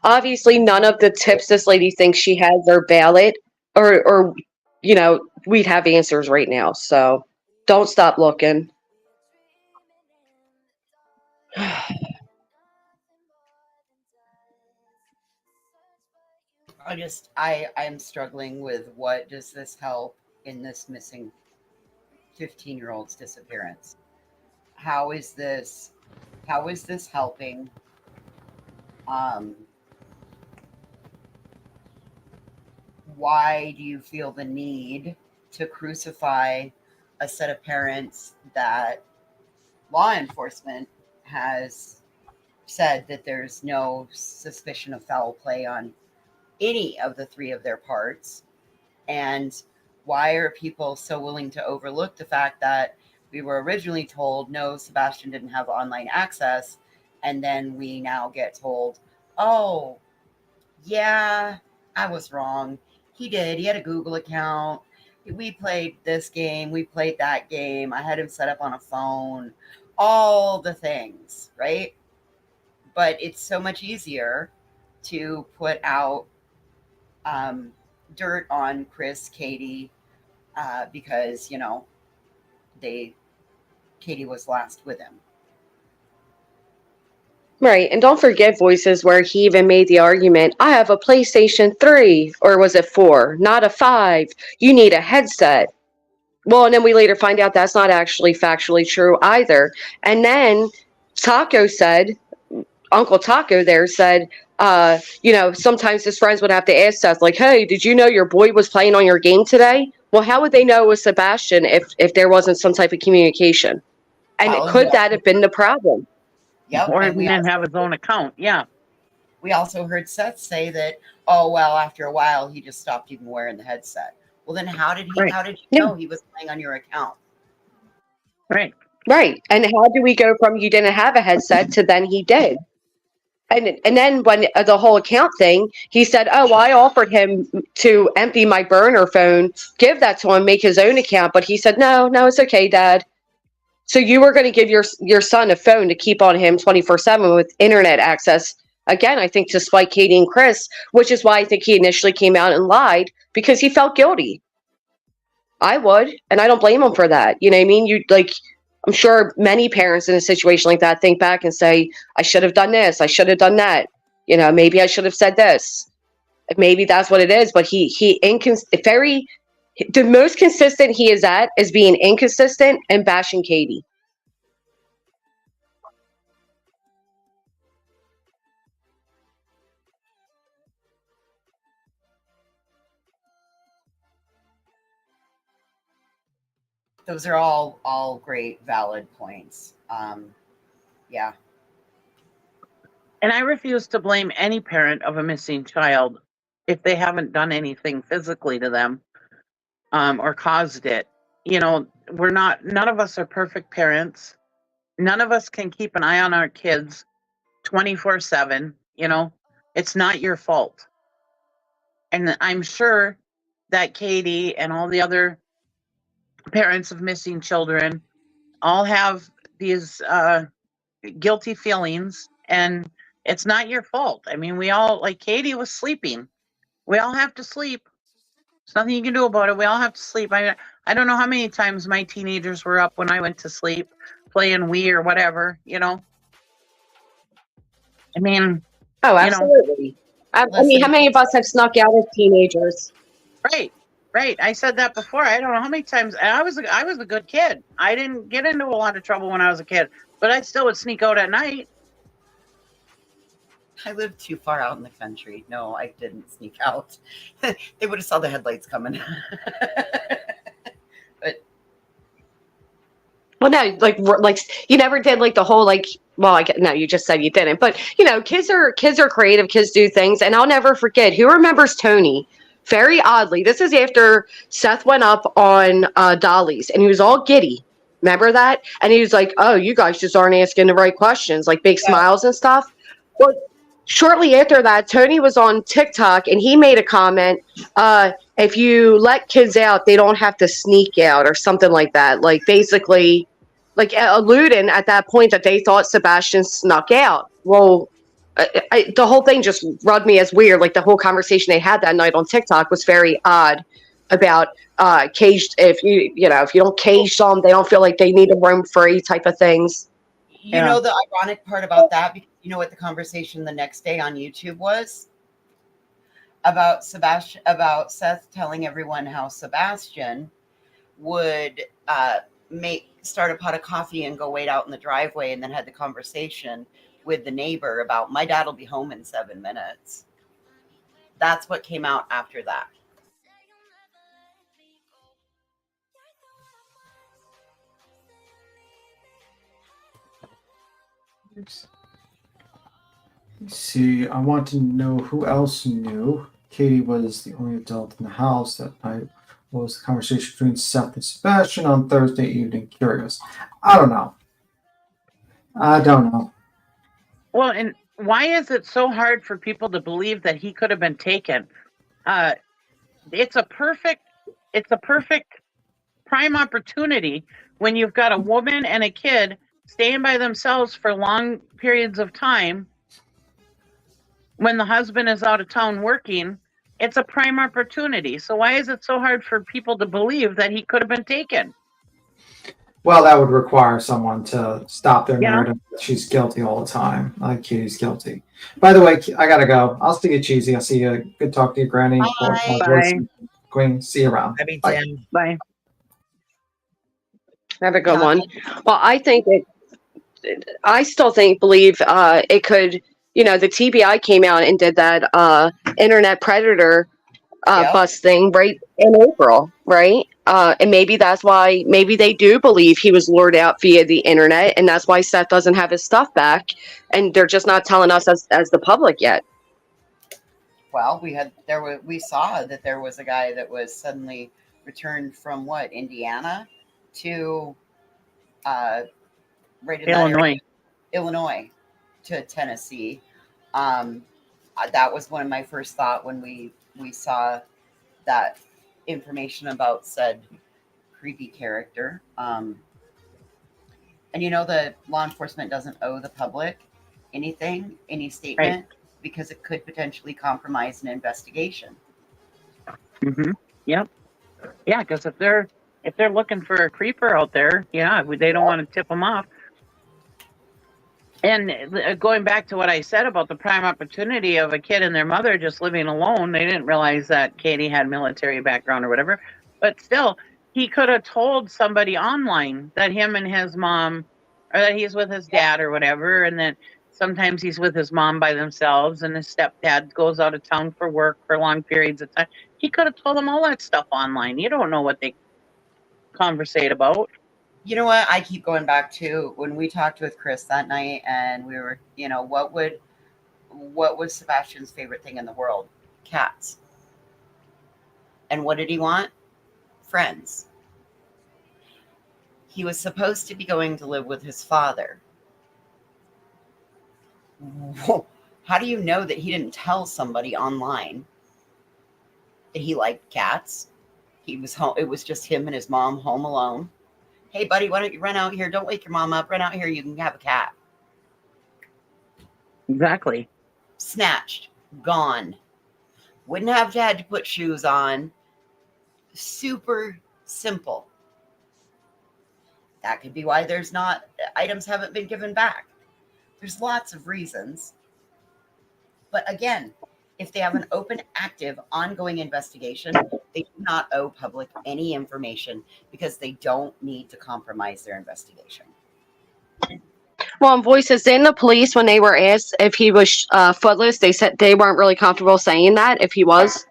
obviously none of the tips this lady thinks she has are valid, or you know, we'd have answers right now. So don't stop looking. I'm struggling with, what does this help in this missing 15-year-old's disappearance? How is this helping? Why do you feel the need to crucify a set of parents that law enforcement has said that there's no suspicion of foul play on any of the three of their parts? And why are people so willing to overlook the fact that we were originally told, no, Sebastian didn't have online access, and then we now get told, oh, yeah, I was wrong. He did. He had a Google account. We played this game. We played that game. I had him set up on a phone. All the things, right? But it's so much easier to put out dirt on Chris, Katie, because, you know, Katie was last with him. Right. And don't forget Voices, where he even made the argument, I have a PlayStation 3, or was it 4, not a 5. You need a headset. Well, and then we later find out that's not actually factually true either. And then Taco said, Uncle Taco there said, sometimes his friends would have to ask Seth, like, hey, did you know your boy was playing on your game today? Well, how would they know it was Sebastian if there wasn't some type of communication? And could that have been the problem? Yep. Or and if he we didn't also, have his own account. Yeah. we also heard Seth say that, oh well, after a while he just stopped even wearing the headset. Well, then how did Right. you know he was playing on your account? Right. Right. And how do we go from you didn't have a headset to then he did? And then when the whole account thing, he said, oh, well, I offered him to empty my burner phone, give that to him, make his own account. But he said, no, it's okay, Dad. So you were going to give your son a phone to keep on him 24/7 with internet access. Again, I think to spite Katie and Chris, which is why I think he initially came out and lied, because he felt guilty. I would, and I don't blame him for that. You know what I mean? I'm sure many parents in a situation like that think back and say, I should have done this. I should have done that. Maybe I should have said this. Maybe that's what it is. But the most consistent he is at is being inconsistent and bashing Katie. Those are all great, valid points. Yeah. And I refuse to blame any parent of a missing child if they haven't done anything physically to them or caused it. None of us are perfect parents. None of us can keep an eye on our kids 24/7. It's not your fault. And I'm sure that Katie and all the other parents of missing children all have these guilty feelings, and it's not your fault. I mean, we all, like Katie was sleeping. We all have to sleep. There's nothing you can do about it. We all have to sleep. I don't know how many times my teenagers were up when I went to sleep playing Wii or whatever, I mean, oh, absolutely. I mean, how many of us have snuck out as teenagers? Right. I said that before. I don't know how many times. And I was a good kid. I didn't get into a lot of trouble when I was a kid, but I still would sneak out at night. I lived too far out in the country. No, I didn't sneak out. They would have saw the headlights coming. But well, no, like you never did the whole no, you just said you didn't. But kids are creative. Kids do things, and I'll never forget. Who remembers Tony? Very oddly, this is after Seth went up on Dolly's, and he was all giddy. Remember that? And he was like, "Oh, you guys just aren't asking the right questions," like big smiles and stuff. Well, shortly after that, Tony was on TikTok, and he made a comment, if you let kids out, they don't have to sneak out or something like that. Like basically, alluding at that point that they thought Sebastian snuck out. Well, the whole thing just rubbed me as weird. Like the whole conversation they had that night on TikTok was very odd about caged. If you don't cage them, they don't feel like they need to roam free type of things. You know the ironic part about that, because you know what the conversation the next day on YouTube was? About Seth telling everyone how Sebastian would start a pot of coffee and go wait out in the driveway, and then had the conversation with the neighbor about, my dad will be home in 7 minutes. That's what came out after that. Let's see, I want to know who else knew. Katie was the only adult in the house that night. What was the conversation between Seth and Sebastian on Thursday evening? Curious. I don't know. Well, and why is it so hard for people to believe that he could have been taken? It's a perfect prime opportunity when you've got a woman and a kid staying by themselves for long periods of time. When the husband is out of town working, it's a prime opportunity. So why is it so hard for people to believe that he could have been taken? Well, that would require someone to stop their narrative that she's guilty all the time. Like Katie's guilty. By the way, I gotta go. I'll see you, Cheesy. I'll see you. Good talk to you, Granny. Bye. Queen. See you around. I mean, Bye. Tim. Bye. Have a good one. Well, I think I still believe it could, the TBI came out and did that internet predator bust thing right in April, right? And maybe that's why, maybe they do believe he was lured out via the internet, and that's why Seth doesn't have his stuff back, and they're just not telling us as the public yet. Well, we saw that there was a guy that was suddenly returned from Indiana to right in Illinois to Tennessee. That was one of my first thought when we saw that information about said creepy character. And the law enforcement doesn't owe the public anything, any statement, because it could potentially compromise an investigation. Mm-hmm. Yep. Yeah, because if they're looking for a creeper out there, they don't want to tip them off. And going back to what I said about the prime opportunity of a kid and their mother just living alone, they didn't realize that Katie had military background or whatever. But still, he could have told somebody online that him and his mom, or that he's with his dad or whatever, and then sometimes he's with his mom by themselves, and his stepdad goes out of town for work for long periods of time. He could have told them all that stuff online. You don't know what they conversate about. You know what? I keep going back to when we talked with Chris that night, and we were, what was Sebastian's favorite thing in the world? Cats. And what did he want? Friends. He was supposed to be going to live with his father. How do you know that he didn't tell somebody online that he liked cats? He was home. It was just him and his mom home alone. Hey, buddy, why don't you run out here? Don't wake your mom up. Run out here. You can have a cat. Exactly. Snatched. Gone. Wouldn't have had to put shoes on. Super simple. That could be why items haven't been given back. There's lots of reasons. But again, if they have an open, active, ongoing investigation, they do not owe public any information because they don't need to compromise their investigation. Well, in Voices, in the police, when they were asked if he was footless, they said they weren't really comfortable saying that if he was.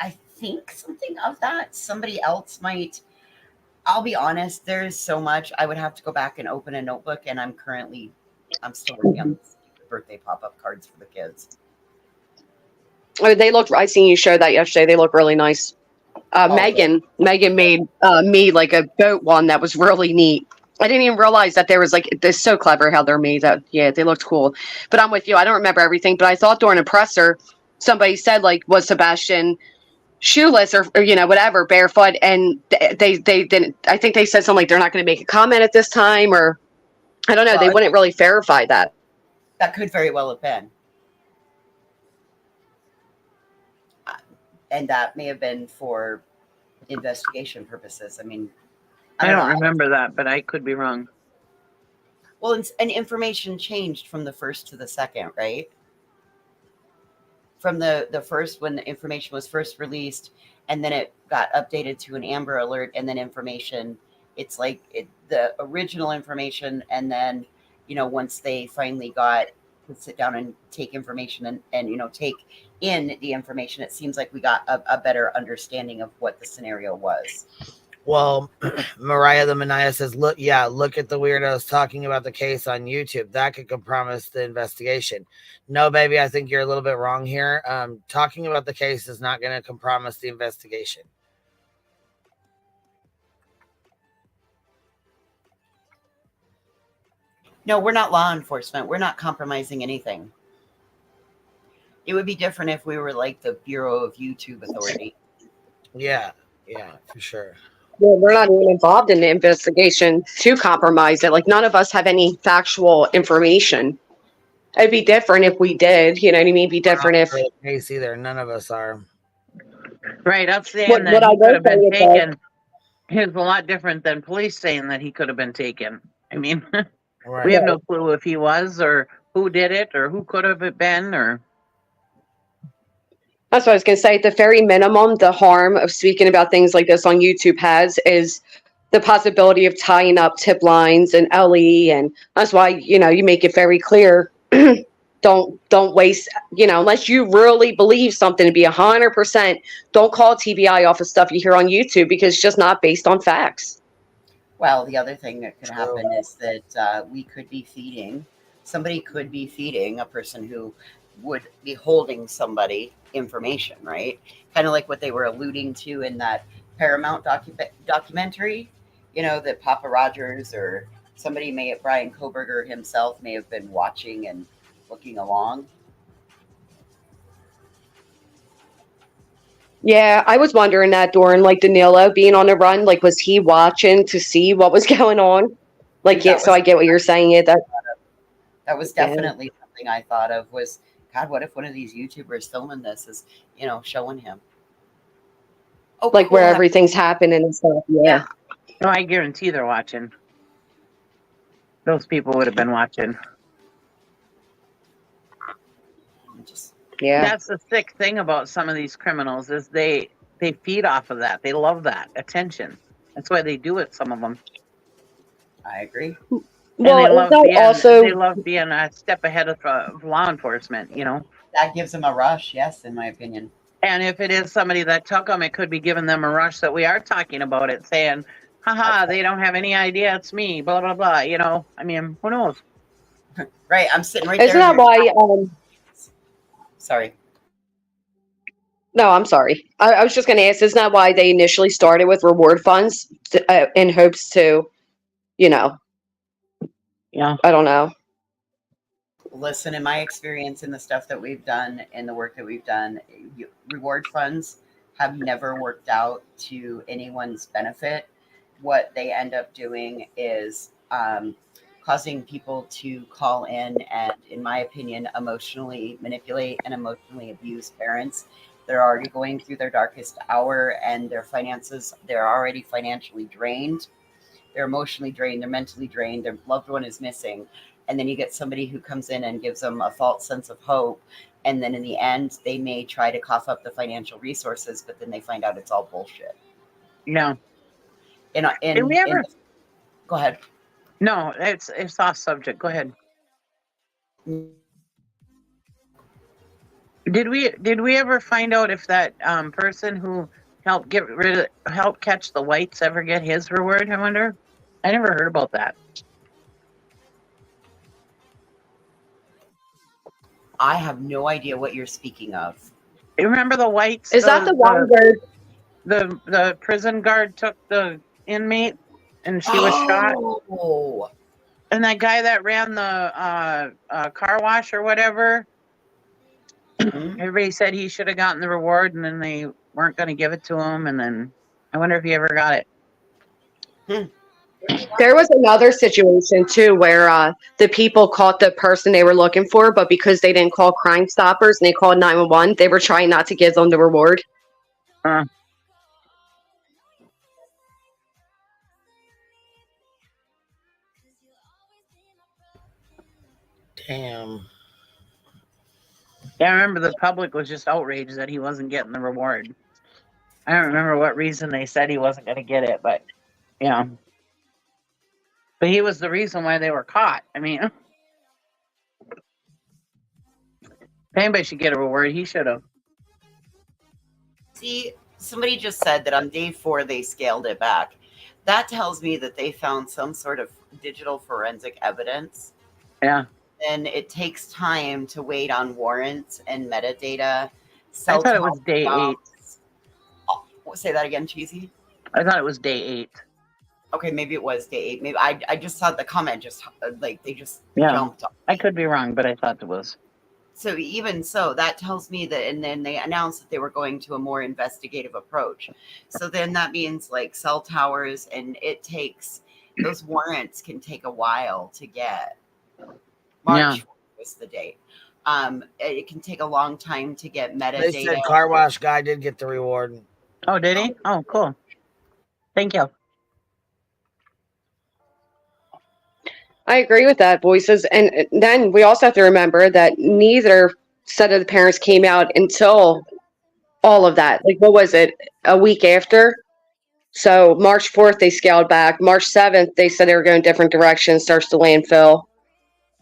I think something of that. Somebody else might. I'll be honest, there's so much. I would have to go back and open a notebook, and I'm still working on birthday pop-up cards for the kids. Oh, they looked, I seen you show that yesterday. They look really nice. Megan made me like a boat one that was really neat. I didn't even realize that there was they're so clever how they're made. That they looked cool. But I'm with you. I don't remember everything, but I thought during a presser, somebody said was Sebastian shoeless or whatever, barefoot, and they didn't. I think they said something like they're not going to make a comment at this time, or I don't know. They wouldn't really verify that. That could very well have been. And that may have been for investigation purposes. I mean, I don't remember that, but I could be wrong. Well, and information changed from the first to the second, right? From the first, when the information was first released, and then it got updated to an Amber Alert, and then information, it's the original information, and then, once they finally got to sit down and take information and take in the information, it seems like we got a better understanding of what the scenario was. Well, Mariah the Mania says, look at the weirdos talking about the case on YouTube. That could compromise the investigation. No, baby, I think you're a little bit wrong here. Talking about the case is not going to compromise the investigation. No, we're not law enforcement. We're not compromising anything. It would be different if we were like the Bureau of YouTube Authority. Yeah, for sure. Well, we're not even involved in the investigation to compromise it. None of us have any factual information. It'd be different if we did. You know what I mean? It'd be different if. Case either. None of us are. Right. I'm saying that he could have been taken. It's a lot different than police saying that he could have been taken. I mean, we have no clue if he was or who did it or who could have it been or. That's what I was going to say. At the very minimum, the harm of speaking about things like this on YouTube is the possibility of tying up tip lines and LE, and that's why you make it very clear. Don't waste, unless you really believe something to be 100%. Don't call TBI off of stuff you hear on YouTube because it's just not based on facts. Well, the other thing that could happen is that somebody could be feeding a person who would be holding somebody information, right? Kind of like what they were alluding to in that Paramount documentary, that Papa Rogers or Brian Koberger himself may have been watching and looking along. Yeah, I was wondering that during Danilo being on the run, was he watching to see what was going on? I get what you're saying. Yeah, that was definitely something I thought of was, God, what if one of these YouTubers filming this is, showing him? Oh, cool. Where everything's happening and stuff. Yeah. No, I guarantee they're watching. Those people would have been watching. Yeah. That's the sick thing about some of these criminals is they feed off of that. They love that attention. That's why they do it, some of them. I agree. And Well, they love being a step ahead of law enforcement, That gives them a rush, yes, in my opinion. And if it is somebody that took them, it could be giving them a rush that we are talking about it, saying, haha, they don't have any idea it's me, blah, blah, blah. I mean, who knows? Right, I'm sitting right Isn't there. that why... Sorry. No, I'm sorry. I was just going to ask, isn't that why they initially started with reward funds in hopes to, Yeah. I don't know. Listen, in my experience in the stuff that we've done and the work that we've done, reward funds have never worked out to anyone's benefit. What they end up doing is causing people to call in and, in my opinion, emotionally manipulate and emotionally abuse parents. They're already going through their darkest hour and their finances, they're already financially drained. They're emotionally drained, they're mentally drained, their loved one is missing. And then you get somebody who comes in and gives them a false sense of hope. And then in the end, they may try to cough up the financial resources, but then they find out it's all bullshit. Yeah. Go ahead. No, it's off subject. Go ahead. Did we ever find out if that person who helped catch the whites ever get his reward? I wonder. I never heard about that. I have no idea what you're speaking of. You remember the whites? Is that the one where the prison guard took the inmate and she was shot? Oh. And that guy that ran the car wash or whatever, everybody said he should have gotten the reward, and then they weren't going to give it to him. And then I wonder if he ever got it. There was another situation too where the people caught the person they were looking for, but because they didn't call Crime Stoppers and they called 911, they were trying not to give them the reward. Damn. Yeah, I remember the public was just outraged that he wasn't getting the reward. I don't remember what reason they said he wasn't going to get it, but yeah. But he was the reason why they were caught. I mean, if anybody should get a reward, he should have. See, somebody just said that on day 4 they scaled it back. That tells me that they found some sort of digital forensic evidence. Yeah. And it takes time to wait on warrants and metadata. I thought it was day 8. Say that again, Cheesy. I thought it was day 8. Okay, maybe it was day 8. Maybe I just saw the comment just they just jumped off. I could be wrong, but I thought it was. So even so, that tells me that, and then they announced that they were going to a more investigative approach. So then that means like cell towers, and it takes, those warrants can take a while to get. March was the date. It can take a long time to get metadata. They said car wash guy did get the reward. Oh, did he? Oh, cool. Thank you. I agree with that, voices. And then we also have to remember that neither set of the parents came out until all of that. Like, what was it? A week after? So March 4th, they scaled back. March 7th, they said they were going different directions, starts the landfill.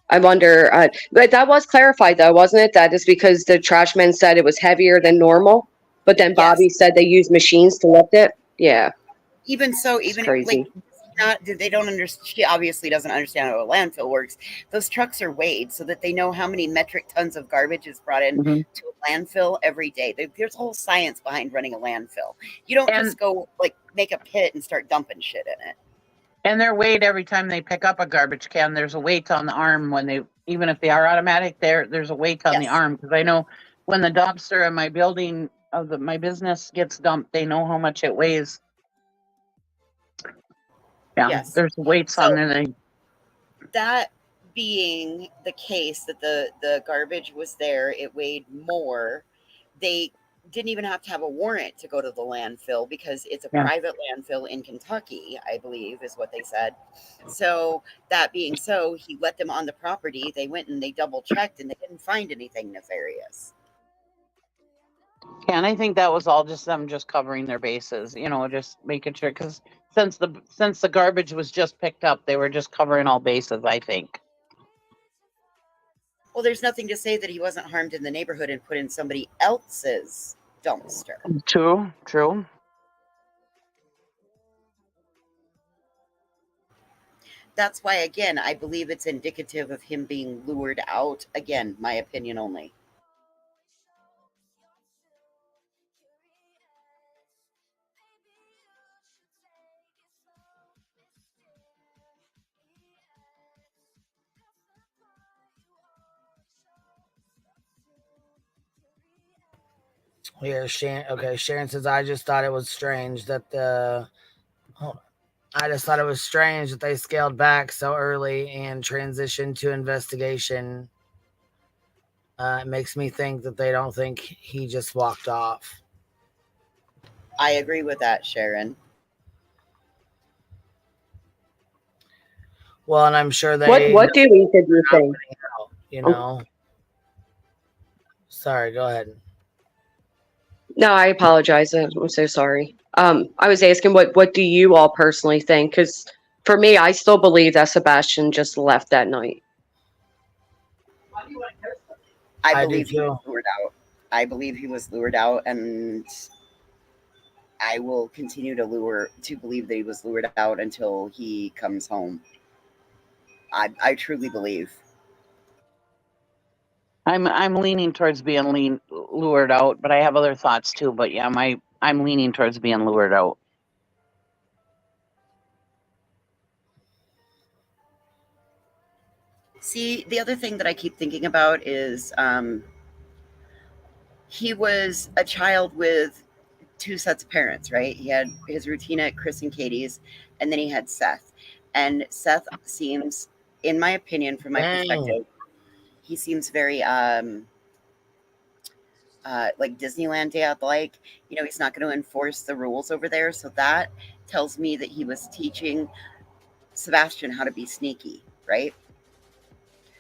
I wonder, but that was clarified though, wasn't it? That is because the trash men said it was heavier than normal, but then Bobby said they used machines to lift it. Yeah. Even so, It's even crazy. like not they don't understand. She obviously doesn't understand how a landfill works. Those trucks are weighed so that they know how many metric tons of garbage is brought in Mhm. to a landfill every day. There's a whole science behind running a landfill. You don't just go like make a pit and start dumping shit in it. And they're weighed every time they pick up a garbage can. There's a weight on the arm when they, even if they are automatic, there's a weight on the arm. Because I know when the dumpster in my building of my business gets dumped, they know how much it weighs. Yeah, Yes. there's weights on there. That being the case that the garbage was there, it weighed more. They didn't even have to have a warrant to go to the landfill because it's a Yeah. private landfill in Kentucky, I believe is what they said. So that being so, he let them on the property. They went and they double checked and they didn't find anything nefarious. Yeah, and I think that was all just them just covering their bases, just making sure, because since the garbage was just picked up, they were just covering all bases, I think. Well, there's nothing to say that he wasn't harmed in the neighborhood and put in somebody else's dumpster. True. That's why, again, I believe it's indicative of him being lured out. Again, my opinion only. Here, Sharon says, I just thought it was strange that I just thought it was strange that they scaled back so early and transitioned to investigation. It makes me think that they don't think he just walked off. I agree with that, Sharon. Well, and I'm sure they. What did you think? You know. Sorry, go ahead. No, I apologize. I'm so sorry. I was asking what do you all personally think? Because for me, I still believe that Sebastian just left that night. I believe he was lured out. I believe he was lured out, and I will continue to believe that he was lured out until he comes home. I truly believe. I'm leaning towards being lured out, but I have other thoughts too. But yeah, I'm leaning towards being lured out. See, the other thing that I keep thinking about is he was a child with two sets of parents, right? He had his routine at Chris and Katie's, and then he had Seth. And Seth seems, in my opinion, from my perspective, he seems very like Disneyland Day out like. He's not going to enforce the rules over there. So that tells me that he was teaching Sebastian how to be sneaky, right?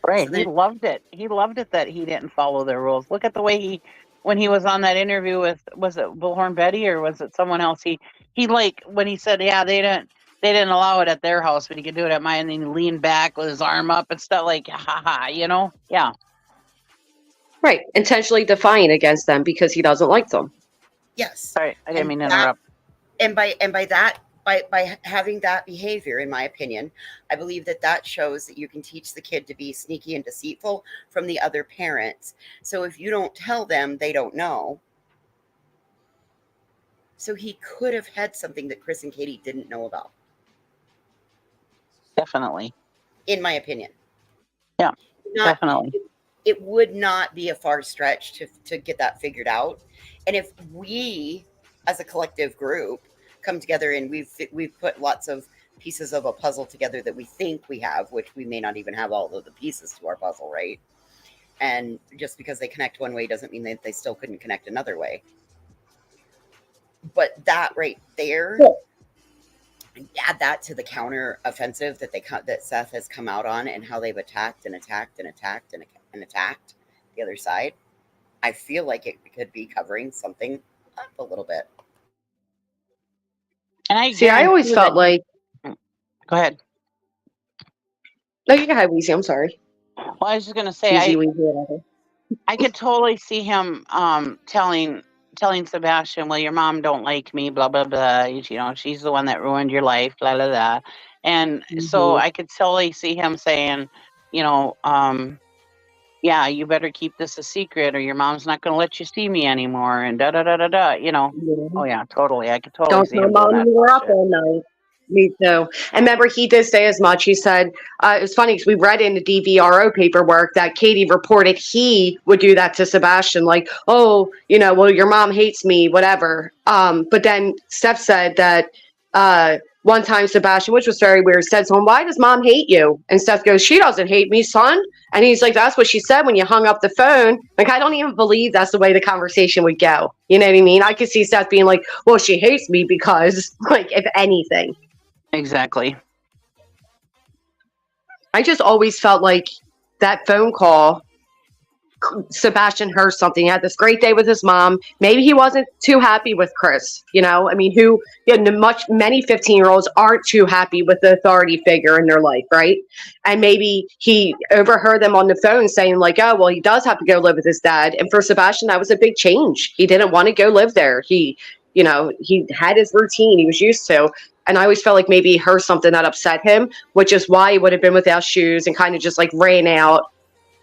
Right. He loved it. He loved it that he didn't follow their rules. Look at the way when he was on that interview with, was it Bullhorn Betty or was it someone else? He like when he said, yeah, they didn't allow it at their house, but he could do it at mine. And then he leaned back with his arm up and stuff like, ha, yeah. Right. Intentionally defiant against them because he doesn't like them. Yes. Sorry, I didn't mean to interrupt. And by that, by having that behavior, in my opinion, I believe that shows that you can teach the kid to be sneaky and deceitful from the other parents. So if you don't tell them, they don't know. So he could have had something that Chris and Katie didn't know about. Definitely. In my opinion. Yeah, definitely. It would not be a far stretch to get that figured out. And if we, as a collective group, come together and we've put lots of pieces of a puzzle together that we think we have, which we may not even have all of the pieces to our puzzle, right? And just because they connect one way doesn't mean that they still couldn't connect another way. But that right there, add that to the counter offensive that Seth has come out on and how they've attacked and attacked and attacked and attacked the other side. I feel like it could be covering something up a little bit. And I See, I always felt like. Go ahead. No, you go ahead, Weezy. I'm sorry. Well, I was just gonna say, Weezy, whatever. I could totally see him telling Sebastian, well, your mom don't like me, blah blah blah. You know, she's the one that ruined your life, blah blah blah. And so I could totally see him saying, you know, yeah, you better keep this a secret, or your mom's not going to let you see me anymore, and da da da da da. You know. Oh yeah, totally. I could totally Don't see tell him doing mom that you were up bullshit. all night. Me too. And remember, he did say as much. He said, it was funny because we read in the DVRO paperwork that Katie reported he would do that to Sebastian, like, oh, you know, well, your mom hates me, whatever. But then Steph said that one time Sebastian, which was very weird, said to him, why does mom hate you? And Steph goes, she doesn't hate me, son. And he's like, that's what she said when you hung up the phone. Like, I don't even believe that's the way the conversation would go. You know what I mean? I could see Steph being like, well, she hates me because, like, if anything. Exactly. I just always felt like that phone call, Sebastian heard something. He had this great day with his mom. Maybe he wasn't too happy with Chris. You know, I mean, many 15-year-olds aren't too happy with the authority figure in their life, right? And maybe he overheard them on the phone saying like, oh, well, he does have to go live with his dad. And for Sebastian, that was a big change. He didn't want to go live there. He had his routine he was used to. And I always felt like maybe he heard something that upset him, which is why he would have been without shoes and kind of just like ran out.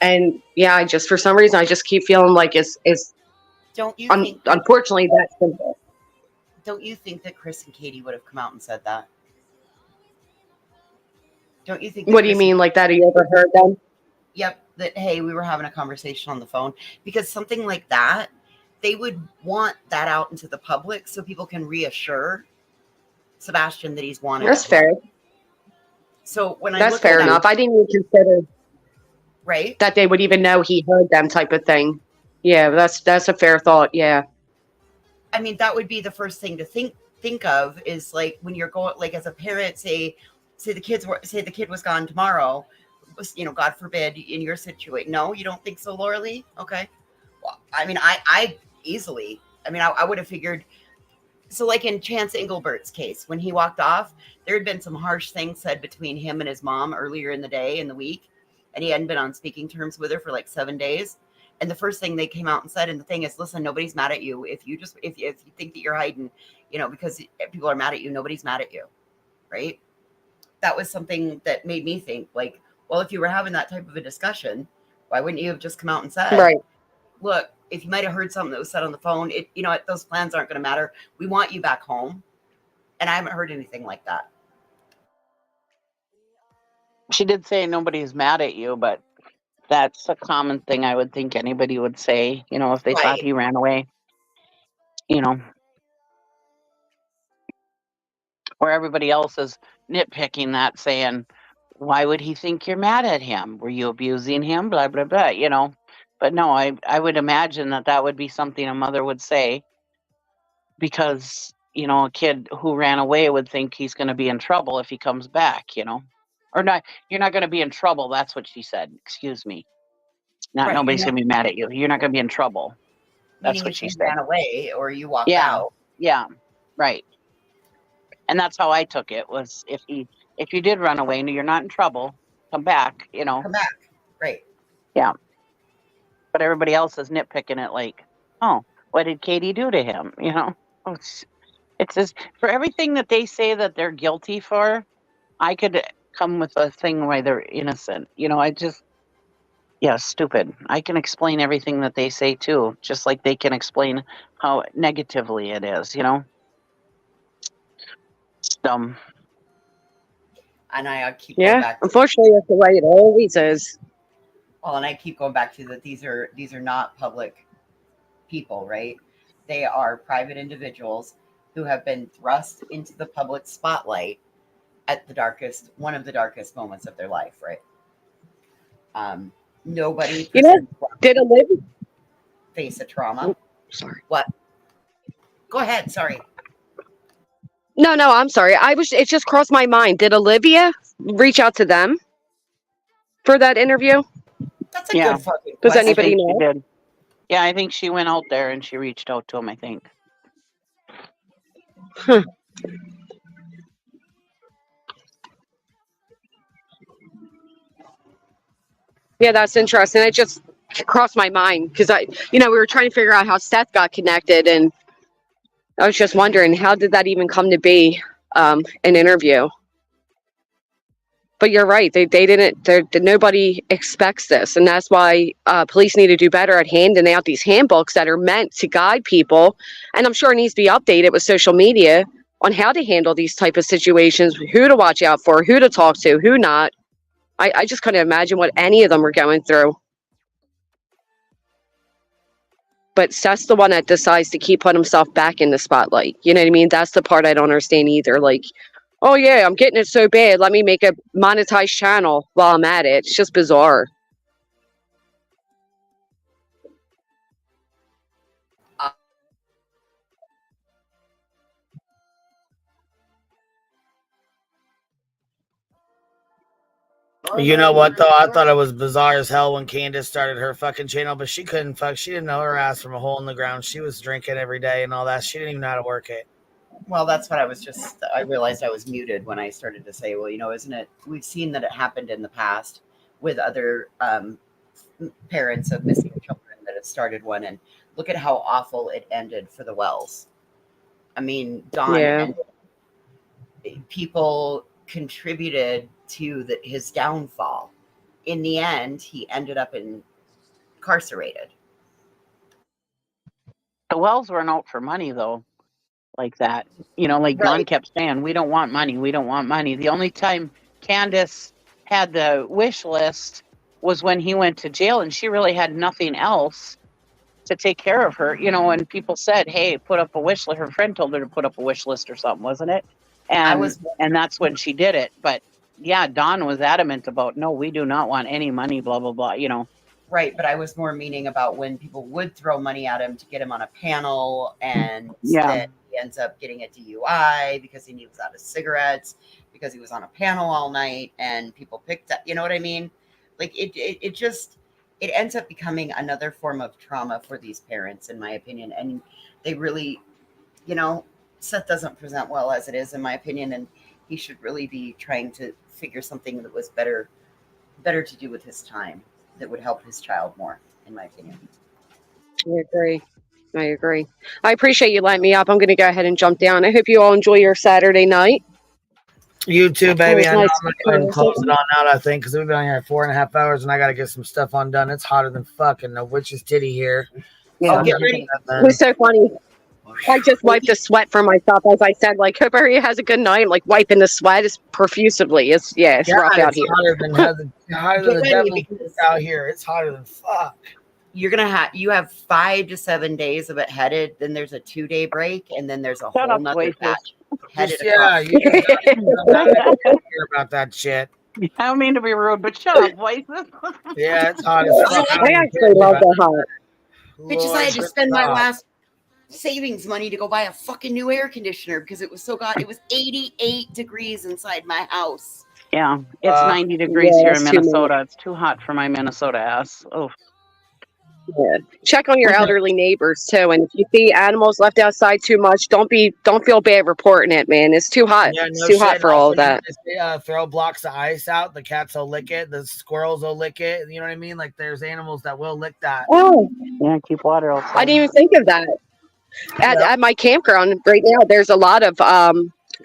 And yeah, I just, for some reason, I just keep feeling like it's Don't you think? Unfortunately, that's simple. Don't you think that Chris and Katie would have come out and said that? Don't you think? What do you mean, like that? Have you ever heard them? Yep. That, hey, we were having a conversation on the phone, because something like that, they would want that out into the public so people can reassure Sebastian that he's wanted. That's fair. So when That's fair enough. I didn't even consider right that they would even know he heard them type of thing. Yeah, that's a fair thought. Yeah. I mean, that would be the first thing to think of, is like when you're going, like as a parent, say the kid was gone tomorrow, you know, God forbid, in your situation. No, you don't think so, Laura Lee? Okay. Well, I mean, I easily, I mean, I would have figured. So like in Chance Englebert's case, when he walked off, there had been some harsh things said between him and his mom earlier in the week, and he hadn't been on speaking terms with her for like 7 days. And the first thing they came out and said, and the thing is, listen, nobody's mad at you. If you think that you're hiding, you know, because people are mad at you, nobody's mad at you. Right. That was something that made me think, like, well, if you were having that type of a discussion, why wouldn't you have just come out and said, right, look, if you might have heard something that was said on the phone, you know, those plans aren't going to matter. We want you back home. And I haven't heard anything like that. She did say nobody's mad at you, but that's a common thing I would think anybody would say, you know, if they thought he ran away, you know. Or everybody else is nitpicking that, saying, why would he think you're mad at him? Were you abusing him? Blah, blah, blah, you know. But no, I would imagine that would be something a mother would say, because, you know, a kid who ran away would think he's going to be in trouble if he comes back, you know. Or not, you're not going to be in trouble. That's what she said. Excuse me. Not Right, nobody's you're going to be mad at you. You're not going to be in trouble. That's Meaning what if she you said. ran away or you walked Yeah. out. Yeah. Right. And that's how I took it, was if you did run away and you're not in trouble, come back, you know. Come back. Right. Yeah. But everybody else is nitpicking it like, oh, what did Katie do to him? You know, it's just, for everything that they say that they're guilty for, I could come with a thing why they're innocent. You know, stupid. I can explain everything that they say too, just like they can explain how negatively it is, you know. It's dumb. And I keep going Yeah, back. unfortunately, that's the way it always is. Well, and I keep going back to that. These are not public people, right? They are private individuals who have been thrust into the public spotlight at one of the darkest moments of their life, right? Nobody, you know, did Olivia face a trauma. Sorry. What? Go ahead. Sorry. No, I'm sorry. It just crossed my mind. Did Olivia reach out to them for that interview? That's a good fucking Does question. anybody know? Did. Yeah, I think she went out there and she reached out to him, I think. Yeah, that's interesting. It just crossed my mind because we were trying to figure out how Seth got connected, and I was just wondering how did that even come to be an interview. But you're right. They didn't. Nobody expects this, and that's why police need to do better at handing out these handbooks that are meant to guide people. And I'm sure it needs to be updated with social media on how to handle these type of situations, who to watch out for, who to talk to, who not. I just couldn't imagine what any of them were going through. But Seth's the one that decides to keep putting himself back in the spotlight. You know what I mean? That's the part I don't understand either. Like, oh yeah, I'm getting it so bad. Let me make a monetized channel while I'm at it. It's just bizarre. You know what though? I thought it was bizarre as hell when Candace started her fucking channel, but she couldn't fuck. She didn't know her ass from a hole in the ground. She was drinking every day and all that. She didn't even know how to work it. Well, that's what I realized I was muted when I started to say, well, isn't it, we've seen that it happened in the past with other parents of missing children that have started one, and look at how awful it ended for the Wells. I mean, Don and people contributed to his downfall. In the end, he ended up incarcerated. The Wells weren't out for money, though, like that. Like Don kept saying, we don't want money. We don't want money. The only time Candace had the wish list was when he went to jail, and she really had nothing else to take care of her, and people said, hey, put up a wish list. Her friend told her to put up a wish list or something, wasn't it? And that's when she did it. But yeah, Don was adamant about, no, we do not want any money, blah, blah, blah, Right, but I was more meaning about when people would throw money at him to get him on a panel, and then he ends up getting a DUI because he was out of cigarettes, because he was on a panel all night, and people picked up, you know what I mean? Like, it ends up becoming another form of trauma for these parents, in my opinion, and they really, Seth doesn't present well as it is, in my opinion, and he should really be trying to figure something that was better to do with his time, that would help his child more, in my opinion. I agree. I appreciate you letting me up. I'm going to go ahead and jump down. I hope you all enjoy your Saturday night. You too, baby. I know Nice I'm going to go ahead and close it on out, I think, because we've been on here 4.5 hours, and I got to get some stuff undone. It's hotter than fucking the witch's titty here. Yeah. Get ready. It was so funny. I just wiped the sweat from myself, as I said. Like, hope everybody has a good night. I'm like wiping the sweat profusely. It's rough out here. Hotter than the devil out here. It's hotter than fuck. You have 5 to 7 days of it headed, then there's a 2-day break, and then there's a whole nother patch headed. You hear about that shit. I don't mean to be rude, but shut up, voices. Yeah, it's hot as fuck. I actually love the hot. Bitches, I had to spend my last savings money to go buy a fucking new air conditioner because it was so hot. It was 88 degrees inside my house. Yeah, it's 90 degrees here in Minnesota. It's too hot for my Minnesota ass. Oh. Yeah. Check on your elderly neighbors too, and if you see animals left outside too much, don't feel bad reporting it, man. It's too hot. Yeah, it's too hot for all of that. Throw blocks of ice out. The cats will lick it. The squirrels will lick it. You know what I mean? Like, there's animals that will lick that. Oh, yeah, keep water outside. I didn't even think of that. At my campground right now, there's a lot of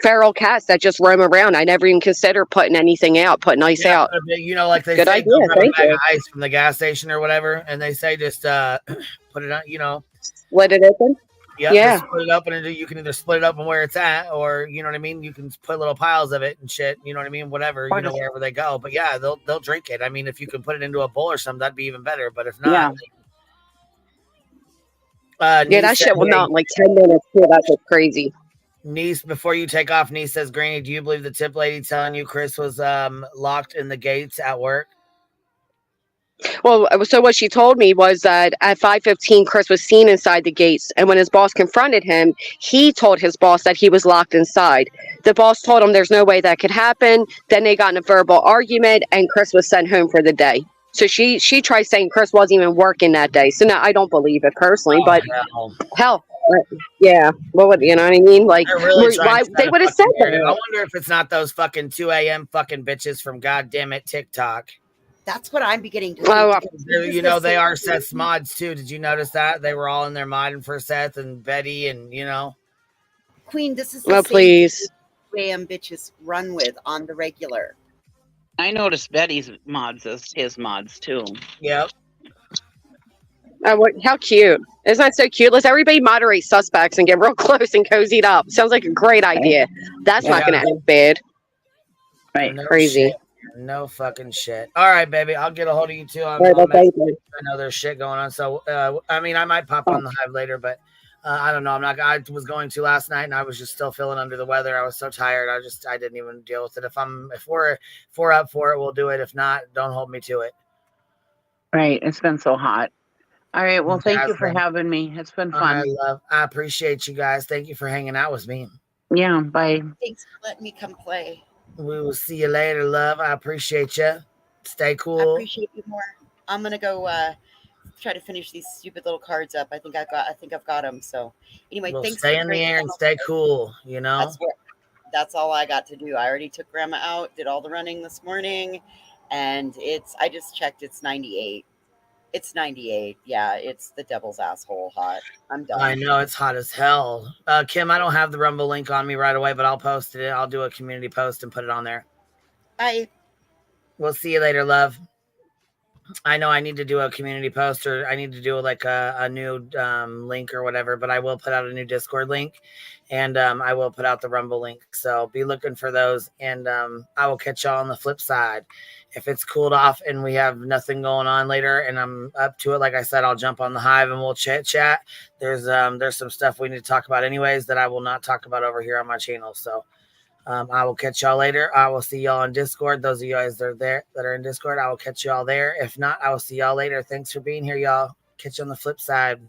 feral cats that just roam around. I never even considered putting anything out, putting ice out. Like they Good say, idea. grab a Thank bag you. of ice from the gas station or whatever, and they say just put it on, Let it open. Yeah. Split it open, and you can either split it open where it's at, or you know what I mean. You can put little piles of it and shit. You know what I mean. Whatever, wherever they go. But yeah, they'll drink it. I mean, if you can put it into a bowl or something, that'd be even better. But if not, that shit will melt in like 10 minutes too. That's just crazy. Niece, before you take off, Niece says, Granny, do you believe the tip lady telling you Chris was locked in the gates at work? Well, so what she told me was that at 5:15, Chris was seen inside the gates. And when his boss confronted him, he told his boss that he was locked inside. The boss told him there's no way that could happen. Then they got in a verbal argument and Chris was sent home for the day. So she tries saying Chris wasn't even working that day. So no, I don't believe it personally, but hell, yeah. What would you know what I mean? Like, They're really trying why to set they a would have fucking said narrative. I that? wonder if it's not those fucking 2 a.m. fucking bitches from goddamn it TikTok. That's what I'm beginning to Oh, think. You know, they are Seth's mods too. Did you notice that? They were all in there modding for Seth and Betty and, you know. Queen, this is the Oh, same please. 2 a.m. bitches run with on the regular. I noticed Betty's mods as his mods too. Yep. Oh, how cute. Isn't that so cute? Let's everybody moderate suspects and get real close and cozied up. Sounds like a great idea. That's not going to end bad. Right. No Crazy. shit. No fucking shit. All right, baby. I'll get a hold of you too. All right, well, thank you. I know there's shit going on. So, I mean, I might pop on the hive later, but I don't know. I was going to last night and I was just still feeling under the weather. I was so tired. I didn't even deal with it. If we're up for it, we'll do it. If not, don't hold me to it. Right. It's been so hot. All right. Well, thank you for Jasmine. having me. It's been All fun. right, love. I appreciate you guys. Thank you for hanging out with me. Yeah. Bye. Thanks for letting me come play. We will see you later, love. I appreciate you. Stay I cool. appreciate you more. I'm gonna go try to finish these stupid little cards up. I think I've got them. So anyway, We'll thanks. stay for in the bringing air them and up. stay cool, you know? That's all I got to do. I already took grandma out, did all the running this morning, and I just checked, it's 98. It's 98. Yeah, it's the devil's asshole hot. I'm done. I know it's hot as hell. Kim, I don't have the Rumble link on me right away, but I'll post it. I'll do a community post and put it on there. Bye. We'll see you later, love. I know I need to do a community post, or I need to do like a new link or whatever, but I will put out a new Discord link, and I will put out the Rumble link. So be looking for those, and I will catch y'all on the flip side. If it's cooled off and we have nothing going on later and I'm up to it, like I said, I'll jump on the hive and we'll chat. There's some stuff we need to talk about anyways that I will not talk about over here on my channel. So I will catch y'all later. I will see y'all on Discord. Those of you guys that are in Discord, I will catch y'all there. If not, I will see y'all later. Thanks for being here, y'all. Catch you on the flip side.